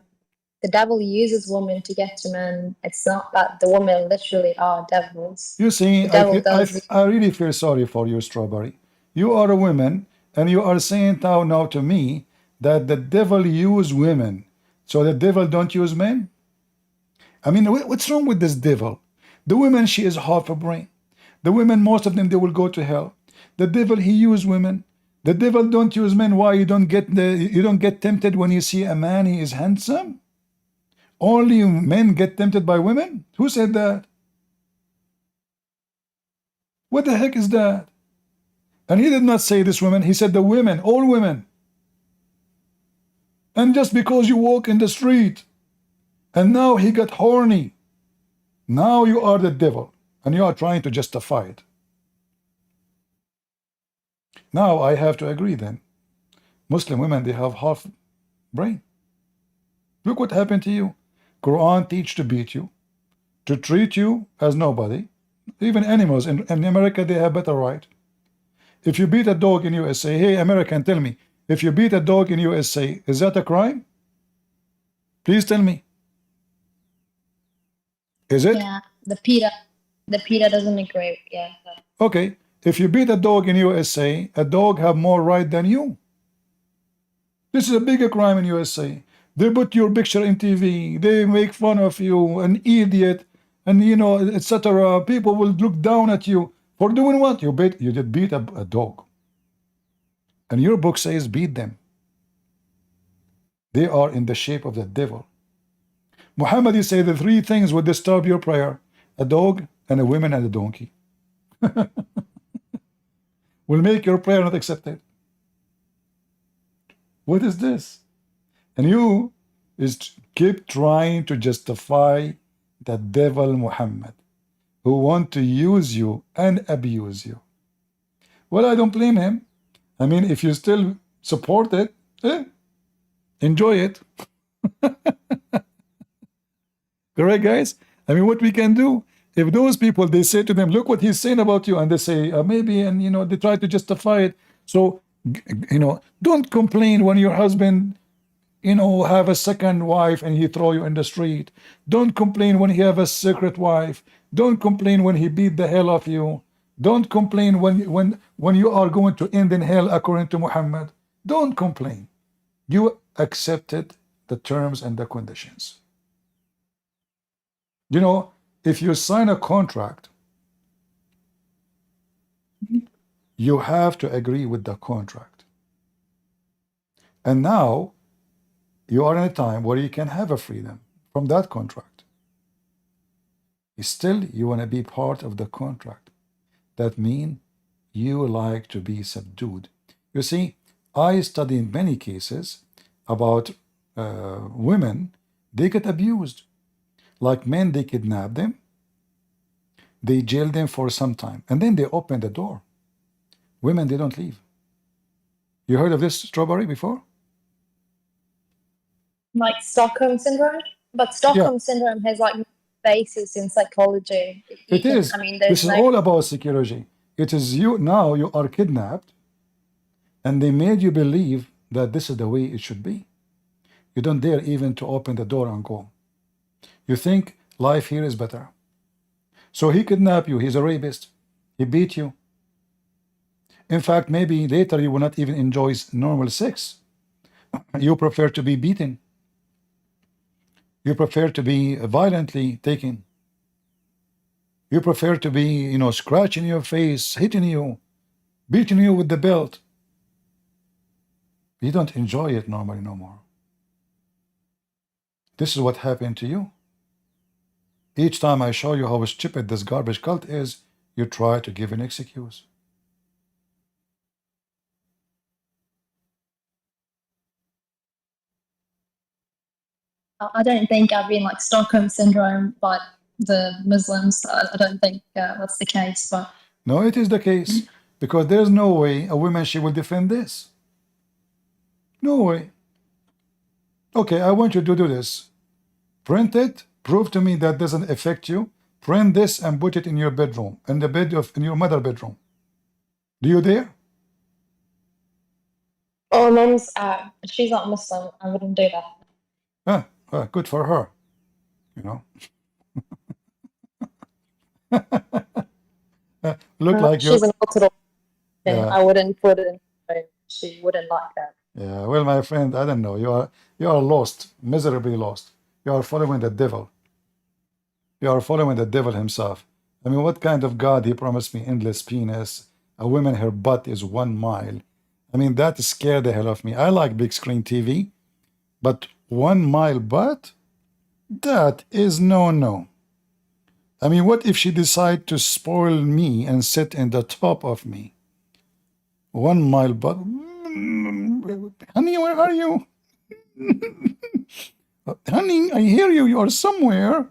the devil uses women to get to men. It's not that the women literally are devils. You see, I really feel sorry for you, Strawberry. You are a woman, and you are saying now to me that the devil use women. So the devil don't use men? I mean, what's wrong with this devil? The woman, she is half a brain. The women, most of them, they will go to hell. The devil, he use women. The devil don't use men. Why? You don't get tempted when you see a man, he is handsome? Only men get tempted by women? Who said that? What the heck is that? And he did not say this woman, he said the women, all women. And just because you walk in the street, and now he got horny, now you are the devil, and you are trying to justify it. Now I have to agree then. Muslim women, they have half brain. Look what happened to you. Quran teach to beat you, to treat you as nobody, Even animals in America, they have better right. If you beat a dog in USA, hey American, tell me, if you beat a dog in USA, is that a crime? Please tell me. Is it? Yeah, the PETA doesn't agree. Yeah. Okay, if you beat a dog in USA, a dog have more right than you. This is a bigger crime in USA. They put your picture in TV, they make fun of you, an idiot, and you know, etc. People will look down at you for doing what? You did beat a dog. And your book says beat them. They are in the shape of the devil. Muhammad, you say the three things would disturb your prayer: a dog and a woman and a donkey. Will make your prayer not accepted. What is this? And you keep trying to justify the devil Muhammad, who want to use you and abuse you. Well, I don't blame him. I mean, if you still support it, enjoy it. Correct, guys? I mean, what we can do, if those people, they say to them, look what he's saying about you, and they say, maybe, and, you know, they try to justify it. So, you know, don't complain when your husband, you know, have a second wife and he throw you in the street. Don't complain when he have a secret wife. Don't complain when he beat the hell of you. Don't complain when you are going to end in hell according to Muhammad. Don't complain. You accepted the terms and the conditions. You know, if you sign a contract, you have to agree with the contract. And now you are in a time where you can have a freedom from that contract. Still, you want to be part of the contract. That means you like to be subdued. You see, I studied many cases about women, they get abused. Like men, they kidnap them, they jail them for some time, and then they open the door. Women, they don't leave. You heard of this, Strawberry, before? Like Stockholm syndrome, but Stockholm syndrome has like basis in psychology. It is. I mean, this is all about psychology. It is you now. You are kidnapped, and they made you believe that this is the way it should be. You don't dare even to open the door and go. You think life here is better. So he kidnapped you. He's a rapist. He beat you. In fact, maybe later you will not even enjoy normal sex. You prefer to be beaten. You prefer to be violently taken. You prefer to be, you know, scratching your face, hitting you, beating you with the belt. You don't enjoy it normally no more. This is what happened to you. Each time I show you how stupid this garbage cult is, you try to give an excuse. I don't think I've been like Stockholm syndrome, but the Muslims, I don't think that's the case. But no, it is the case, because there's no way a woman, she will defend this. No way. Okay, I want you to do this. Print it, prove to me that doesn't affect you. Print this and put it in your bedroom, in the bed of in your mother bedroom. Do you dare? oh, Mom's she's not Muslim. I wouldn't do that. Good for her. You know. Look like she's an Orthodox. Yeah. I wouldn't put it in. She wouldn't like that. Yeah, well, my friend, I don't know. You are lost, miserably lost. You are following the devil. You are following the devil himself. I mean, what kind of God? He promised me endless penis. A woman, her butt is 1 mile. I mean, that scared the hell of me. I like big screen TV, but 1 mile butt? That is no. I mean, what if she decide to spoil me and sit in the top of me? 1 mile butt? Honey, where are you? Honey, I hear you. You are somewhere.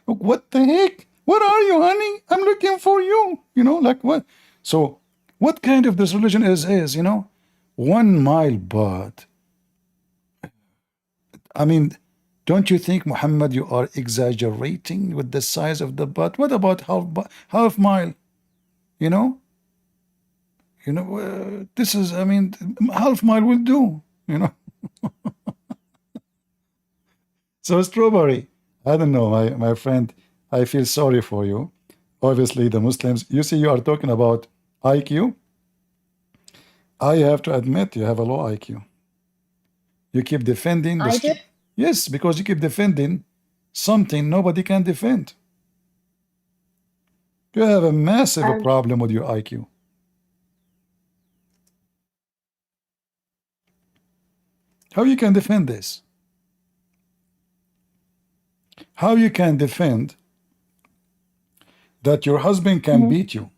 What the heck? Where are you, honey? I'm looking for you. You know, like what? So, what kind of this religion is, you know? 1 mile butt. I mean, Don't you think, Muhammad, you are exaggerating with the size of the butt? What about half mile? You know, this is, I mean, half mile will do. You know. So Strawberry, I don't know, my friend, I feel sorry for you. Obviously, the Muslims, you see, you are talking about IQ. I have to admit, you have a low IQ. You keep defending I do? Yes, because you keep defending something nobody can defend. You have a massive problem with your IQ. How you can defend this? How you can defend that your husband can beat you?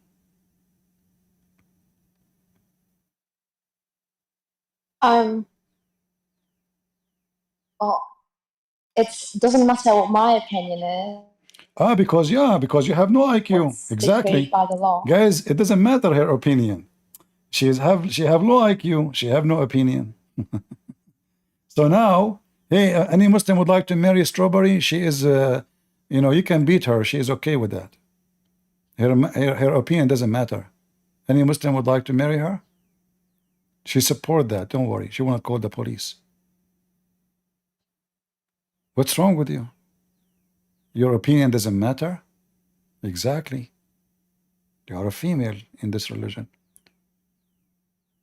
Well, it doesn't matter what my opinion is. Because you have no IQ. What's Exactly. dictated by the law. Guys, it doesn't matter her opinion. She have low IQ. She have no opinion. So now, hey, any Muslim would like to marry Strawberry, she is, you can beat her. She is okay with that. Her opinion doesn't matter. Any Muslim would like to marry her? She support that. Don't worry. She won't call the police. What's wrong with you? Your opinion doesn't matter? Exactly. You are a female in this religion.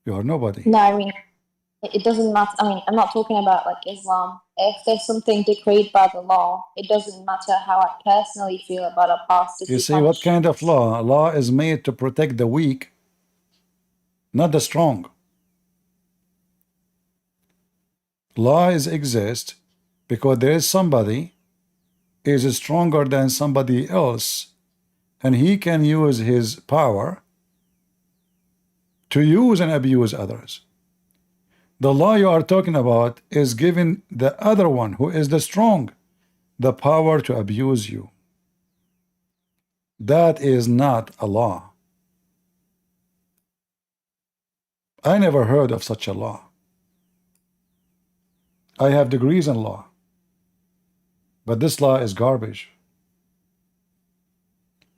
You are nobody. No, I mean, it doesn't matter. I mean, I'm not talking about like Islam. If there's something decreed by the law, it doesn't matter how I personally feel about a past. You see, what kind of law? Law is made to protect the weak, not the strong. Laws exist because there is somebody is stronger than somebody else, and he can use his power to use and abuse others. The law you are talking about is giving the other one, who is the strong, the power to abuse you. That is not a law. I never heard of such a law. I have degrees in law, but this law is garbage.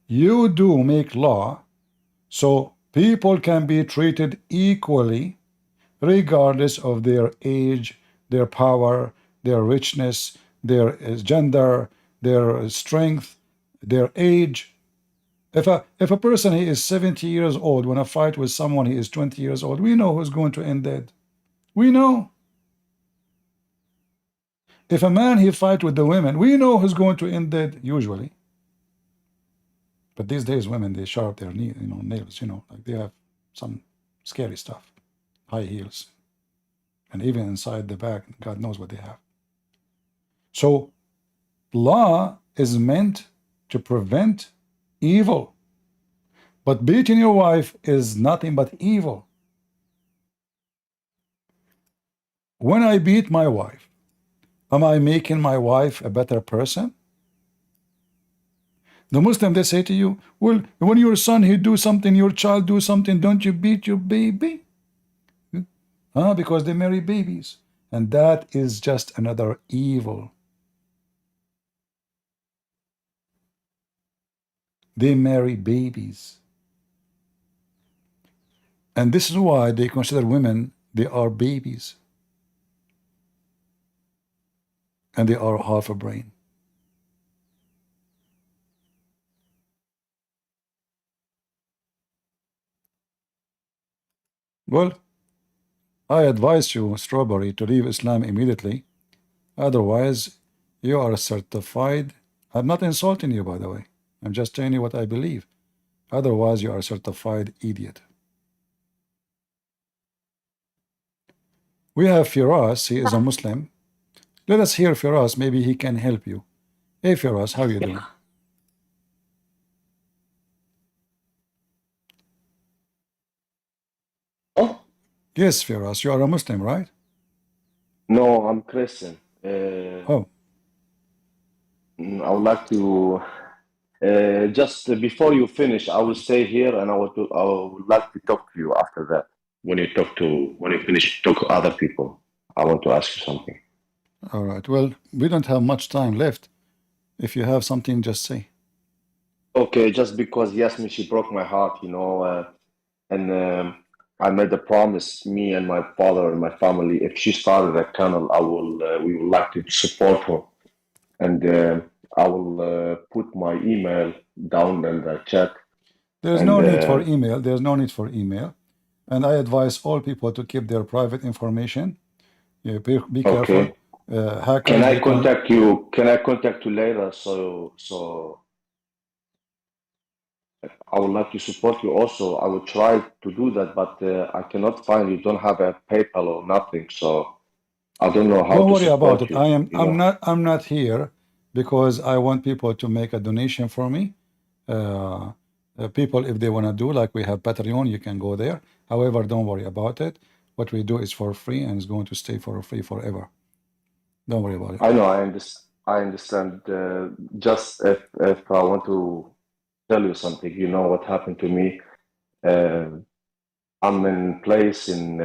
You do make law so people can be treated equally regardless of their age, their power, their richness, their gender, their strength, their age. If a person he is 70 years old, when I fight with someone he is 20 years old, we know who's going to end dead. We know. If a man he fight with the women, we know who's going to end dead usually. But these days women, they sharp their nails, like they have some scary stuff, high heels, and even inside the back, God knows what they have. So law is meant to prevent evil, but beating your wife is nothing but evil. When I beat my wife, am I making my wife a better person? The Muslim, they say to you, well, when your son he do something, your child do something, don't you beat your baby? Because they marry babies, and that is just another evil. They marry babies, and this is why they consider women, they are babies, and they are half a brain. Well, I advise you, Strawberry, to leave Islam immediately. Otherwise, you are certified. I'm not insulting you, by the way. I'm just telling you what I believe. Otherwise, you are a certified idiot. We have Firas. He is a Muslim. Let us hear Firas. Maybe he can help you. Hey, Firas, how are you doing? Oh? Yes, Firas, you are a Muslim, right? No, I'm Christian. Oh. I would like to just before you finish, I will stay here and I would like to talk to you after that. When you finish talk to other people, I want to ask you something. All right. Well, we don't have much time left. If you have something, just say. Okay, just because Yasmin, she broke my heart, and I made a promise, me and my father and my family, if she started a channel, we would like to support her, and I will put my email down in the chat. There's And no need for email. There's no need for email. And I advise all people to keep their private information. Yeah, be careful. okay, Hackers, can I they can. contact you? Can I contact you later? So I would like to support you also. I will try to do that, but I cannot find you. Don't have a PayPal or nothing, so I don't know how Don't to worry about support it. you. I'm not here because I want people to make a donation for me. People, if they want to do, like we have Patreon, you can go there. However, don't worry about it. What we do is for free and it's going to stay for free forever. Don't worry about it. I know. I understand. Just if I want to tell you something, you know what happened to me. I'm in place in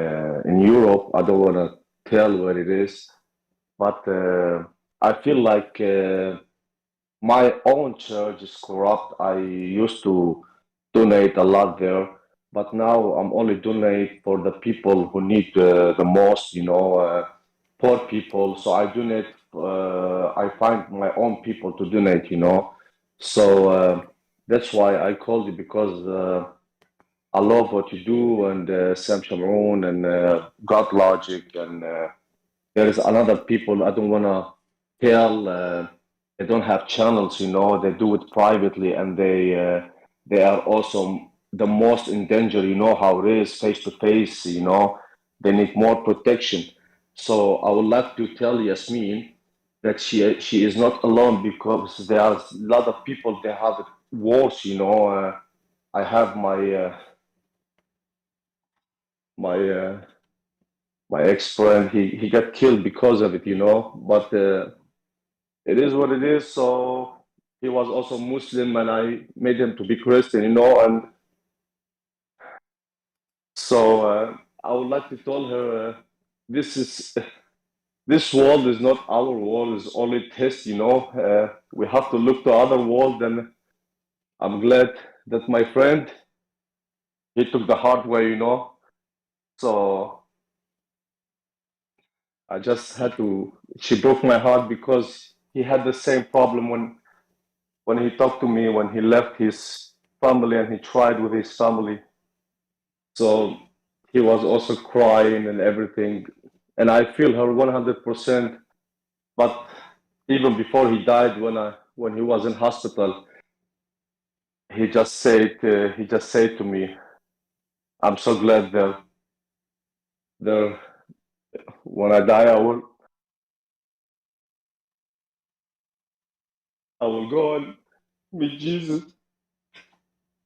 Europe. I don't want to tell where it is, but I feel like my own church is corrupt. I used to donate a lot there, but now I'm only donate for the people who need the most. Poor people. So I donate. I find my own people to donate. So that's why I called you because. I love what you do, and Sam Shamoun and God Logic, and there is another people I don't want to tell. They don't have channels, They do it privately, and they are also the most in danger. You know how it is, face to face. They need more protection. So I would like to tell Yasmin that she is not alone because there are a lot of people. They have it worse. I have my my ex-friend, he got killed because of it, but it is what it is. So he was also Muslim, and I made him to be Christian, and so I would like to tell her this world is not our world, it's only test. We have to look to other world, and I'm glad that my friend, he took the hard way, so I just had to. She broke my heart because he had the same problem when he talked to me when he left his family and he tried with his family. So he was also crying and everything, and I feel her 100%. But even before he died, when he was in hospital, he just said to me, "I'm so glad that when I die, I will go and meet Jesus."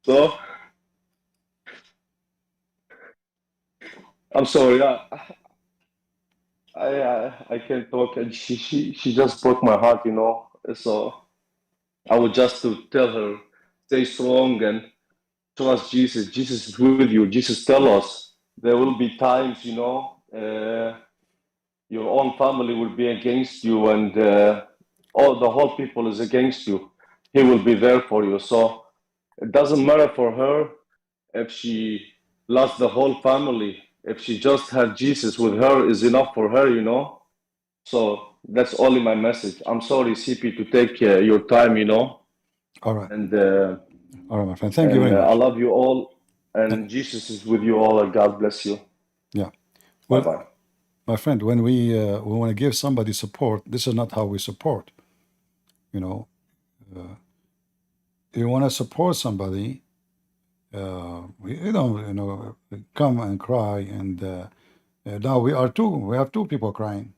So I'm sorry, I can't talk, and she just broke my heart, So I would just to tell her, stay strong and trust Jesus. Jesus is with you. Jesus tell us there will be times, your own family will be against you, and all the whole people is against you. He will be there for you. So it doesn't matter for her if she lost the whole family. If she just had Jesus with her is enough for her, So that's only my message. I'm sorry, CP, to take your time, All right. And all right, my friend. Thank you very much. I love you all, and Jesus is with you all, and God bless you. Yeah. Bye Well, bye. my friend, when we want to give somebody support, this is not how we support. You want to support somebody, we don't, come and cry, and now we are two. We have two people crying.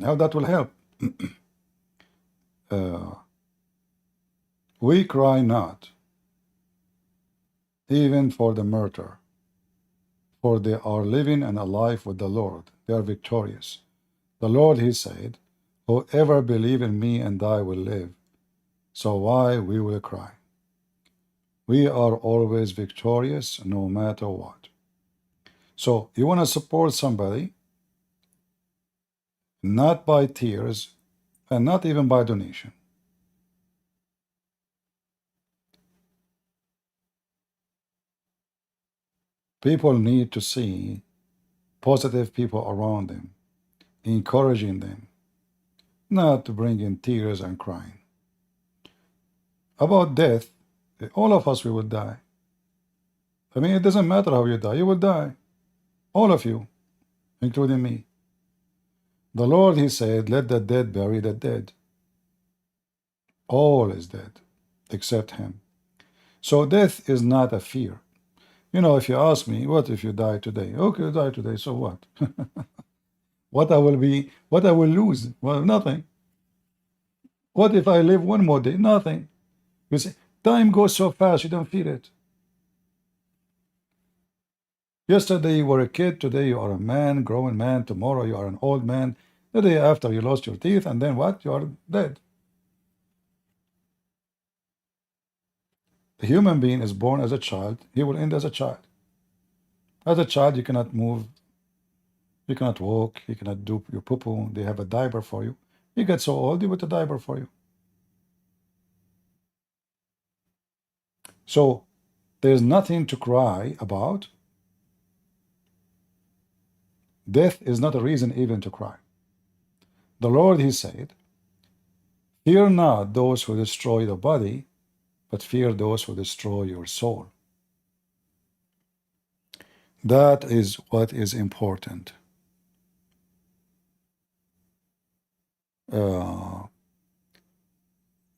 How that will help? We cry not, even for the murder, for they are living and alive with the Lord. They are victorious. The Lord, he said, whoever believe in me and I will live. So why we will cry? We are always victorious no matter what. So you want to support somebody, not by tears, and not even by donation. People need to see positive people around them, encouraging them, not to bring in tears and crying. About death, all of us, we will die. I mean, it doesn't matter how you die, you will die. All of you, including me. The Lord, he said, let the dead bury the dead. All is dead, except him. So death is not a fear. You know, if you ask me, what if you die today? Okay, you die today, so what? What I will lose? Well, nothing. What if I live one more day? Nothing. You see, time goes so fast, you don't feel it. Yesterday you were a kid, today you are a man, grown man, tomorrow you are an old man, the day after you lost your teeth, and then what? You are dead. A human being is born as a child, he will end as a child. As a child, you cannot move, you cannot walk, you cannot do your poo-poo, they have a diaper for you. You get so old, they put a diaper for you. So there's nothing to cry about. Death is not a reason even to cry. The Lord, he said, fear not those who destroy the body, but fear those who destroy your soul. That is what is important.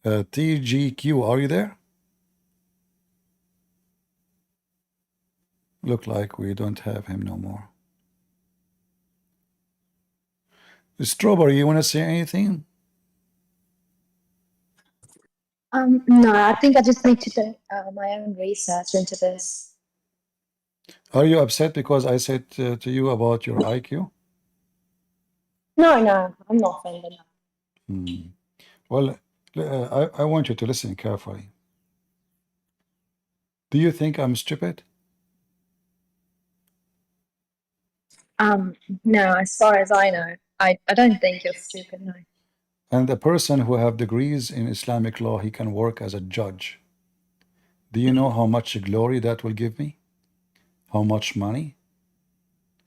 TGQ, are you there? Look like we don't have him no more. Strawberry, you want to say anything? No, I think I just need to do my own research into this. Are you upset because I said to you about your IQ? No, I'm not offended. Well, I want you to listen carefully. Do you think I'm stupid? No, as far as I know, I don't think you're stupid, no. And a person who have degrees in Islamic law, he can work as a judge. Do you know how much glory that will give me? How much money?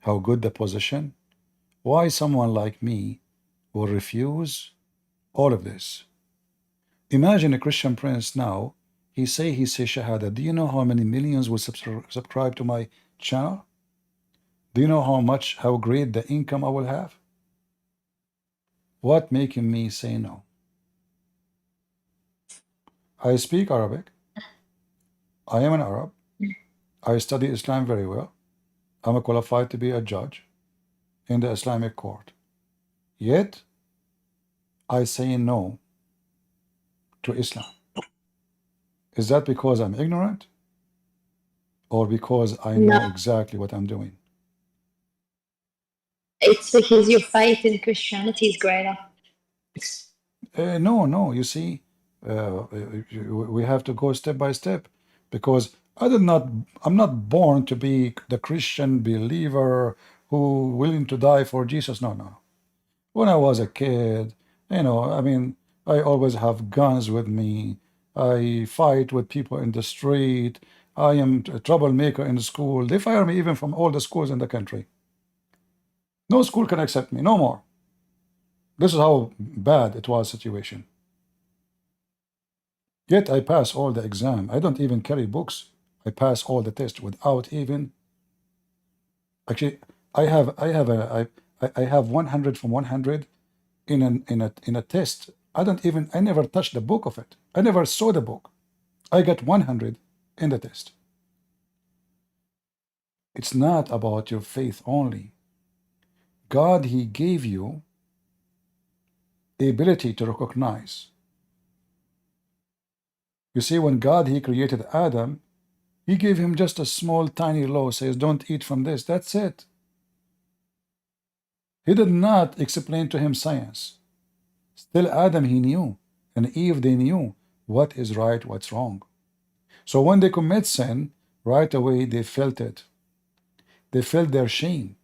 How good the position? Why someone like me will refuse all of this? Imagine a Christian prince now, he say Shahada. Do you know how many millions will subscribe to my channel? Do you know how great the income I will have? What making me say no? I speak Arabic. I am an Arab. I study Islam very well. I'm qualified to be a judge in the Islamic court. Yet, I say no to Islam. Is that because I'm ignorant? Or because I know No, exactly what I'm doing? it's because your faith in Christianity is greater. No, you see, we have to go step by step, because I'm not born to be the Christian believer who willing to die for Jesus. No. When I was a kid, I mean, I always have guns with me. I fight with people in the street. I am a troublemaker in the school. They fire me even from all the schools in the country. No school can accept me, no more. This is how bad it was situation. Yet I pass all the exam. I don't even carry books. I pass all the tests without even. Actually, I have 100 from 100 in a test. I never touched the book of it. I never saw the book. I got 100 in the test. It's not about your faith only. God, he gave you the ability to recognize. You see, when God, he created Adam, he gave him just a small, tiny law, says, don't eat from this. That's it. He did not explain to him science. Still, Adam, he knew, and Eve, they knew what is right, what's wrong. So when they commit sin, right away, they felt it. They felt their shame.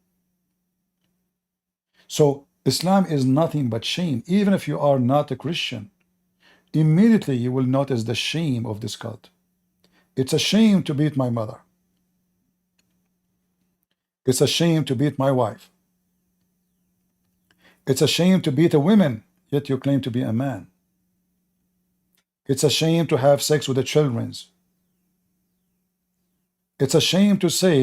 So Islam is nothing but shame. Even if you are not a Christian, immediately you will notice the shame of this cult. It's a shame to beat my mother. It's a shame to beat my wife. It's a shame to beat a woman, yet you claim to be a man. It's a shame to have sex with the children. It's a shame to say,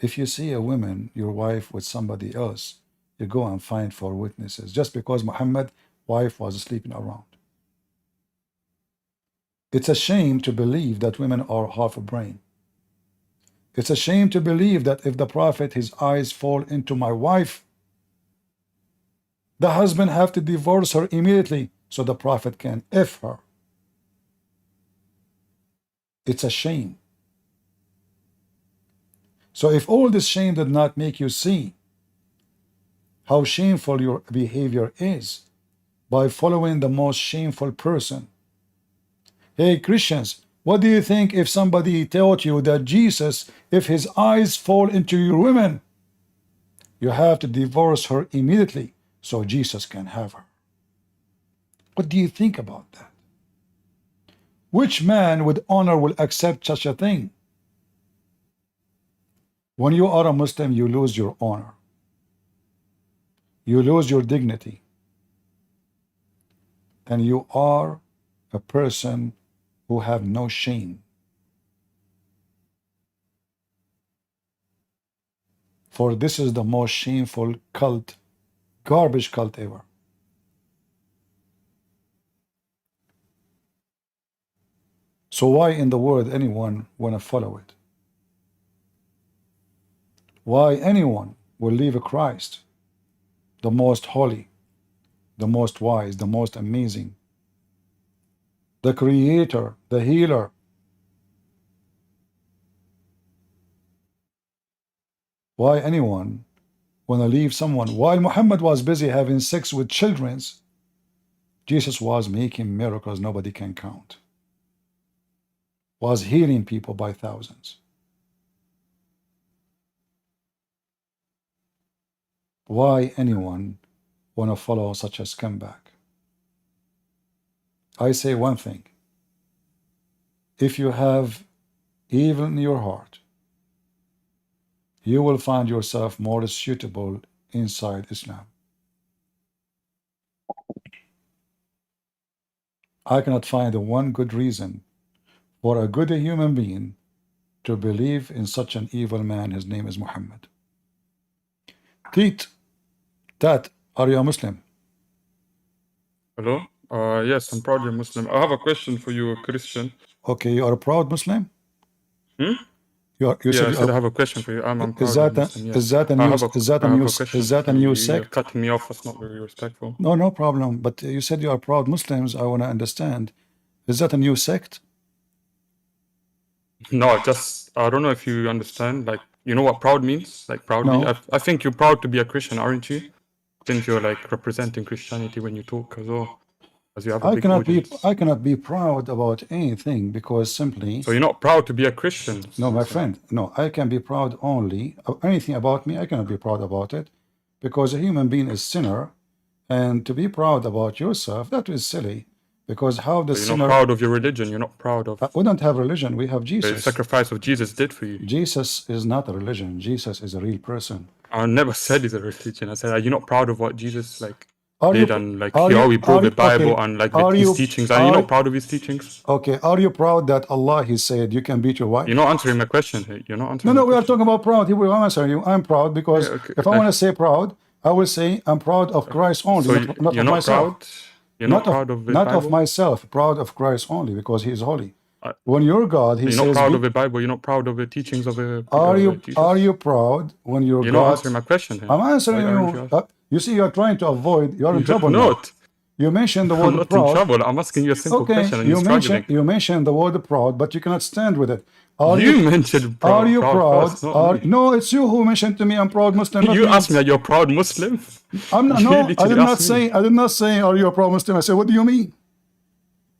if you see a woman, your wife, with somebody else, you go and find 4 witnesses, just because Muhammad's wife was sleeping around. It's a shame to believe that women are half a brain. It's a shame to believe that if the Prophet, his eyes fall into my wife, the husband have to divorce her immediately so the Prophet can F her. It's a shame. So if all this shame did not make you see how shameful your behavior is by following the most shameful person. Hey Christians, what do you think if somebody taught you that Jesus, if his eyes fall into your women, you have to divorce her immediately so Jesus can have her? What do you think about that? Which man with honor will accept such a thing? When you are a Muslim, you lose your honor. You lose your dignity. And you are a person who have no shame. For this is the most shameful cult, garbage cult ever. So why in the world anyone want to follow it? Why anyone will leave Christ, the most holy, the most wise, the most amazing, the creator, the healer? Why anyone want to leave someone? While Muhammad was busy having sex with children, Jesus was making miracles nobody can count, was healing people by thousands. Why anyone want to follow such a scumbag? I say one thing. If you have evil in your heart, you will find yourself more suitable inside Islam. I cannot find one good reason for a good human being to believe in such an evil man. His name is Muhammad. Tat, are you a Muslim? Hello? Yes, I'm proudly Muslim. I have a question for you, Christian. Okay, you are a proud Muslim? Hmm? You I said I are, have a question for you. I'm is proudly that Muslim, yes. is that a I new have a question is that for a new you. You're sect? cutting me off. That's not very respectful. No, no problem. But you said you are proud Muslims. I want to understand. Is that a new sect? No, just I don't know if you understand. Like, you know what proud means? Like proudly. No. I think you're proud to be a Christian, aren't you? Since you're like representing Christianity when you talk as well, as you have a big audience. I cannot be proud about anything because simply. So you're not proud to be a Christian? No, my friend. No, I can be proud only of anything about me. I cannot be proud about it because a human being is sinner, and to be proud about yourself, that is silly. Because how the So you're sinner. not proud of your religion. You're not proud of. We don't have religion. We have The Jesus. sacrifice of Jesus did for you. Jesus is not a religion. Jesus is a real person. I never said he's a religion. I said, are you not proud of what Jesus like Are did you- and like are he you- always brought are the you- Bible okay, and like are his you- teachings? Are you are- not proud of his teachings? Okay, are you proud that Allah, he said, you can beat your wife? You're not answering my question. Here. You're not No, answering. no, my we are question. talking about proud. He will answer you. I'm proud because Yeah, okay, if I like- want to say proud, I will say I'm proud of Christ only, So not you're of not myself. proud. You're not proud of the not Bible. of myself, proud of Christ only because he is holy. Uh, When your God, he You're says, not proud be- of the Bible. You're not proud of the teachings of the. Jesus. are you proud when your You're God? not answering my question. Here. I'm answering Why aren't you. You see, you're trying to avoid. You're in trouble now. Not. You mentioned the I'm word not proud. in trouble. I'm asking you a simple Okay, question and you're struggling. you mentioned the word proud, but you cannot stand with it. You mentioned proud. Are you proud? First, not me. No, it's you who mentioned to me I'm proud Muslim. Not You me. asked me, are you a proud Muslim? I'm not, You no, I literally did not asked me. say. I did not say. Are you a proud Muslim? I said, what do you mean?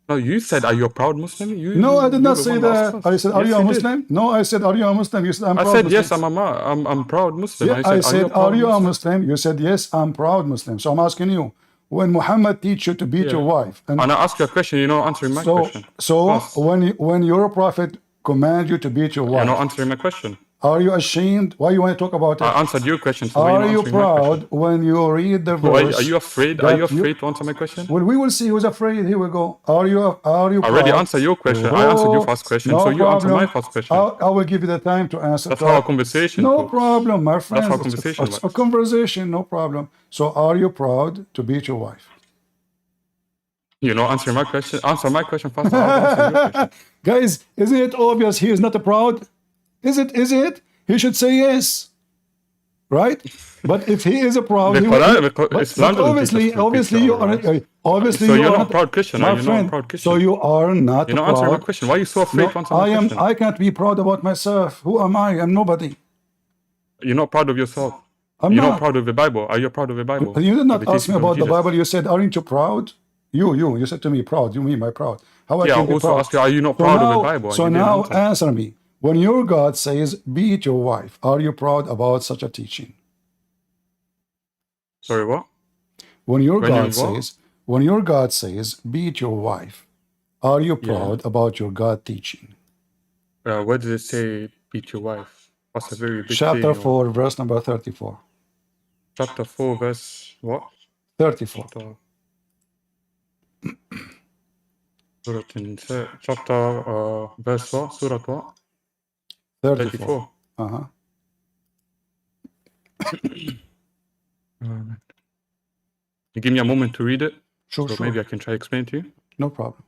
No, you said, are you a proud Muslim? No, I did not you're the say one that asked that. first. I said, are Yes, you a you did. Muslim? No, I said, are you a Muslim? You said, I'm I proud said, Muslim. yes, I'm proud Muslim. Yeah, I said, are you a Muslim? You said, yes, I'm proud Muslim. So I'm asking you, when Muhammad teach you to beat your wife, and I ask you a question, you're not answering my question. So when your prophet command you to beat your wife, You're not answering my question. Are you ashamed? Why you want to talk about it? I answered your question, so why Are you you answering my question? proud when you read the Why, verse? are you afraid? Are you afraid to answer my question? Well, we will see who's afraid. Here we go. Are you I already proud? answered your question. I answered your first question, no so you answer my problem. first question. I will give you the time to answer. That's how a conversation No works. problem, my friend. That's how conversation It's works. a conversation, no problem. So are you proud to beat your wife? You're not answering my question. Answer my question first. I'll answer your question. Guys, isn't it obvious he is not proud? Is it? Is it? He should say yes. Right? But if he is a proud, Islam obviously you are so you're not a proud Christian, my are you friend, not a proud Christian? So you are not You're not proud. answering my question. Why are you so afraid to answer my question? I can't be proud about myself. Who am I? I'm nobody. You're not proud of yourself. You're not proud of the Bible. Are you proud of the Bible? You did not ask me about the Bible. You said, aren't you proud? You said to me, proud. You mean my proud. How I can be also proud? ask you, are you not proud of the Bible? So now answer me. When your God says, beat your wife, are you proud about such a teaching? Sorry, what? When your God says, beat your wife, are you proud about your God teaching? Where does it say beat your wife? That's a very big Chapter thing, 4, verse number 34. Chapter 4, verse what? 34. Chapter verse what? Surah what? 34. You give me a moment to read it? Sure. Maybe I can try to explain to you. No problem.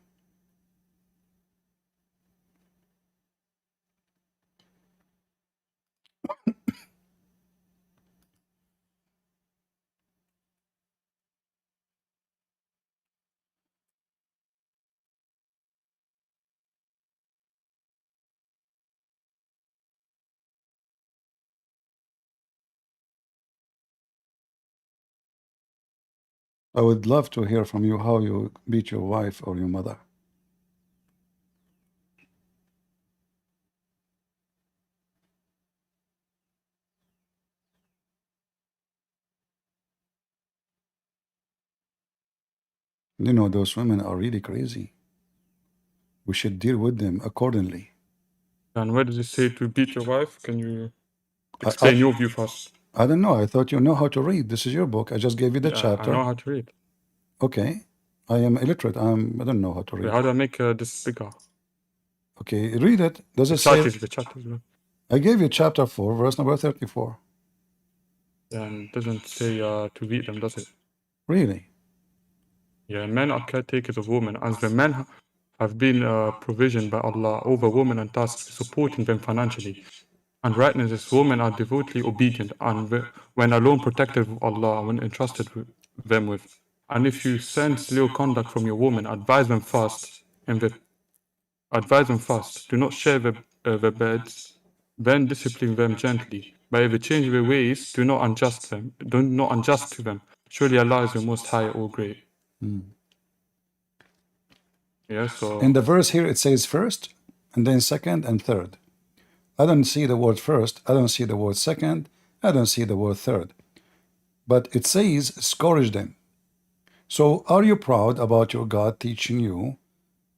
I would love to hear from you how you beat your wife or your mother. You know, those women are really crazy. We should deal with them accordingly. And where does it say to beat your wife? Can you explain your view first? I don't know. I thought you know how to read. This is your book. I just gave you the chapter. I know how to read. Okay. I am illiterate. I don't know how to read. How do I make this bigger? Okay, read it. Does it say? I gave you chapter 4, verse number 34. And it doesn't say to beat them, does it? Really? Yeah, men are caretakers of women, as the men have been provisioned by Allah over women and thus supporting them financially. And rightness is women are devotedly obedient and when alone protected of Allah, when entrusted them with. And if you sense ill conduct from your woman, advise them fast. Do not share the beds. Then discipline them gently. But if they change their ways, do not unjust to them. Surely Allah is the Most High, all great. Yeah, so in the verse here it says first, and then second and third. I don't see the word first, I don't see the word second, I don't see the word third. But it says, scourge them. So are you proud about your God teaching you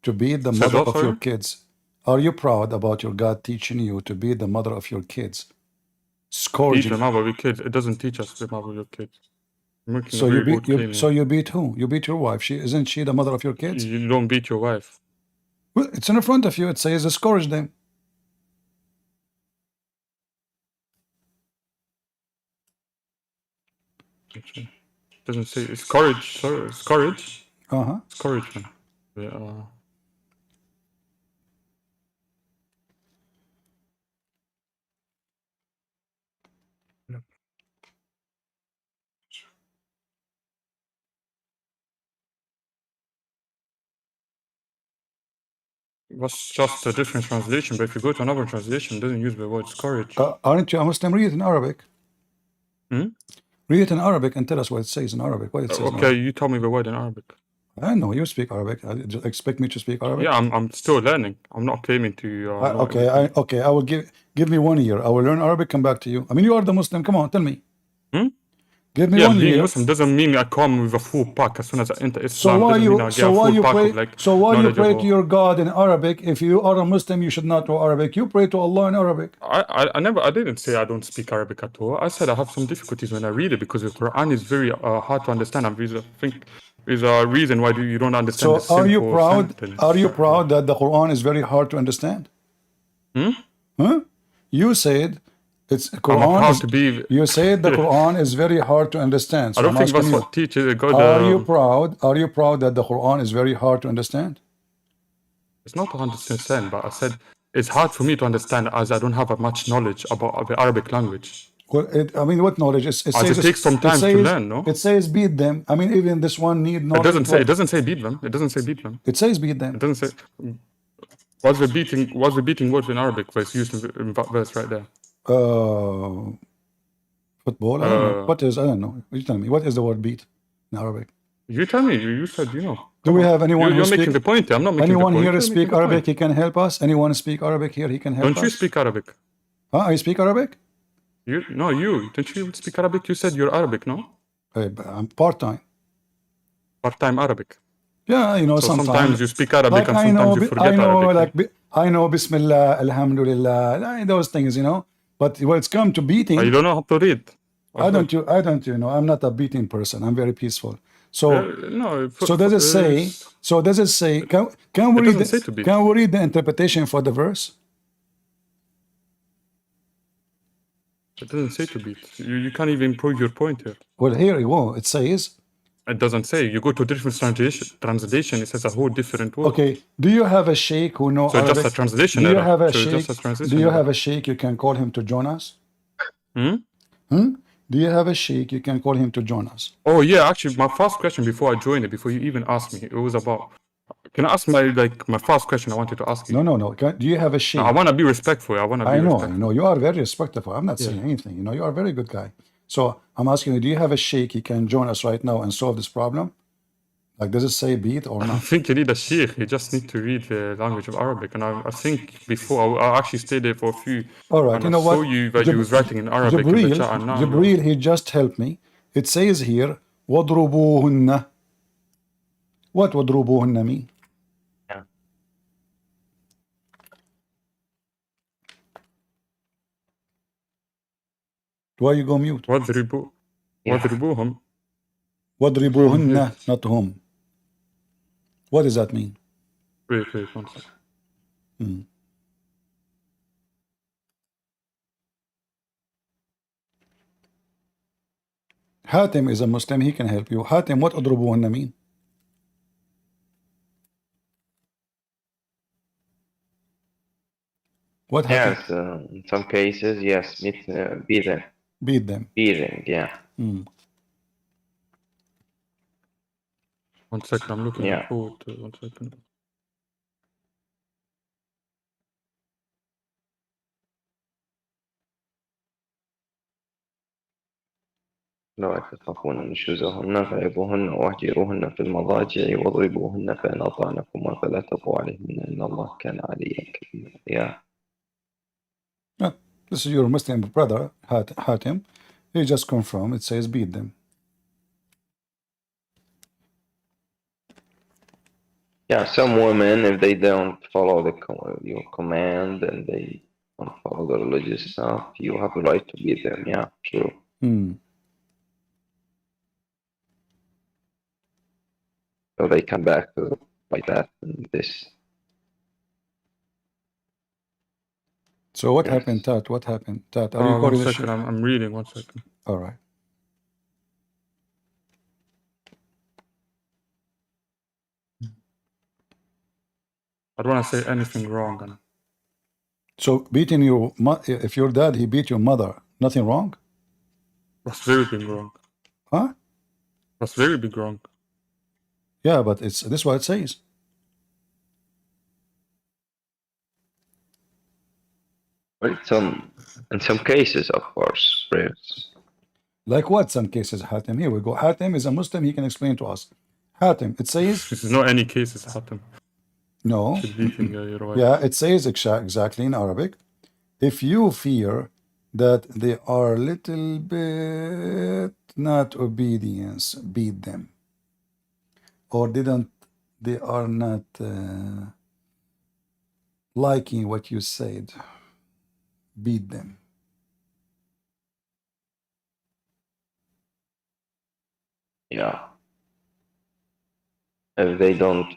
to beat the mother of your kids? Are you proud about your God teaching you to beat the mother of your kids? Scourging. Teach the mother of your kids. It doesn't teach us the mother of your kids. So you beat who? You beat your wife. Isn't she the mother of your kids? You don't beat your wife. Well, it's in front of you. It says scourge them. It doesn't say it's courage. Sorry, it's courage. It's courage, man. Yeah. It was just a different translation, but if you go to another translation, it doesn't use the word courage. Aren't you a Muslim? Read it in Arabic. Hmm? Read it in Arabic and tell us what it says in Arabic. What it says. Okay, you tell me the word in Arabic. I know you speak Arabic. You expect me to speak Arabic? Yeah, I'm still learning. I'm not claiming to know Okay, everything. I will give me 1 year. I will learn Arabic. Come back to you. I mean, you are the Muslim. Come on, tell me. Give me Yeah, 1 being year. Muslim doesn't mean I come with a full pack as soon as I enter So Islam. why Doesn't mean you I get a full pack of like knowledge pray of to your God in Arabic? If you are a Muslim, you should not know Arabic. You pray to Allah in Arabic. I didn't say I don't speak Arabic at all. I said I have some difficulties when I read it because the Quran is very hard to understand. I think there's a reason why you don't understand the So are you simple proud? sentence. Are you proud that the Quran is very hard to understand? Huh? You said it's Quran. I'm proud to be. You said the Quran is very hard to understand. So I don't I'm think asking that's you, what teaches God. are you proud? Are you proud that the Quran is very hard to understand? It's not 100%, but I said it's hard for me to understand as I don't have much knowledge about the Arabic language. Well, I mean, what knowledge? It says it takes some time to learn, no? It says beat them. I mean, even this one need knowledge. It doesn't say beat them. It doesn't say beat them. It says beat them. It doesn't say. What's the beating word in Arabic? But it's used in that verse right there. Football. I don't know. What is? I don't know. You tell me. What is the word beat in Arabic? You tell me. You said you know. Do we have anyone? You're making the point. I'm not making anyone the point. here speak Arabic? He can help us. Anyone speak Arabic here? He can help us. Don't you speak Arabic? Huh? I speak Arabic. You don't you speak Arabic? You said you're Arabic, no? I'm part-time. Part-time Arabic. Yeah, you know, so sometimes you speak Arabic like and sometimes you forget Arabic. I know Bismillah, Alhamdulillah, those things, you know. But when it's come to beating, you don't know how to read. I don't, you know, I'm not a beating person. I'm very peaceful. So, so does it say? So does it say? Can we read? Can we read the interpretation for the verse? It doesn't say to beat. You can't even prove your point here. Well, here you go. It says. It doesn't say. You go to a different translation. It says a whole different word. Okay. Do you have a sheikh who knows Arabic? Just a translation. Do you have a sheikh? Do you have a sheikh you can call him to join us? Do you have a sheikh you can call him to join us? Oh yeah, actually, my first question before I joined it, before you even asked me, it was about. Can I ask my first question I wanted to ask you? No. Do you have a sheikh? No, I want to be respectful. I know. You are very respectful. I'm not saying anything. You know, you are a very good guy. So I'm asking you, do you have a sheikh he can join us right now and solve this problem? Like, does it say beat or not? I think you need a sheikh. You just need to read the language of Arabic. And I think before, I actually stayed there for a few. All right, you know what? You was writing in Arabic in the chat. Jibreel, he just helped me. It says here, وَضْرُبُوهُنَّ. What وَضْرُبُوهُنَّ mean? Why you go mute? وَضْرِبُوهُمْ. وَضْرِبُوهُنَّ, not hum. What does that mean? Wait, 1 second. Hatim is a Muslim, he can help you. Hatim, what أضربوهن mean? What happened? Yes, in some cases, yes, beat them. Beat them. Beating, yeah. 1 second, I'm looking at code. 1 second. لا تخافون نشوزهن فعظوهن واهجروهن في المضاجع واضربوهن فإن أطعنكما فلا تبغوا عليهن إن الله كان عليا كبيرا. Yeah. This is your Muslim brother, Hatim. He just confirmed. It says beat them. Yeah, some women, if they don't follow your command and they don't follow the religious stuff, you have the right to beat them. Yeah, true. So they come back to like that and this. So what happened, Tat? What happened, Tat? Are you 1 second, I'm reading. 1 second. All right. I don't want to say anything wrong. So beating your if your dad he beat your mother, nothing wrong? That's very big wrong. Huh? That's very big wrong. Yeah, but this is what it says. Well, in some cases, of course, prayers. Like what? Some cases, Hatim. Here we go. Hatim is a Muslim. He can explain to us. Hatim, it says... This is not any cases, Hatim. No. You're right. Yeah, it says exactly in Arabic. If you fear that they are little bit not obedience, beat them. Or they are not liking what you said, beat them. Yeah. If they don't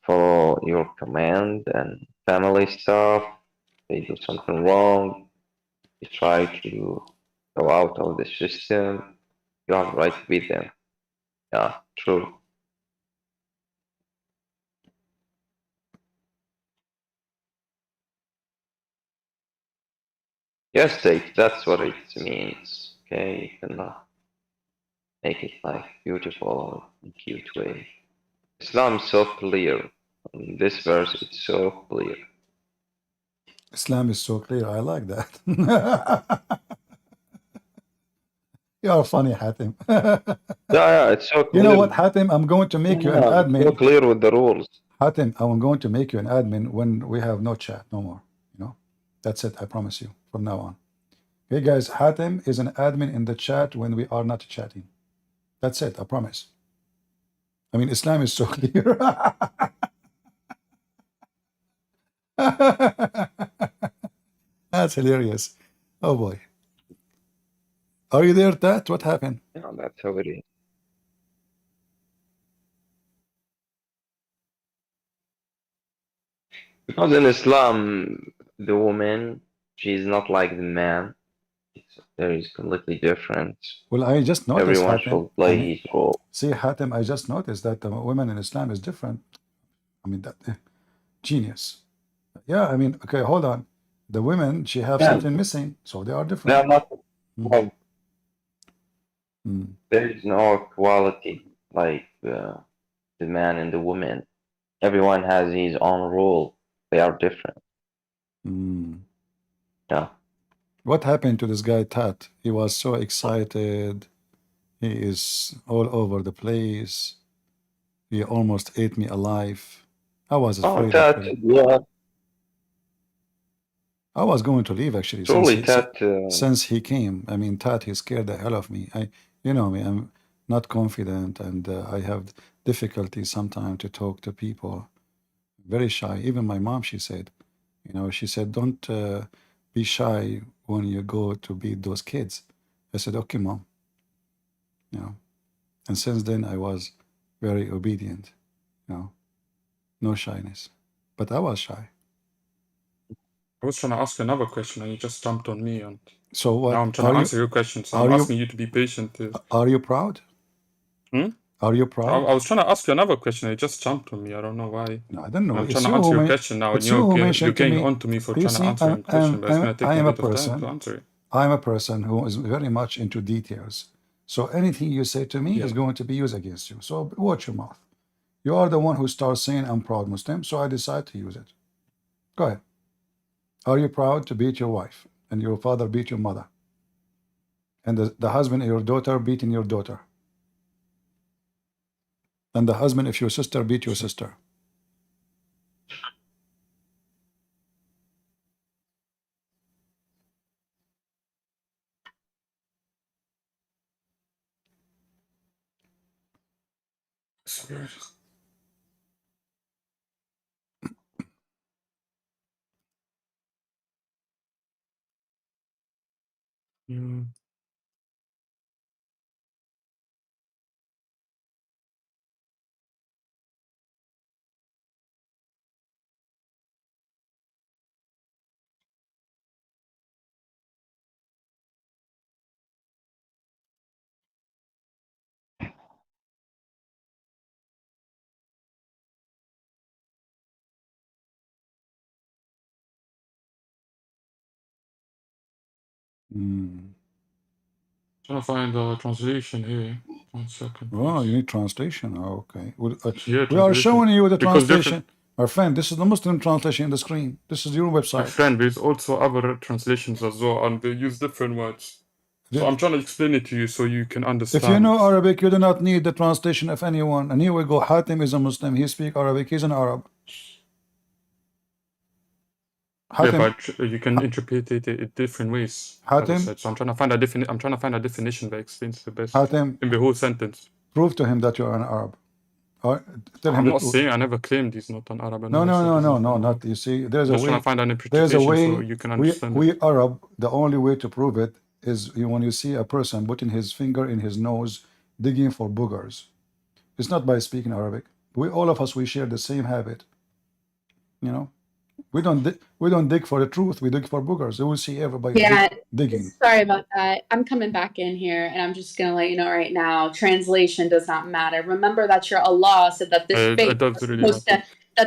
follow your command and family stuff, they do something wrong, you try to go out of the system, you have the right to beat them. Yeah, true. Yes, state, that's what it means. Okay, you can make it like beautiful and cute way. Islam is so clear. In this verse, it's so clear. Islam is so clear. I like that. You are funny, Hatim. Yeah, it's so clear. You know what, Hatim? I'm going to make you an admin. So clear with the rules. Hatim, I'm going to make you an admin when we have no chat, no more. You know, that's it. I promise you from now on. Okay, guys, Hatim is an admin in the chat when we are not chatting. That's it. I promise. I mean, Islam is so clear. That's hilarious. Oh boy. Are you there, Tat? What happened? Yeah, that's how it is. Because in Islam, the woman, she's not like the man. There is completely different. Well, I just noticed, Everyone Hatim. should play his role. See, Hatim, I just noticed that the women in Islam is different. I mean, that genius. Yeah, I mean, okay, hold on. The women, she have something missing, so they are different. They are not. Well, there is no equality like the man and the woman. Everyone has his own role. They are different. Yeah. What happened to this guy, Tat? He was so excited. He is all over the place. He almost ate me alive. I was afraid of him. Yeah. I was going to leave actually since he came. I mean, Tat, he scared the hell of me. You know me, I'm not confident, and I have difficulty sometimes to talk to people. Very shy. Even my mom, she said, you know, she said, don't be shy when you go to beat those kids. I said, okay, Mom. You know, and since then I was very obedient. You know, no shyness, but I was shy. I was trying to ask you another question and you just jumped on me, and so what? Now I'm trying to answer your question, so I'm asking you to be patient. Are you proud? Are you proud? I was trying to ask you another question and you just jumped on me. I don't know why. No, I don't know. I'm trying to answer your question now, and you're getting on to me for trying to answer your question, but it's going to take me a bit of time to answer it. I'm a person who is very much into details. So anything you say to me is going to be used against you. So watch your mouth. You are the one who starts saying I'm proud Muslim, so I decide to use it. Go ahead. Are you proud to beat your wife and your father beat your mother? And the husband and your daughter beating your daughter? And the husband, if your sister beat your sister? Trying to find the translation here. 1 second. Oh, you need translation. Oh, okay. Yeah, we are showing you the because translation. My friend, this is the Muslim translation in the screen. This is your website. My friend, there's also other translations as well, and they use different words. So I'm trying to explain it to you so you can understand. If you know Arabic, you do not need the translation of anyone. And here we go. Hatim is a Muslim. He speaks Arabic. He's an Arab. Yeah, but you can interpret it in different ways. Hatim. As I said. So I'm trying to find a I'm trying to find a definition that explains the best Hatim, in the whole sentence. prove to him that you are an Arab. Or tell him I'm that, not saying I never claimed he's not an Arab. no, not. You see, there's a Just way. trying to find an There's a interpretation way. so you can understand. We Arab. The only way to prove it is when you see a person putting his finger in his nose, digging for boogers. It's not by speaking Arabic. All of us, we share the same habit. You know, we don't dig for the truth. We dig for boogers. You will see everybody digging. Sorry about that. I'm coming back in here, and I'm just gonna let you know right now. Translation does not matter. Remember that your Allah said that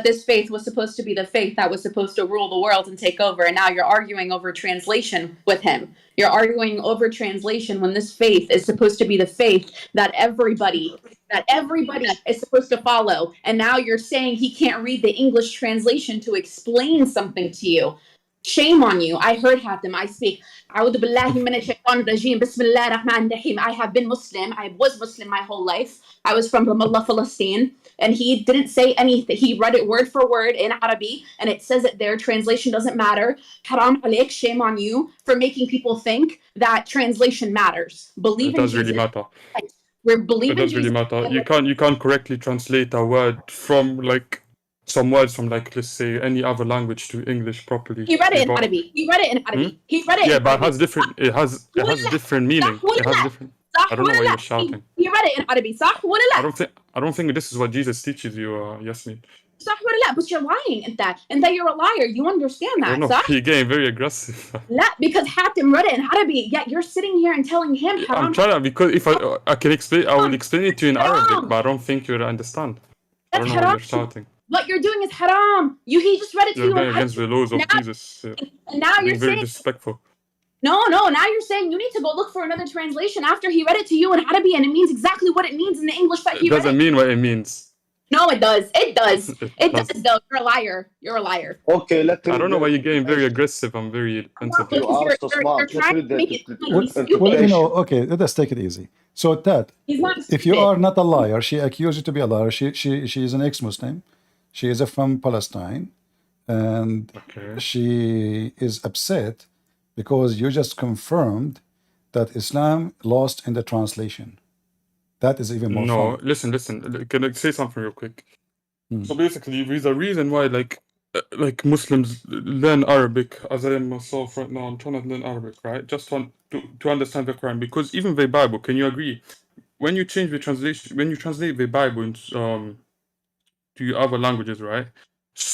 this faith was supposed to be the faith that was supposed to rule the world and take over, and now you're arguing over translation with him. You're arguing over translation when this faith is supposed to be the faith that everybody is supposed to follow. And now you're saying he can't read the English translation to explain something to you. Shame on you. I heard Hatim. I speak. I have been Muslim. I was Muslim my whole life. I was from Ramallah, Palestine. And he didn't say anything. He read it word for word in Arabic, and it says it there. Translation doesn't matter. Haram alik, shame on you for making people think that translation matters. Believe it in does Jesus. really matter. We're believing it does really matter. You can't correctly translate a word from like some words from like let's say any other language to English properly. He read it in Arabic. He read it in Arabic. He read it. Yeah, in but Arabic. it has different meaning. It has different. I don't know why you're shouting. He read it in Arabic. صح ولا لا؟ I don't think this is what Jesus teaches you, Yasmin. صح ولا لا؟ But you're lying and that you're a liar. You understand that, I don't know. صح؟ You're getting very aggressive. لا, because Hatim read it in Arabic. Yet you're sitting here and telling him haram. I'm trying to, because if I can explain, I will explain it to you in Arabic, but I don't think you'll understand. I don't know why you're shouting. What you're doing is haram. He just read it to you. You're going against the laws of Jesus. And now you're very saying disrespectful. No, now you're saying you need to go look for another translation after he read it to you in Arabic, and it means exactly what it means in the English that he read. It doesn't mean what it means. No, it does. It does. It does, though. You're a liar. You're a liar. Okay, I don't know why you're getting very aggressive. I'm very offensive. You're trying to make it well, you know, okay, let's take it easy. So that if you are not a liar, she accused you to be a liar. She is an ex-Muslim. She is from Palestine, and she is upset because you just confirmed that Islam lost in the translation. That is even more No, fun. listen. Can I say something real quick? So basically, there's a reason why like Muslims learn Arabic, as I am myself right now. I'm trying to learn Arabic, right? Just to understand the Quran, because even the Bible, can you agree? When you change the translation, when you translate the Bible into to other languages, right?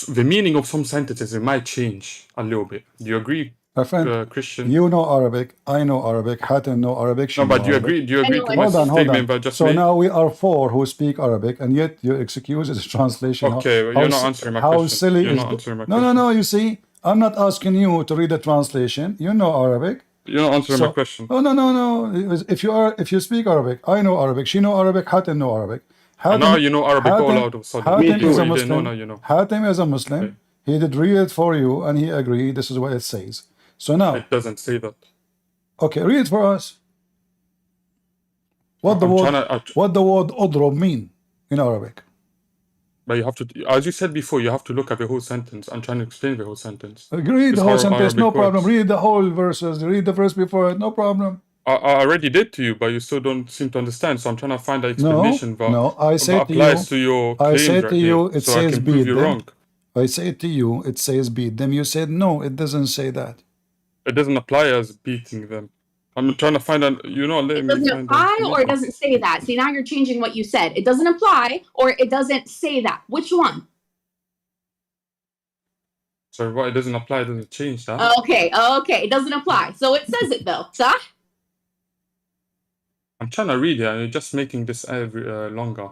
The meaning of some sentences, it might change a little bit. Do you agree? My friend, Christian, you know Arabic, I know Arabic, Hatem know Arabic. No, but do you agree? Do you agree to my statement? But just so now we are four who speak Arabic, and yet you excuse the translation. Okay, well, you're not answering my question. How silly you're is not answering my question. No. You see, I'm not asking you to read the translation. You know Arabic. You're not answering my question. Oh no. If you speak Arabic, I know Arabic. She know Arabic. Hatem know Arabic. Now you know Arabic all out of sudden. Hatem is a Muslim. Now you know. Hatem is a Muslim. Okay. He did read it for you, and he agreed. This is what it says. So now it doesn't say that. Okay, read it for us. What the word "udrob" mean in Arabic? But you have to, as you said before, you have to look at the whole sentence. I'm trying to explain the whole sentence. Read the whole sentence, no problem. Read the whole verses. Read the verse before it, no problem. I already did to you, but you still don't seem to understand. So I'm trying to find an explanation that applies to your claims. I said to you, it so says beat them. Wrong. I say to you, it says beat them. You said no, it doesn't say that. It doesn't apply as beating them. I'm trying to find out, it doesn't apply or it doesn't say that. See, now you're changing what you said. It doesn't apply or it doesn't say that. Which one? So what? It doesn't apply, it doesn't change that. Okay. It doesn't apply. So it says it though. Sah? I'm trying to read it and you're just making this longer.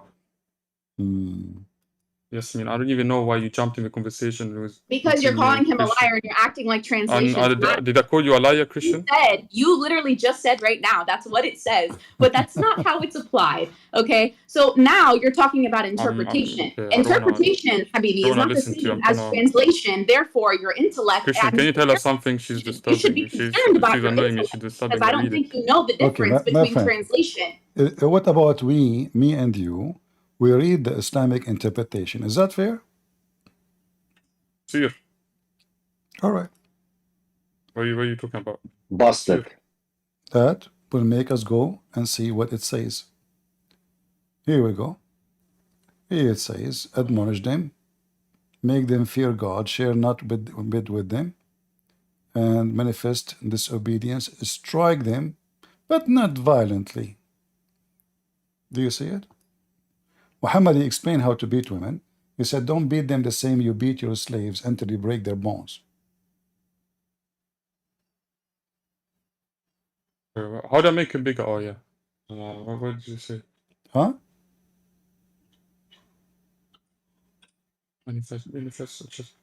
Yes, I mean, I don't even know why you jumped in the conversation with Because you're between me calling and him a Christian. liar and you're acting like And translation. did I call you a liar, You Christian? said, you literally just said right now, that's what it says, but that's not how it's applied. Okay. So now you're talking about interpretation. Okay, I don't wanna Interpretation, Habibi, is not the listen to you. same as translation. Therefore, your intellect Christian, can you tell her something? She's you should disturbing be me. concerned about She's your annoying me. intellect She's because disturbing I my don't reading. think you know the Okay, difference my between friend. translation. What about me and you? We read the Islamic interpretation. Is that fair? Sir, All right. what are you talking about? Busted. That will make us go and see what it says. Here we go. Here it says, admonish them, make them fear God, share not with them, and manifest disobedience, strike them, but not violently. Do you see it? Muhammad, he explained how to beat women. He said, don't beat them the same you beat your slaves until you break their bones. How do I make it bigger? Oh, yeah. What did you say? Huh? Manifest, just...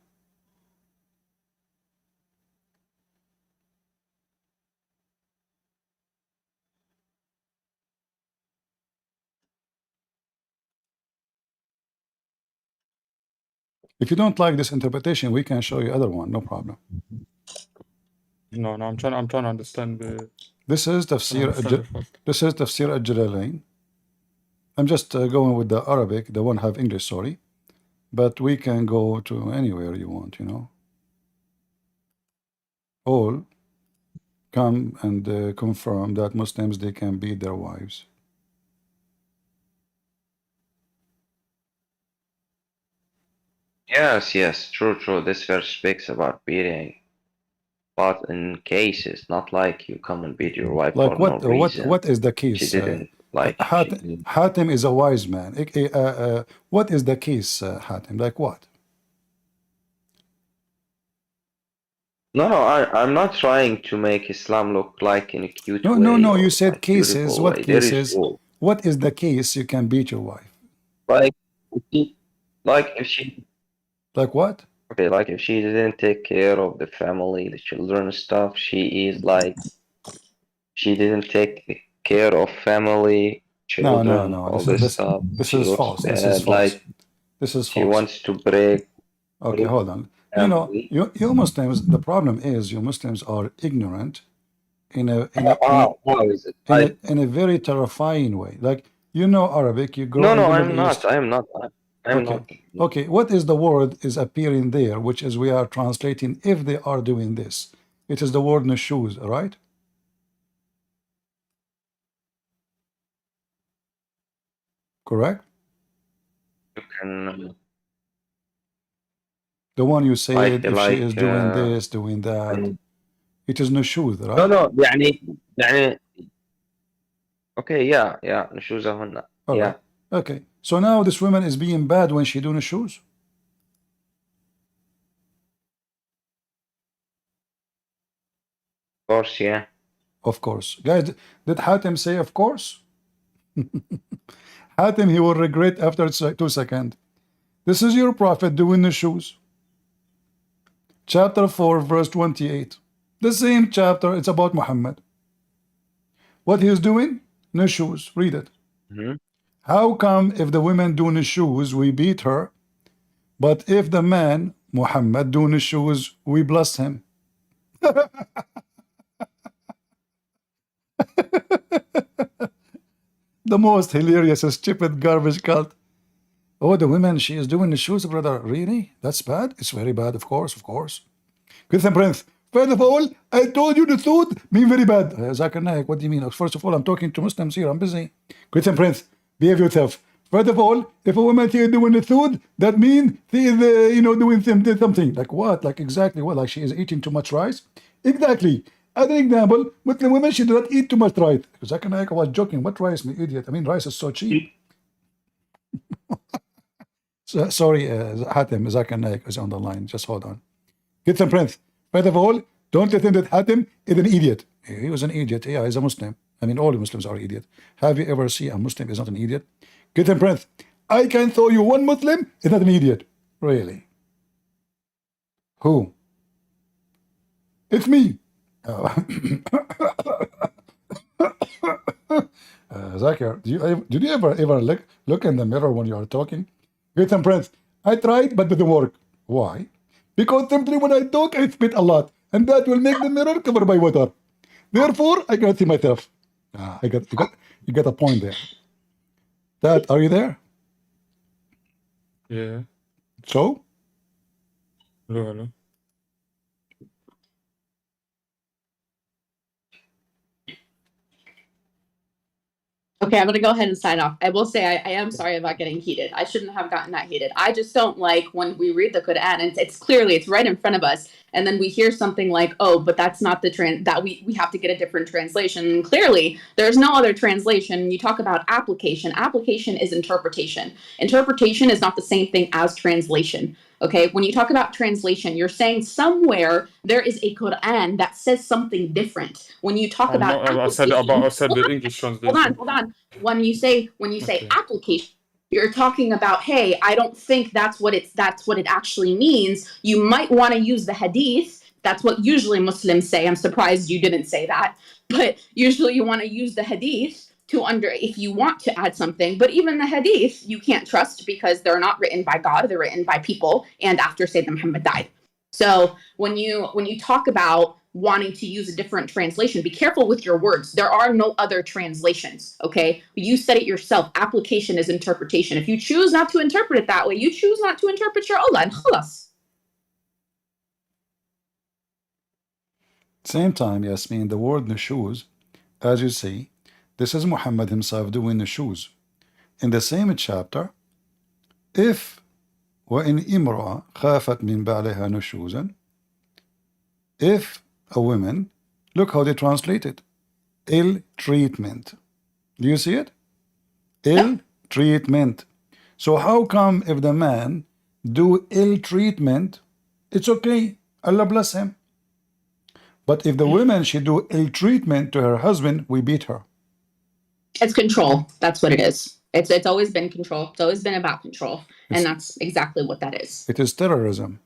If you don't like this interpretation, we can show you other one, no problem. No, I'm trying to understand the... This is Tafsir al-Jalalain. I'm just going with the Arabic, the one have English, sorry. But we can go to anywhere you want, you know. All come and confirm that Muslims, they can beat their wives. Yes, true. This verse speaks about beating, but in cases, not like you come and beat your wife Like for no reason. what is the case? She didn't like. Hatim is a wise man. What is the case, Hatim? Like what? No, I'm not trying to make Islam look like in a cute way. No. or You said like cases. beautiful What way. There is cases? rule. What is the case you can beat your wife? Like if she. Like what? Okay, like if she didn't take care of the family, the children and stuff, she is like, she didn't take care of family, children, No. all this stuff. This She is looks false. bad. This is false. Like This is she false. wants to break. Okay, hold on. You know, you Muslims. The problem is you Muslims are ignorant in a very terrifying way. Like you know Arabic, you grow in the Middle East. I'm not. Okay, what is the word is appearing there, which is we are translating if they are doing this. It is the word nushuz, right? Correct? You can. The one you said, if she is doing like, this, doing that. It is nushuz, right? No, يعني okay, yeah, نشوزهن. All right. Okay. So now this woman is being bad when she doing shoes. Of course, yeah. Of course. Guys, did Hatim say of course? Hatim, he will regret after 2 seconds. This is your prophet doing the shoes. Chapter 4, verse 28. The same chapter, it's about Muhammad. What he is doing? No shoes. Read it. How come if the women doing the shoes, we beat her, but if the man, Muhammad, doing the shoes, we bless him? The most hilarious, stupid garbage cult. Oh, the women, she is doing the shoes, brother. Really? That's bad? It's very bad, of course. Christian Prince, first of all, I told you the truth, mean very bad. Zakir Naik, what do you mean? First of all, I'm talking to Muslims here, I'm busy. Christian Prince, behave yourself. First of all, if a woman is doing the food, that means she is, doing something. Like what? Like exactly what? Like she is eating too much rice? Exactly. As an example, Muslim women should not eat too much rice. Zakir Naik was joking. What rice, me idiot? I mean, rice is so cheap. Sorry, Hatim, Zakir Naik is on the line. Just hold on. Christian Prince, first of all, don't let him that Hatim is an idiot. He was an idiot. Yeah, he's a Muslim. I mean, all Muslims are idiots. Have you ever seen a Muslim is not an idiot? Christian Prince, I can show you one Muslim. It's not an idiot. Really? Who? It's me. Zakir, did you ever look in the mirror when you are talking? Get some friends. I tried, but it didn't work. Why? Because simply when I talk, I spit a lot, and that will make the mirror covered by water. Therefore, I cannot see myself. You got a point there. Dad, are you there? Yeah. So? Hello. Okay, I'm gonna go ahead and sign off. I will say I am sorry about getting heated. I shouldn't have gotten that heated. I just don't like when we read the Quran and it's clearly it's right in front of us, and then we hear something like, "Oh, but that's not the that we have to get a different translation." And clearly, there's no other translation. You talk about application. Application is interpretation. Interpretation is not the same thing as translation. Okay, when you talk about translation, you're saying somewhere there is a Quran that says something different. When you talk about I said the English translation. hold on. When you say application, you're talking about, hey, I don't think that's what it actually means. You might want to use the hadith. That's what usually Muslims say. I'm surprised you didn't say that. But usually you want to use the hadith if you want to add something. But even the hadith you can't trust because they're not written by God, they're written by people and after Sayyidina Muhammad died. So when you talk about wanting to use a different translation, be careful with your words. There are no other translations, okay? You said it yourself. Application is interpretation. If you choose not to interpret it that way, you choose not to interpret your Allah and khalas. Same time, Yasmin, the word nushuz, as you see, this is Muhammad himself doing nushuz. In the same chapter, if وَإِنْ إِمْرَأَ خَافَتْ مِنْ بَعْلِهَا نُشُوزًا, if a woman, look how they translate it, ill treatment. Do you see it? Ill treatment. So how come if the man do ill treatment, it's okay, Allah bless him. But if the woman, she do ill treatment to her husband, we beat her. It's control. That's what it is. It's always been control. It's always been about control. And that's exactly what that is. It is terrorism.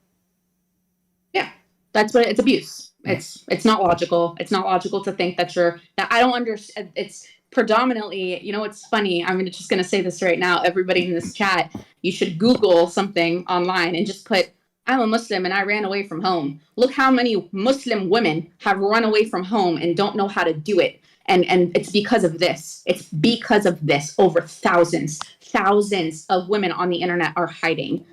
Yeah. That's what it's abuse. It's not logical. It's not logical to think that I don't understand. It's predominantly, it's funny. I'm just going to say this right now. Everybody in this chat, you should Google something online and just put, I'm a Muslim and I ran away from home. Look how many Muslim women have run away from home and don't know how to do it. And it's because of this. It's because of this. Over thousands of women on the internet are hiding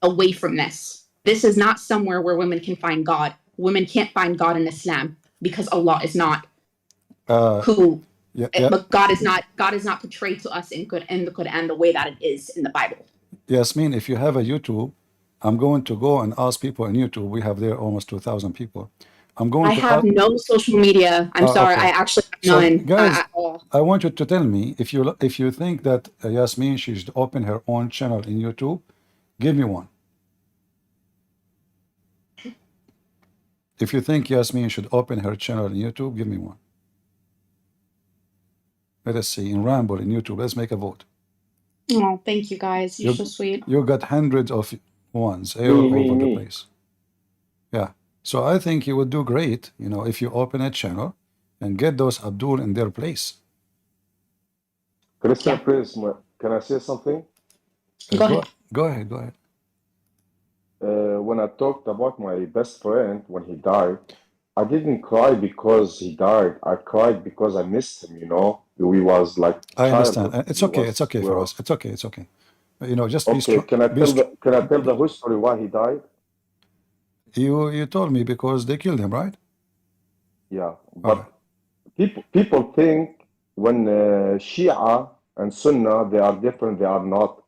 away from this. This is not somewhere where women can find God. Women can't find God in Islam because Allah is not who. But God is not portrayed to us in the Quran the way that it is in the Bible. Yasmin, if you have a YouTube, I'm going to go and ask people on YouTube. We have there almost 2,000 people. I have no social media. I'm sorry. Okay. I actually have none guys, at all. I want you to tell me if you think that Yasmin she should open her own channel in YouTube. Give me one. If you think Yasmin should open her channel in YouTube, give me one. Let us see. In Ramble in YouTube, let's make a vote. Oh, thank you guys. You're so sweet. You got hundreds of ones all over the place. Yeah. So I think you would do great, if you open a channel and get those Abdul in their place. Christian Prince, can I say something? Go ahead. When I talked about my best friend when he died, I didn't cry because he died. I cried because I missed him, We was like I understand. It's okay. It's okay for us. It's okay. Just be strong. Can I tell the history why he died? You told me because they killed him, right? Yeah, but people think when Shia and Sunnah they are different. They are not,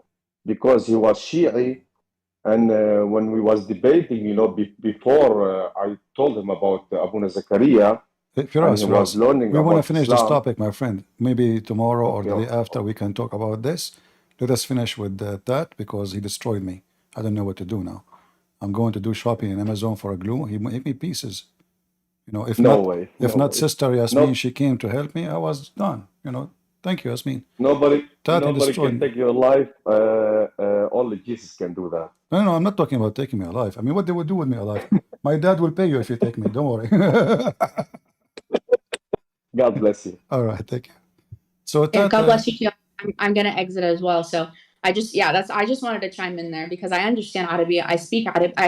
because he was Shi'i, and when we was debating, before I told him about Abuna Zakaria, Firas, we want to finish this topic, my friend. Maybe tomorrow or the day after we can talk about this. Let us finish with that because he destroyed me. I don't know what to do now. I'm going to do shopping in Amazon for a glue. He made me pieces. If not Sister Yasmin, she came to help me, I was done. Thank you, Yasmin. Nobody Totally can destroyed. take your life. Only Jesus can do that. No, I'm not talking about taking me alive. I mean, what they would do with me alive. My dad will pay you if you take me. Don't worry. God bless you. All right, thank you. So Yeah, God Tata, bless you too. I'm gonna exit as well. So I just wanted to chime in there because I understand Arabic. I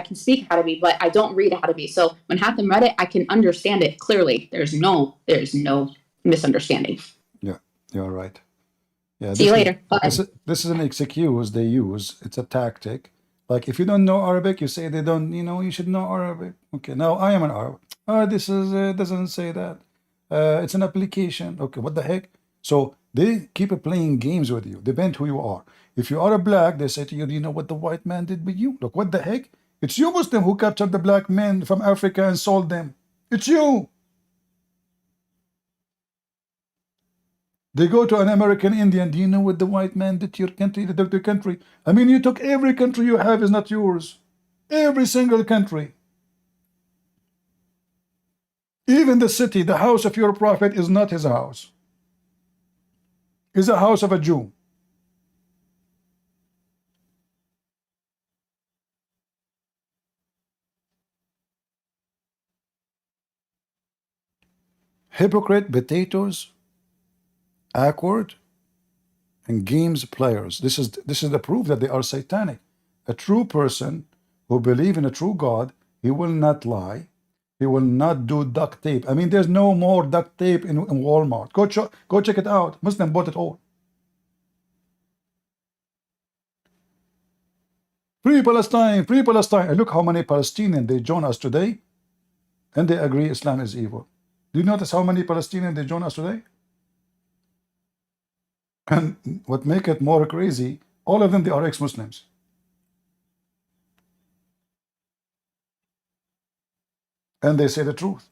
can speak Arabic, but I don't read Arabic. So when Hatem read it, I can understand it clearly. There's no misunderstanding. yeah, you're right. Yeah, See you later. Bye. This is an excuse they use. It's a tactic. Like if you don't know Arabic, you say they don't. You should know Arabic. Okay, now I am an Arab. This is doesn't say that. It's an application. Okay, what the heck? So they keep playing games with you. Depend who you are. If you are a black, they say to you, "Do you know what the white man did with you? Look, what the heck? It's you Muslim who captured the black men from Africa and sold them. It's you." They go to an American Indian. Do you know what the white man did to your country? They took the country. I mean, you took every country you have is not yours. Every single country. Even the city, the house of your prophet is not his house. It's a house of a Jew. Hypocrite, potatoes, awkward, and games players. This is the proof that they are satanic. A true person who believes in a true God, he will not lie. He will not do duct tape. I mean, there's no more duct tape in Walmart. Go check it out. Muslim bought it all. Free Palestine, free Palestine. And look how many Palestinians they join us today, and they agree Islam is evil. Do you notice how many Palestinians they join us today? And what make it more crazy, all of them, they are ex-Muslims. And they say the truth.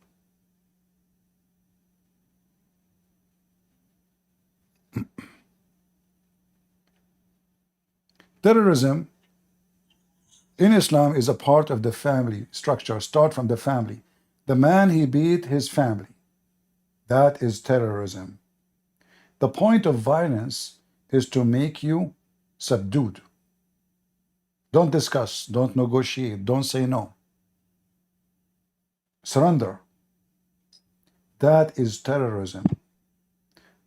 Terrorism in Islam is a part of the family structure. Start from the family. The man, he beat his family. That is terrorism. The point of violence is to make you subdued. Don't discuss, don't negotiate, don't say no. Surrender. That is terrorism.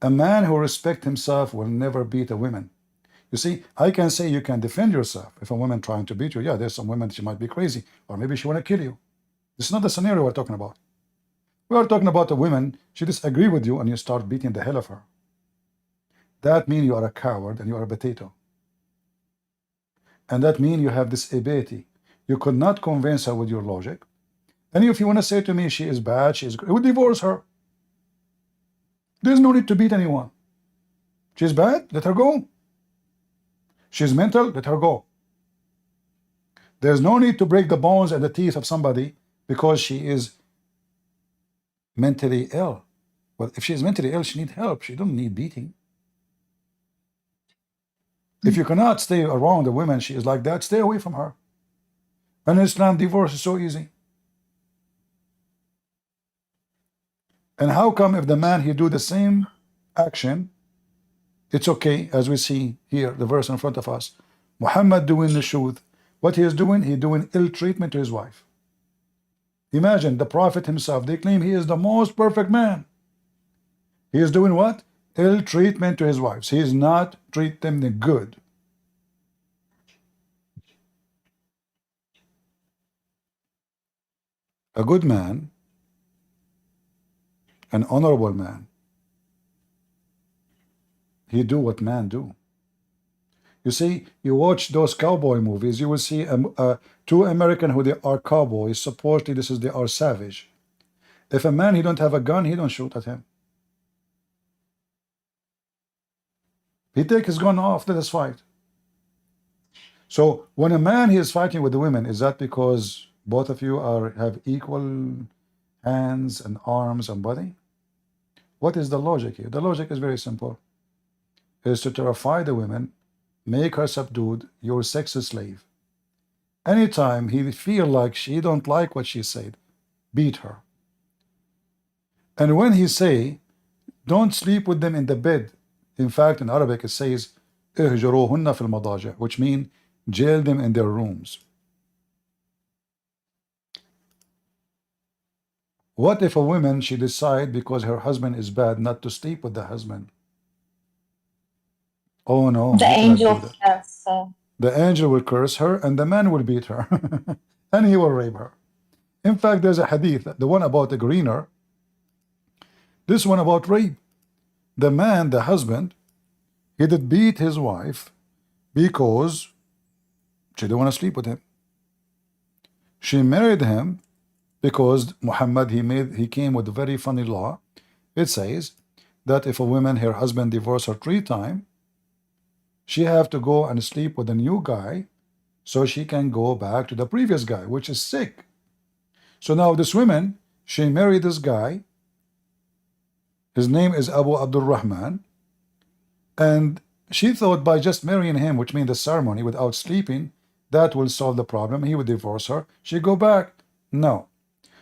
A man who respects himself will never beat a woman. You see, I can say you can defend yourself. If a woman trying to beat you, yeah, there's some women, she might be crazy, or maybe she want to kill you. This is not the scenario we're talking about. We are talking about a woman, she disagree with you and you start beating the hell of her. That means you are a coward and you are a potato. And that means you have this ability. You could not convince her with your logic. And if you want to say to me she is bad, she is good, I would divorce her. There's no need to beat anyone. She's bad, let her go. She's mental, let her go. There's no need to break the bones and the teeth of somebody because she is mentally ill. Well, if she's mentally ill, she needs help. She don't need beating. If you cannot stay around a woman, she is like that, stay away from her. And in Islam, divorce is so easy. And how come if the man, he do the same action, it's okay, as we see here, the verse in front of us. Muhammad doing the truth. What he is doing, he doing ill treatment to his wife. Imagine the Prophet himself, they claim he is the most perfect man. He is doing what? Ill treatment to his wives. He is not treating them good. A good man, an honorable man, he do what man do. You see, you watch those cowboy movies, you will see two American who they are cowboys, supposedly they are savage. If a man, he don't have a gun, he don't shoot at him. He take his gun off, let us fight. So when a man, he is fighting with the women, is that because both of you have equal hands and arms and body? What is the logic here? The logic is very simple. Is to terrify the women, make her subdued, your sex slave. Anytime he feel like she don't like what she said, beat her. And when he say, don't sleep with them in the bed, In fact, in Arabic it says اهجروهن في المضاجع, which means jail them in their rooms. What if a woman, she decide because her husband is bad not to sleep with the husband? Oh no, The you cannot angel do that. says, The angel will curse her and the man will beat her and he will rape her. In fact, there's a hadith, the one about the greener, this one about rape. The man, the husband, he did beat his wife because she didn't want to sleep with him. She married him because Muhammad, he came with a very funny law. It says that if a woman, her husband divorced her 3 times, she have to go and sleep with a new guy so she can go back to the previous guy, which is sick. So now this woman, she married this guy. His name is Abu Abdul Rahman, and she thought by just marrying him, which means the ceremony without sleeping, that will solve the problem. He would divorce her. She go back. No.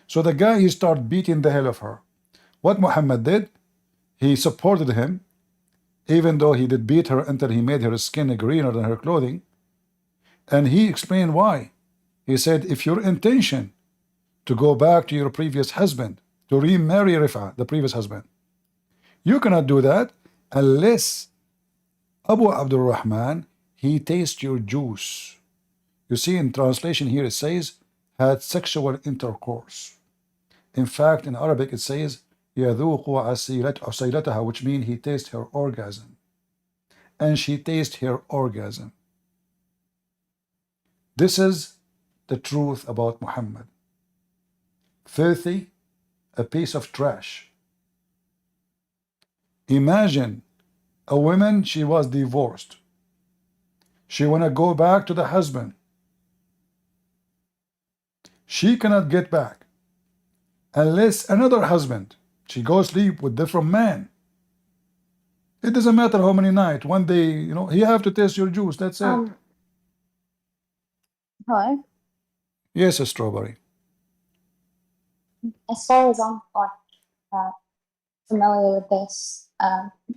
So the guy, he started beating the hell of her. What Muhammad did, he supported him, even though he did beat her until he made her skin greener than her clothing. And he explained why. He said, if your intention to go back to your previous husband, to remarry Rifa, the previous husband, you cannot do that unless Abu Abdul Rahman, he tastes your juice. You see, in translation here it says, had sexual intercourse. In fact, in Arabic it says, يَذُوقُ عَسِيلَتَهَا, which means he tastes her orgasm. And she tastes her orgasm. This is the truth about Muhammad. Filthy, a piece of trash. Imagine a woman, she was divorced. She want to go back to the husband. She cannot get back unless another husband, she goes sleep with different man. It doesn't matter how many nights. One day, you know, he have to taste your juice. That's it. hello. Yes, a strawberry. As far as I'm familiar with this,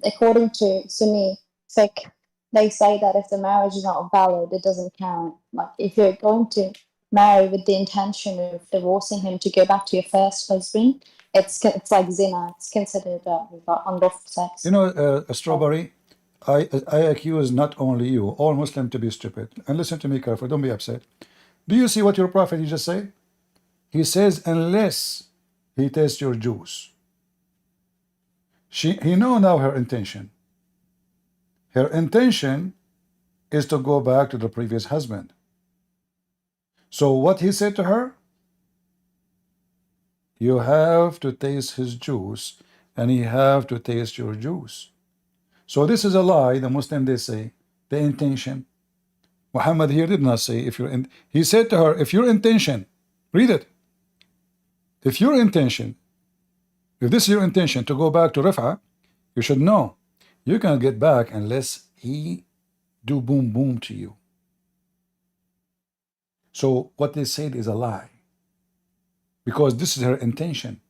according to Sunni fiqh, they say that if the marriage is not valid, it doesn't count. Like if you're going to marry with the intention of divorcing him to go back to your first husband, it's like zina. It's considered unlawful sex. You know, a strawberry, I accuse not only you, all Muslims to be stupid. And listen to me carefully, don't be upset. Do you see what your prophet he just said? He says, unless he tastes your juice. He know now her intention. Her intention is to go back to the previous husband. So what he said to her? You have to taste his juice, and he have to taste your juice. So this is a lie. The Muslim, they say the intention. Muhammad here did not say if you're in. He said to her, if your intention, read it. If your intention, if this is your intention to go back to Rif'a, you should know you cannot get back unless he do boom boom to you. So what they said is a lie, because this is her intention,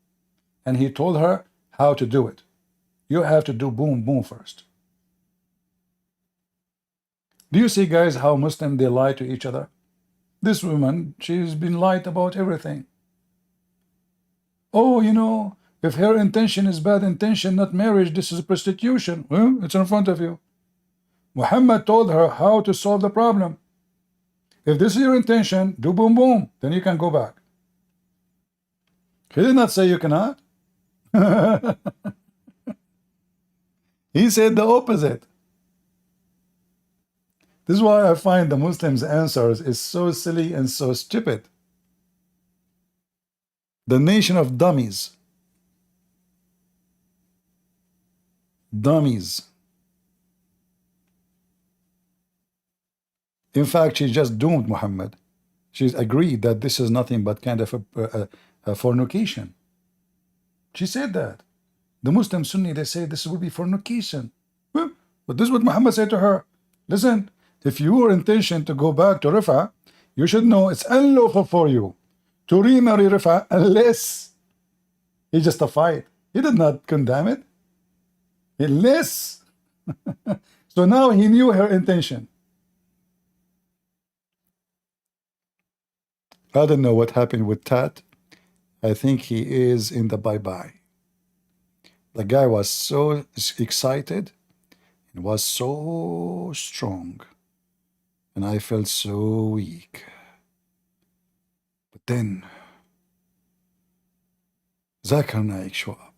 and he told her how to do it. You have to do boom boom first. Do you see, guys, how Muslim they lie to each other? This woman, she's been lied about everything. Oh, you know, if her intention is bad intention, not marriage, this is prostitution. Well, it's in front of you. Muhammad told her how to solve the problem. If this is your intention, do boom boom, then you can go back. He did not say you cannot. He said the opposite. This is why I find the Muslims' answers is so silly and so stupid. The nation of dummies. Dummies. In fact, she just doomed Muhammad. She's agreed that this is nothing but kind of a fornication. She said that. The Muslim Sunni, they say this will be fornication. Well, but this is what Muhammad said to her. Listen, if your intention to go back to Rif'a, you should know it's unlawful for you to remarry Rif'a unless he justified. He did not condemn it. Unless So now he knew her intention. I don't know what happened with Tat. I think he is in the bye-bye. The guy was so excited and was so strong, and I felt so weak. But then Zakir Naik show up.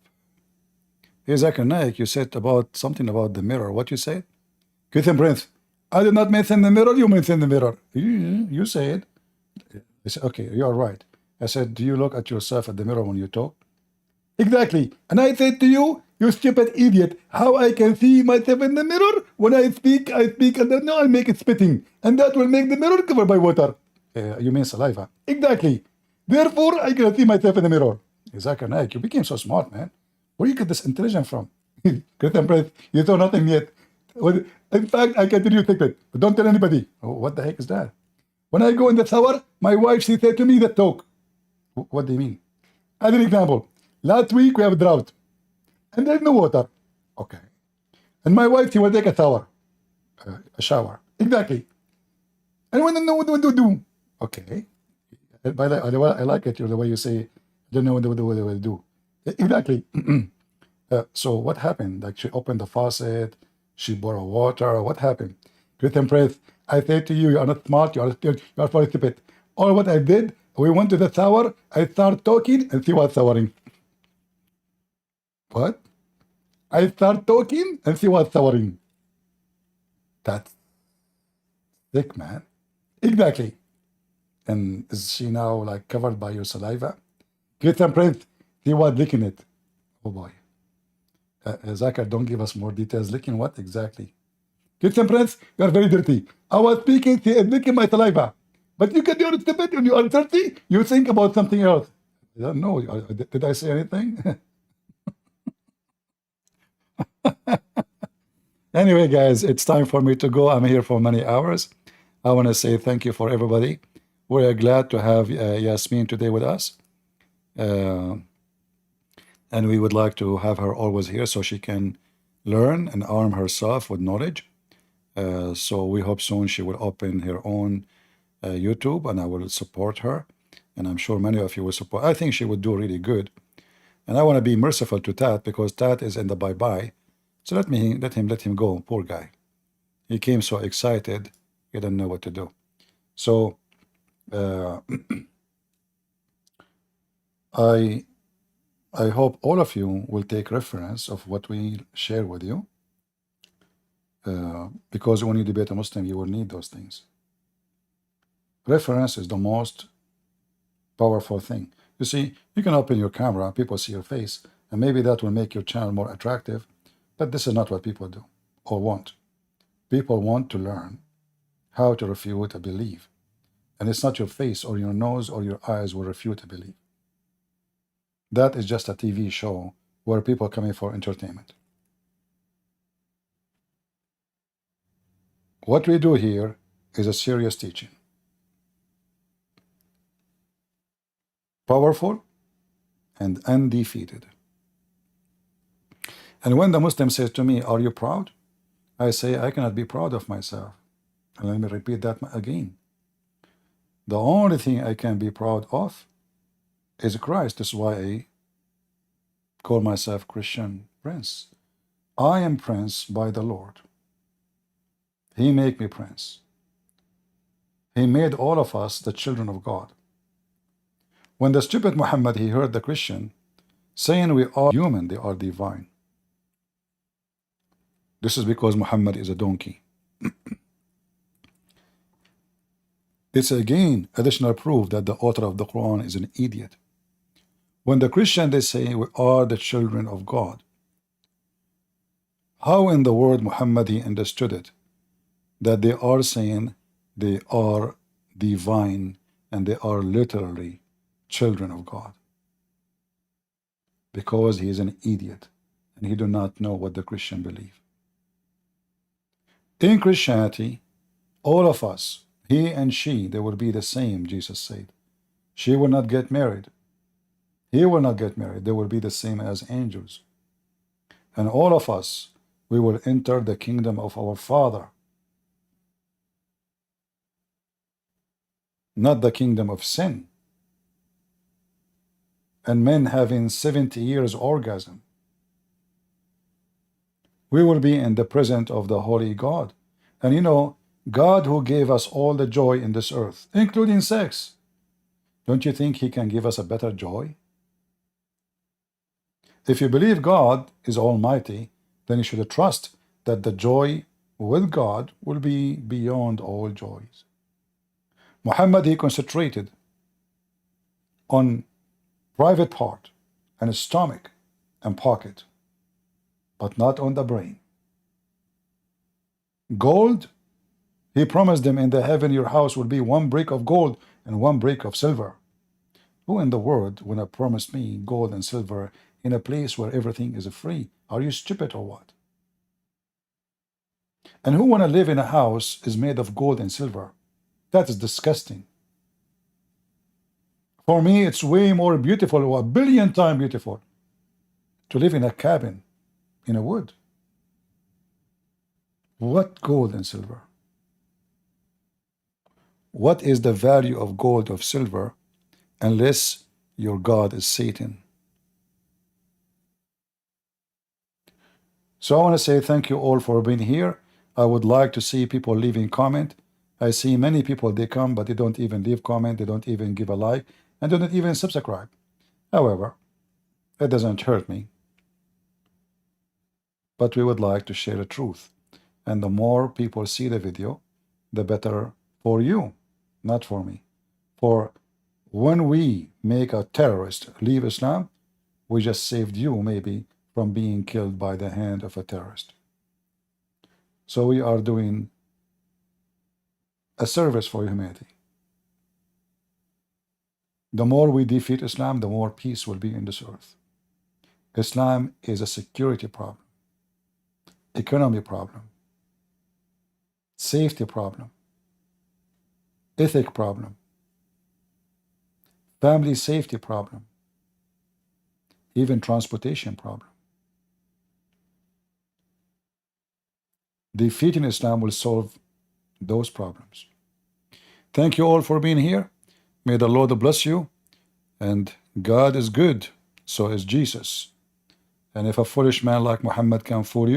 Hey, Zakir Naik, you said about something about the mirror. What you said? Christian Prince, I did not mention the mirror. You mentioned the mirror. You said. I said, okay, you are right. I said, do you look at yourself at the mirror when you talk? Exactly. And I said to you, you stupid idiot, how I can see myself in the mirror? When I speak, and then no, I make it spitting. And that will make the mirror covered by water. You mean saliva. Exactly. Therefore, I can see myself in the mirror. Zakir Naik, you became so smart, man. Where you get this intelligence from? Christian Prince, you saw nothing yet. In fact, I can tell you a secret, but don't tell anybody. Oh, what the heck is that? When I go in the shower, my wife, she said to me that talk. What do you mean? As an example, last week we have a drought, and there's no water. Okay. And my wife, she will take a shower. A shower. Exactly. And when I know what to do. Okay. By the way, I like it, the way you say, I don't know what to do. Exactly. So what happened? Like she opened the faucet, she borrowed water. What happened? Christian Prince, I say to you, you are not smart, you are very stupid. All what I did, we went to the shower, I start talking, and she was showering. What? I start talking, and she was showering. That's sick, man. Exactly. And is she now like covered by your saliva? Christian Prince, he was licking it. Oh boy. Zakir, don't give us more details. Licking what exactly? Christian Prince, you are very dirty. I was speaking, he is licking my saliva. But you can do it stupid when you are dirty, you think about something else. I don't know. Did I say anything? Anyway, guys, it's time for me to go. I'm here for many hours. I want to say thank you for everybody. We're glad to have Yasmin today with us. And we would like to have her always here so she can learn and arm herself with knowledge. So we hope soon she will open her own YouTube, and I will support her. And I'm sure many of you will support. I think she would do really good. And I want to be merciful to Tat because Tat is in the bye-bye. So let him go, poor guy. He came so excited, he didn't know what to do. So I hope all of you will take reference of what we share with you, because when you debate a Muslim, you will need those things. Reference is the most powerful thing. You see, you can open your camera, people see your face, and maybe that will make your channel more attractive, but this is not what people do or want. People want to learn how to refute a belief, and it's not your face or your nose or your eyes will refute a belief. That is just a TV show where people are coming for entertainment. What we do here is a serious teaching. Powerful and undefeated. And when the Muslim says to me, are you proud? I say, I cannot be proud of myself. And let me repeat that again. The only thing I can be proud of is Christ. That's why I call myself Christian Prince. I am Prince by the Lord. He made me Prince. He made all of us the children of God. When the stupid Muhammad, he heard the Christian saying we are human, they are divine. This is because Muhammad is a donkey. It's again additional proof that the author of the Quran is an idiot. When the Christian, they say we are the children of God. How in the word Muhammad he understood it? That they are saying they are divine and they are literally children of God. Because he is an idiot and he do not know what the Christian believe. In Christianity, all of us, he and she, they will be the same, Jesus said. She will not get married. He will not get married. They will be the same as angels. And all of us, we will enter the kingdom of our Father, not the kingdom of sin. And men having 70 years orgasm. We will be in the presence of the holy God. And you know, God who gave us all the joy in this earth, including sex, don't you think he can give us a better joy? If you believe God is almighty, then you should trust that the joy with God will be beyond all joys. Muhammad, he concentrated on private part and stomach and pocket, but not on the brain. Gold, he promised them in the heaven your house will be 1 brick of gold and 1 brick of silver. Who in the world would have promised me gold and silver in a place where everything is free? Are you stupid or what? And who want to live in a house is made of gold and silver? That is disgusting. For me, it's way more beautiful, or 1 billion times beautiful, to live in a cabin in a wood. What gold and silver? What is the value of gold or silver unless your God is Satan? So I want to say thank you all for being here. I would like to see people leaving comment. I see many people, they come, but they don't even leave comment, they don't even give a like, and they don't even subscribe. However, it doesn't hurt me. But we would like to share the truth. And the more people see the video, the better for you, not for me. For when we make a terrorist leave Islam, we just saved you maybe from being killed by the hand of a terrorist. So we are doing a service for humanity. The more we defeat Islam, the more peace will be in this earth. Islam is a security problem, economy problem, safety problem, ethic problem, family safety problem, even transportation problem. Defeating Islam will solve those problems. Thank you all for being here. May the Lord bless you. And God is good, so is Jesus. And if a foolish man like Muhammad can fool you,